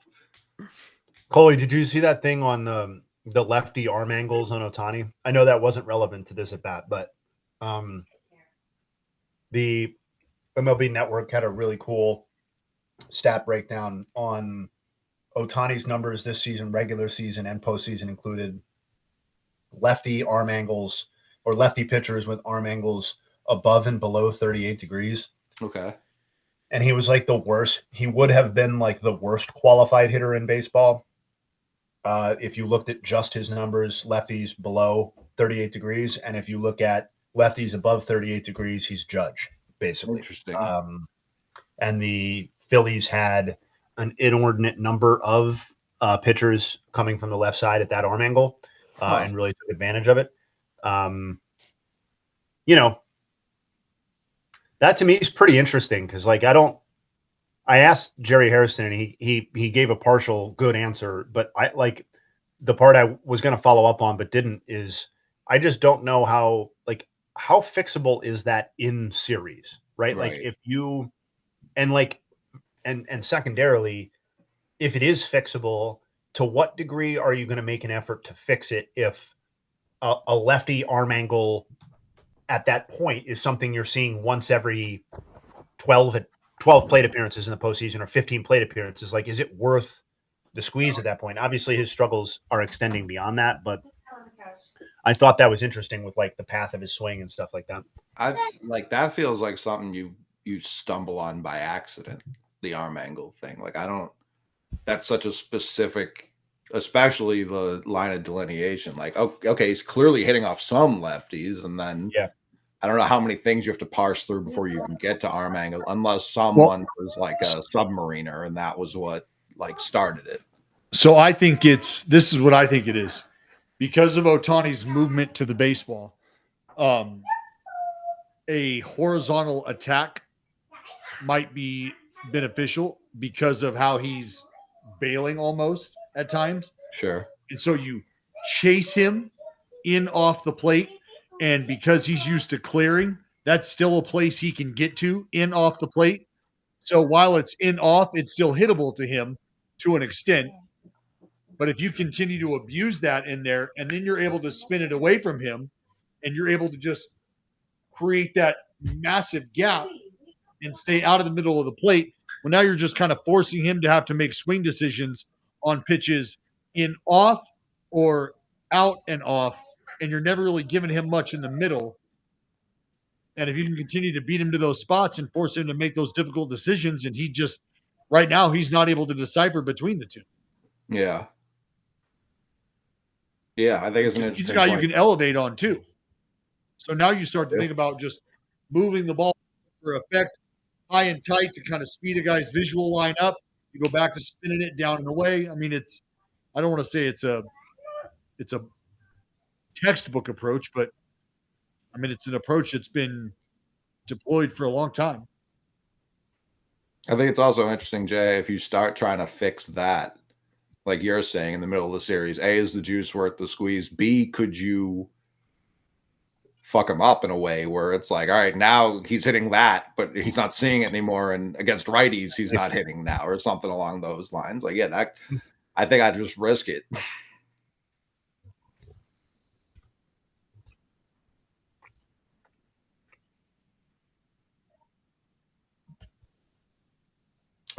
Coley, did you see that thing on the lefty arm angles on Ohtani? I know that wasn't relevant to this at bat, but the MLB Network had a really cool stat breakdown on Ohtani's numbers this season, regular season and postseason included. Lefty arm angles or lefty pitchers with arm angles above and below 38 degrees. Okay. And he was like the worst. He would have been like the worst qualified hitter in baseball. If you looked at just his numbers, lefties below 38 degrees. And if you look at lefties above 38 degrees, he's judge, basically. Interesting. And the Phillies had an inordinate number of pitchers coming from the left side at that arm angle and really took advantage of it. You know, that to me is pretty interesting because, like, I asked Jerry Harrison and he gave a partial good answer, but I like the part I was going to follow up on but didn't is I just don't know how fixable is that in series, right? Like if you and secondarily, if it is fixable, to what degree are you going to make an effort to fix it if a lefty arm angle at that point is something you're seeing once every 12 plate appearances in the postseason or 15 plate appearances? Like, is it worth the squeeze at that point? Obviously, his struggles are extending beyond that, but I thought that was interesting with like the path of his swing and stuff like that. That feels like something you stumble on by accident. The arm angle thing. Like that's such a specific, especially the line of delineation. Like, okay, he's clearly hitting off some lefties, and then I don't know how many things you have to parse through before you can get to arm angle, unless someone was like a submariner, and that was what like started it. So I think this is what I think it is. Because of Ohtani's movement to the baseball, a horizontal attack might be beneficial because of how he's bailing almost at times. Sure. And so you chase him in off the plate, and because he's used to clearing, that's still a place he can get to in off the plate. So while it's in off, it's still hittable to him to an extent. But if you continue to abuse that in there, and then you're able to spin it away from him, and you're able to just create that massive gap and stay out of the middle of the plate, well, now you're just kind of forcing him to have to make swing decisions on pitches in off or out and off, and you're never really giving him much in the middle. And if you can continue to beat him to those spots and force him to make those difficult decisions, and he just right now he's not able to decipher between the two. Yeah. Yeah, I think it's an interesting he's a guy point. you can elevate on too. So now you start to think about just moving the ball for effect, high and tight to kind of speed a guy's visual line up. You go back to spinning it down and away. I mean, I don't want to say it's a textbook approach, but I mean, it's an approach that's been deployed for a long time. I think it's also interesting, Jay, if you start trying to fix that, like you're saying in the middle of the series, A, is the juice worth the squeeze? B, could you fuck him up in a way where it's like, all right, now he's hitting that, but he's not seeing it anymore. And against righties, he's not hitting now, or something along those lines. Like, yeah, that I think I'd just risk it.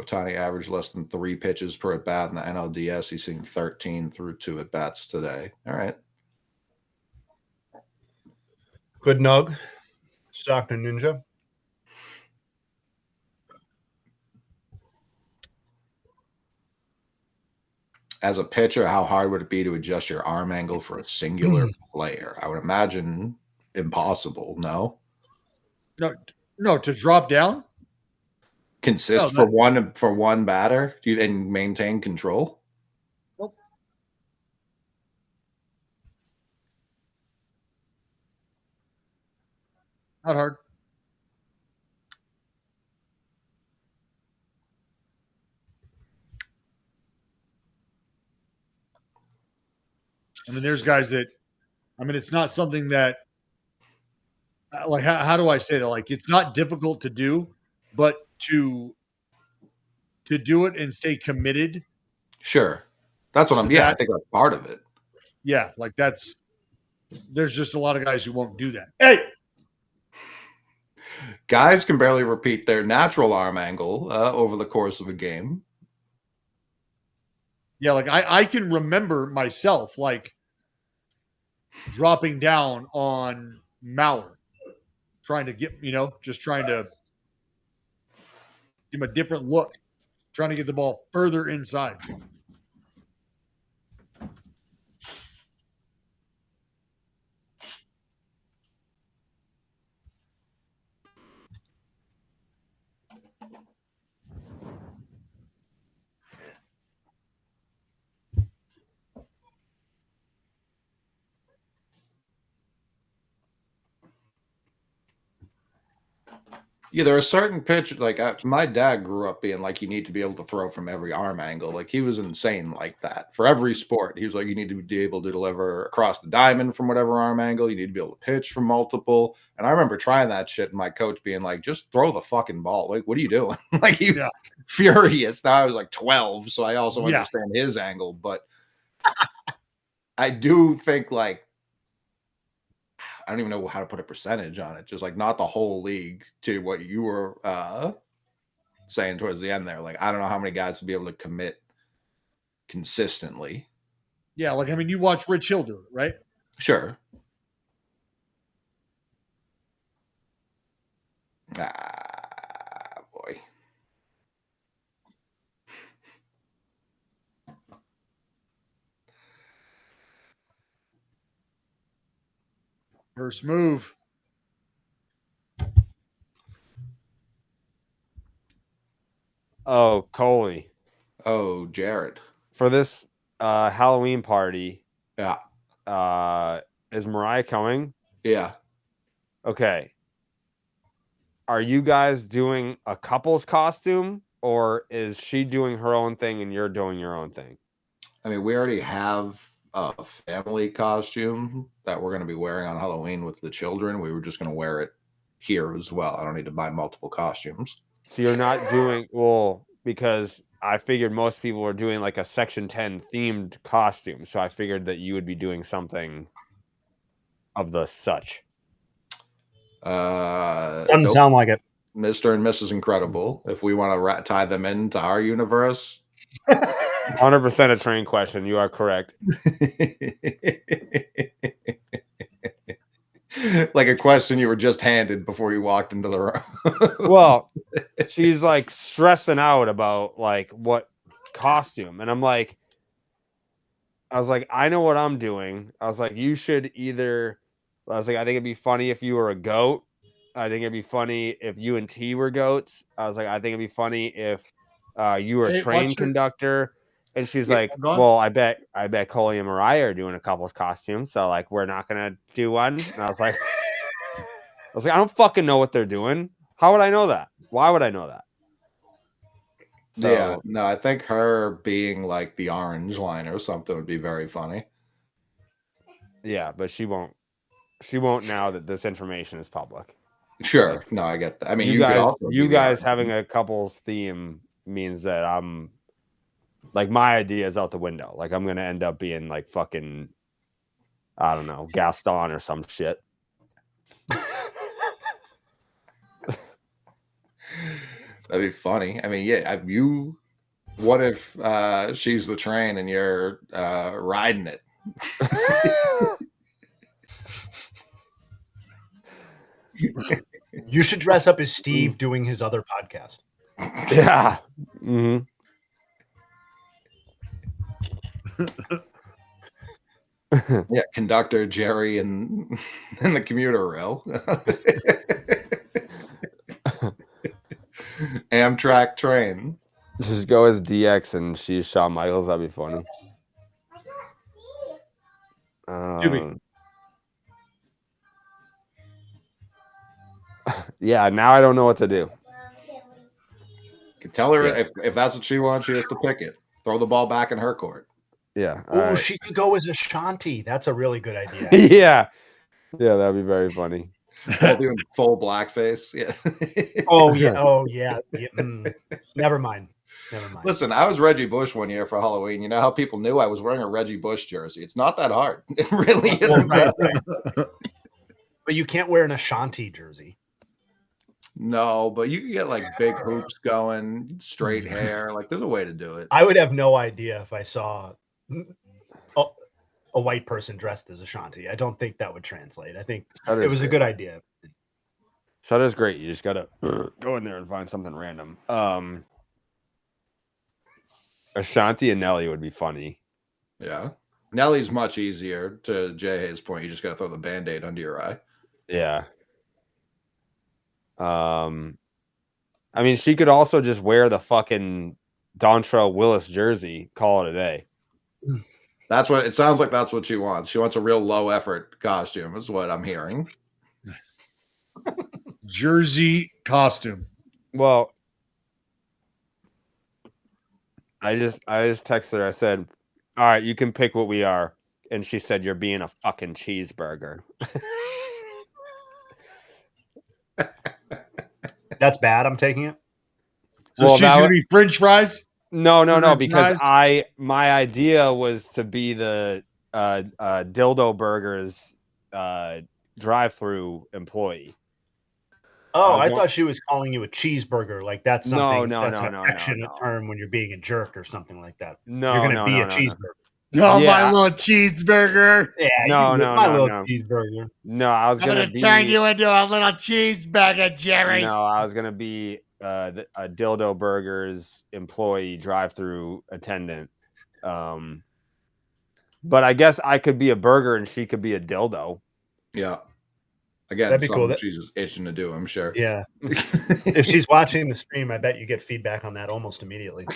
Otani averaged less than 3 pitches per at bat in the NLDS. He's seeing 13 through 2 at bats today. All right. Good nug. Stockton Ninja. As a pitcher, how hard would it be to adjust your arm angle for a singular player? I would imagine impossible. No, to drop down. Consist for one batter. Do you then maintain control? Nope. Not hard. I mean, there's guys that, I mean, it's not something that, like, how do I say that? Like, it's not difficult to do, but to do it and stay committed. Sure. That's what I'm, I think that's part of it. Yeah. Like there's just a lot of guys who won't do that. Hey, guys can barely repeat their natural arm angle over the course of a game. Yeah, like I can remember myself like dropping down on Mauer, trying to get, just trying to give him a different look, trying to get the ball further inside. Yeah, there are certain pitchers, like my dad grew up being like, you need to be able to throw from every arm angle. Like he was insane like that. For every sport, he was like, you need to be able to deliver across the diamond from whatever arm angle. You need to be able to pitch from multiple. And I remember trying that shit and my coach being like, just throw the fucking ball. Like, what are you doing? Like he was furious. Now I was like 12, so I also understand his angle. But I do think like, I don't even know how to put a percentage on it. Just like not the whole league to what you were saying towards the end there. Like, I don't know how many guys would be able to commit consistently. Yeah. Like, I mean, you watch Rich Hill do it, right? Sure. Boy. First move. Oh, Coley. Oh, Jared. For this Halloween party. Yeah. Is Mariah coming? Yeah. Okay. Are you guys doing a couple's costume, or is she doing her own thing and you're doing your own thing? I mean, we already have a family costume that we're going to be wearing on Halloween with the children. We were just going to wear it here as well. I don't need to buy multiple costumes. So you're not doing, well, because I figured most people were doing like a Section 10 themed costume. So I figured that you would be doing something of the such. Doesn't sound like it. Mr. and Mrs. Incredible. If we want to tie them into our universe. 100% a train question. You are correct. Like a question you were just handed before you walked into the room. Well, she's like stressing out about like what costume. And I'm like, I know what I'm doing. I was like, you should either, I think it'd be funny if you were a goat. I think it'd be funny if you and T were goats. I was like, I think it'd be funny if you were a train conductor. And she's like, well, I bet Coley and Mariah are doing a couple's costume. So like, we're not going to do one. And I was like, was like, I don't fucking know what they're doing. How would I know that? Why would I know that? So, Yeah, no, I think her being like the orange line or something would be very funny. yeah, but she won't. She won't now that this information is public. Sure. Like, No, I get that. I mean, you you could guys, also be you the guys orange having one. a couples theme means that I'm like my idea is out the window. Like I'm gonna end up being like fucking, I don't know, Gaston or some shit. That'd be funny. I mean, yeah, you. What if she's the train and you're riding it? You should dress up as Steve doing his other podcast. Yeah. Mm-hmm. Yeah, conductor Jerry and in the commuter rail. Amtrak train. Just go as DX and she's Shawn Michaels. That'd be funny. Yeah, now I don't know what to do. Can tell her if that's what she wants, she has to pick it. Throw the ball back in her court. Yeah. Oh, she could go as Ashanti. That's a really good idea. Yeah. Yeah, that'd be very funny. All doing full blackface. Yeah. Oh yeah. Oh yeah. Never mind. Listen, I was Reggie Bush one year for Halloween. You know how people knew I was wearing a Reggie Bush jersey? It's not that hard. It really isn't. Right. But you can't wear an Ashanti jersey. No, but you can get like big hoops going, straight hair. Like there's a way to do it. I would have no idea if I saw a white person dressed as Ashanti. I don't think that would translate. I think it was a good idea. Shudder's great. You just gotta go in there and find something random. Ashanti and Nelly would be funny. Yeah. Nelly's much easier, to Jay Hayes' point. You just gotta throw the Band-Aid under your eye. Yeah. I mean, she could also just wear the fucking Dontrell Willis jersey, call it a day. That's what it sounds like. That's what she wants. She wants a real low effort costume, is what I'm hearing. Jersey costume. Well, I just texted her. I said, "All right, you can pick what we are," and she said, "You're being a fucking cheeseburger." That's bad. I'm taking it. So she's gonna be French fries. No, because my idea was to be the Dildo Burgers drive-through employee. Oh, I thought she was calling you a cheeseburger. Like that's something. No, that's an affectionate term when you're being a jerk or something like that. No, you're gonna be a cheeseburger. No, my little cheeseburger. Yeah, no, cheeseburger. No, I was gonna turn you into a little cheeseburger, Jerry. No, I was gonna be a Dildo Burgers employee, drive-through attendant. But I guess I could be a burger and she could be a dildo. Yeah. Again, that'd be cool. She's just itching to do, I'm sure. Yeah. If she's watching the stream, I bet you get feedback on that almost immediately.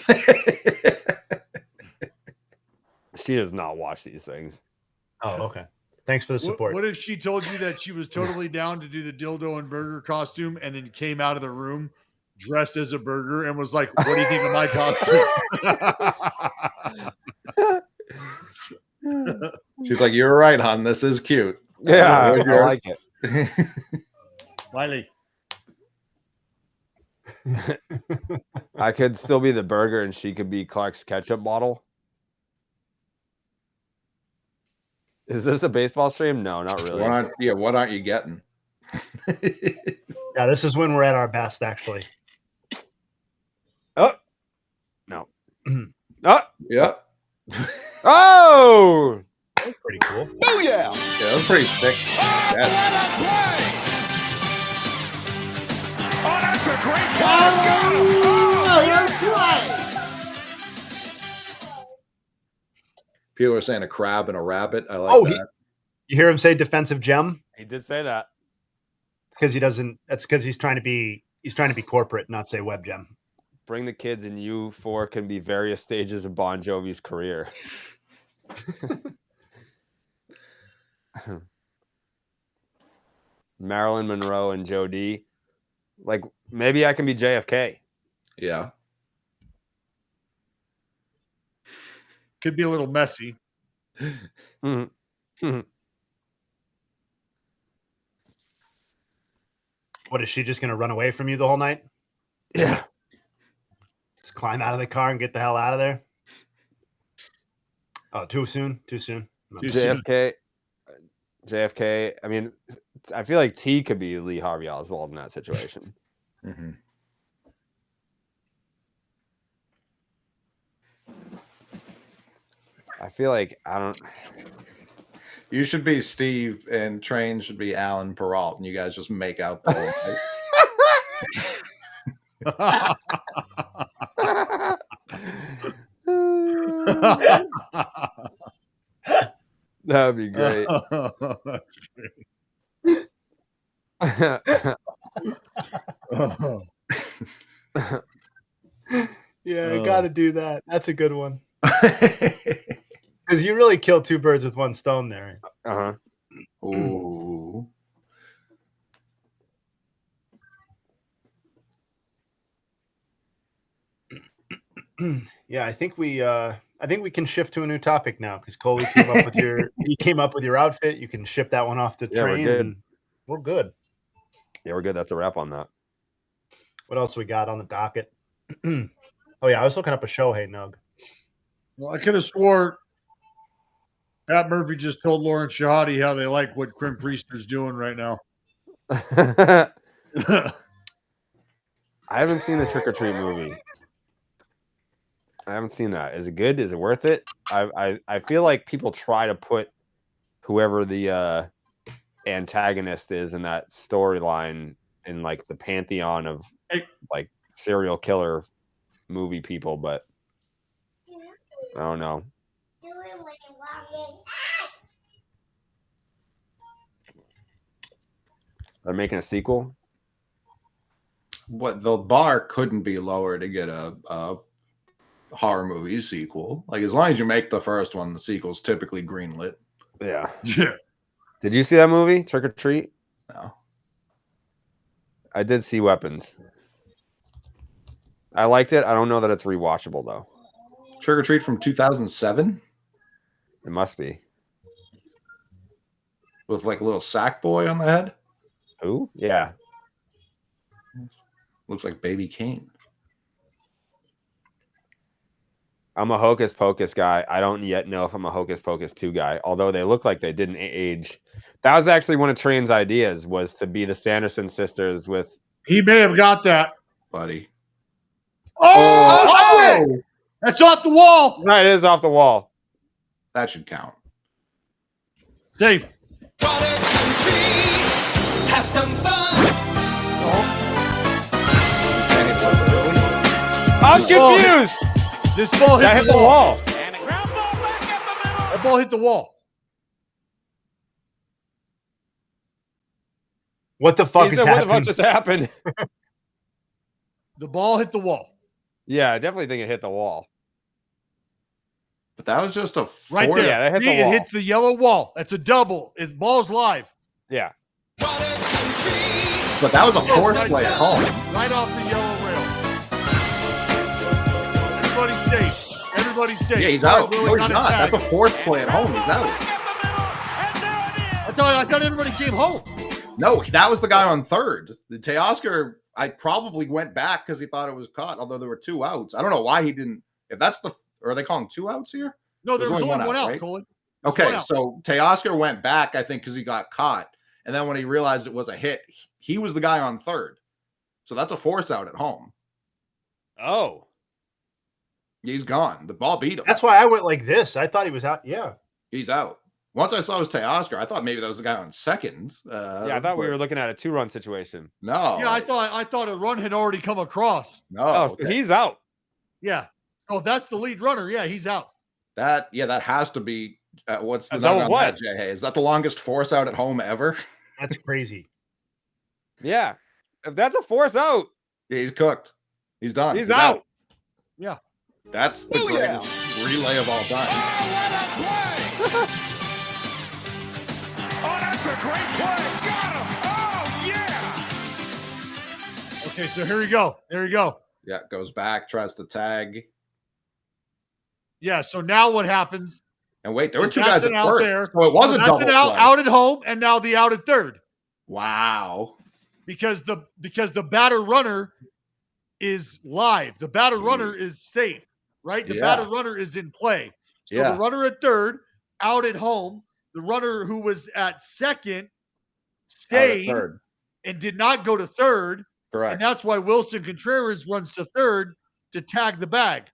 She does not watch these things. Oh, okay. Thanks for the support. What if she told you that she was totally down to do the dildo and burger costume and then came out of the room dressed as a burger and was like, "What do you think of my costume?" She's like, "You're right, hon. This is cute." Yeah, I like it. Wiley. I could still be the burger and she could be Clark's ketchup bottle. Is this a baseball stream? No, not really. What aren't you getting? Yeah, this is when we're at our best, actually. Oh, no. Oh, yeah. Oh, that's pretty cool. Oh yeah, that was pretty thick. Oh, that's a great People are saying a crab and a rabbit. I like that. You hear him say defensive gem? He did say that. Because he doesn't. That's because he's trying to be corporate, not say web gem. Bring the kids, and you four can be various stages of Bon Jovi's career. Marilyn Monroe and Joe D. Like, maybe I can be JFK. Yeah. Could be a little messy. What, is she just going to run away from you the whole night? Yeah. Just climb out of the car and get the hell out of there? Oh, too soon? Too soon. JFK. I mean, I feel like T could be Lee Harvey Oswald in that situation. Mm-hmm. I feel like I don't. You should be Steve, and Train should be Alan Peralt, and you guys just make out the whole night. That'd be great. That's great. Yeah, I got to do that. That's a good one. Because you really killed two birds with one stone there. Uh-huh. Ooh. Yeah, I think we can shift to a new topic now because Coley came up with your outfit. You can ship that one off to Train. We're good. And we're good. Yeah, we're good. That's a wrap on that. What else we got on the docket? Oh yeah, I was looking up a Shohei Nug. Well, I could have swore Pat Murphy just told Lauren Shahadi how they like what Crim Priester's doing right now. I haven't seen the Trick or Treat movie. I haven't seen that. Is it good? Is it worth it? I feel like people try to put whoever the antagonist is in that storyline in like the pantheon of like serial killer movie people, but I don't know. They're making a sequel. What, the bar couldn't be lower to get a horror movie sequel. Like, as long as you make the first one, the sequel's typically greenlit. Yeah. Yeah. Did you see that movie, Trick or Treat? No. I did see Weapons. I liked it. I don't know that it's rewatchable though. Trick or Treat from 2007? It must be. With like a little sack boy on the head? Who? Yeah. Looks like Baby Kane. I'm a Hocus Pocus guy. I don't yet know if I'm a Hocus Pocus 2 guy, although they look like they didn't age. That was actually one of Train's ideas, was to be the Sanderson sisters with... He may have got that. Buddy. Oh! That's off the wall. No, it is off the wall. That should count. Safe. Have some fun. I'm confused. This ball hit the wall. And a ground ball back at the middle. That ball hit the wall. What the fuck is What the fuck happening? just happened? The ball hit the wall. Yeah, I definitely think it hit the wall. But that was just a Right force. there. Yeah, that hit See, the wall. It hits the yellow wall. That's a double. It ball's live. Yeah. But that was a force right play at there. home. Right off the yellow rail. Everybody's safe. Everybody's safe. Yeah, he's All right, out. Willie No, he's got his not. tag. That's a force play at home. He's out. I thought everybody came home. No, that was the guy on third. The Teoscar, I probably went back because he thought it was caught, although there were 2 outs. I don't know why he didn't. If that's the, or are they calling 2 outs here? No, there was only one out, right? Colin. Okay, one out. so Teoscar went back, I think, because he got caught. And then when he realized it was a hit, he was the guy on third. So that's a force out at home. Oh. He's gone. The ball beat him. That's why I went like this. I thought he was out. Yeah. He's out. Once I saw it was Teoscar, I thought maybe that was the guy on second. Yeah, I thought we were looking at a 2-run situation. No. Yeah, I thought a run had already come across. No. Oh, so he's out. Yeah. Oh, that's the lead runner. Yeah, he's out. That has to be what's the A number double on what? that, Jay? Is that the longest force out at home ever? That's crazy. Yeah. If that's a force out, Yeah, he's cooked. He's done. he's out. Yeah. That's the greatest relay of all time. Oh, that's a great play. Got him. Oh! Okay, so here we go. There you go. Yeah, goes back, tries to tag. Yeah, so now what happens? And wait, there were is two that's guys at an out first. there. So it was So a that's double an out, play. out at home, and now the out at third. Wow. Because the batter runner is live. The batter runner is safe, right? The batter runner is in play. So the runner at third, out at home. The runner who was at second stayed and did not go to third. Correct. And that's why Wilson Contreras runs to third to tag the bag.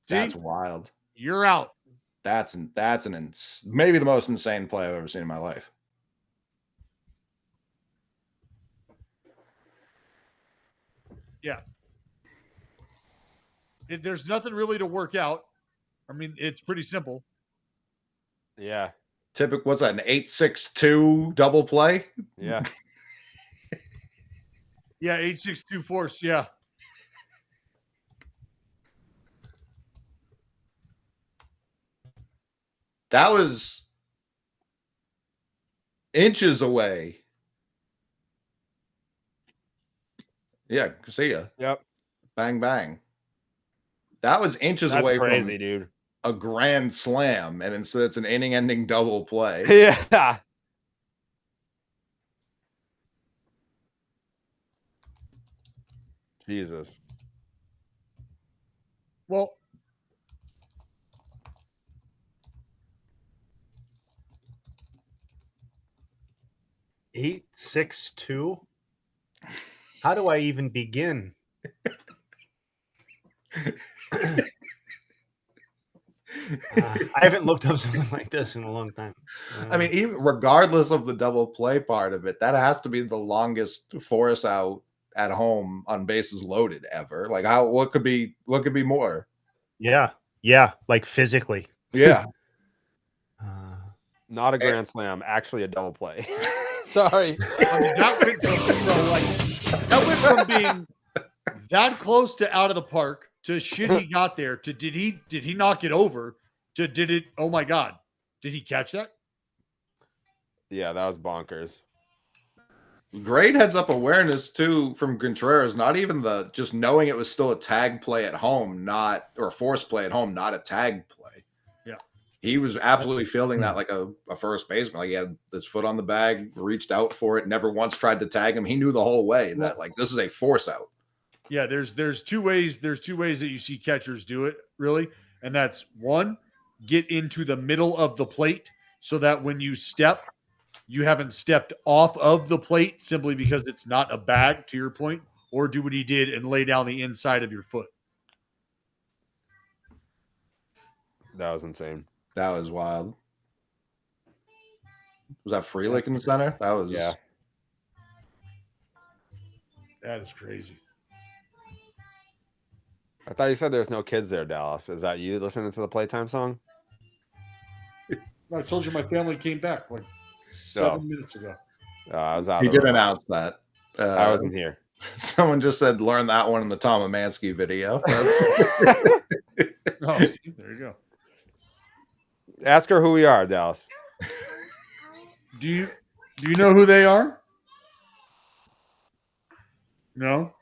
See? That's wild. You're out. That's maybe the most insane play I've ever seen in my life. Yeah. There's nothing really to work out. I mean, it's pretty simple. Yeah. Typical. What's that? An 8-6-2 double play? Yeah. Yeah, 8-6-2 force. Yeah. That was inches away. Yeah, see ya. Yep. Bang, bang. That was inches That's away crazy, from dude. a grand slam, and instead it's an inning-ending double play. Yeah. Jesus. Well, Eight, 6-2. How do I even begin? I haven't looked up something like this in a long time. I mean, even regardless of the double play part of it, that has to be the longest force out at home on bases loaded ever. Like, what could be more? Yeah, like physically. Yeah. Not a grand slam, actually a double play. Sorry. I mean, that went from being that close to out of the park to shit he got there to did he knock it over to did it, oh my God, did he catch that? Yeah, that was bonkers. Great heads up awareness too from Contreras. Not even just knowing it was still a tag play at home, or force play at home, not a tag play. Yeah, he was absolutely fielding that like a first baseman. Like, he had his foot on the bag, reached out for it, never once tried to tag him. He knew the whole way that like this is a force out. Yeah, there's two ways that you see catchers do it, really, and that's one, get into the middle of the plate so that when you step, you haven't stepped off of the plate simply because it's not a bag, to your point, or do what he did and lay down the inside of your foot. That was insane. That was wild. Was that Freelick in the center? That was That is crazy. I thought you said there's no kids there, Dallas. Is that you listening to the Playtime song? I told you my family came back like 7 minutes ago. I was out. He did announce that. I wasn't here. Someone just said, learn that one in the Tom Amansky video. Oh, see, there you go. Ask her who we are, Dallas. Do you know who they are? No.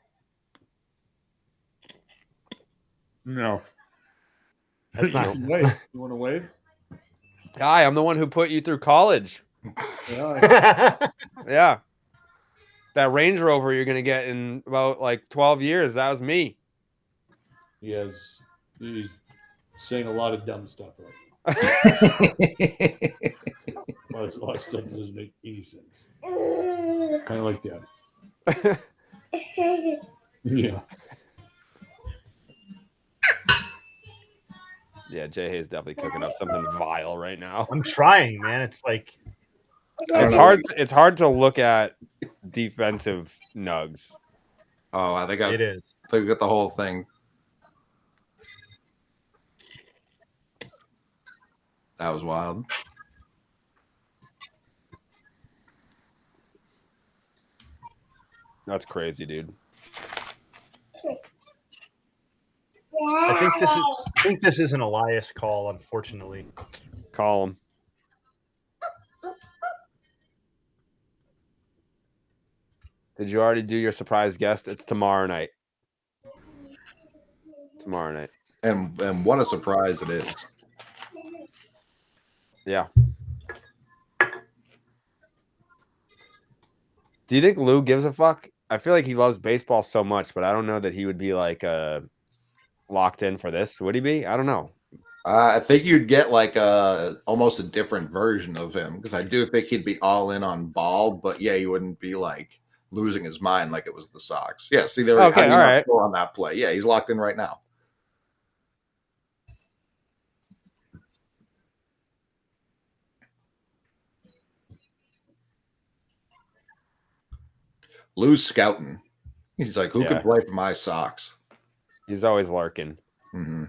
No. That's not. Wave. You want to wave? Hi, I'm the one who put you through college. Yeah. Yeah. That Range Rover you're going to get in about like 12 years, that was me. He's saying a lot of dumb stuff right now. A lot of stuff that doesn't make any sense. Kind of like that. Yeah. Yeah, Jay Hay's definitely cooking up something vile right now. I'm trying, man. It's like It's hard to look at defensive nugs. Oh, I think it is. I think we got the whole thing. That was wild. That's crazy, dude. I think this is an Elias call, unfortunately. Call him. Did you already do your surprise guest? It's tomorrow night. Tomorrow night. And what a surprise it is. Yeah. Do you think Lou gives a fuck? I feel like he loves baseball so much, but I don't know that he would be like locked in for this. Would he be? I don't know. I think you'd get like almost a different version of him, because I do think he'd be all in on ball, but yeah, he wouldn't be like losing his mind like it was the Sox. Yeah, see, there. Okay, all right. On that play, yeah, he's locked in right now. Lou's scouting. He's like, who could play for my Sox? He's always larking. Mm-hmm.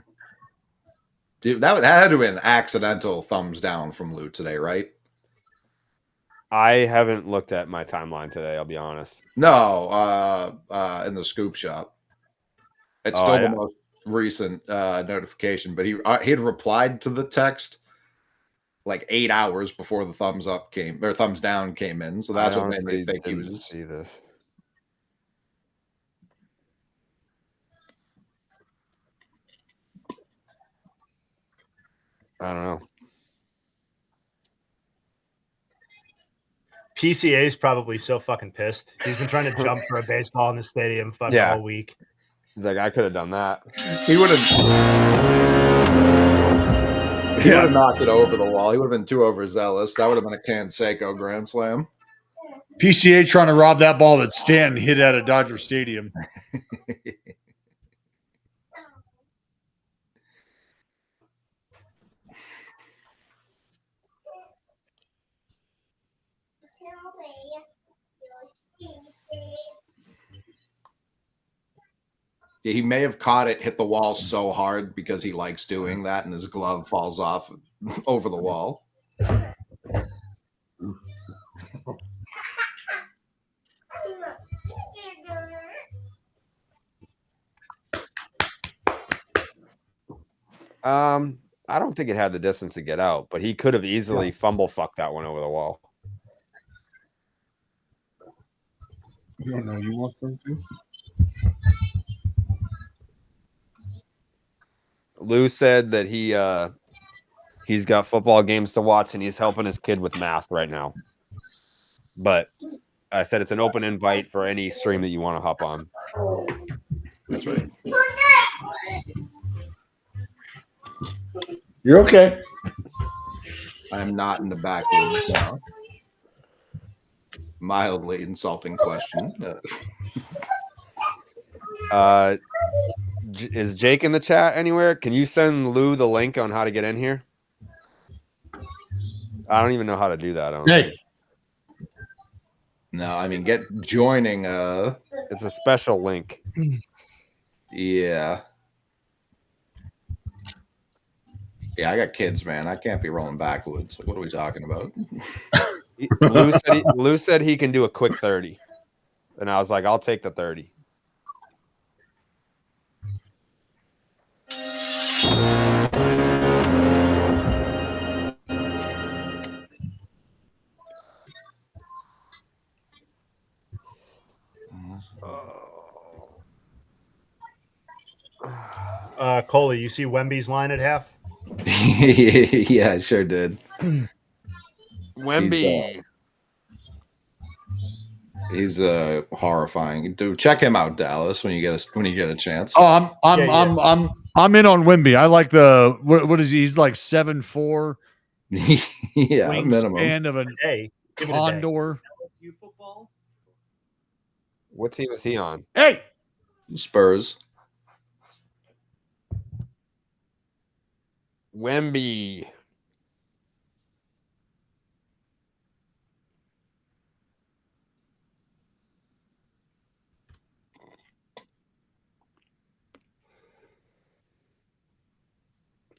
Dude, that had to be an accidental thumbs down from Lou today, right? I haven't looked at my timeline today, I'll be honest. No, in the scoop shop. It's still the most recent notification, but he had replied to the text like 8 hours before the thumbs down came in. So that's what made me think he was. See this. I don't know. PCA is probably so fucking pissed. He's been trying to jump for a baseball in the stadium all week. He's like, I could have done that. He would have knocked it over the wall. He would have been too overzealous. That would have been a Canseco grand slam. PCA trying to rob that ball that Stanton hit at a Dodger Stadium. Yeah, he may have caught it, hit the wall so hard because he likes doing that, and his glove falls off over the wall. I don't think it had the distance to get out, but he could have easily fumble fucked that one over the wall. You don't know you want them to? Lou said that he's got football games to watch and he's helping his kid with math right now. But I said it's an open invite for any stream that you want to hop on. That's right. You're okay. I'm not in the backwoods now. Mildly insulting question. Is Jake in the chat anywhere? Can you send Lou the link on how to get in here? I don't even know how to do that. No, I mean joining. It's a special link. Yeah. Yeah, I got kids, man. I can't be rolling backwards. What are we talking about? Lou said he can do a quick 30. And I was like, I'll take the 30. Coley, you see Wemby's line at half? Yeah, I sure did. Wemby. He's horrifying. Dude, check him out, Dallas, when you get a chance. Oh, I'm in on Wemby. I like the what is he? He's like 7'4". Yeah, minimum. Wingspan of an condor. What team is he on? Hey, Spurs. Wemby.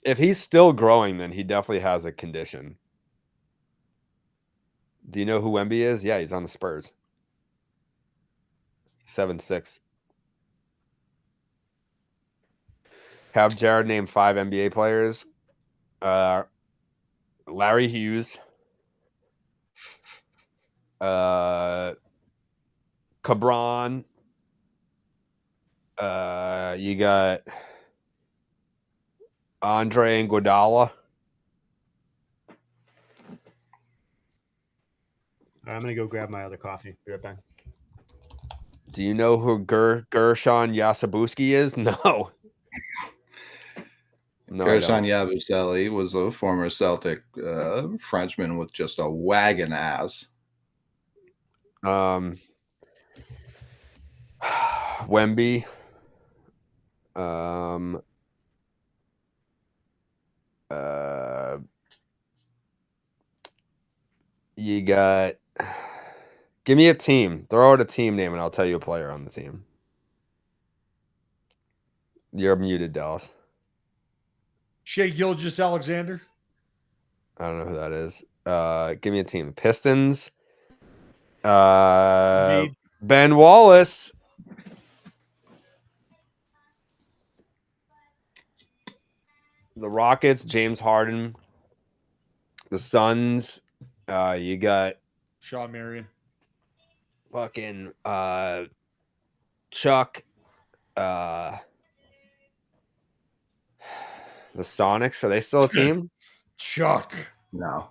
If he's still growing, then he definitely has a condition. Do you know who Wemby is? Yeah, he's on the Spurs. 7'6". Have Jared name 5 NBA players. Larry Hughes. Cabron. You got Andre Iguodala. I'm gonna go grab my other coffee. Be right back. Do you know who Gershon Yasabuski is? No. No, Gershon Yabusele was a former Celtic Frenchman with just a wagon ass. Wemby. You got. Give me a team. Throw out a team name, and I'll tell you a player on the team. You're muted, Dallas. Shea Gilgeous-Alexander. I don't know who that is. Give me a team. Pistons. Ben Wallace. The Rockets, James Harden. The Suns, you got Shawn Marion. Fucking Chuck. The Sonics, are they still a team? Chuck. No.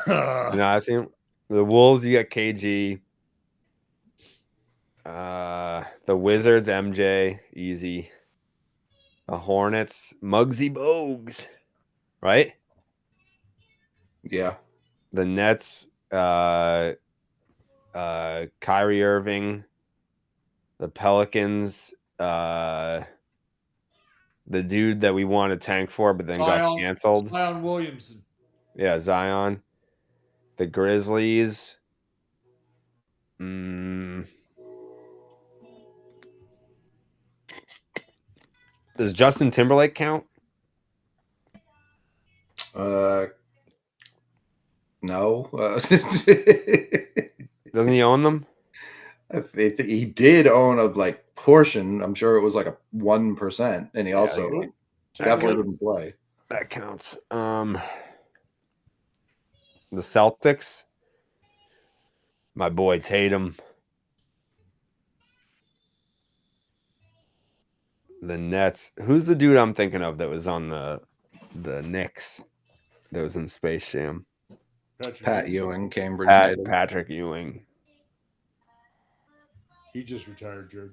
No, I think the Wolves, you got KG. The Wizards, MJ, easy. The Hornets, Muggsy Bogues, right? Yeah. The Nets, Kyrie Irving. The Pelicans, the dude that we wanted to tank for, but then got canceled. Zion Williamson. Yeah, Zion. The Grizzlies. Does Justin Timberlake count? No. Doesn't he own them? He did own a portion. I'm sure it was like a 1%, and he also definitely didn't play. That counts. The Celtics. My boy Tatum. The Nets. Who's the dude I'm thinking of that was on the Knicks? That was in Space Jam. Pat Ewing, Cambridge native. Patrick Ewing. He just retired, Jared.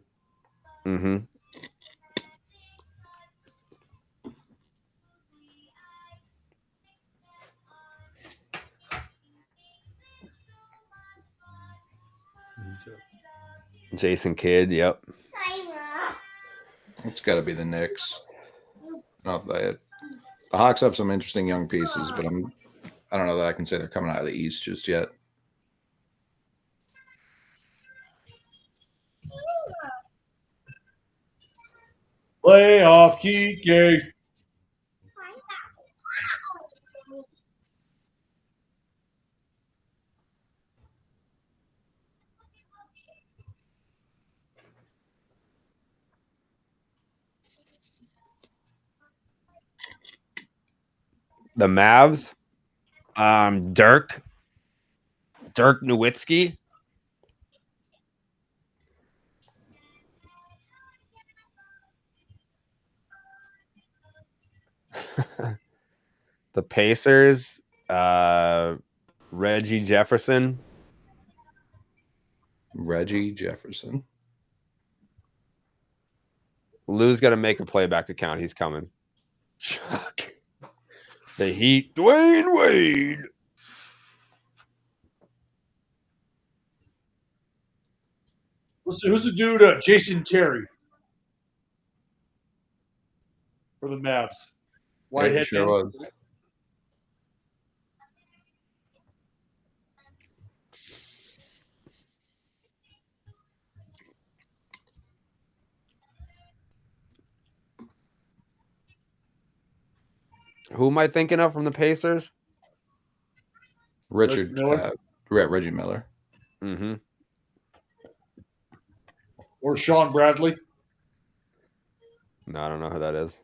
Mm-hmm. Jason Kidd, yep. It's got to be the Knicks. The Hawks have some interesting young pieces, but I don't know that I can say they're coming out of the East just yet. Playoff Kike. The Mavs. Dirk Nowitzki. The Pacers. Reggie Jefferson. Lou's got to make a playback account. He's coming. Chuck. The Heat. Dwayne Wade. Who's the dude? Jason Terry. For the Mavs. Whitehead. Sure was. Who am I thinking of from the Pacers? Reggie Miller. Mm-hmm. Or Sean Bradley. No, I don't know who that is.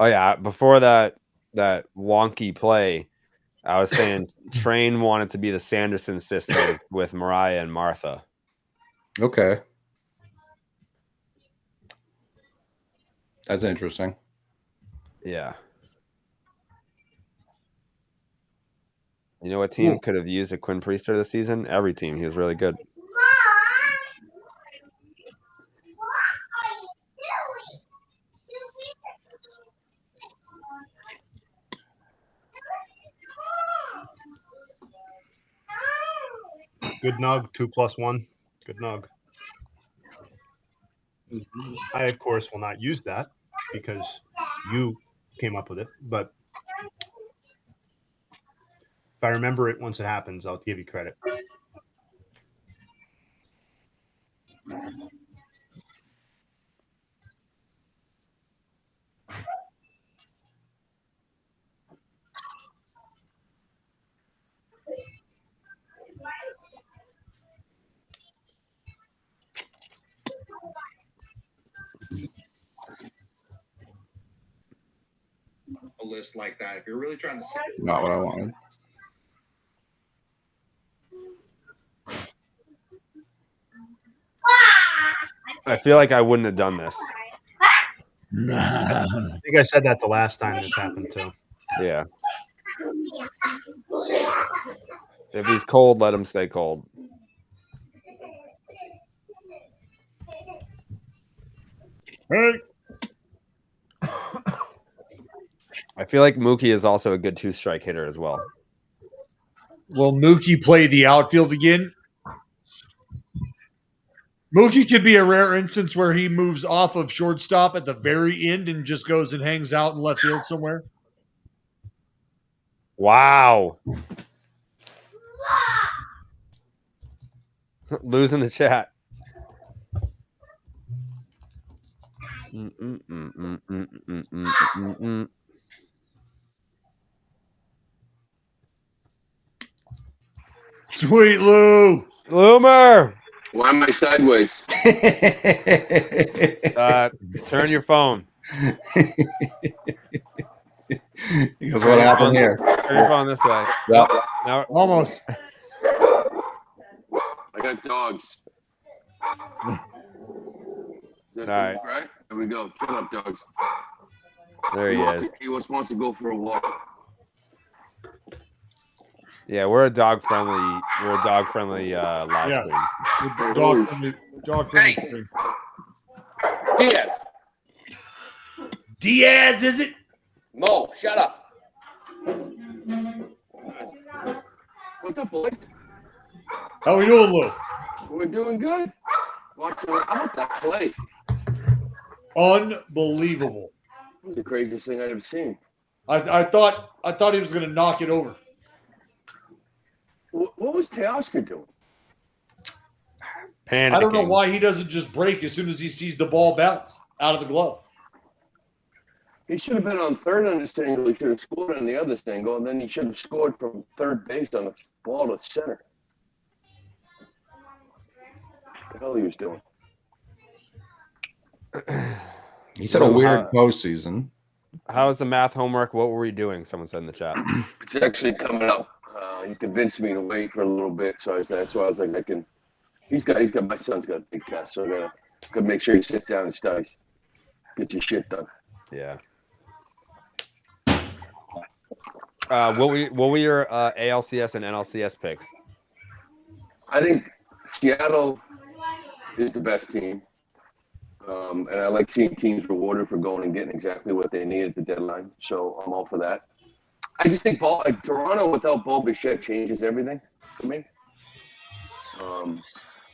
Oh yeah, before that wonky play, I was saying Train wanted to be the Sanderson sisters with Mariah and Martha. Okay. That's interesting. Yeah. You know what team could have used a Quinn Priester this season? Every team. He was really good. Good nug, 2+1. Good nug. I, of course, will not use that because you came up with it. But if I remember it once it happens, I'll give you credit. A list like that, if you're really trying to see. Not what I wanted. I feel like I wouldn't have done this. I think I said that the last time this happened too. Yeah. If he's cold, let him stay cold. Hey. I feel like Mookie is also a good 2-strike hitter as well. Will Mookie play the outfield again? Mookie could be a rare instance where he moves off of shortstop at the very end and just goes and hangs out in left field somewhere. Wow. Losing the chat. Sweet Lou. Loomer. Why am I sideways? Turn your phone. Because what happened here? Turn your phone this way. Yep. Now, Almost. I got dogs. Is that All right? Here we go. Shut up, dogs. There he is. He wants to go for a walk. Yeah, we're a dog friendly. We're a dog friendly live stream. Dog friendly. Diaz. Diaz, is it? Mo, shut up. What's up, boys? How we doing, Lou? We're doing good. Watching. How about that play? Unbelievable. It was the craziest thing I've ever seen. I thought he was going to knock it over. What was Teoscar doing? Panicking. I don't know why he doesn't just break as soon as he sees the ball bounce out of the glove. He should have been on third on this angle. He should have scored on the other angle, and then he should have scored from third base on the ball to center. What the hell he was doing? He said a weird postseason. How's the math homework? What were we doing? Someone said in the chat. It's actually coming up. He convinced me to wait for a little bit, so that's why I was like, I can. He's got. My son's got a big test, so I gotta make sure he sits down and studies, gets his shit done. Yeah. What were your ALCS and NLCS picks? I think Seattle is the best team, and I like seeing teams rewarded for going and getting exactly what they need at the deadline. So I'm all for that. I just think Toronto without Bo Bichette changes everything for me.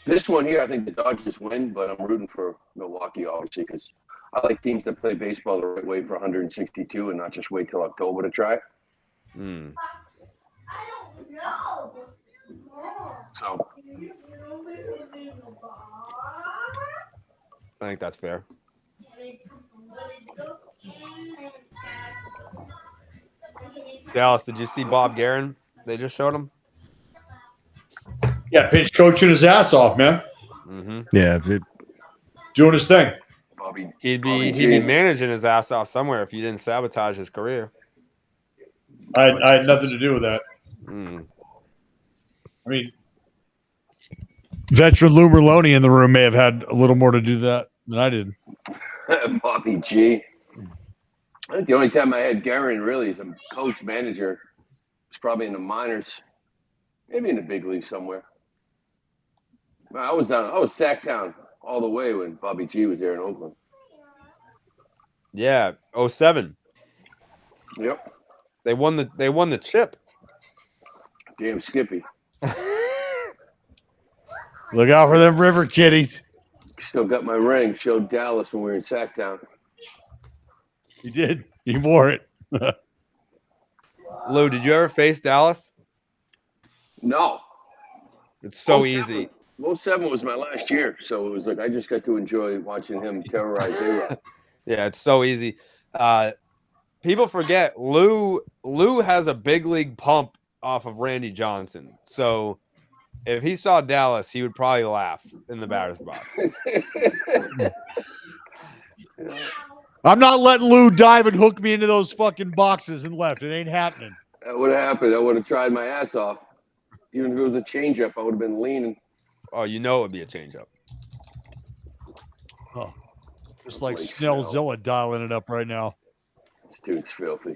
This one here, I think the Dodgers win, but I'm rooting for Milwaukee, obviously, because I like teams that play baseball the right way for 162 and not just wait till October to try it. So I think that's fair. Dallas, did you see Bob Guerin? They just showed him. Yeah, pitch coaching his ass off, man. Mm-hmm. Yeah, dude. Doing his thing. He'd be managing his ass off somewhere if you didn't sabotage his career. I had nothing to do with that. Mm. I mean, veteran Lou Merlone in the room may have had a little more to do that than I did. Bobby G. I think the only time I had Guerin really as a coach manager was probably in the minors, maybe in the big league somewhere. I was Sacktown all the way when Bobby G was there in Oakland. Yeah, 07. Yep. They won the chip. Damn Skippy. Look out for them river kitties. Still got my ring. Showed Dallas when we were in Sacktown. He did. He wore it. Lou, did you ever face Dallas? No. It's so 07 easy. 07 was my last year, so it was like I just got to enjoy watching him terrorize A-Rod. Yeah, it's so easy. People forget Lou has a big league pump off of Randy Johnson. So if he saw Dallas, he would probably laugh in the batter's box. I'm not letting Lou dive and hook me into those fucking boxes and left. It ain't happening. That would have happened. I would have tried my ass off. Even if it was a changeup, I would have been leaning. Oh, you know it would be a changeup. Oh, just like Snellzilla dialing it up right now. This dude's filthy.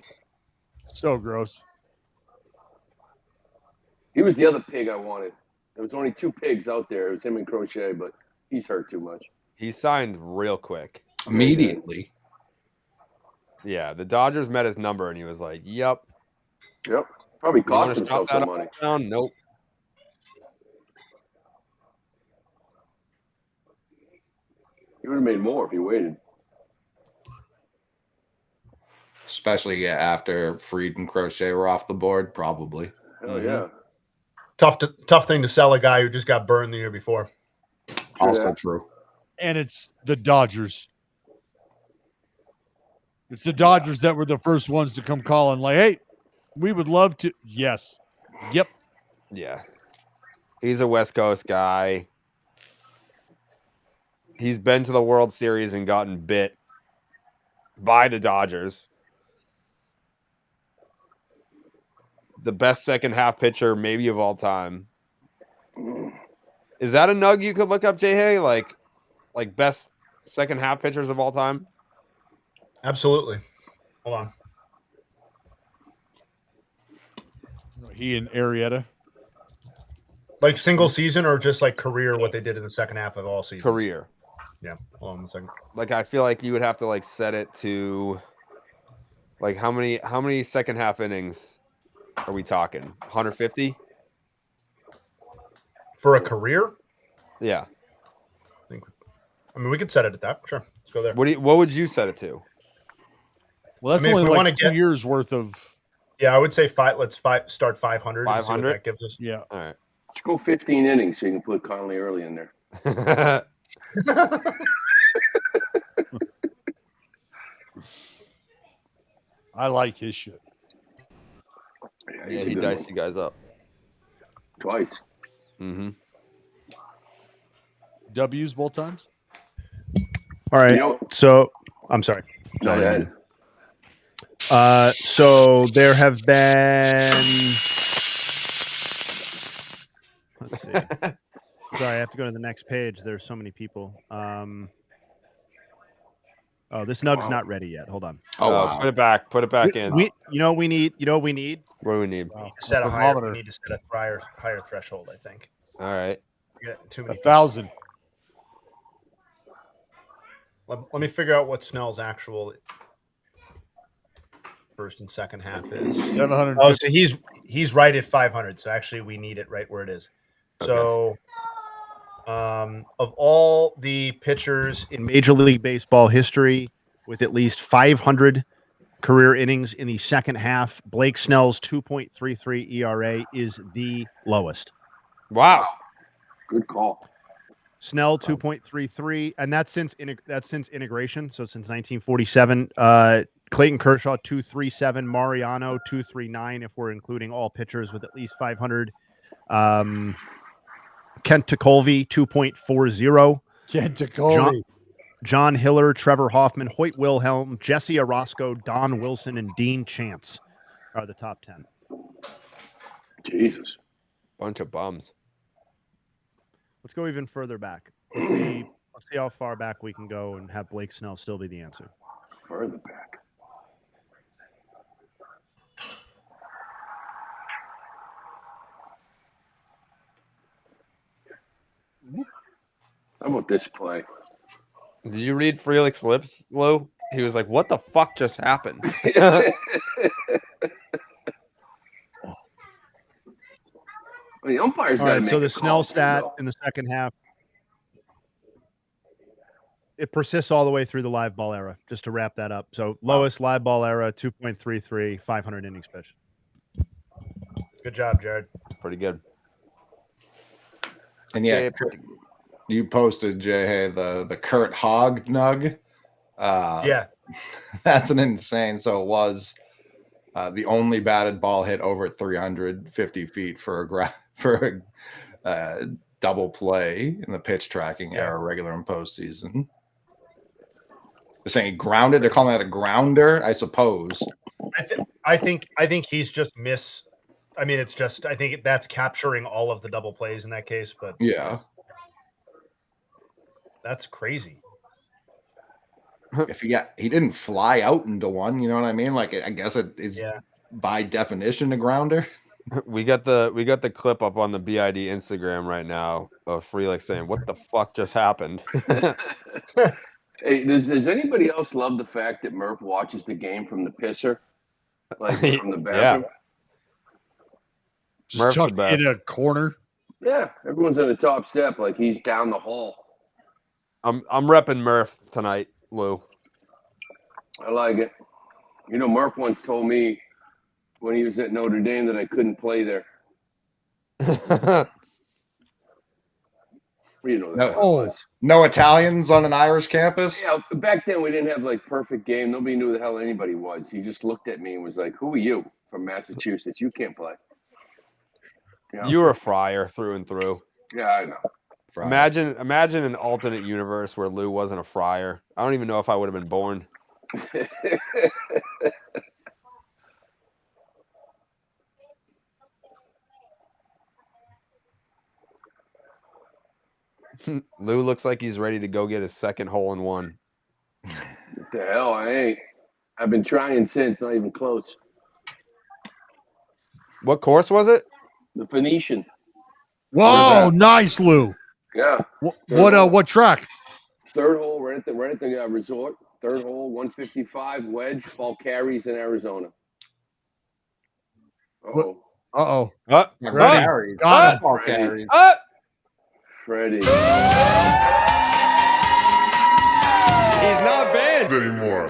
So gross. He was the other pig I wanted. There was only 2 pigs out there. It was him and Crochet, but he's hurt too much. He signed real quick. Immediately. Yeah, the Dodgers met his number, and he was like, "Yep." Yep. Probably You wanna cost himself shop some that money. down? Nope. He would have made more if he waited. Especially after Freed and Crochet were off the board, probably. Hell yeah. Tough thing to sell a guy who just got burned the year before. Also true. And it's the Dodgers. It's the Dodgers that were the first ones to come calling, like, hey, we would love to. Yes. Yep. Yeah. He's a West Coast guy. He's been to the World Series and gotten bit by the Dodgers. The best second half pitcher maybe of all time. Is that a nug you could look up, Jay Hay? Like best second half pitchers of all time? Absolutely. Hold on. He and Arrieta. Like single season or just like career, what they did in the second half of all seasons? Career. Yeah. Hold on a second. Like I feel like you would have to like set it to like how many second half innings are we talking? 150? For a career? Yeah. I mean, we could set it at that. Sure. Let's go there. What would you set it to? Well, that's only like 2 years worth of. Yeah, I would say let's start 500. 500? That gives us. Yeah. All right. Let's go 15 innings so you can put Conley early in there. I like his shit. Yeah, he diced you guys up. Twice. Mm-hmm. W's both times? All right. You know- So I'm sorry. Go ahead. So there have been. Let's see. Sorry, I have to go to the next page. There's so many people. Oh, this nug's not ready yet. Hold on. Oh, wow. Put it back. Put it back in. We know what we need. You know what we need? What do we need? We need to set a higher. We need to set a higher threshold. I think. All right. We got too many. 1,000. Let me figure out what Snell's actual first and second half is. 700. Oh, so he's right at 500. So actually, we need it right where it is. Okay. So, of all the pitchers in Major League Baseball history with at least 500 career innings in the second half, Blake Snell's 2.33 ERA is the lowest. Wow. Good call. Snell 2.33, and that's since integration. So since 1947, Clayton Kershaw 2.37, Mariano 2.39 if we're including all pitchers with at least 500. Kent Tekulve 2.40. Kent Tekulve. John Hiller, Trevor Hoffman, Hoyt Wilhelm, Jesse Orosco, Don Wilson, and Dean Chance are the top 10. Jesus. Bunch of bums. Let's go even further back. Let's see how far back we can go and have Blake Snell still be the answer. Further back. How about this play? Did you read Frelick's lips, Lou? He was like, "What the fuck just happened?" The umpire's got to make so the a Snell call stat too, in the second half, it persists all the way through the live ball era, just to wrap that up. So lowest live ball era, 2.33, 500 innings pitched. Good job, Jared. Pretty good. And yeah, you posted, Jay, hey, the Kurt Hogg nug. Yeah. That's an insane. So it was the only batted ball hit over 350 feet for a double play in the pitch tracking era, regular and postseason. They're saying grounded. They're calling that a grounder, I suppose. I think he's just I mean, it's just, I think that's capturing all of the double plays in that case, but yeah, that's crazy. If he didn't fly out into one, you know what I mean? Like, I guess it is by definition a grounder. We got the clip up on the BID Instagram right now of Frelick saying, "What the fuck just happened?" Hey, does anybody else love the fact that Murph watches the game from the pisser, like from the bathroom? Just Murph's tucked the best. in a corner. Yeah, everyone's on the top step, like he's down the hall. I'm repping Murph tonight, Lou. I like it. You know, Murph once told me when he was at Notre Dame that I couldn't play there. You know that was. No Italians on an Irish campus? Yeah, back then we didn't have like perfect game. Nobody knew who the hell anybody was. He just looked at me and was like, "Who are you from Massachusetts? You can't play." You know? You were a Friar through and through. Yeah, I know. Friar. Imagine an alternate universe where Lou wasn't a Friar. I don't even know if I would have been born. Lou looks like he's ready to go get his second hole in one. What the hell? I ain't. I've been trying since, not even close. What course was it? The Phoenician. Whoa, nice, Lou. Yeah. What track? Third hole, right at the resort. Third hole, 155 wedge, fall carries in Arizona. Uh-oh. Uh-oh. Freddie. Got Fall it. carries. Freddie. He's not banned anymore.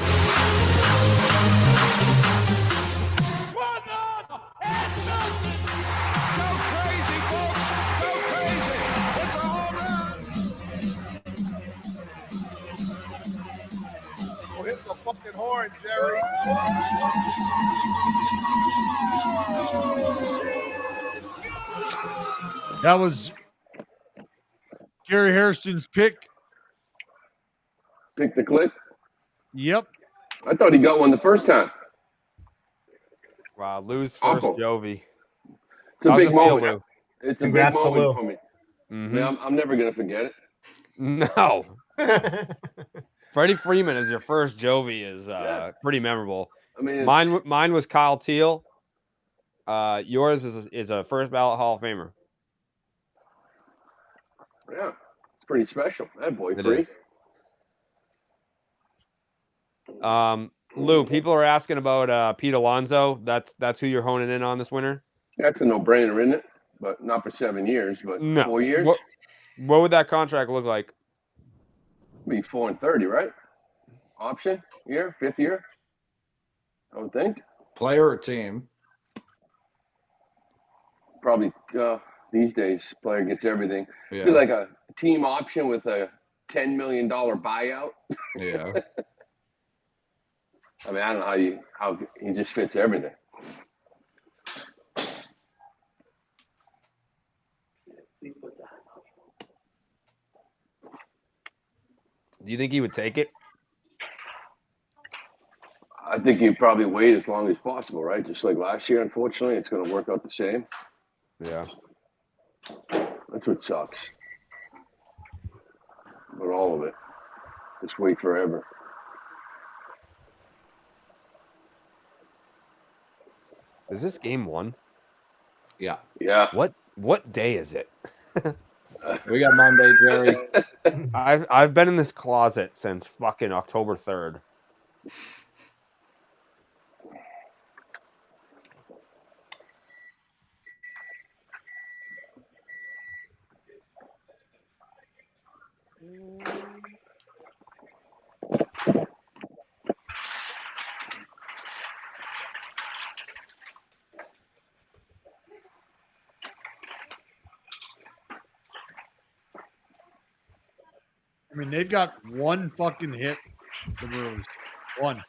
Hit the fucking horn, Jerry. That was Gary Hairston's pick. Pick the clip? Yep. I thought he got one the first time. Wow, Lou's first Awful. Jovi. It's a How's big it feel, moment. Lou? It's Congrats a to big moment Lou. for me. Mhm. Man, I'm never going to forget it. No. Freddie Freeman as your first Jovi is pretty memorable. I mean, Mine was Kyle Teal. Yours is a first ballot Hall of Famer. Yeah, it's pretty special. That boy, It free. is. Lou, people are asking about Pete Alonso. That's who you're honing in on this winter. That's a no-brainer, isn't it? But not for 7 years, but No. 4 years. What would that contract look like? Be 4 and 30, right? Option year, 5th year. I would think. Player or team? Probably These days, player gets everything. Yeah. Be like a team option with a $10 million buyout. Yeah. I mean, I don't know how he just fits everything. Do you think he would take it? I think he'd probably wait as long as possible, right? Just like last year, unfortunately, it's going to work out the same. Yeah. That's what sucks. But all of it. Just wait forever. Is this game 1? Yeah. Yeah. What day is it? We got Monday, Jerry. I've been in this closet since fucking October 3rd. I mean, they've got one fucking hit. The Brewers. One.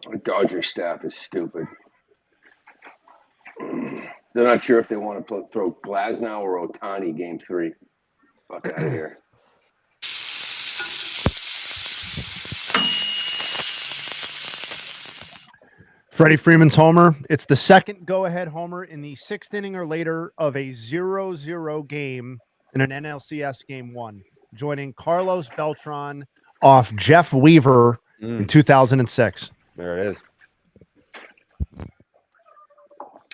The Dodgers staff is stupid. They're not sure if they want to throw Glasnow or Ohtani game 3. Fuck out of here. Freddie Freeman's homer. It's the second go-ahead homer in the 6th inning or later of a 0-0 game in an NLCS Game 1, joining Carlos Beltran off Jeff Weaver in 2006. There it is.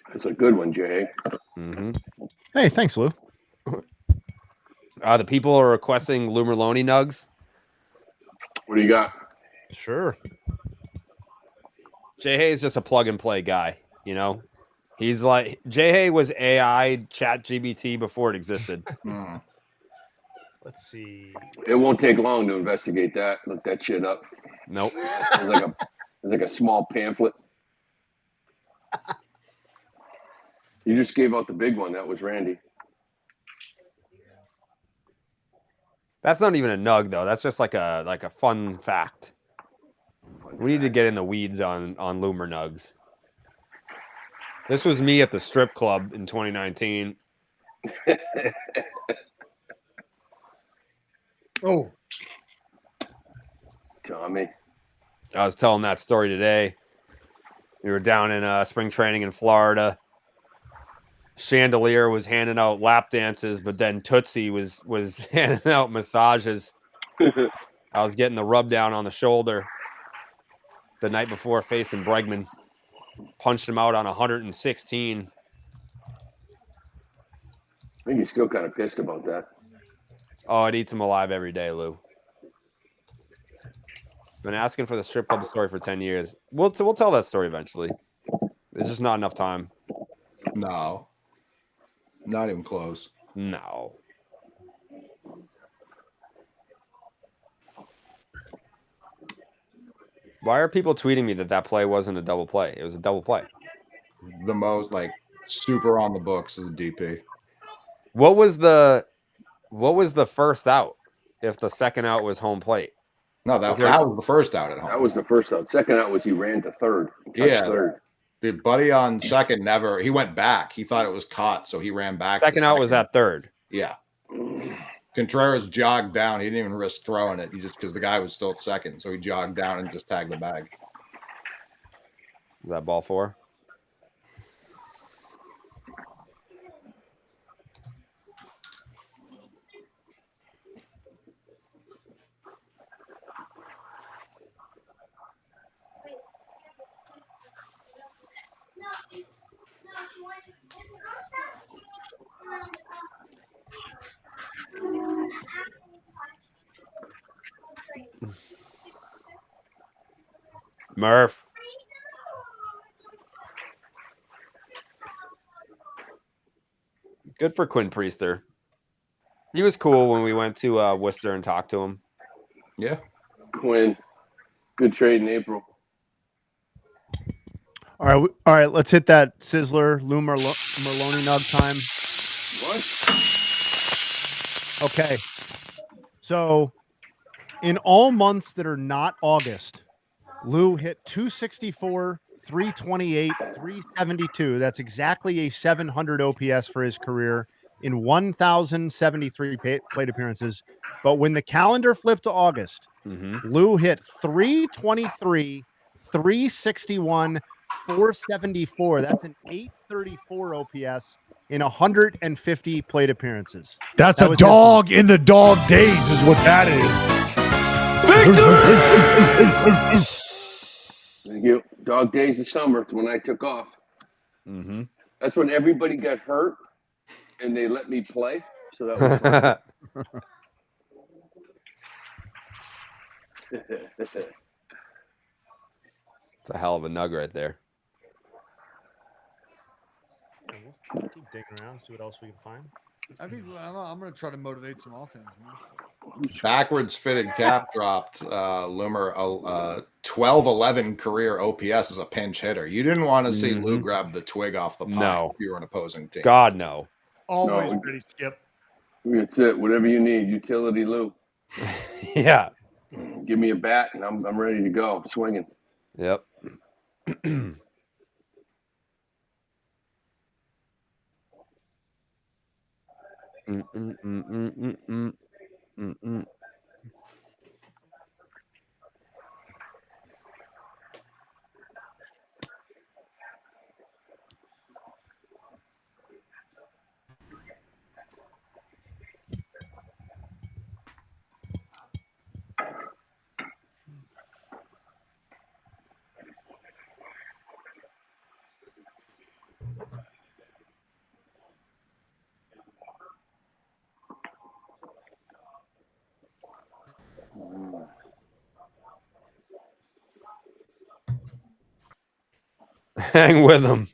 That's a good one, Jay. Mm-hmm. Hey, thanks, Lou. The people are requesting Lou Merlone nugs. What do you got? Sure. Jay Hay is just a plug and play guy, you know. He's like Jay Hay was AI Chat GBT before it existed. Let's see. It won't take long to investigate that. Look that shit up. Nope. There's like a small pamphlet. You just gave out the big one. That was Randy. That's not even a nug though. That's just like a fun fact. We need to get in the weeds on Loomer nugs. This was me at the strip club in 2019. Oh, Tommy. I was telling that story today. We were down in spring training in Florida. Chandelier was handing out lap dances, but then Tootsie was handing out massages. I was getting the rub down on the shoulder the night before facing Bregman. Punched him out on 116. I think he's still kind of pissed about that. Oh, it eats him alive every day, Lou. Been asking for the strip club story for 10 years. We'll tell that story eventually. There's just not enough time. No. Not even close. No. Why are people tweeting me that play wasn't a double play? It was a double play. The most super on the books is a DP. What was the first out if the second out was home plate? No, that was the first out at home. That was the first out. Second out was he ran to third. Third. The buddy on second he went back. He thought it was caught, so he ran back. Second out was at third. Yeah. Contreras jogged down. He didn't even risk throwing it. He just because the guy was still at second, so he jogged down and just tagged the bag. Is that ball 4? Murph. Good for Quinn Priester. He was cool when we went to Worcester and talked to him. Yeah. Quinn. Good trade in April. All right. Let's hit that Sizzler Lou Merloni Nug time. What? Okay. So, in all months that are not August, Lou hit 264, 328, 372. That's exactly a 700 OPS for his career in 1,073 plate appearances. But when the calendar flipped to August, Lou hit 323, 361, 474. That's an 834 OPS in 150 plate appearances. That's a dog in the dog days is what that is. Thank you. Dog days of summer when I took off. Mm-hmm. That's when everybody got hurt and they let me play. So that was fun. It's a hell of a nug right there. We'll keep digging around, see what else we can find. I think I'm going to try to motivate some offense. Man. Backwards fitted cap dropped Loomer 12-11 career OPS as a pinch hitter. You didn't want to see Lou grab the twig off the pine if you were an opposing team. God, no. Always ready, Skip. That's it. Whatever you need. Utility Lou. Yeah. Give me a bat and I'm ready to go. I'm swinging. Yep. Hang with them.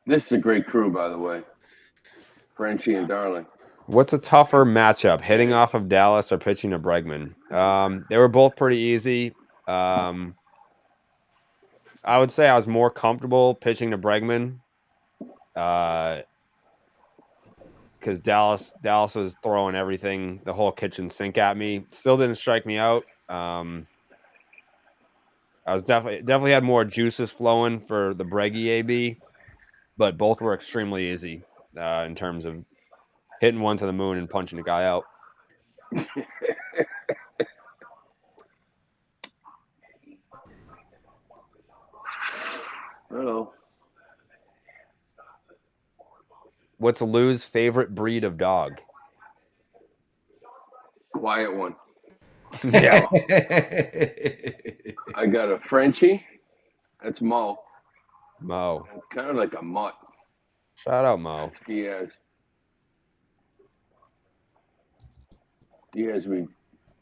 This is a great crew, by the way. Frenchie and Darling. What's a tougher matchup, hitting off of Dallas or pitching to Bregman? They were both pretty easy. I would say I was more comfortable pitching to Bregman because Dallas was throwing everything, the whole kitchen sink at me. Still didn't strike me out. I was definitely had more juices flowing for the Breggy AB, but both were extremely easy in terms of hitting one to the moon and punching the guy out. Hello. What's Lou's favorite breed of dog? Quiet one. Yeah. I got a Frenchie. That's Mo. Mo. Kind of like a mutt. Shout out Mo. That's Diaz. Diaz we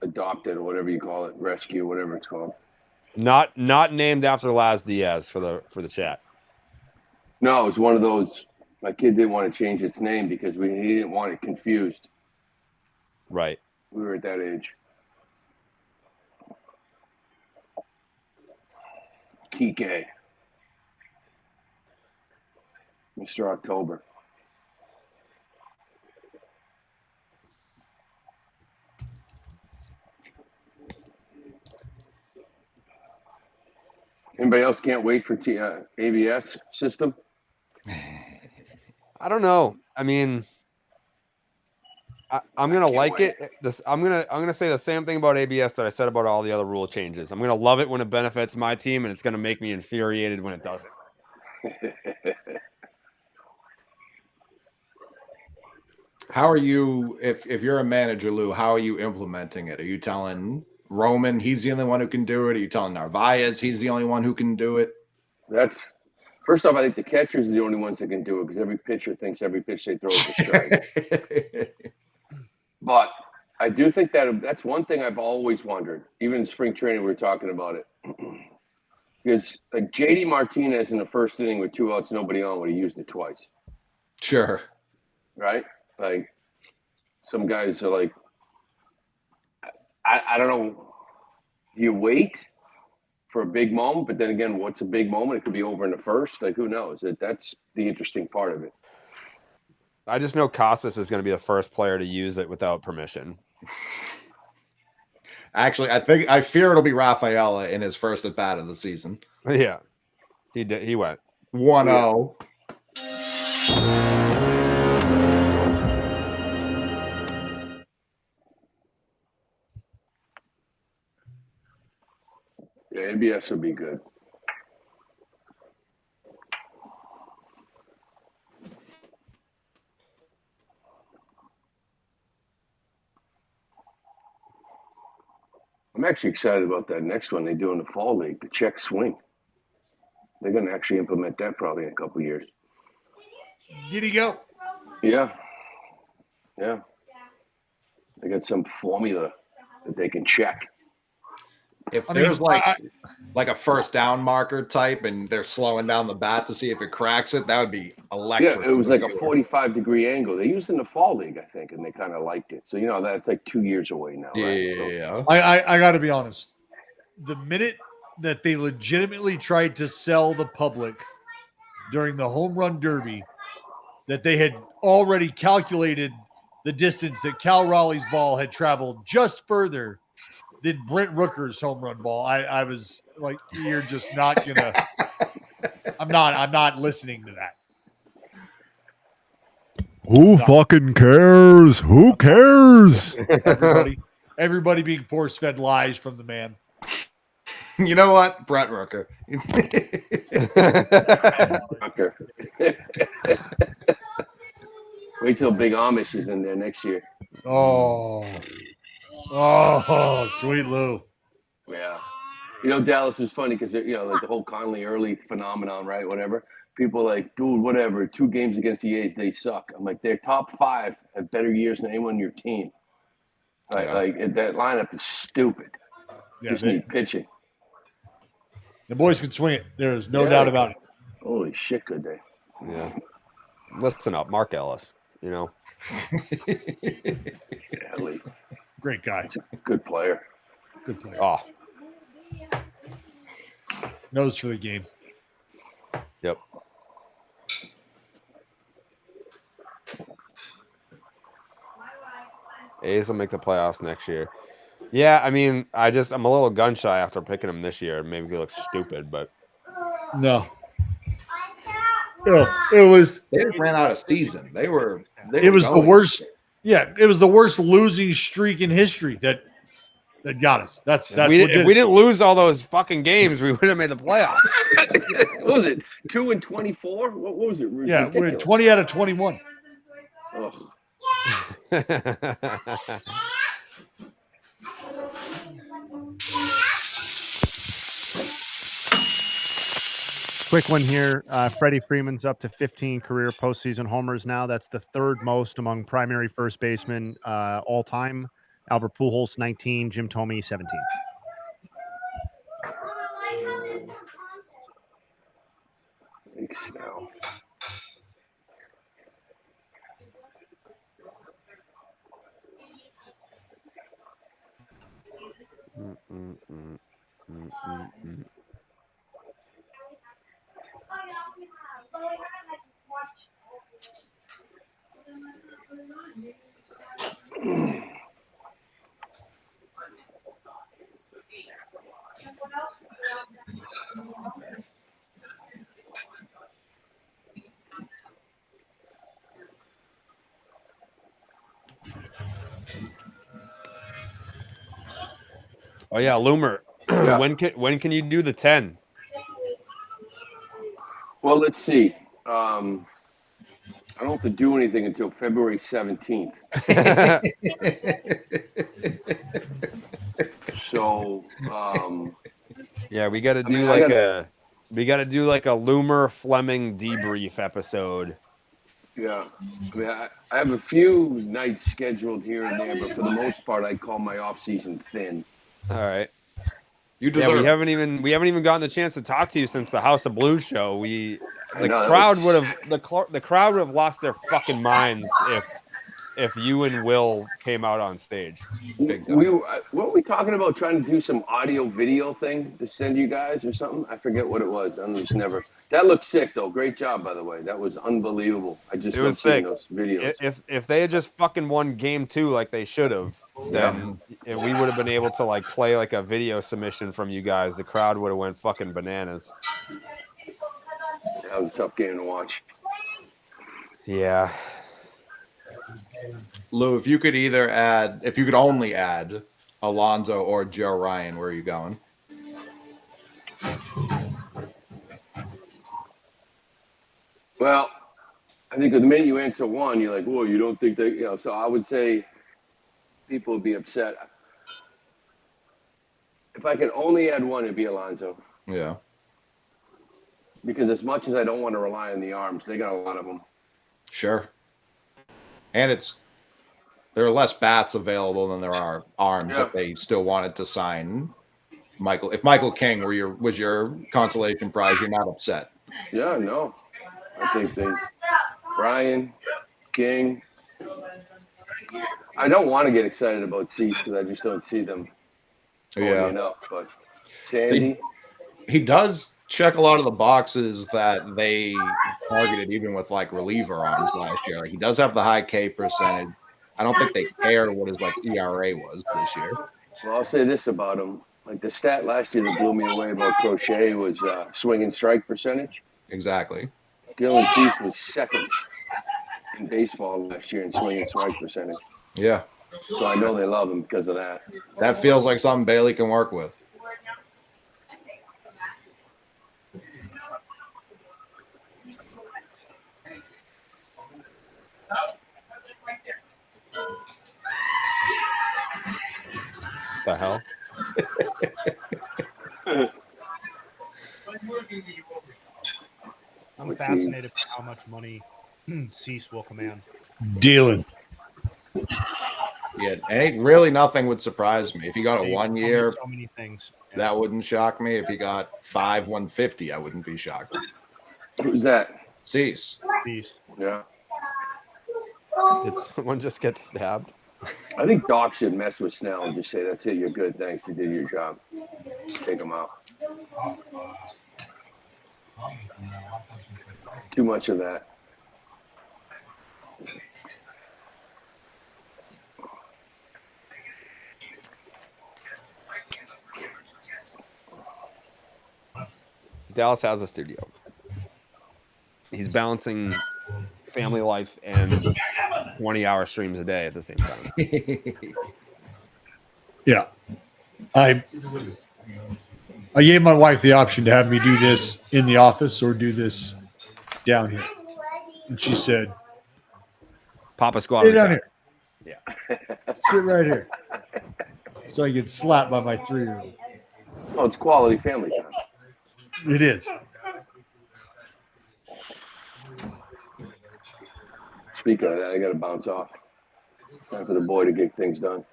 adopted or whatever you call it, rescue, whatever it's called. Not named after Laz Diaz for the chat. No, it was one of those. My kid didn't want to change its name because he didn't want it confused. Right. We were at that age. Kike. Mr. October. Anybody else can't wait for ABS system? I don't know. I mean, I'm gonna like it. I'm gonna say the same thing about ABS that I said about all the other rule changes. I'm gonna love it when it benefits my team, and it's gonna make me infuriated when it doesn't. How are you, if you're a manager, Lou, how are you implementing it? Are you telling Roman he's the only one who can do it? Are you telling Narvaez he's the only one who can do it? That's first off, I think the catchers are the only ones that can do it because every pitcher thinks every pitch they throw is a strike. But I do think that's one thing I've always wondered. Even in spring training, we were talking about it. Because like JD Martinez in the first inning with 2 outs, nobody on, would have used it twice. Sure. Right? Like some guys are like, I don't know. Do you wait? for a big moment. But then again, what's a big moment? It could be over in the first. Like, who knows? That's the interesting part of it. I just know Casas is going to be the first player to use it without permission. Actually, I fear it'll be Rafaela in his first at bat of the season. Yeah, he did. He went 1-0. Yeah, ABS would be good. I'm actually excited about that next one they do in the fall league, the check swing. They're going to actually implement that probably in a couple of years. Did he go? Yeah. Yeah. They got some formula that they can check. If there's like a first down marker type and they're slowing down the bat to see if it cracks it, that would be electric. Yeah, it was like a 45-degree angle. They used it in the fall league, I think, and they kind of liked it. So, you know, that's like 2 years away now, right? Yeah. I got to be honest. The minute that they legitimately tried to sell the public during the home run derby that they had already calculated the distance that Cal Raleigh's ball had traveled just further than Brent Rooker's home run ball, I was like, you're just not gonna I'm not listening to that. Who fucking cares? Who cares? Everybody being force-fed lies from the man. You know what? Brent Rooker. Rooker. Wait till Big Amish is in there next year. Oh, sweet Lou. Yeah. You know, Dallas is funny because, you know, like the whole Conley Early phenomenon, right? Whatever. People are like, dude, whatever. 2 games against the A's, they suck. I'm like, they're top 5, have better years than anyone on your team. Like that lineup is stupid. Yeah, Just need pitching. The boys can swing it. There's no doubt about it. Holy shit, could they? Yeah. Listen up, Mark Ellis, you know. Lee. Great guy. He's a good player. Good player. Oh. Knows for the game. Yep. A's will make the playoffs next year. Yeah, I mean, I'm a little gun shy after picking him this year. Maybe he looks stupid, but no. It was. They ran out of season. It was the worst. Yeah, it was the worst losing streak in history that got us. That's if we didn't lose all those fucking games, we would have made the playoffs. What was it? 2 and 24? What was it? Yeah, we're 20 out of 21. Ugh. Quick one here. Freddie Freeman's up to 15 career postseason homers now. That's the 3rd most among primary first basemen all time. Albert Pujols, 19. Jim Thome, 17. Big snow. Oh yeah, Loomer. Yeah. When can you do the 10? Well, let's see. I don't have to do anything until February 17th. So, yeah, we got to do like a Loomer Fleming debrief episode. Yeah, I mean, I have a few nights scheduled here and there, but for the most part, I call my off season thin. All right. You deserve. Yeah, we haven't even gotten the chance to talk to you since the House of Blues show. The crowd would have lost their fucking minds if you and Will came out on stage. What were we talking about? Trying to do some audio video thing to send you guys or something? I forget what it was. I just never. That looked sick though. Great job, by the way. That was unbelievable. I just love seeing those videos. If they had just fucking won game 2 like they should have, then we would have been able to like play like a video submission from you guys. The crowd would have went fucking bananas. That was a tough game to watch. Yeah. Lou, if you could only add Alonso or Joe Ryan, where are you going? Well, I think the minute you answer one, you're like, whoa, you don't think that, so I would say people would be upset. If I could only add one, it'd be Alonso. Yeah. Because as much as I don't want to rely on the arms, they got a lot of them. Sure. And there are less bats available than there are arms if they still wanted to sign Michael. If Michael King was your consolation prize, you're not upset. Yeah, no. I think Brian, King. I don't want to get excited about Cease because I just don't see them going enough. But Sandy. He does check a lot of the boxes that they targeted even with like reliever arms last year. Like, he does have the high K percentage. I don't think they care what his like ERA was this year. Well, I'll say this about him. Like the stat last year that blew me away about Crochet was swing and strike percentage. Exactly. Dylan Cease was second in baseball last year in swing and strike percentage. Yeah. So I know they love him because of that. That feels like something Bailey can work with. The hell? I'm fascinated by how much money Cease will command. Dealing. Yeah, really nothing would surprise me. If he got a 1 year, so many things. That wouldn't shock me. If he got 150, I wouldn't be shocked. Who's that? Cease. Yeah. Did someone just get stabbed? I think Doc should mess with Snell and just say, that's it, you're good, thanks, you did your job. Take him out. Too much of that. Dallas has a studio. He's balancing family life and 20-hour streams a day at the same time. Yeah. I gave my wife the option to have me do this in the office or do this down here. And she said, Papa squat sit down here. Yeah. Sit right here. So I get slapped by my 3-year-old. Oh, it's quality family time. It is. Speaking of that, I got to bounce off. Time for the boy to get things done.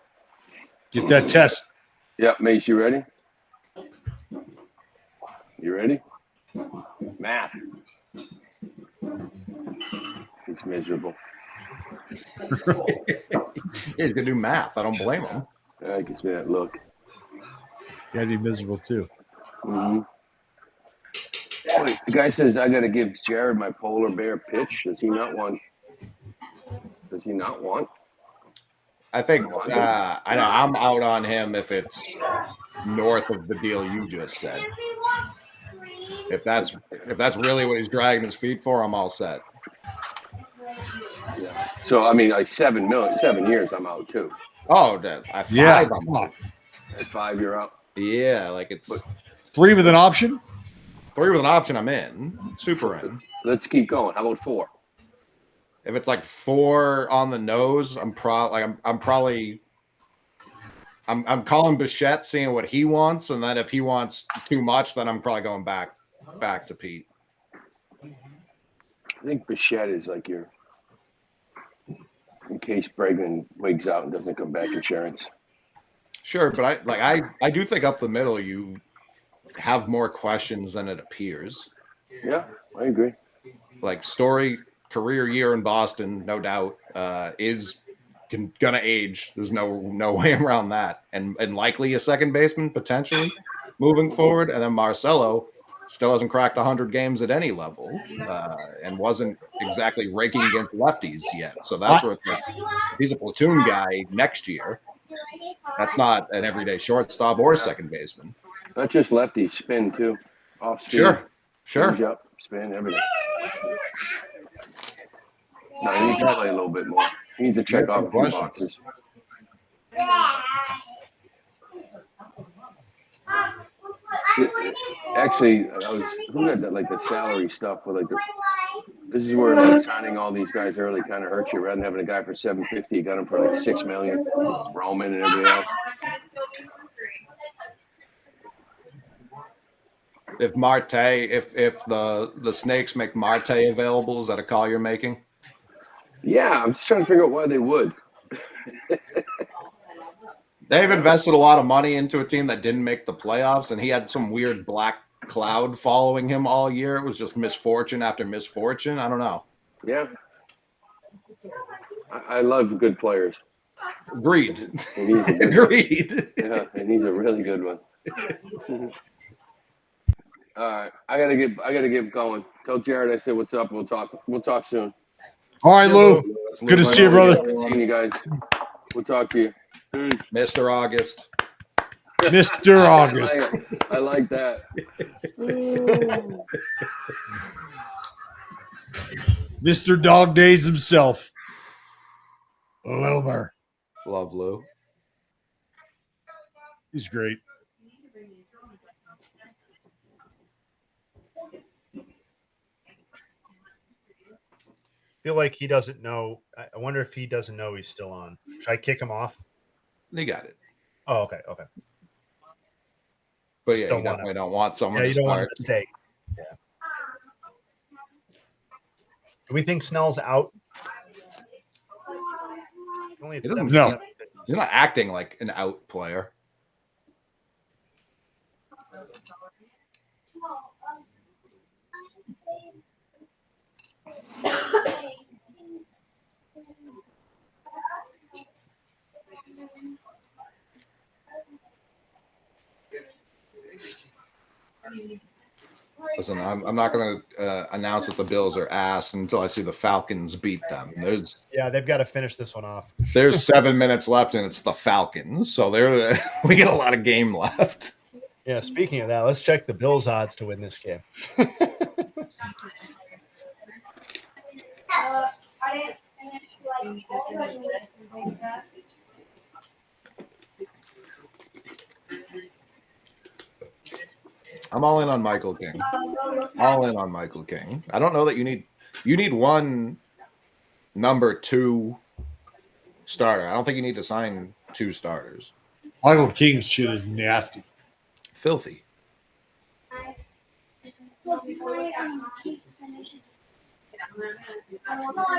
Get that test. Yeah, Mace, you ready? You ready? Math. He's miserable. He's going to do math. I don't blame him. Yeah, it gives me that look. You gotta be miserable too. Mm-hmm. Wait, the guy says I got to give Jared my polar bear pitch. Does he not want? I think I know I'm out on him if it's north of the deal you just said. If that's really what he's dragging his feet for, I'm all set. Yeah. So I mean, like 7 years, I'm out too. Oh, at 5, yeah, I'm out. At 5, you're out. Yeah, like it's 3 with an option. 3 with an option, I'm in. Super in. Let's keep going. How about 4? If it's like 4 on the nose, I'm calling Bichette, seeing what he wants, and then if he wants too much, then I'm probably going back to Pete. I think Bichette is like your, in case Bregman wigs out and doesn't come back, insurance. Sure, but I do think up the middle you have more questions than it appears. Yeah, I agree. Like Story, career year in Boston, no doubt. Is gonna age. There's no way around that. And likely a second baseman potentially moving forward. And then Marcelo still hasn't cracked 100 games at any level, and wasn't exactly raking against lefties yet. So that's where it's like, if he's a platoon guy next year, that's not an everyday shortstop or second baseman. Not just lefties, spin too. Off spin. Sure. Change up, spin, everything. No, he needs to play a little bit more. He needs to check off a few boxes. Actually, I was who had that, like the salary stuff with like this is where like signing all these guys early kind of hurts you. Rather than having a guy for $750, you got him for like $6 million. Roman and everybody else. If the Snakes make Marte available, is that a call you're making? Yeah, I'm just trying to figure out why they would. They've invested a lot of money into a team that didn't make the playoffs, and he had some weird black cloud following him all year. It was just misfortune after misfortune. I don't know. Yeah. I love good players. Agreed. Agreed. Yeah, and he's a really good one. All right, I gotta get going. Tell Jared I said what's up. We'll talk soon. All right, Lou. Good to see you, brother. Good seeing you guys. We'll talk to you. Mr. August. Mr. August. I like that. Mr. Dog Days himself. Lomer. Love Lou. He's great. I feel like he doesn't know. I wonder if he doesn't know he's still on. Should I kick him off? He got it. Oh, okay. But yeah, you definitely don't want someone to you don't start. want a mistake. Yeah. Do we think Snell's out? No. He's not acting like an out player. Listen, I'm not going to announce that the Bills are ass until I see the Falcons beat them. They've got to finish this one off. There's 7 minutes left, and it's the Falcons, so we get a lot of game left. Yeah, speaking of that, let's check the Bills' odds to win this game. I'm all in on Michael King. All in on Michael King. I don't know that you need one number 2 starter. I don't think you need to sign 2 starters. Michael King's shit is nasty. Filthy.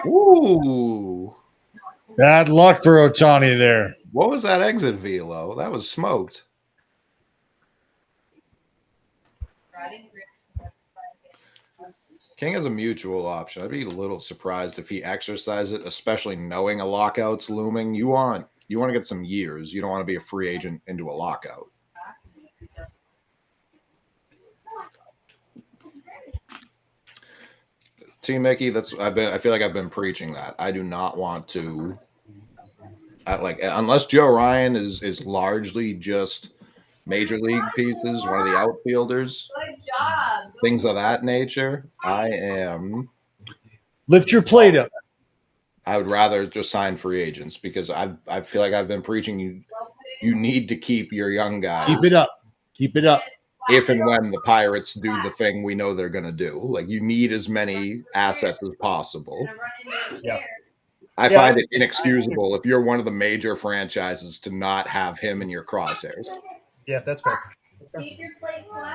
Ooh. Bad luck for Ohtani there. What was that exit velo? That was smoked. King has a mutual option. I'd be a little surprised if he exercised it, especially knowing a lockout's looming. You want to get some years. You don't want to be a free agent into a lockout. Team Mickey, I feel like I've been preaching that. I do not want to unless Joe Ryan is largely just major league pieces, one of the outfielders, things of that nature. Lift your plate up. I would rather just sign free agents because I feel like I've been preaching you need to keep your young guys. Keep it up. Keep it up. If and when the Pirates do the thing we know they're going to do. Like, you need as many assets as possible. Yeah. I find it inexcusable if you're one of the major franchises to not have him in your crosshairs. Yeah, that's fair.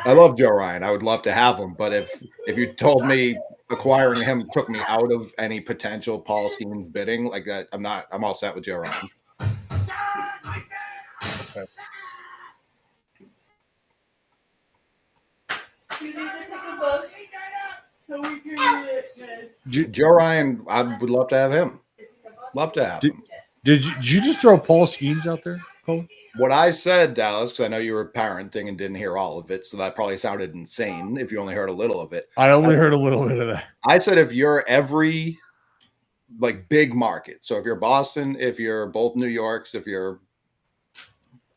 I love Joe Ryan. I would love to have him, but if you told me acquiring him took me out of any potential Paul Skeens bidding like that, I'm all set with Joe Ryan. Okay. Joe Ryan, I would love to have him. Love to have him. Did you just throw Paul Skeens out there, Cole? What I said, Dallas, because I know you were parenting and didn't hear all of it, so that probably sounded insane if you only heard a little of it. I only heard a little bit of that. I said if you're every like big market, so if you're Boston, if you're both New Yorks, if you're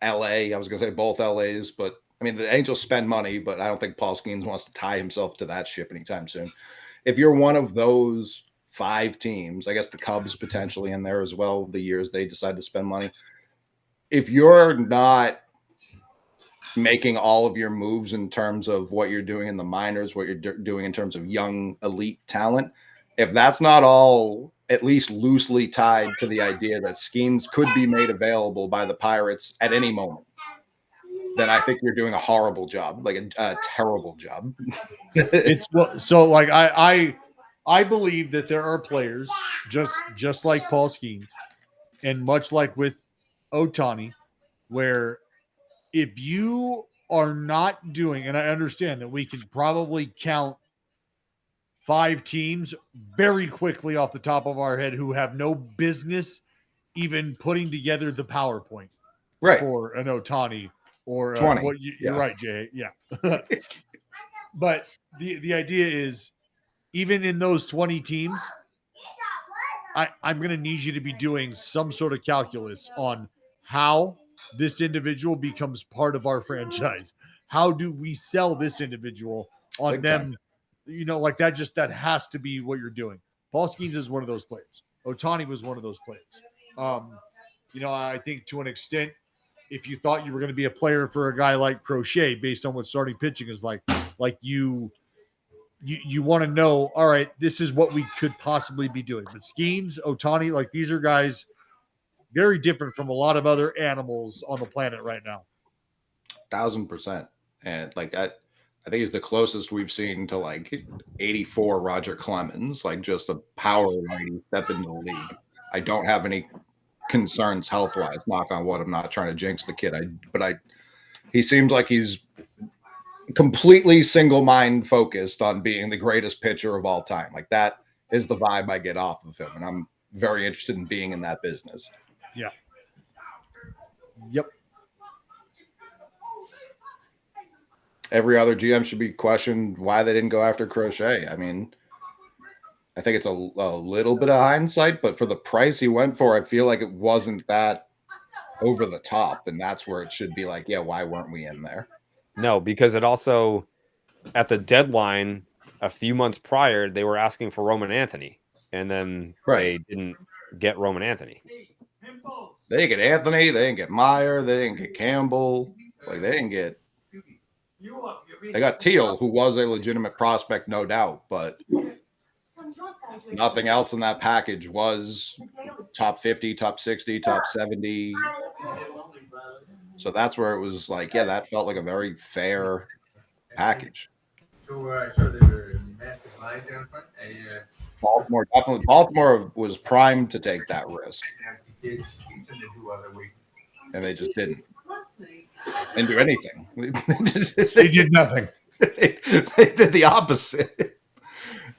LA, I was going to say both LAs, but I mean, the Angels spend money, but I don't think Paul Skeens wants to tie himself to that ship anytime soon. If you're one of those 5 teams, I guess the Cubs potentially in there as well, the years they decide to spend money. If you're not making all of your moves in terms of what you're doing in the minors, what you're doing in terms of young elite talent, if that's not all at least loosely tied to the idea that Skeens could be made available by the Pirates at any moment, then I think you're doing a horrible job, like a terrible job. It's so like I believe that there are players just like Paul Skeens, and much like with Ohtani, where if you are not doing, and I understand that we can probably count 5 teams very quickly off the top of our head who have no business even putting together the PowerPoint for an Ohtani or 20. You're right, Jay. Yeah. But the idea is, even in those 20 teams, I'm going to need you to be doing some sort of calculus on how this individual becomes part of our franchise. How do we sell this individual on Big them? time. You know, like that has to be what you're doing. Paul Skeens is one of those players. Ohtani was one of those players. You know, I think to an extent, if you thought you were going to be a player for a guy like Crochet based on what starting pitching is like you want to know, all right, this is what we could possibly be doing. But Skeens, Ohtani, like these are guys very different from a lot of other animals on the planet right now. 1,000%. And like I think he's the closest we've seen to like 84 Roger Clemens, like just a power line step in the league. I don't have any concerns health-wise, knock on wood. I'm not trying to jinx the kid. He seems like he's completely single-mind focused on being the greatest pitcher of all time. Like that is the vibe I get off of him. And I'm very interested in being in that business. Yeah. Yep. Every other GM should be questioned why they didn't go after Crochet. I mean, I think it's a little bit of hindsight, but for the price he went for, I feel like it wasn't that over the top. And that's where it should be like, yeah, why weren't we in there? No, because it also, at the deadline a few months prior, they were asking for Roman Anthony, and then they didn't get Roman Anthony. They didn't get Anthony. They didn't get Meyer. They didn't get Campbell. Like they didn't get. They got Teal, who was a legitimate prospect, no doubt, but nothing else in that package was top 50, top 60, top 70. So that's where it was like, yeah, that felt like a very fair package. Baltimore definitely. Baltimore was primed to take that risk, and they just didn't do anything. They did nothing. They did the opposite.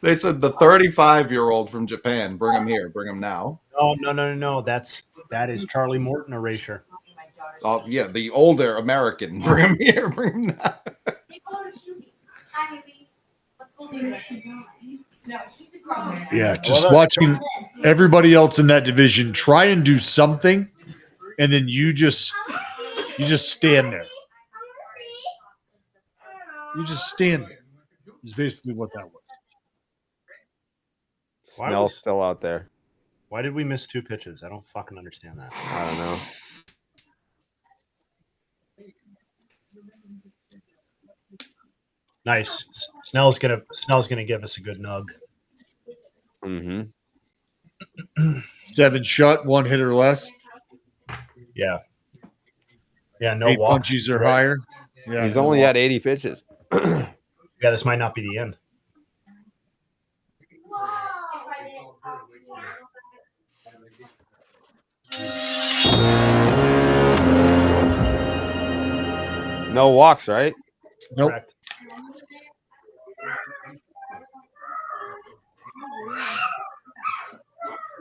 They said the 35-year-old from Japan, bring him here, bring him now. No. That is Charlie Morton erasure. Oh yeah, the older American, bring him here, bring him now. Yeah, just watching everybody else in that division try and do something, and then you just stand there. You just stand there. Is basically what that was. Snell's still out there. Why did we miss 2 pitches? I don't fucking understand that. I don't know. Nice. Snell's gonna give us a good nug. Mm-hmm. 7 shut, 1 hit or less. Yeah. Yeah, no 8 walks. punchies or higher. Yeah, He's only had 80 pitches. Yeah, this might not be the end. No walks, right? Nope. Correct.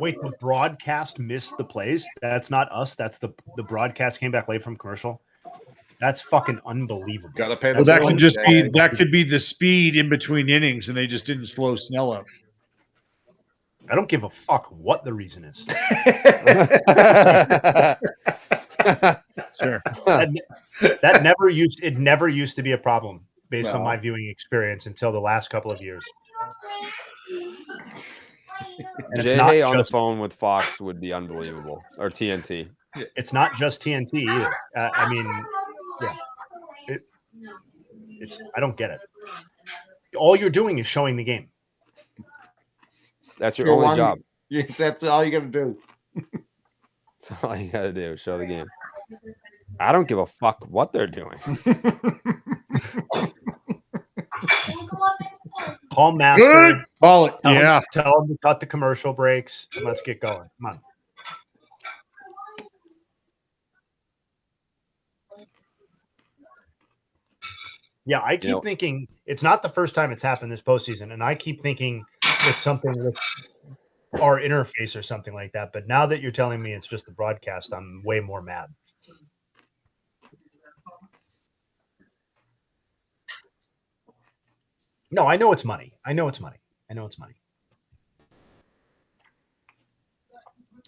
Wait, the broadcast missed the plays? That's not us. That's the broadcast came back late from commercial. That's fucking unbelievable. Gotta pay the Well, that bill. could just be the speed in between innings, and they just didn't slow Snell up. I don't give a fuck what the reason is. Sure. That never used to be a problem based on my viewing experience until the last couple of years. And Jay on the phone with Fox would be unbelievable, or TNT. It's not just TNT either. I mean, yeah, it's I don't get it. All you're doing is showing the game. That's your only job. That's all you got to do. That's all you got to do. Show the game. I don't give a fuck what they're doing. Call Master. Call it. Yeah. Tell him to cut the commercial breaks. Let's get going. Come on. Yeah, I keep thinking it's not the first time it's happened this postseason, and I keep thinking it's something with our interface or something like that. But now that you're telling me it's just the broadcast, I'm way more mad. No, I know it's money. I know it's money.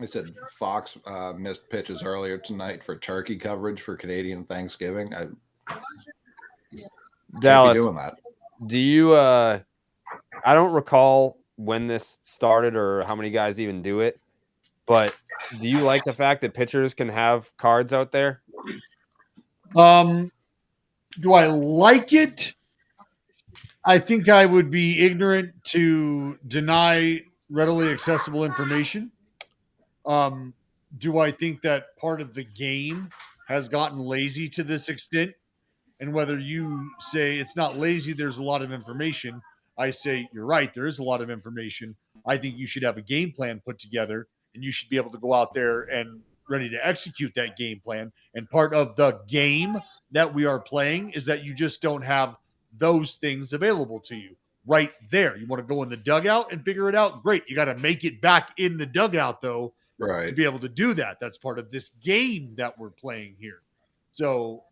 I said Fox missed pitches earlier tonight for turkey coverage for Canadian Thanksgiving. Dallas, doing that. Do you? I don't recall when this started or how many guys even do it, but do you like the fact that pitchers can have cards out there? Do I like it? I think I would be ignorant to deny readily accessible information. Do I think that part of the game has gotten lazy to this extent? And whether you say it's not lazy, there's a lot of information. I say, you're right, there is a lot of information. I think you should have a game plan put together, and you should be able to go out there and ready to execute that game plan. And part of the game that we are playing is that you just don't have those things available to you right there. You want to go in the dugout and figure it out? Great. You got to make it back in the dugout, though, right, to be able to do that. That's part of this game that we're playing here. So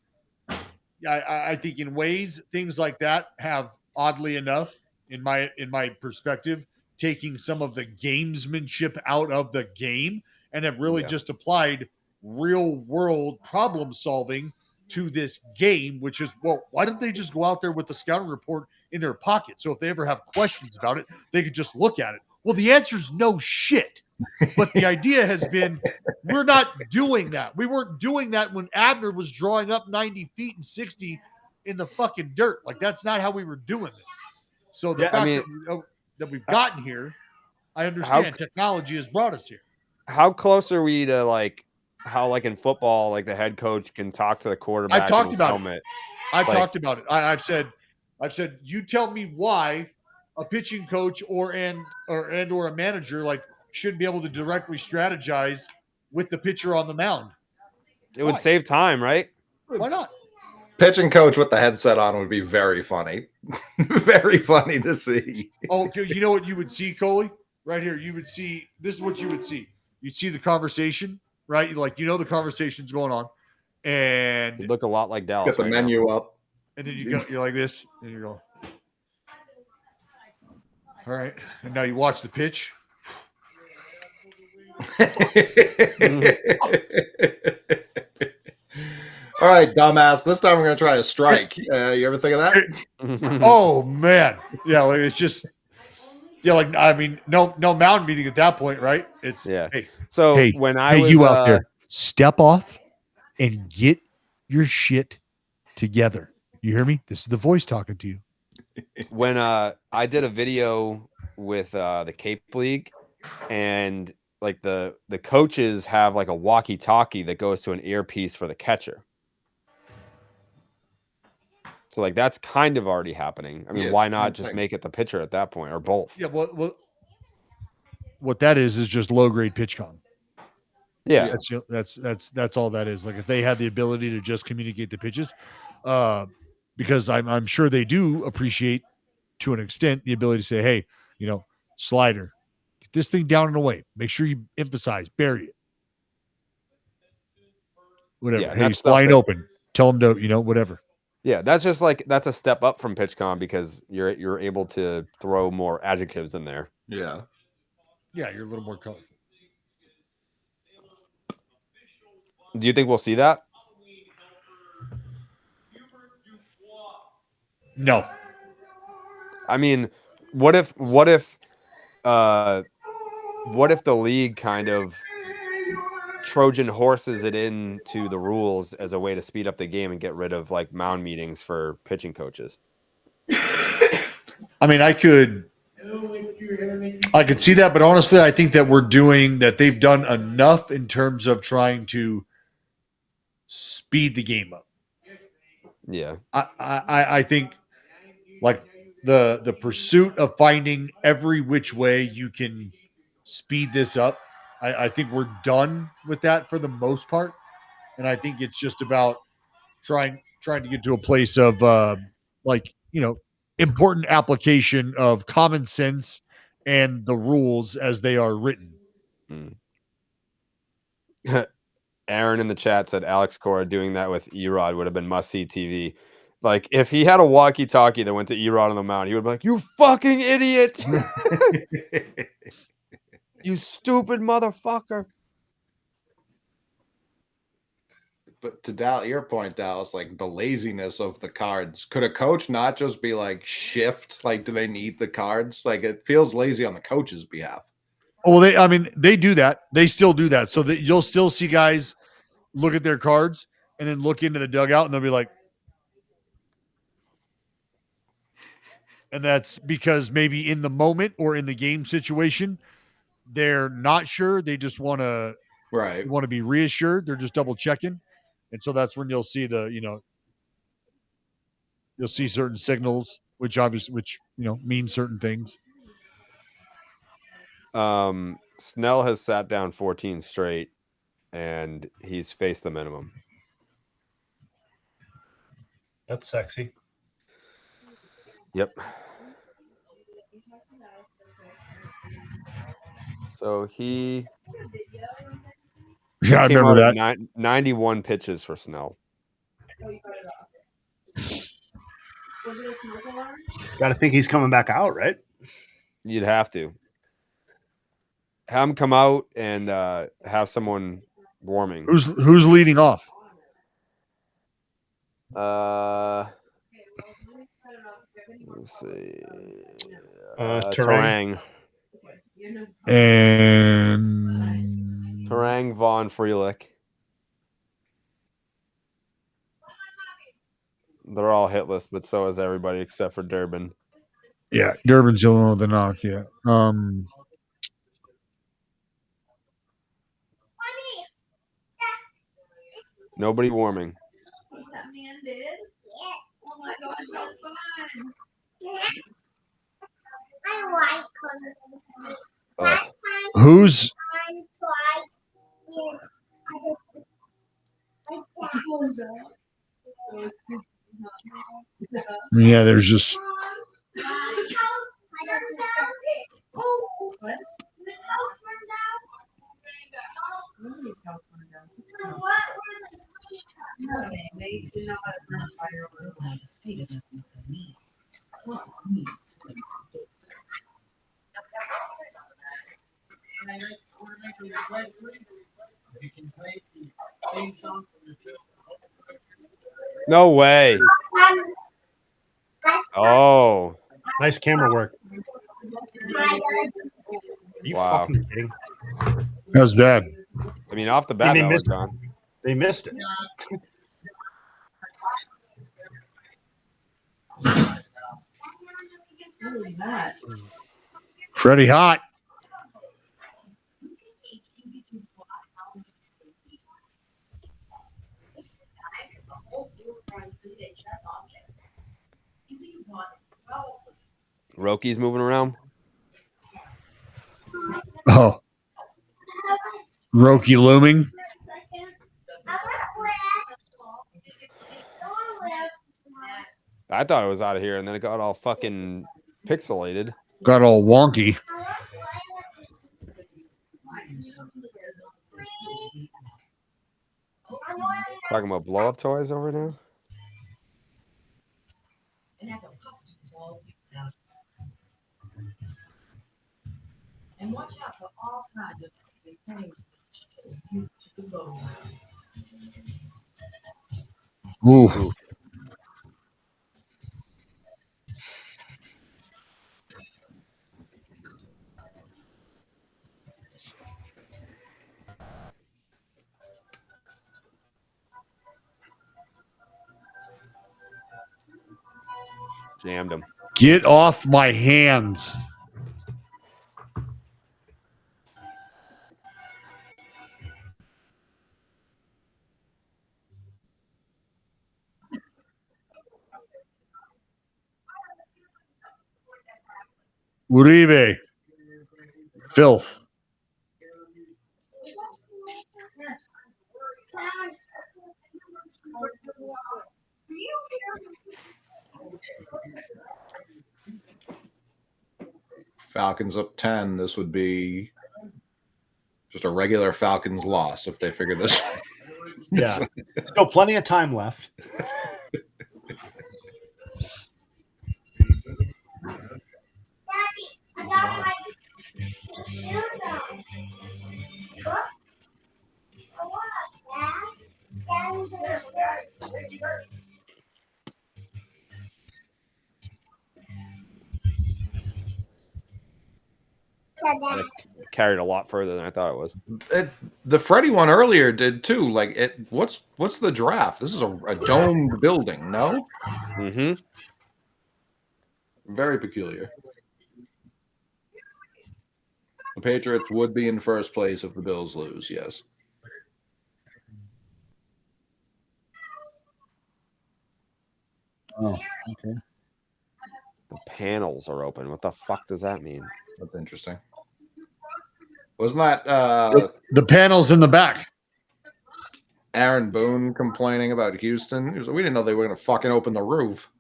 I think in ways, things like that have, oddly enough, in my perspective, taking some of the gamesmanship out of the game and have really just applied real world problem solving to this game, which is, well, why don't they just go out there with the scouting report in their pocket? So if they ever have questions about it, they could just look at it. Well, the answer is no shit. But the idea has been, we're not doing that. We weren't doing that when Abner was drawing up 90 feet and 60 in the fucking dirt. Like, that's not how we were doing this. So the fact that we've gotten here, I understand technology has brought us here. How close are we to how in football, like the head coach can talk to the quarterback? I've talked about it. I've talked about it. I've said, you tell me why a pitching coach or a manager shouldn't be able to directly strategize with the pitcher on the mound. It would save time, right? Why not? Pitching coach with the headset on would be very funny. Very funny to see. Oh, you know what you would see, Coley? Right here. You would see, this is what you would see. You'd see the conversation, right? The conversation's going on. And you look a lot like Dallas. Get the menu up. And then you're like this, and you go, all right. And now you watch the pitch. All right, dumbass. This time we're gonna try a strike. You ever think of that? Oh man, yeah. It's just, no mound meeting at that point, right? It's Hey, so when I was you out there, step off and get your shit together. You hear me? This is the voice talking to you. When I did a video with the Cape League, and the coaches have a walkie-talkie that goes to an earpiece for the catcher. So that's kind of already happening. I mean, why not just make it the pitcher at that point, or both? Yeah, what that is just low grade pitch com. Yeah, that's all that is. If they had the ability to just communicate the pitches, because I'm sure they do appreciate to an extent the ability to say, hey, slider, get this thing down and away. Make sure you emphasize, bury it. Whatever. Yeah, hey, he's flying open. Tell him to, whatever. Yeah, that's just like that's a step up from PitchCom because you're able to throw more adjectives in there. Yeah. Yeah, you're a little more colorful. Do you think we'll see that? No. I mean, what if the league kind of Trojan horses it into the rules as a way to speed up the game and get rid of like mound meetings for pitching coaches? I mean, I could see that, but honestly, I think that they've done enough in terms of trying to speed the game up. Yeah. I think like the pursuit of finding every which way you can speed this up. I think we're done with that for the most part. And I think it's just about trying to get to a place of important application of common sense and the rules as they are written. Aaron in the chat said Alex Cora doing that with Erod would have been must-see TV. Like, if he had a walkie-talkie that went to Erod on the mound, he would be like, "You fucking idiot! You stupid motherfucker!" But to your point, Dallas, like the laziness of the cards. Could a coach not just be like shift? Like, do they need the cards? Like, it feels lazy on the coach's behalf. Oh, they do that. They still do that. So that you'll still see guys look at their cards and then look into the dugout and they'll be like, and that's because maybe in the moment or in the game situation, they're not sure. They just want to be reassured. They're just double checking. And so that's when you'll see you'll see certain signals, which mean certain things. Snell has sat down 14 straight and he's faced the minimum. That's sexy. Yep. So he I remember that. 91 pitches for Snell. Got to think he's coming back out, right? You'd have to have him come out and have someone warming. Who's leading off? Let's see. Terang. And Terang, Vaughn, Frelick. They're all hitless, but so is everybody except for Durbin. Yeah, Durbin's the only one with the knock. Yeah. Nobody warming. That man did? Yeah. Oh my gosh, that's fun. Yeah. I like Who's yeah, there's just They did not burn fire over No way. Oh. Nice camera work. Are you Wow. fucking kidding? that was bad. I mean, off the bat, they that was missed it. gone. They missed it. What was that? Freddie Hot. Roki's moving around. Oh. Roki looming. I thought it was out of here, and then it got all fucking pixelated. Got all wonky. Talking about blow up toys over now. And watch out for all kinds of things that you to go. Ooh. Jammed him. Get off my hands. Uribe. Filth. Falcons up 10. This would be just a regular Falcons loss if they figure this. Yeah. Still plenty of time left. It carried a lot further than I thought it was. The Freddie one earlier did too. Like, what's the draft? This is a domed building, no? Mm-hmm. Very peculiar. The Patriots would be in first place if the Bills lose, yes. Oh, okay. The panels are open. What the fuck does that mean? That's interesting. Wasn't that the panels in the back? Aaron Boone complaining about Houston? He was like, we didn't know they were going to fucking open the roof.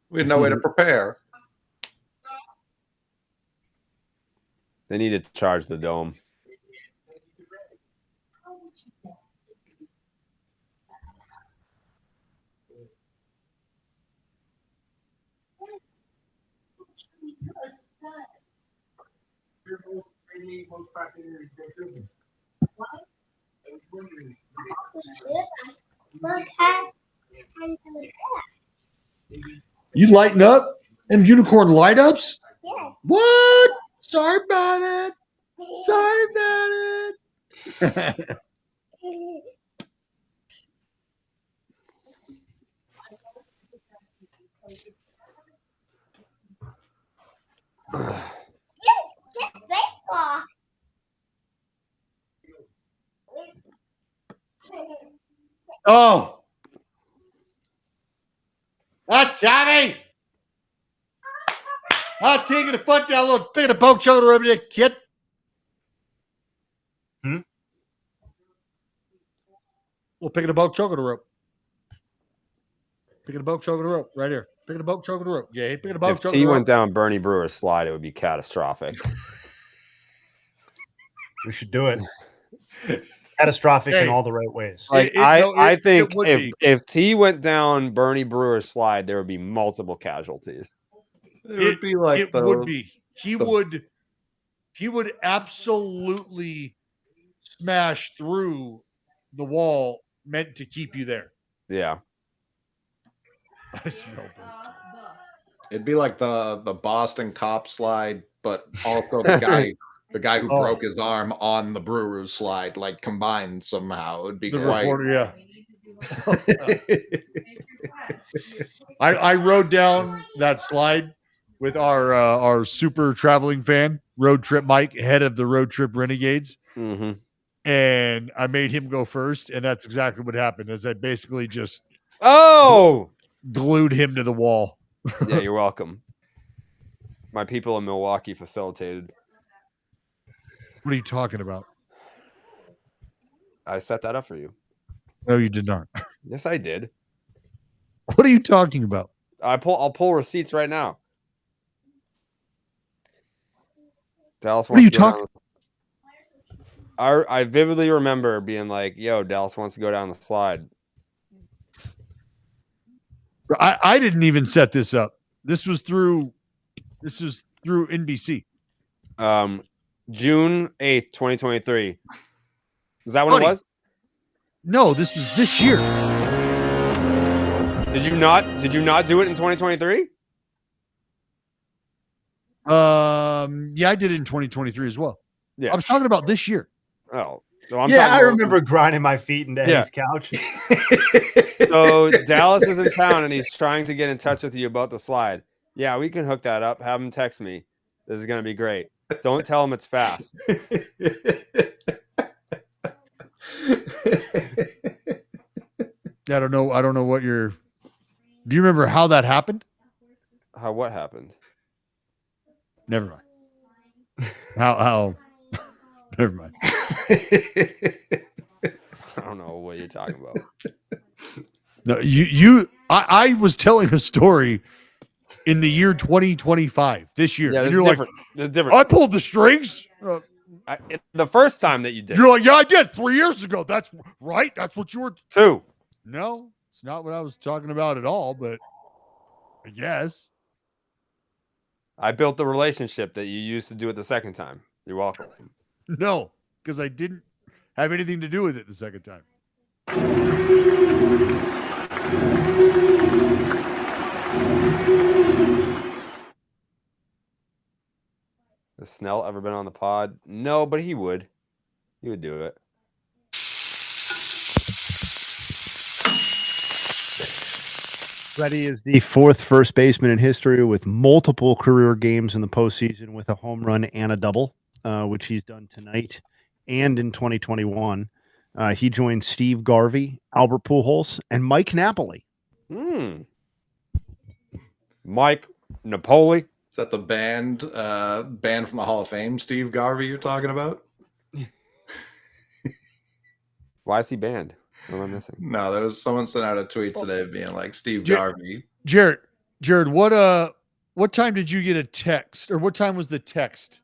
We had no way to prepare. They need to charge the dome. You lighten up? And unicorn light ups? Yes. What? Sorry about it. Sorry about it. Get baseball. Oh. That's Tommy. I'll take the foot down a little bit of poke shoulder over there, kid. Well, picking a boat, choking the rope. Picking a boat, choking the rope. Right here. Picking a boat, choking the rope. Yeah, picking a boat, If choking T the rope. went down Bernie Brewer's slide, it would be catastrophic. We should do it. Catastrophic in all the right ways. Like I think if T went down Bernie Brewer's slide, there would be multiple casualties. It would be like it would be. He would absolutely smash through the wall meant to keep you there. Yeah. I smell It'd be like the Boston cop slide, but also the guy who broke his arm on the Brewers slide, like combined somehow. It'd be the quite. Reporter, yeah. I rode down that slide with our super traveling fan, Road Trip Mike, head of the Road Trip Renegades. Mm-hmm. And I made him go first, and that's exactly what happened. Is I basically just glued him to the wall. Yeah, you're welcome. My people in Milwaukee facilitated. What are you talking about? I set that up for you. No, you did not. Yes, I did. What are you talking about? I'll pull receipts right now. Dallas. What are you talking? I vividly remember being like, "Yo, Dallas wants to go down the slide." I didn't even set this up. This was through NBC. June 8th, 2023. Is that when Funny. it was? No, this was this year. Did you not do it in 2023? Yeah, I did it in 2023 as well. Yeah. I was talking about this year. Oh. So I remember grinding my feet into Eddie's couch. So Dallas is in town and he's trying to get in touch with you about the slide. Yeah, we can hook that up. Have him text me. This is going to be great. Don't tell him it's fast. I don't know what you're. Do you remember how that happened? What happened? Never mind. How? Never mind. I don't know what you're talking about. No, I was telling a story in the year 2025, this year. Yeah, and this you're is like, different. This is different. I pulled the strings. The first time that you did. You're like, yeah, I did 3 years ago. That's right. That's what you were. 2. No, it's not what I was talking about at all, but I guess. I built the relationship that you used to do it the second time. You're welcome. No, because I didn't have anything to do with it the second time. Has Snell ever been on the pod? No, but he would. He would do it. Freddie is the 4th first baseman in history with multiple career games in the postseason with a home run and a double, which he's done tonight and in 2021. He joined Steve Garvey, Albert Pujols, and Mike Napoli. Mike Napoli. Is that the band from the Hall of Fame, Steve Garvey, you're talking about? Why is he banned? What am I missing? No, there was someone sent out a tweet today being like Steve Garvey. Jared, what time did you get a text, or what time was the text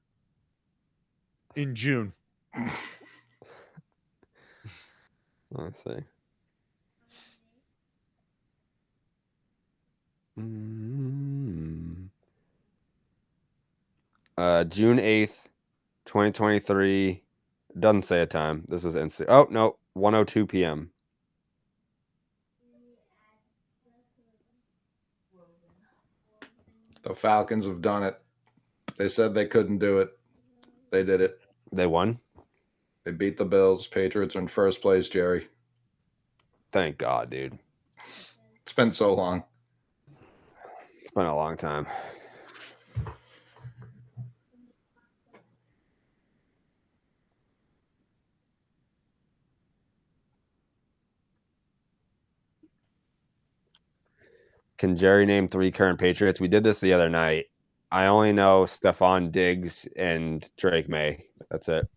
in June? Let's see. June 8th, 2023. Doesn't say a time. This was instant. Oh, no. 1:02 p.m. The Falcons have done it. They said they couldn't do it. They did it. They won? They beat the Bills. Patriots are in first place, Jerry. Thank God, dude. It's been so long. It's been a long time. Can Jerry name 3 current Patriots? We did this the other night. I only know Stephon Diggs and Drake May. That's it.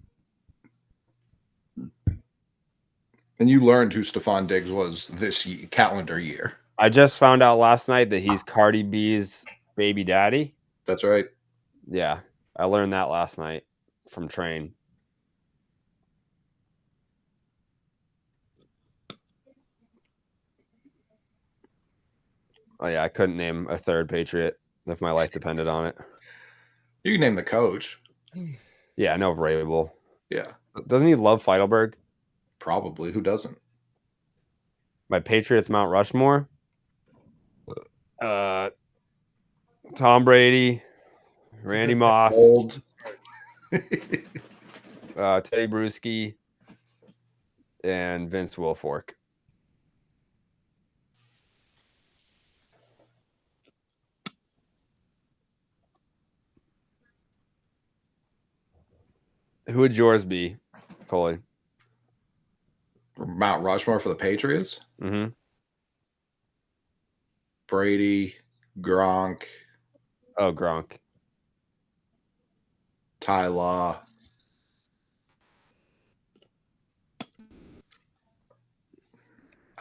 And you learned who Stephon Diggs was this calendar year. I just found out last night that he's Cardi B's baby daddy. That's right. Yeah, I learned that last night from Train. Oh, yeah, I couldn't name a third Patriot if my life depended on it. You can name the coach. Yeah, I know Vrabel. Yeah. Doesn't he love Feidelberg? Probably. Who doesn't? My Patriots Mount Rushmore? Tom Brady, Randy Moss, Old. Teddy Bruschi, and Vince Wilfork. Who would yours be, Coley? Mount Rushmore for the Patriots? Mm-hmm. Brady, Gronk. Oh, Gronk. Ty Law.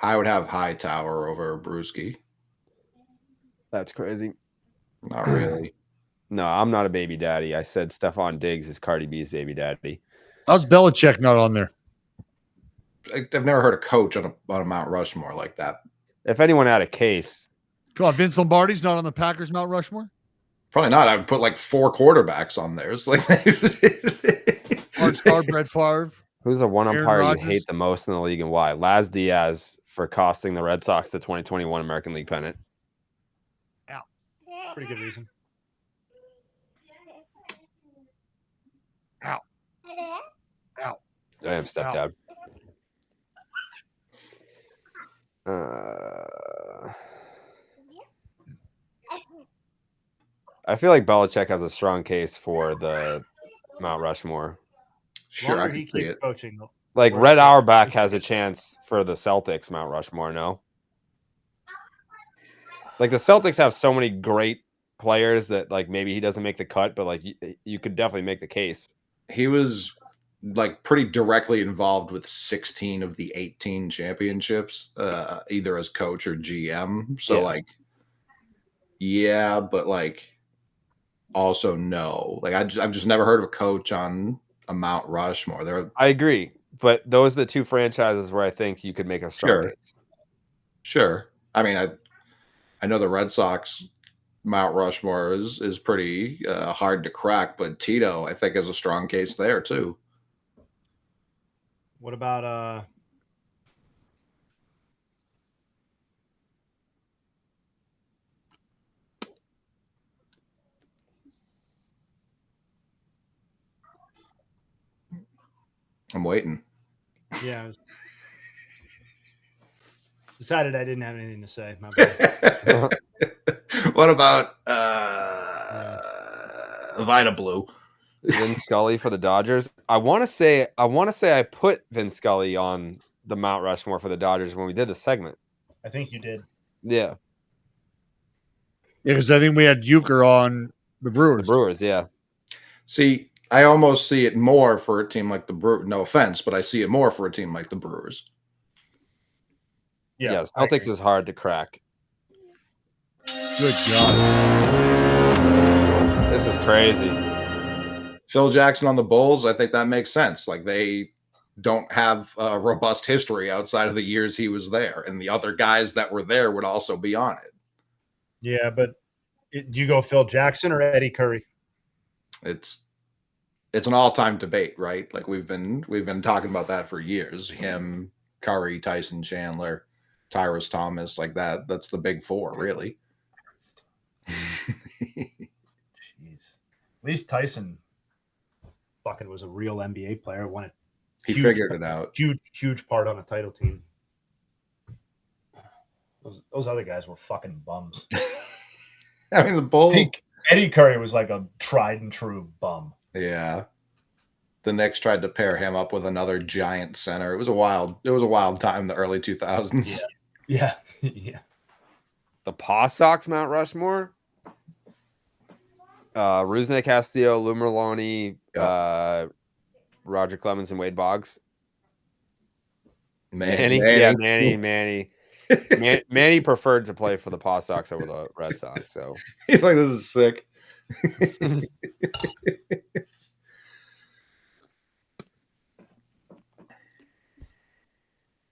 I would have Hightower over Bruschi. That's crazy. Not really. No, I'm not a baby daddy. I said Stephon Diggs is Cardi B's baby daddy. How's Belichick not on there? I've never heard a coach on a Mount Rushmore like that. If anyone had a case, Come on, Vince Lombardi's not on the Packers Mount Rushmore? Probably not. I would put like 4 quarterbacks on there. It's like Art Star, Brett Favre. who's the one Aaron umpire you Rodgers? hate the most in the league and why? Laz Diaz for costing the Red Sox the 2021 American League pennant. Pretty good reason. Ow. Ow. I am stepdad. I feel like Belichick has a strong case for the Mount Rushmore. Sure, I He can see keeps it. coaching. Though. Like Red Auerbach has a chance for the Celtics Mount Rushmore, no? Like the Celtics have so many great players that like maybe he doesn't make the cut, but like you could definitely make the case. He was like pretty directly involved with 16 of the 18 championships, either as coach or GM. So like, yeah, but like also no. Like I've just never heard of a coach on a Mount Rushmore. I agree, but those are the two franchises where I think you could make a strong case. Sure. I mean, I know the Red Sox Mount Rushmore is pretty hard to crack, but Tito, I think, has a strong case there too. What about I'm waiting. Yeah. I decided I didn't have anything to say. My bad. What about Vita Blue? Vin Scully for the Dodgers. I want to say I put Vin Scully on the Mount Rushmore for the Dodgers when we did the segment. I think you did. Yeah. Yeah, because I think we had Euchre on the Brewers. The Brewers, yeah. See, I almost see it more for a team like the Brewers. No offense, but I see it more for a team like the Brewers. Yeah, Celtics is hard to crack. Good God. This is crazy. Phil Jackson on the Bulls, I think that makes sense. Like they don't have a robust history outside of the years he was there, and the other guys that were there would also be on it. Yeah, but do you go Phil Jackson or Eddie Curry? It's an all-time debate, right? Like we've been talking about that for years. Him, Curry, Tyson Chandler, Tyrus Thomas, like that. That's the big four, really. Jeez. At least Tyson fucking was a real NBA player. Won it. He figured it out. Huge part on a title team. Those other guys were fucking bums. I mean, the Bulls. Eddie Curry was like a tried and true bum. Yeah. The Knicks tried to pair him up with another giant center. It was a wild time in the early 2000s. Yeah. Yeah. The Paw Sox Mount Rushmore. Rusney Castillo, Lou Merloni, Roger Clemens, and Wade Boggs. Manny. Manny preferred to play for the Paw Sox over the Red Sox. So he's like, this is sick.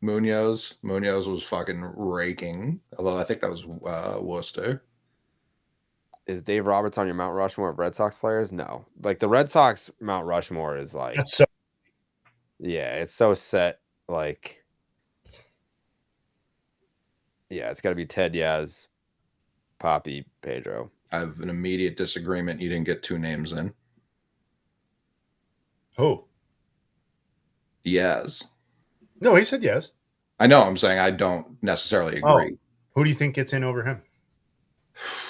Munoz was fucking raking. Although I think that was Worcester. Is Dave Roberts on your Mount Rushmore of Red Sox players? No. Like the Red Sox Mount Rushmore is like that's so. Yeah, it's so set. Like, yeah, it's got to be Ted Yaz, Poppy, Pedro. I have an immediate disagreement. You didn't get 2 names in. Who? Yaz. No, he said yes. I know. I'm saying I don't necessarily agree. Who do you think gets in over him?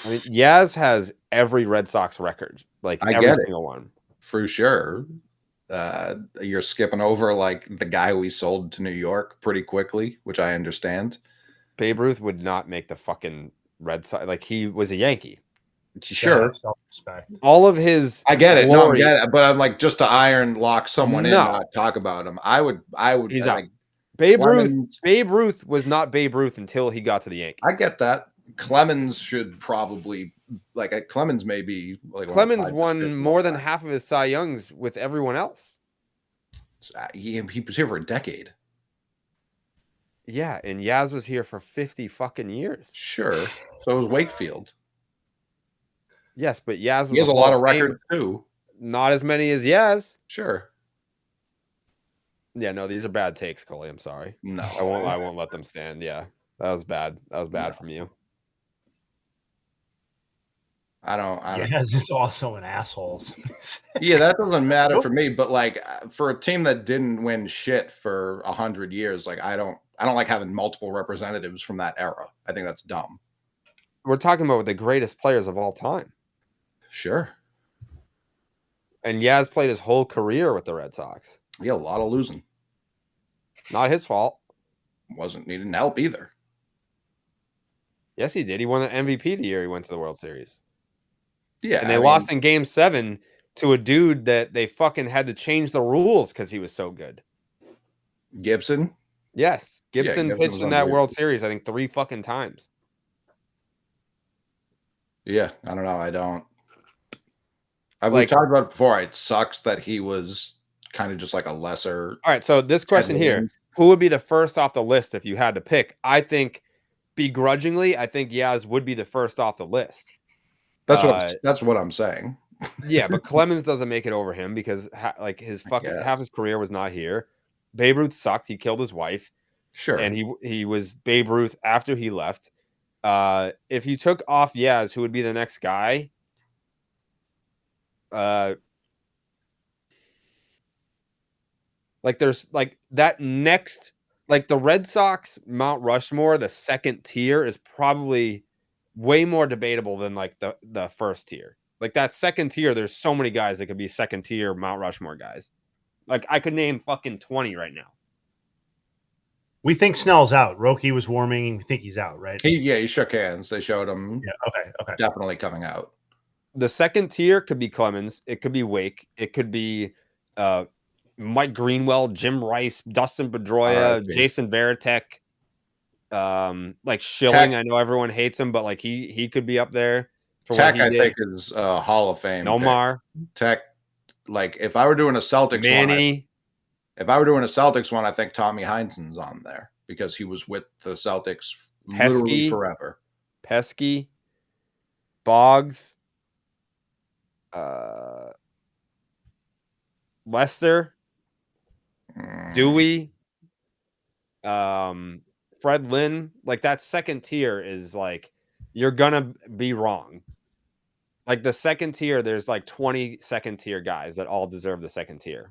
I mean, Yaz has every Red Sox record, like every single one. For sure. You're skipping over like the guy we sold to New York pretty quickly, which I understand. Babe Ruth would not make the fucking Red Sox. Like he was a Yankee. Sure. All of his I get it. glory, No, I get it. But I'm like, just to iron lock someone in and not talk about him. I would He's like, Babe Ruth was not Babe Ruth until he got to the Yankees. I get that. Clemens should probably Clemens may be like Clemens won more than half of his Cy Youngs with everyone else. He was here for a decade. Yeah, and Yaz was here for 50 fucking years. Sure. So was Wakefield. Yes, but Yaz was He has a lot of records too. Not as many as Yaz. Sure. Yeah, no, these are bad takes, Coley. I'm sorry. No, I won't let them stand. Yeah, that was bad. That was bad from you. I don't. Yaz is also an asshole. Yeah, that doesn't matter for me. But like for a team that didn't win shit for 100 years, like I don't like having multiple representatives from that era. I think that's dumb. We're talking about the greatest players of all time. Sure. And Yaz played his whole career with the Red Sox. Yeah, a lot of losing. Not his fault. He didn't help either. Yes, he did. He won the MVP the year he went to the World Series. Yeah. And they lost in Game 7 to a dude that they fucking had to change the rules because he was so good. Gibson? Yes. Gibson pitched in that World Series, I think, 3 fucking times. Yeah, I don't know. We've talked about it before. It sucks that he was kind of just like a lesser. All right, so this question here, who would be the first off the list if you had to pick? I think begrudgingly, I think Yaz would be the first off the list. That's what I'm saying. Yeah, but Clemens doesn't make it over him because half his career was not here. Babe Ruth sucked. He killed his wife. Sure. And he was Babe Ruth after he left. If you took off Yaz, who would be the next guy? There's like that next, like the Red Sox Mount Rushmore, the second tier is probably way more debatable than like the first tier. Like that second tier, there's so many guys that could be second tier Mount Rushmore guys. Like I could name fucking 20 right now. We think Snell's out. Roki was warming. We think he's out, right? He shook hands. They showed him. Yeah. Okay. Definitely coming out. The second tier could be Clemens. It could be Wake. It could be Mike Greenwell, Jim Rice, Dustin Pedroia, Jason Varitek. Like Schilling. Tech. I know everyone hates him, but like he could be up there. For Tech, what he did. think, is Hall of Fame. Nomar. Tech. Like if I were doing a Celtics Manny. If I were doing a Celtics one, I think Tommy Heinsohn's on there because he was with the Celtics literally forever. Pesky, Boggs, Lester, Dewey, Fred Lynn. Like that second tier is like you're gonna be wrong. Like the second tier, there's like 20 second tier guys that all deserve the second tier.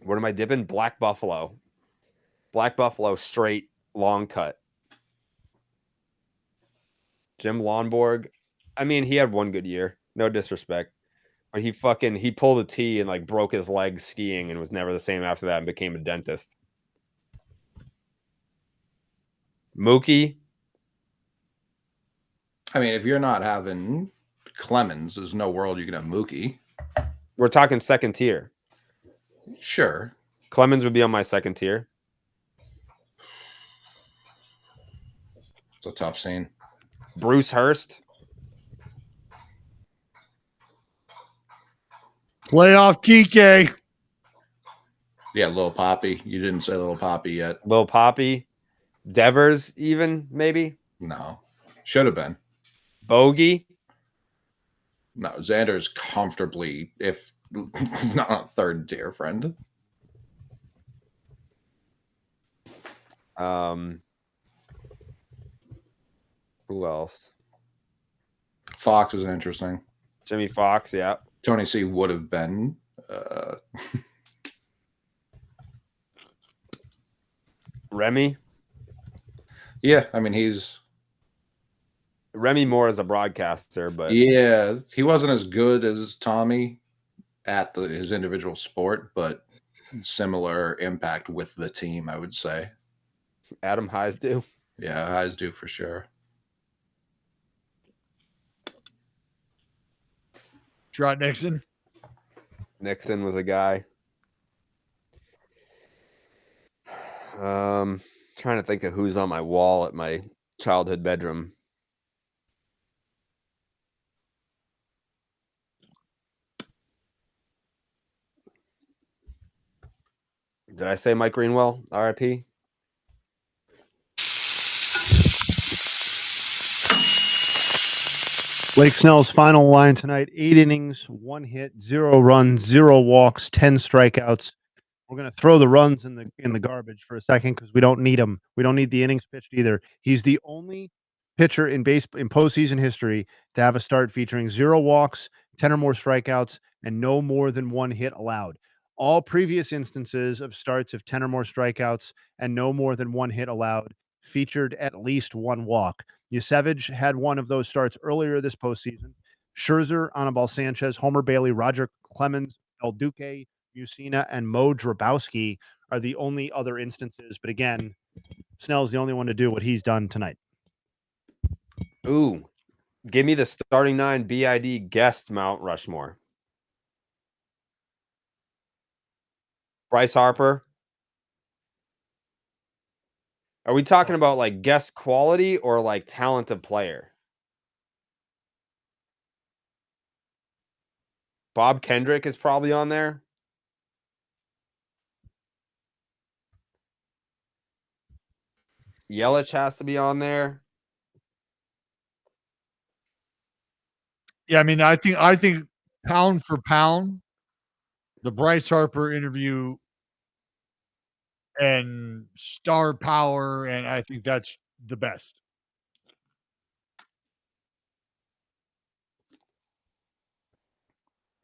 What am I dipping? Black Buffalo. Black Buffalo, straight, long cut. Jim Lonborg. I mean, he had one good year. No disrespect. But he pulled a T and like broke his leg skiing and was never the same after that and became a dentist. Mookie. I mean, if you're not having Clemens, there's no world you can have Mookie. We're talking second tier. Sure. Clemens would be on my second tier. It's a tough scene. Bruce Hurst. Playoff Kike. Yeah, Lil Poppy. You didn't say Lil Poppy yet. Lil Poppy. Devers, even, maybe? No. Should have been. Bogey. No, Xander's comfortably, if he's not a third tier friend. Who else? Fox is interesting. Jimmy Fox, yeah. Tony C would have been. Remy. Yeah, I mean he's Remy Moore as a broadcaster, but yeah, he wasn't as good as Tommy at his individual sport, but similar impact with the team, I would say. Adam Heisdew. Yeah, Heisdew for sure. Trot Nixon. Nixon was a guy. Trying to think of who's on my wall at my childhood bedroom. Did I say Mike Greenwell, RIP? Blake Snell's final line tonight: 8 innings, 1 hit, 0 runs, 0 walks, 10 strikeouts. We're going to throw the runs in the garbage for a second because we don't need them. We don't need the innings pitched either. He's the only pitcher in postseason history to have a start featuring 0 walks, 10 or more strikeouts, and no more than 1 hit allowed. All previous instances of starts of 10 or more strikeouts and no more than 1 hit allowed featured at least 1 walk. Yusevich had one of those starts earlier this postseason. Scherzer, Anibal Sanchez, Homer Bailey, Roger Clemens, El Duque, Mussina, and Mo Drabowski are the only other instances. But again, Snell's the only one to do what he's done tonight. Ooh, give me the starting 9 BID guest Mount Rushmore. Bryce Harper. Are we talking about like guest quality or like talent of player? Bob Kendrick is probably on there. Yelich has to be on there. Yeah, I mean, I think pound for pound, the Bryce Harper interview and star power, and I think that's the best.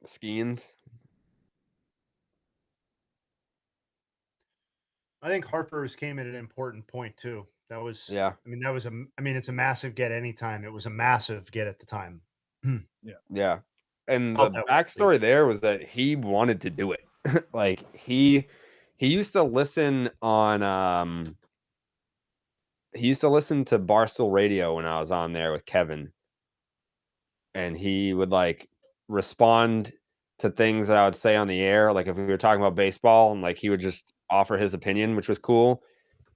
Skeens. I think Harper's came at an important point too. That was, yeah. I mean, it's a massive get anytime. It was a massive get at the time. Yeah. And the backstory there was that he wanted to do it. Like he used to listen on he used to listen to Barstool Radio when I was on there with Kevin. And he would like respond to things that I would say on the air. Like if we were talking about baseball, and like he would just offer his opinion, which was cool.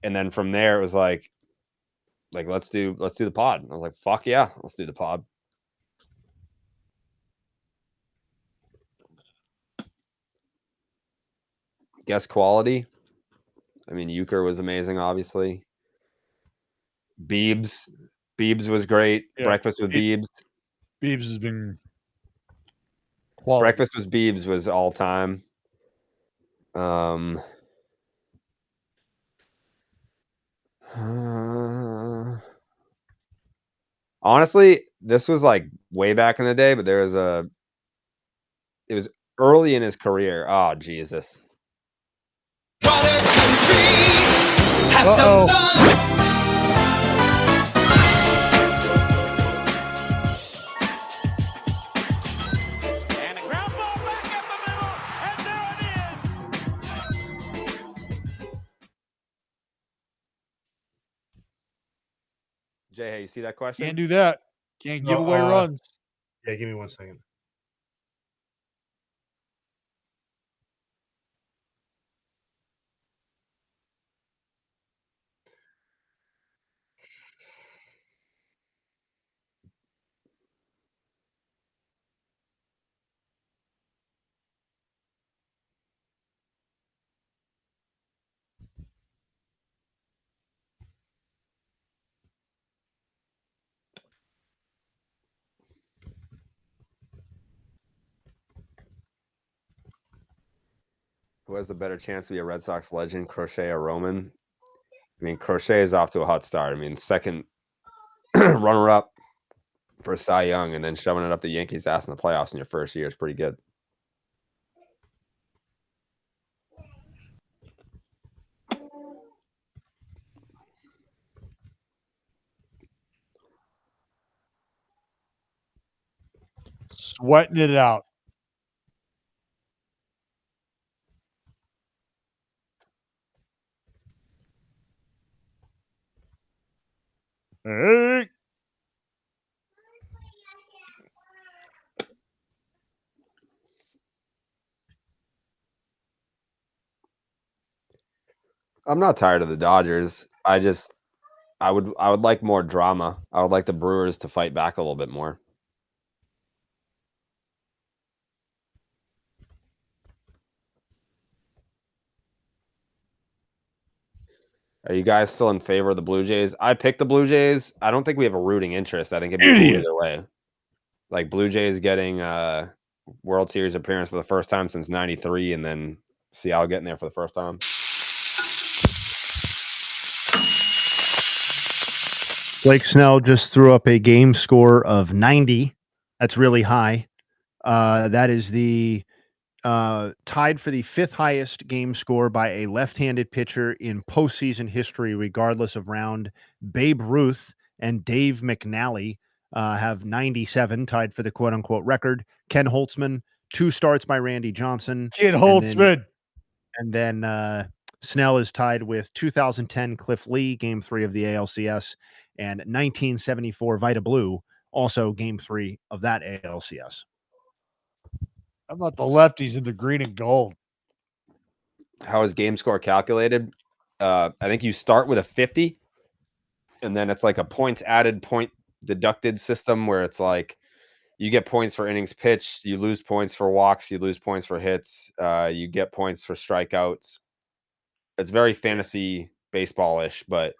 And then from there it was like let's do the pod. And I was like, fuck yeah, let's do the pod. Guest quality. I mean, Euchre was amazing, obviously. Biebs was great. Yeah. Breakfast with Biebs. Biebs has been quality. Breakfast with Biebs was all time. Honestly, this was like way back in the day, but it was early in his career. Oh, Jesus. Jay, hey, you see that question? Can't do that. Can't give away runs. Yeah, give me 1 second. Who has a better chance to be a Red Sox legend, Crochet or Roman? I mean, Crochet is off to a hot start. I mean, second runner-up for Cy Young, and then shoving it up the Yankees' ass in the playoffs in your first year is pretty good. Sweating it out. Hey. I'm not tired of the Dodgers. I would like more drama. I would like the Brewers to fight back a little bit more. Are you guys still in favor of the Blue Jays? I picked the Blue Jays. I don't think we have a rooting interest. I think it'd be cool either way. Like Blue Jays getting World Series appearance for the first time since '93, and then Seattle getting there for the first time. Blake Snell just threw up a game score of 90. That's really high. That is the tied for the 5th highest game score by a left-handed pitcher in postseason history, regardless of round. Babe Ruth and Dave McNally have 97, tied for the quote-unquote record. Ken Holtzman, 2 starts by Randy Johnson. Ken Holtzman. And then Snell is tied with 2010 Cliff Lee, Game 3 of the ALCS, and 1974 Vita Blue, also Game 3 of that ALCS. How about the lefties in the green and gold? How is game score calculated? I think you start with a 50, and then it's like a points added, point deducted system where it's like you get points for innings pitched, you lose points for walks, you lose points for hits, you get points for strikeouts. It's very fantasy baseball-ish, but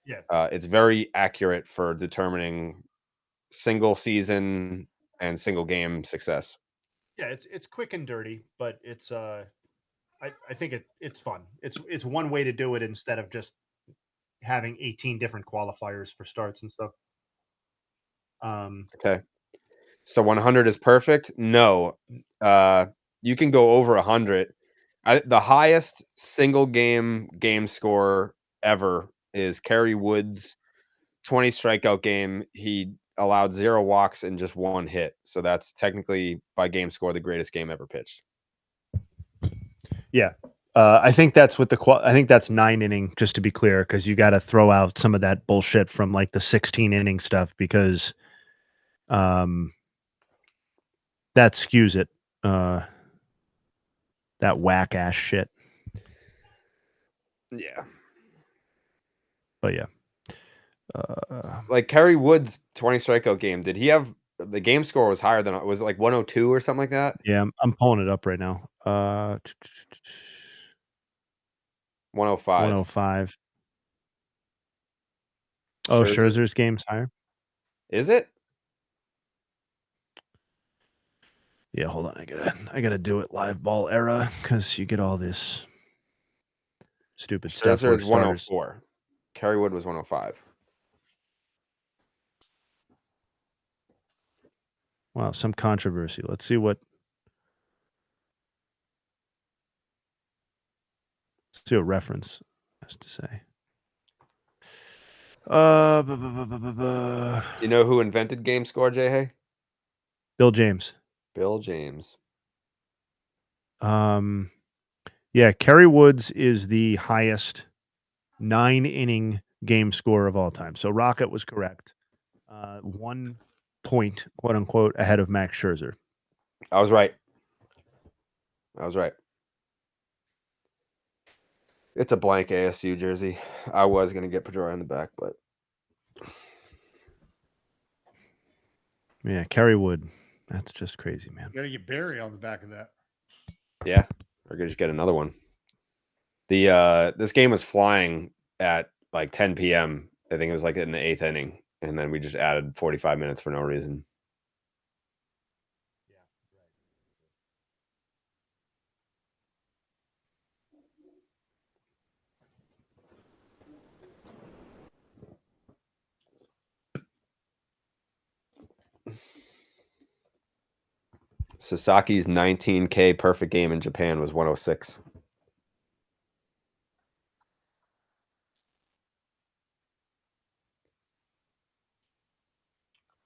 it's very accurate for determining single season and single game success. Yeah, it's quick and dirty, but it's I think it's fun. It's one way to do it instead of just having 18 different qualifiers for starts and stuff. Okay. So 100 is perfect? No. You can go over 100. The highest single game score ever is Kerry Wood's 20 strikeout game. He allowed 0 walks and just 1 hit. So that's technically by game score the greatest game ever pitched. Yeah. I think that's what I think that's 9 inning, just to be clear, because you got to throw out some of that bullshit from like the 16 inning stuff because that skews it. That whack ass shit. Yeah. But yeah. Like Kerry Wood's 20 strikeout game, did he have the game score was higher than, was it like 102 or something like that? Yeah, I'm pulling it up right now. 105. 105. Oh, Scherzer's game's higher. Is it? Yeah, hold on. I gotta do it live ball era because you get all this stupid stuff. Scherzer is 104. Kerry Wood was 105. Wow, some controversy. Let's see what reference has to say. Do you know who invented game score, Jay Hay? Bill James. Bill James. Yeah, Kerry Woods is the highest 9 inning game score of all time. So Rocket was correct. 1 point, quote unquote, ahead of Max Scherzer. I was right. It's a blank ASU jersey. I was going to get Pedroia on the back, but yeah, Kerry Wood. That's just crazy, man. You got to get Barry on the back of that. yeah, we're going to just get another one. This game was flying at like 10 p.m. I think it was like in the 8th inning, and then we just added 45 minutes for no reason. Sasaki's 19K perfect game in Japan was 106.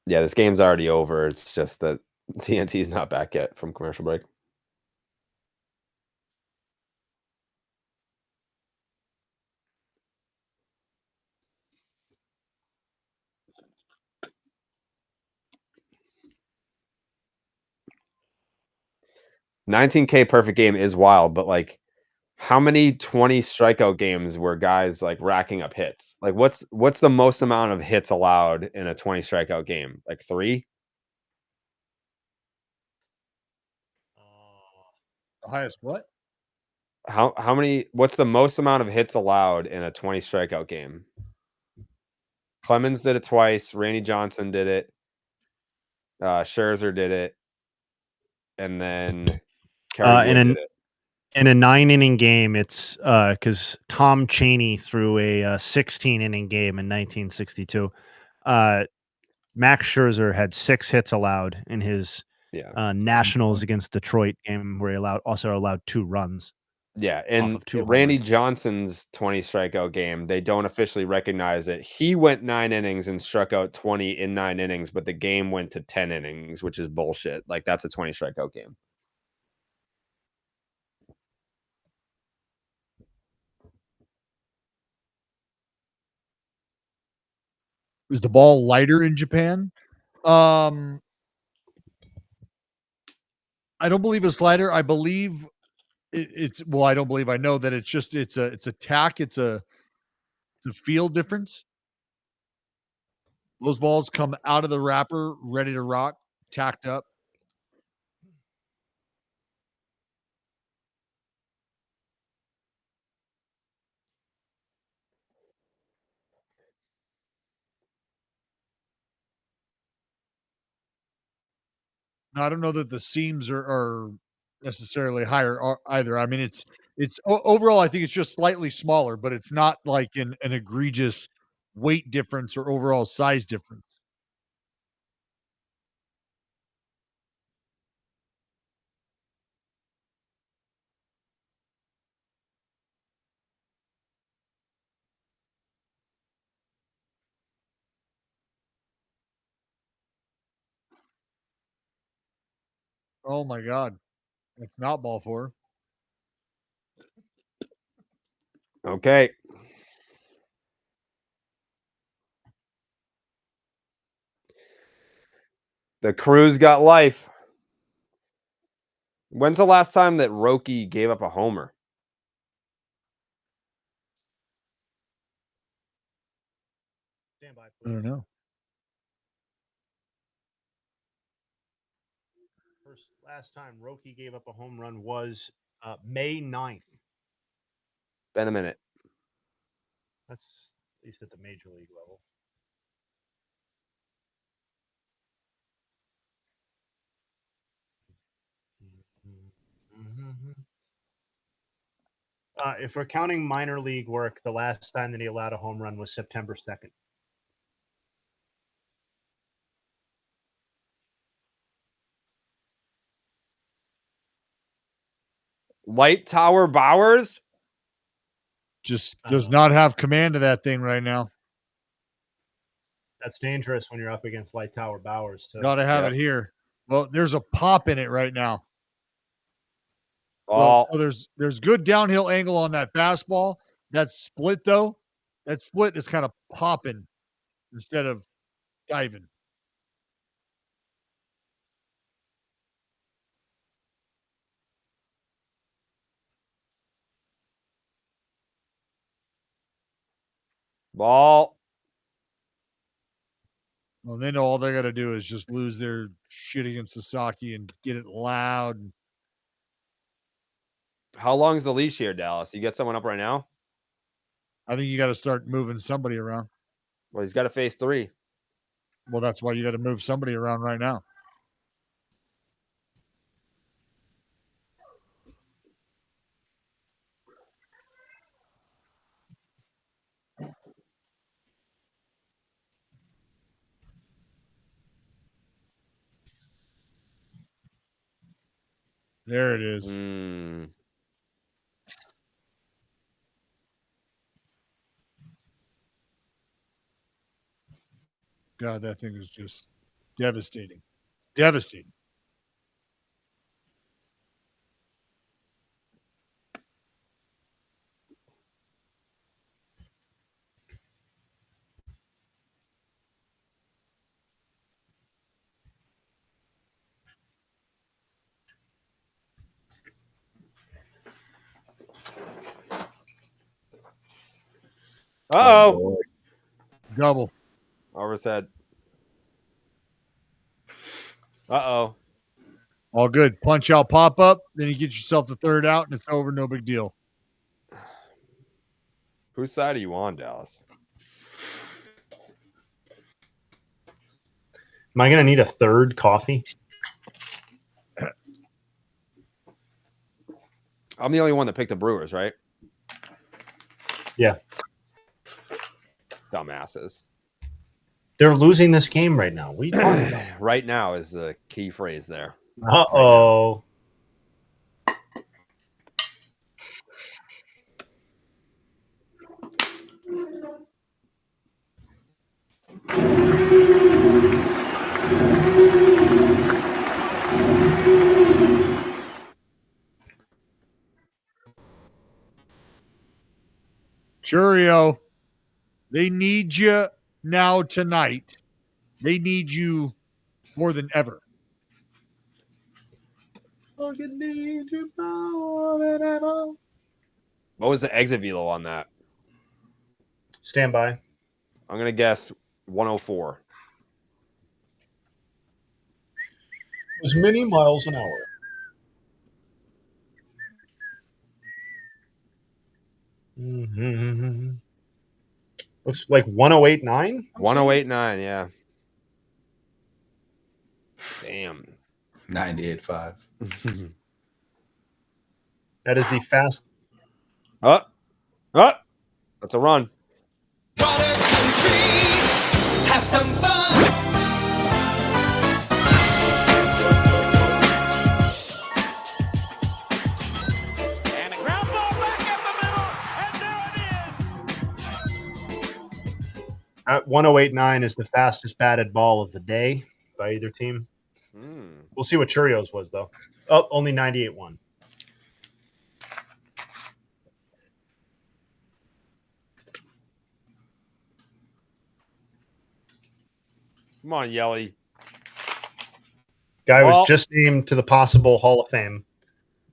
Yeah, this game's already over. It's just that TNT's not back yet from commercial break. $19K perfect game is wild, but like how many 20 strikeout games were guys like racking up hits? Like what's the most amount of hits allowed in a 20 strikeout game? Like 3? The highest what? How many? What's the most amount of hits allowed in a 20 strikeout game? Clemens did it twice. Randy Johnson did it. Scherzer did it, and then Kerry Wood did it. In a 9-inning game, it's because Tom Chaney threw a 16-inning game in 1962. Max Scherzer had 6 hits allowed in his Nationals against Detroit game, where he also allowed 2 runs. Yeah, and Randy Johnson's 20 strikeout game, they don't officially recognize it. He went 9 innings and struck out 20 in 9 innings, but the game went to 10 innings, which is bullshit. Like, that's a 20 strikeout game. Is the ball lighter in Japan? I don't believe it's lighter. I believe it's well, I don't believe I know that it's just it's a tack, it's a feel difference. Those balls come out of the wrapper ready to rock, tacked up. Now, I don't know that the seams are necessarily higher either. I mean, it's overall, I think it's just slightly smaller, but it's not like an egregious weight difference or overall size difference. Oh my God. It's not ball 4. Okay. The crew's got life. When's the last time that Roki gave up a homer? I don't know. Last time Roki gave up a home run was May 9th. Been a minute. That's at least at the major league level. If we're counting minor league work, the last time that he allowed a home run was September 2nd. Light Tower Bowers just does not have command of that thing right now. That's dangerous when you're up against Light Tower Bowers. Got to have it here. Well, there's a pop in it right now. Well, there's good downhill angle on that fastball. That split though, that split is kind of popping instead of diving. Ball. Well, they know all they got to do is just lose their shit against Sasaki and get it loud. How long is the leash here, Dallas? You get someone up right now? I think you got to start moving somebody around. Well, he's got to face 3. Well, that's why you got to move somebody around right now. There it is. God, that thing is just devastating. Devastating. Uh-oh. Double. Over his head. Uh-oh. All good. Punch out, pop up. Then you get yourself the third out, and it's over. No big deal. Whose side are you on, Dallas? Am I going to need a third coffee? I'm the only one that picked the Brewers, right? Yeah. Dumbasses. They're losing this game right now. What are you talking about? Right now is the key phrase there. Uh-oh. Churio, they need you now tonight. They need you more than ever. What was the exit velo on that? Stand by. I'm going to guess 104. As many miles an hour. Mm-hmm. Looks like 108.9. 108.9, yeah. Damn. 98.5. That is the fast. That's a run. Have some fun. And a ground ball back in the middle, and there it is. At 108.9 is the fastest batted ball of the day by either team. We'll see what Churio's was, though. Oh, only 98.1. Come on, Yelly. Guy was just named to the possible Hall of Fame,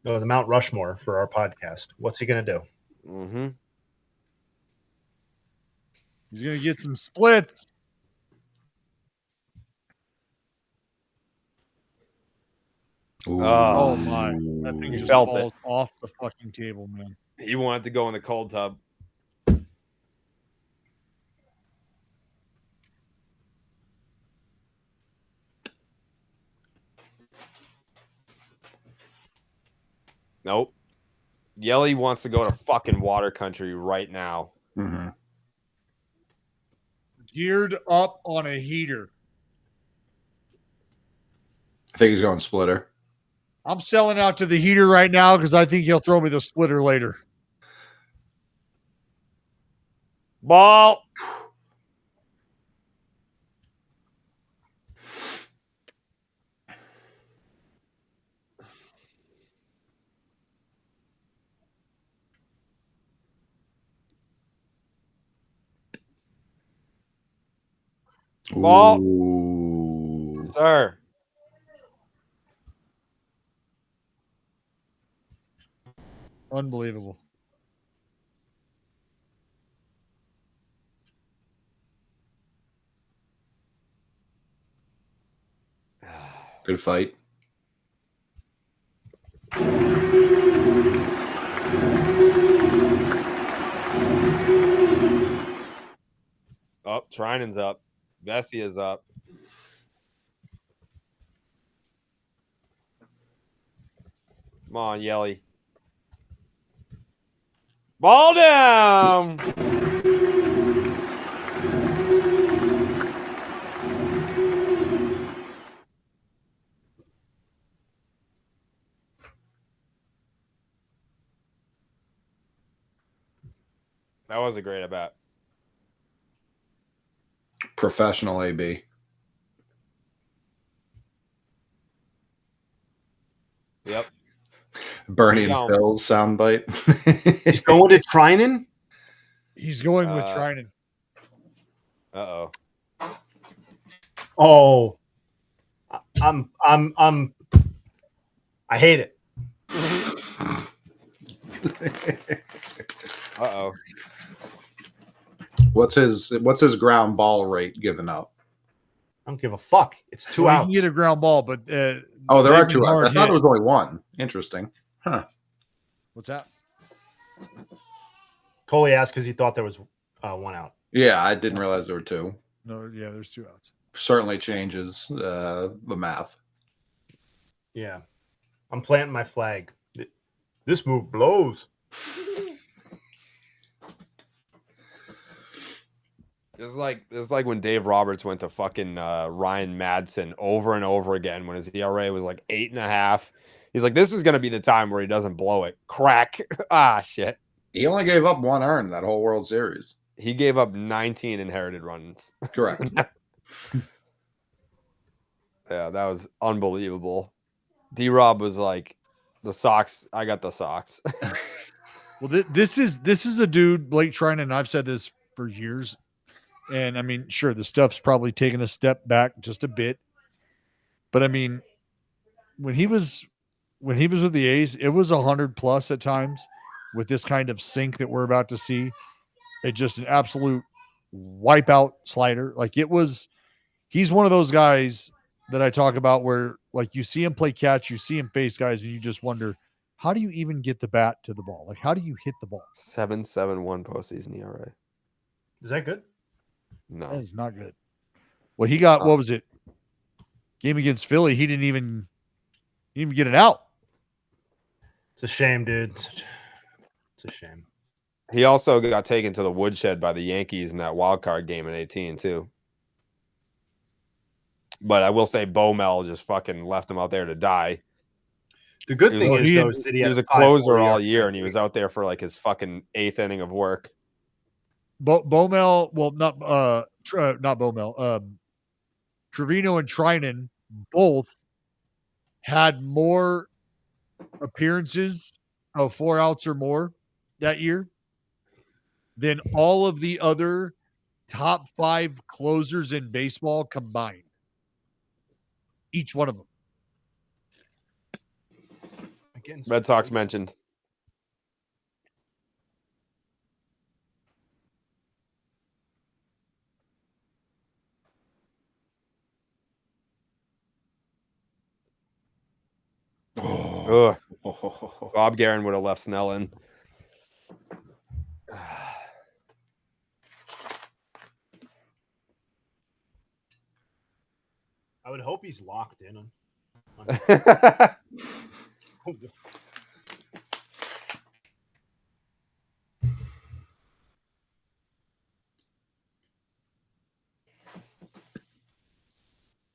the Mount Rushmore for our podcast. What's he going to do? Mm-hmm. He's going to get some splits. Oh my! That thing just felt falls it. off the fucking table, man. He wanted to go in the cold tub. Nope. Yelly wants to go to fucking water country right now. Mm-hmm. Geared up on a heater. I think he's going splitter. I'm selling out to the heater right now because I think he'll throw me the splitter later. Ball. Ball. Ooh. Sir. Unbelievable. Good fight. Oh, Trinan's up. Vessi is up. Come on, Yelly. Ball down. That was a great at bat. Professional AB. Yep. Bernie and Phil's soundbite. He's going to Trinan? He's going with Trinan. Uh-oh. Oh. I hate it. Uh-oh. What's his ground ball rate given up? I don't give a fuck. It's 2 You outs. can get a ground ball, but Oh, there they've are been 2 outs. hard I thought hit. it was only 1. Interesting. Huh. What's that? Coley asked because he thought there was 1 out. Yeah, I didn't realize there were 2. No, yeah, there's 2 outs. Certainly changes the math. Yeah. I'm planting my flag. This move blows. It's like when Dave Roberts went to fucking Ryan Madsen over and over again when his ERA was like 8.5. He's like, this is going to be the time where he doesn't blow it. Crack. Ah, shit. He only gave up 1 earned that whole World Series. He gave up 19 inherited runs. Correct. Yeah, that was unbelievable. D-Rob was like, the Sox, I got the Sox. Well, this is a dude, Blake Trinan, and I've said this for years. And I mean, sure, the stuff's probably taken a step back just a bit. But I mean, when he was with the A's, it was 100+ at times with this kind of sink that we're about to see. It's just an absolute wipeout slider. Like he's one of those guys that I talk about where like you see him play catch, you see him face guys, and you just wonder, how do you even get the bat to the ball? Like, how do you hit the ball? 7.71 postseason ERA. Is that good? No, that is not good. Well, he got what was it? Game against Philly. He didn't even get it out. It's a shame, dude. It's a shame. He also got taken to the woodshed by the Yankees in that wild card game in 18 too. But I will say Bomel just fucking left him out there to die. The good thing is that he was a closer all year, and he was out there for like his fucking 8th inning of work. Bomel, well, not Bomel. Trevino and Trinan both had more appearances of 4 outs or more that year than all of the other top 5 closers in baseball combined. Each one of them. Red Sox mentioned. Ugh. Bob Guerin would have left Snell in. I would hope he's locked in.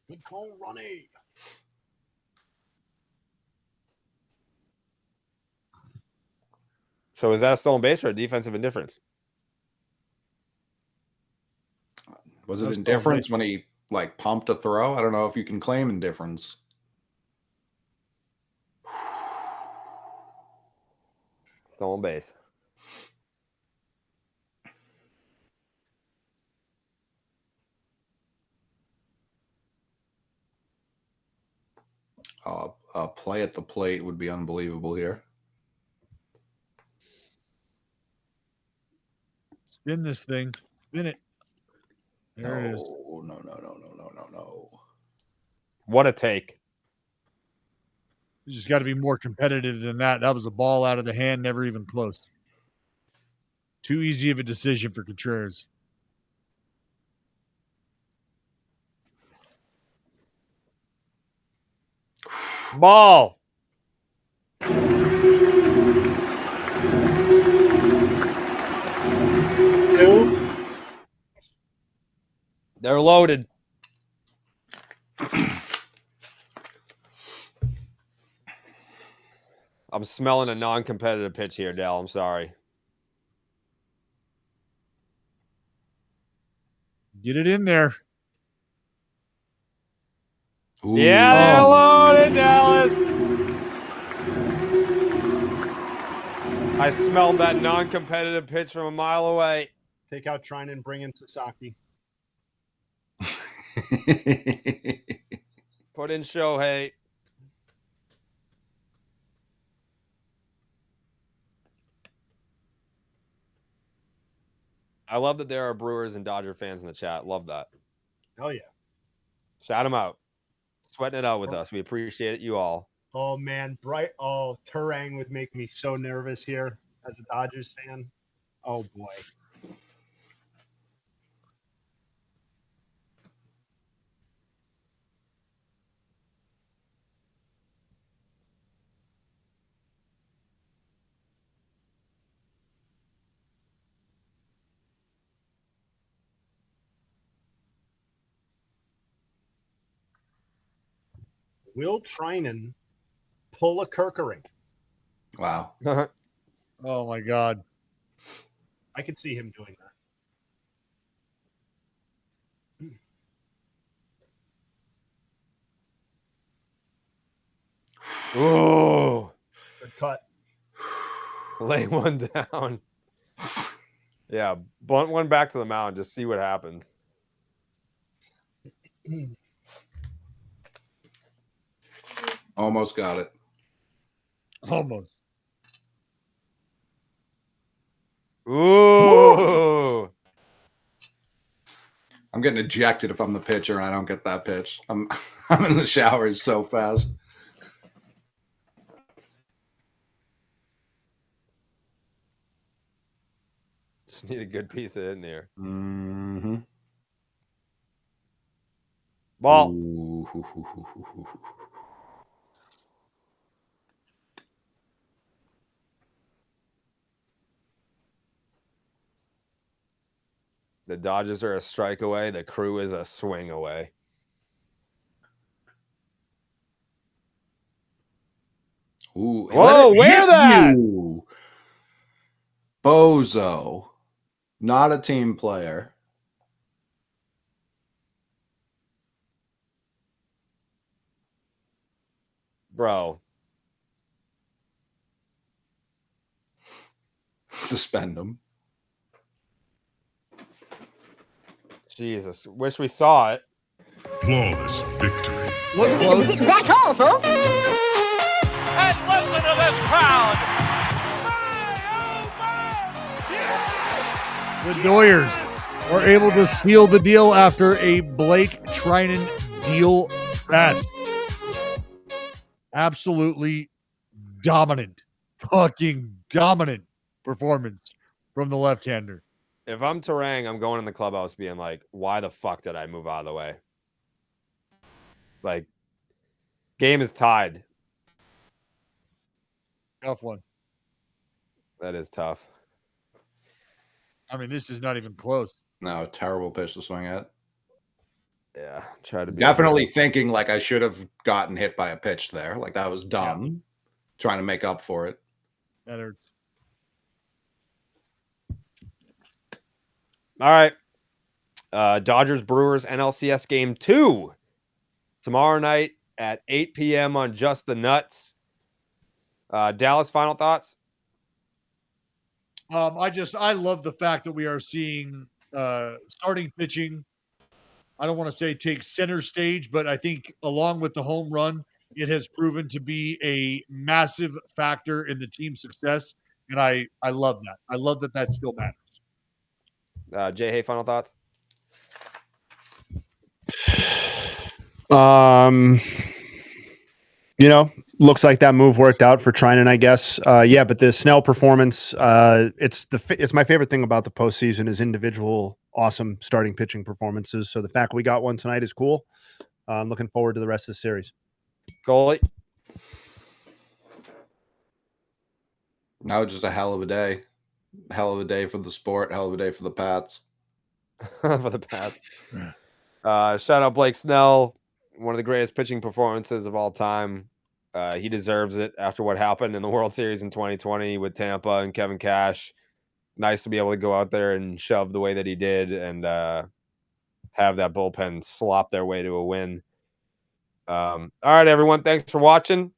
Good call, Ronnie. So is that a stolen base or a defensive indifference? Was it indifference when he like pumped a throw? I don't know if you can claim indifference. Stolen base. A play at the plate would be unbelievable here. Spin this thing. Spin it. There it is. No. What a take. You just got to be more competitive than that. That was a ball out of the hand, never even close. Too easy of a decision for Contreras. Ball. They're loaded. I'm smelling a non-competitive pitch here, Dal. I'm sorry. Get it in there. Ooh. Yeah, they're loaded, Dallas. I smelled that non-competitive pitch from a mile away. Take out Trinan and bring in Sasaki. Put in Shohei. I love that there are Brewers and Dodger fans in the chat. Love that. Oh, yeah. Shout them out. sweating it out with us. We appreciate it, you all. Oh man, Turang would make me so nervous here as a Dodgers fan. Oh boy. Will Trinan pull a Kirkering? Wow. Oh my God. I could see him doing that. Ooh. Good cut. Lay one down. Yeah, bunt one back to the mound. Just see what happens. Almost got it. Almost. Ooh. I'm getting ejected if I'm the pitcher and I don't get that pitch. I'm in the shower so fast. Just need a good piece of in there. Mm-hmm. Ball. The Dodgers are a strike away. The Crew is a swing away. Ooh, whoa, where that? You. Bozo. Not a team player. Bro. Suspend him. Jesus. Wish we saw it. Flawless victory. That's all, folks. And listen to this crowd. The Doyers were able to seal the deal after a Blake Trinan deal fest. Absolutely dominant, fucking dominant performance from the left-hander. If I'm Turang, I'm going in the clubhouse being like, why the fuck did I move out of the way? Like, game is tied. Tough one. That is tough. I mean, this is not even close. No, terrible pitch to swing at. Yeah, try to be definitely thinking like I should have gotten hit by a pitch there. Like that was dumb. Yeah. Trying to make up for it. That hurts. All right. Dodgers Brewers NLCS game 2 tomorrow night at 8 p.m. on Just the Nuts. Dallas, final thoughts? I love the fact that we are seeing starting pitching. I don't want to say take center stage, but I think along with the home run, it has proven to be a massive factor in the team's success. And I love that. I love that still matters. Jay, hey, final thoughts? Looks like that move worked out for Trinan, I guess. Yeah, but the Snell performance, it's my favorite thing about the postseason is individual awesome starting pitching performances. So the fact we got one tonight is cool. I'm looking forward to the rest of the series. Goalie. Now just a hell of a day. Hell of a day for the sport. Hell of a day for the Pats. For the Pats. Shout out Blake Snell. One of the greatest pitching performances of all time. He deserves it after what happened in the World Series in 2020 with Tampa and Kevin Cash. Nice to be able to go out there and shove the way that he did and have that bullpen slop their way to a win. All right, everyone. Thanks for watching.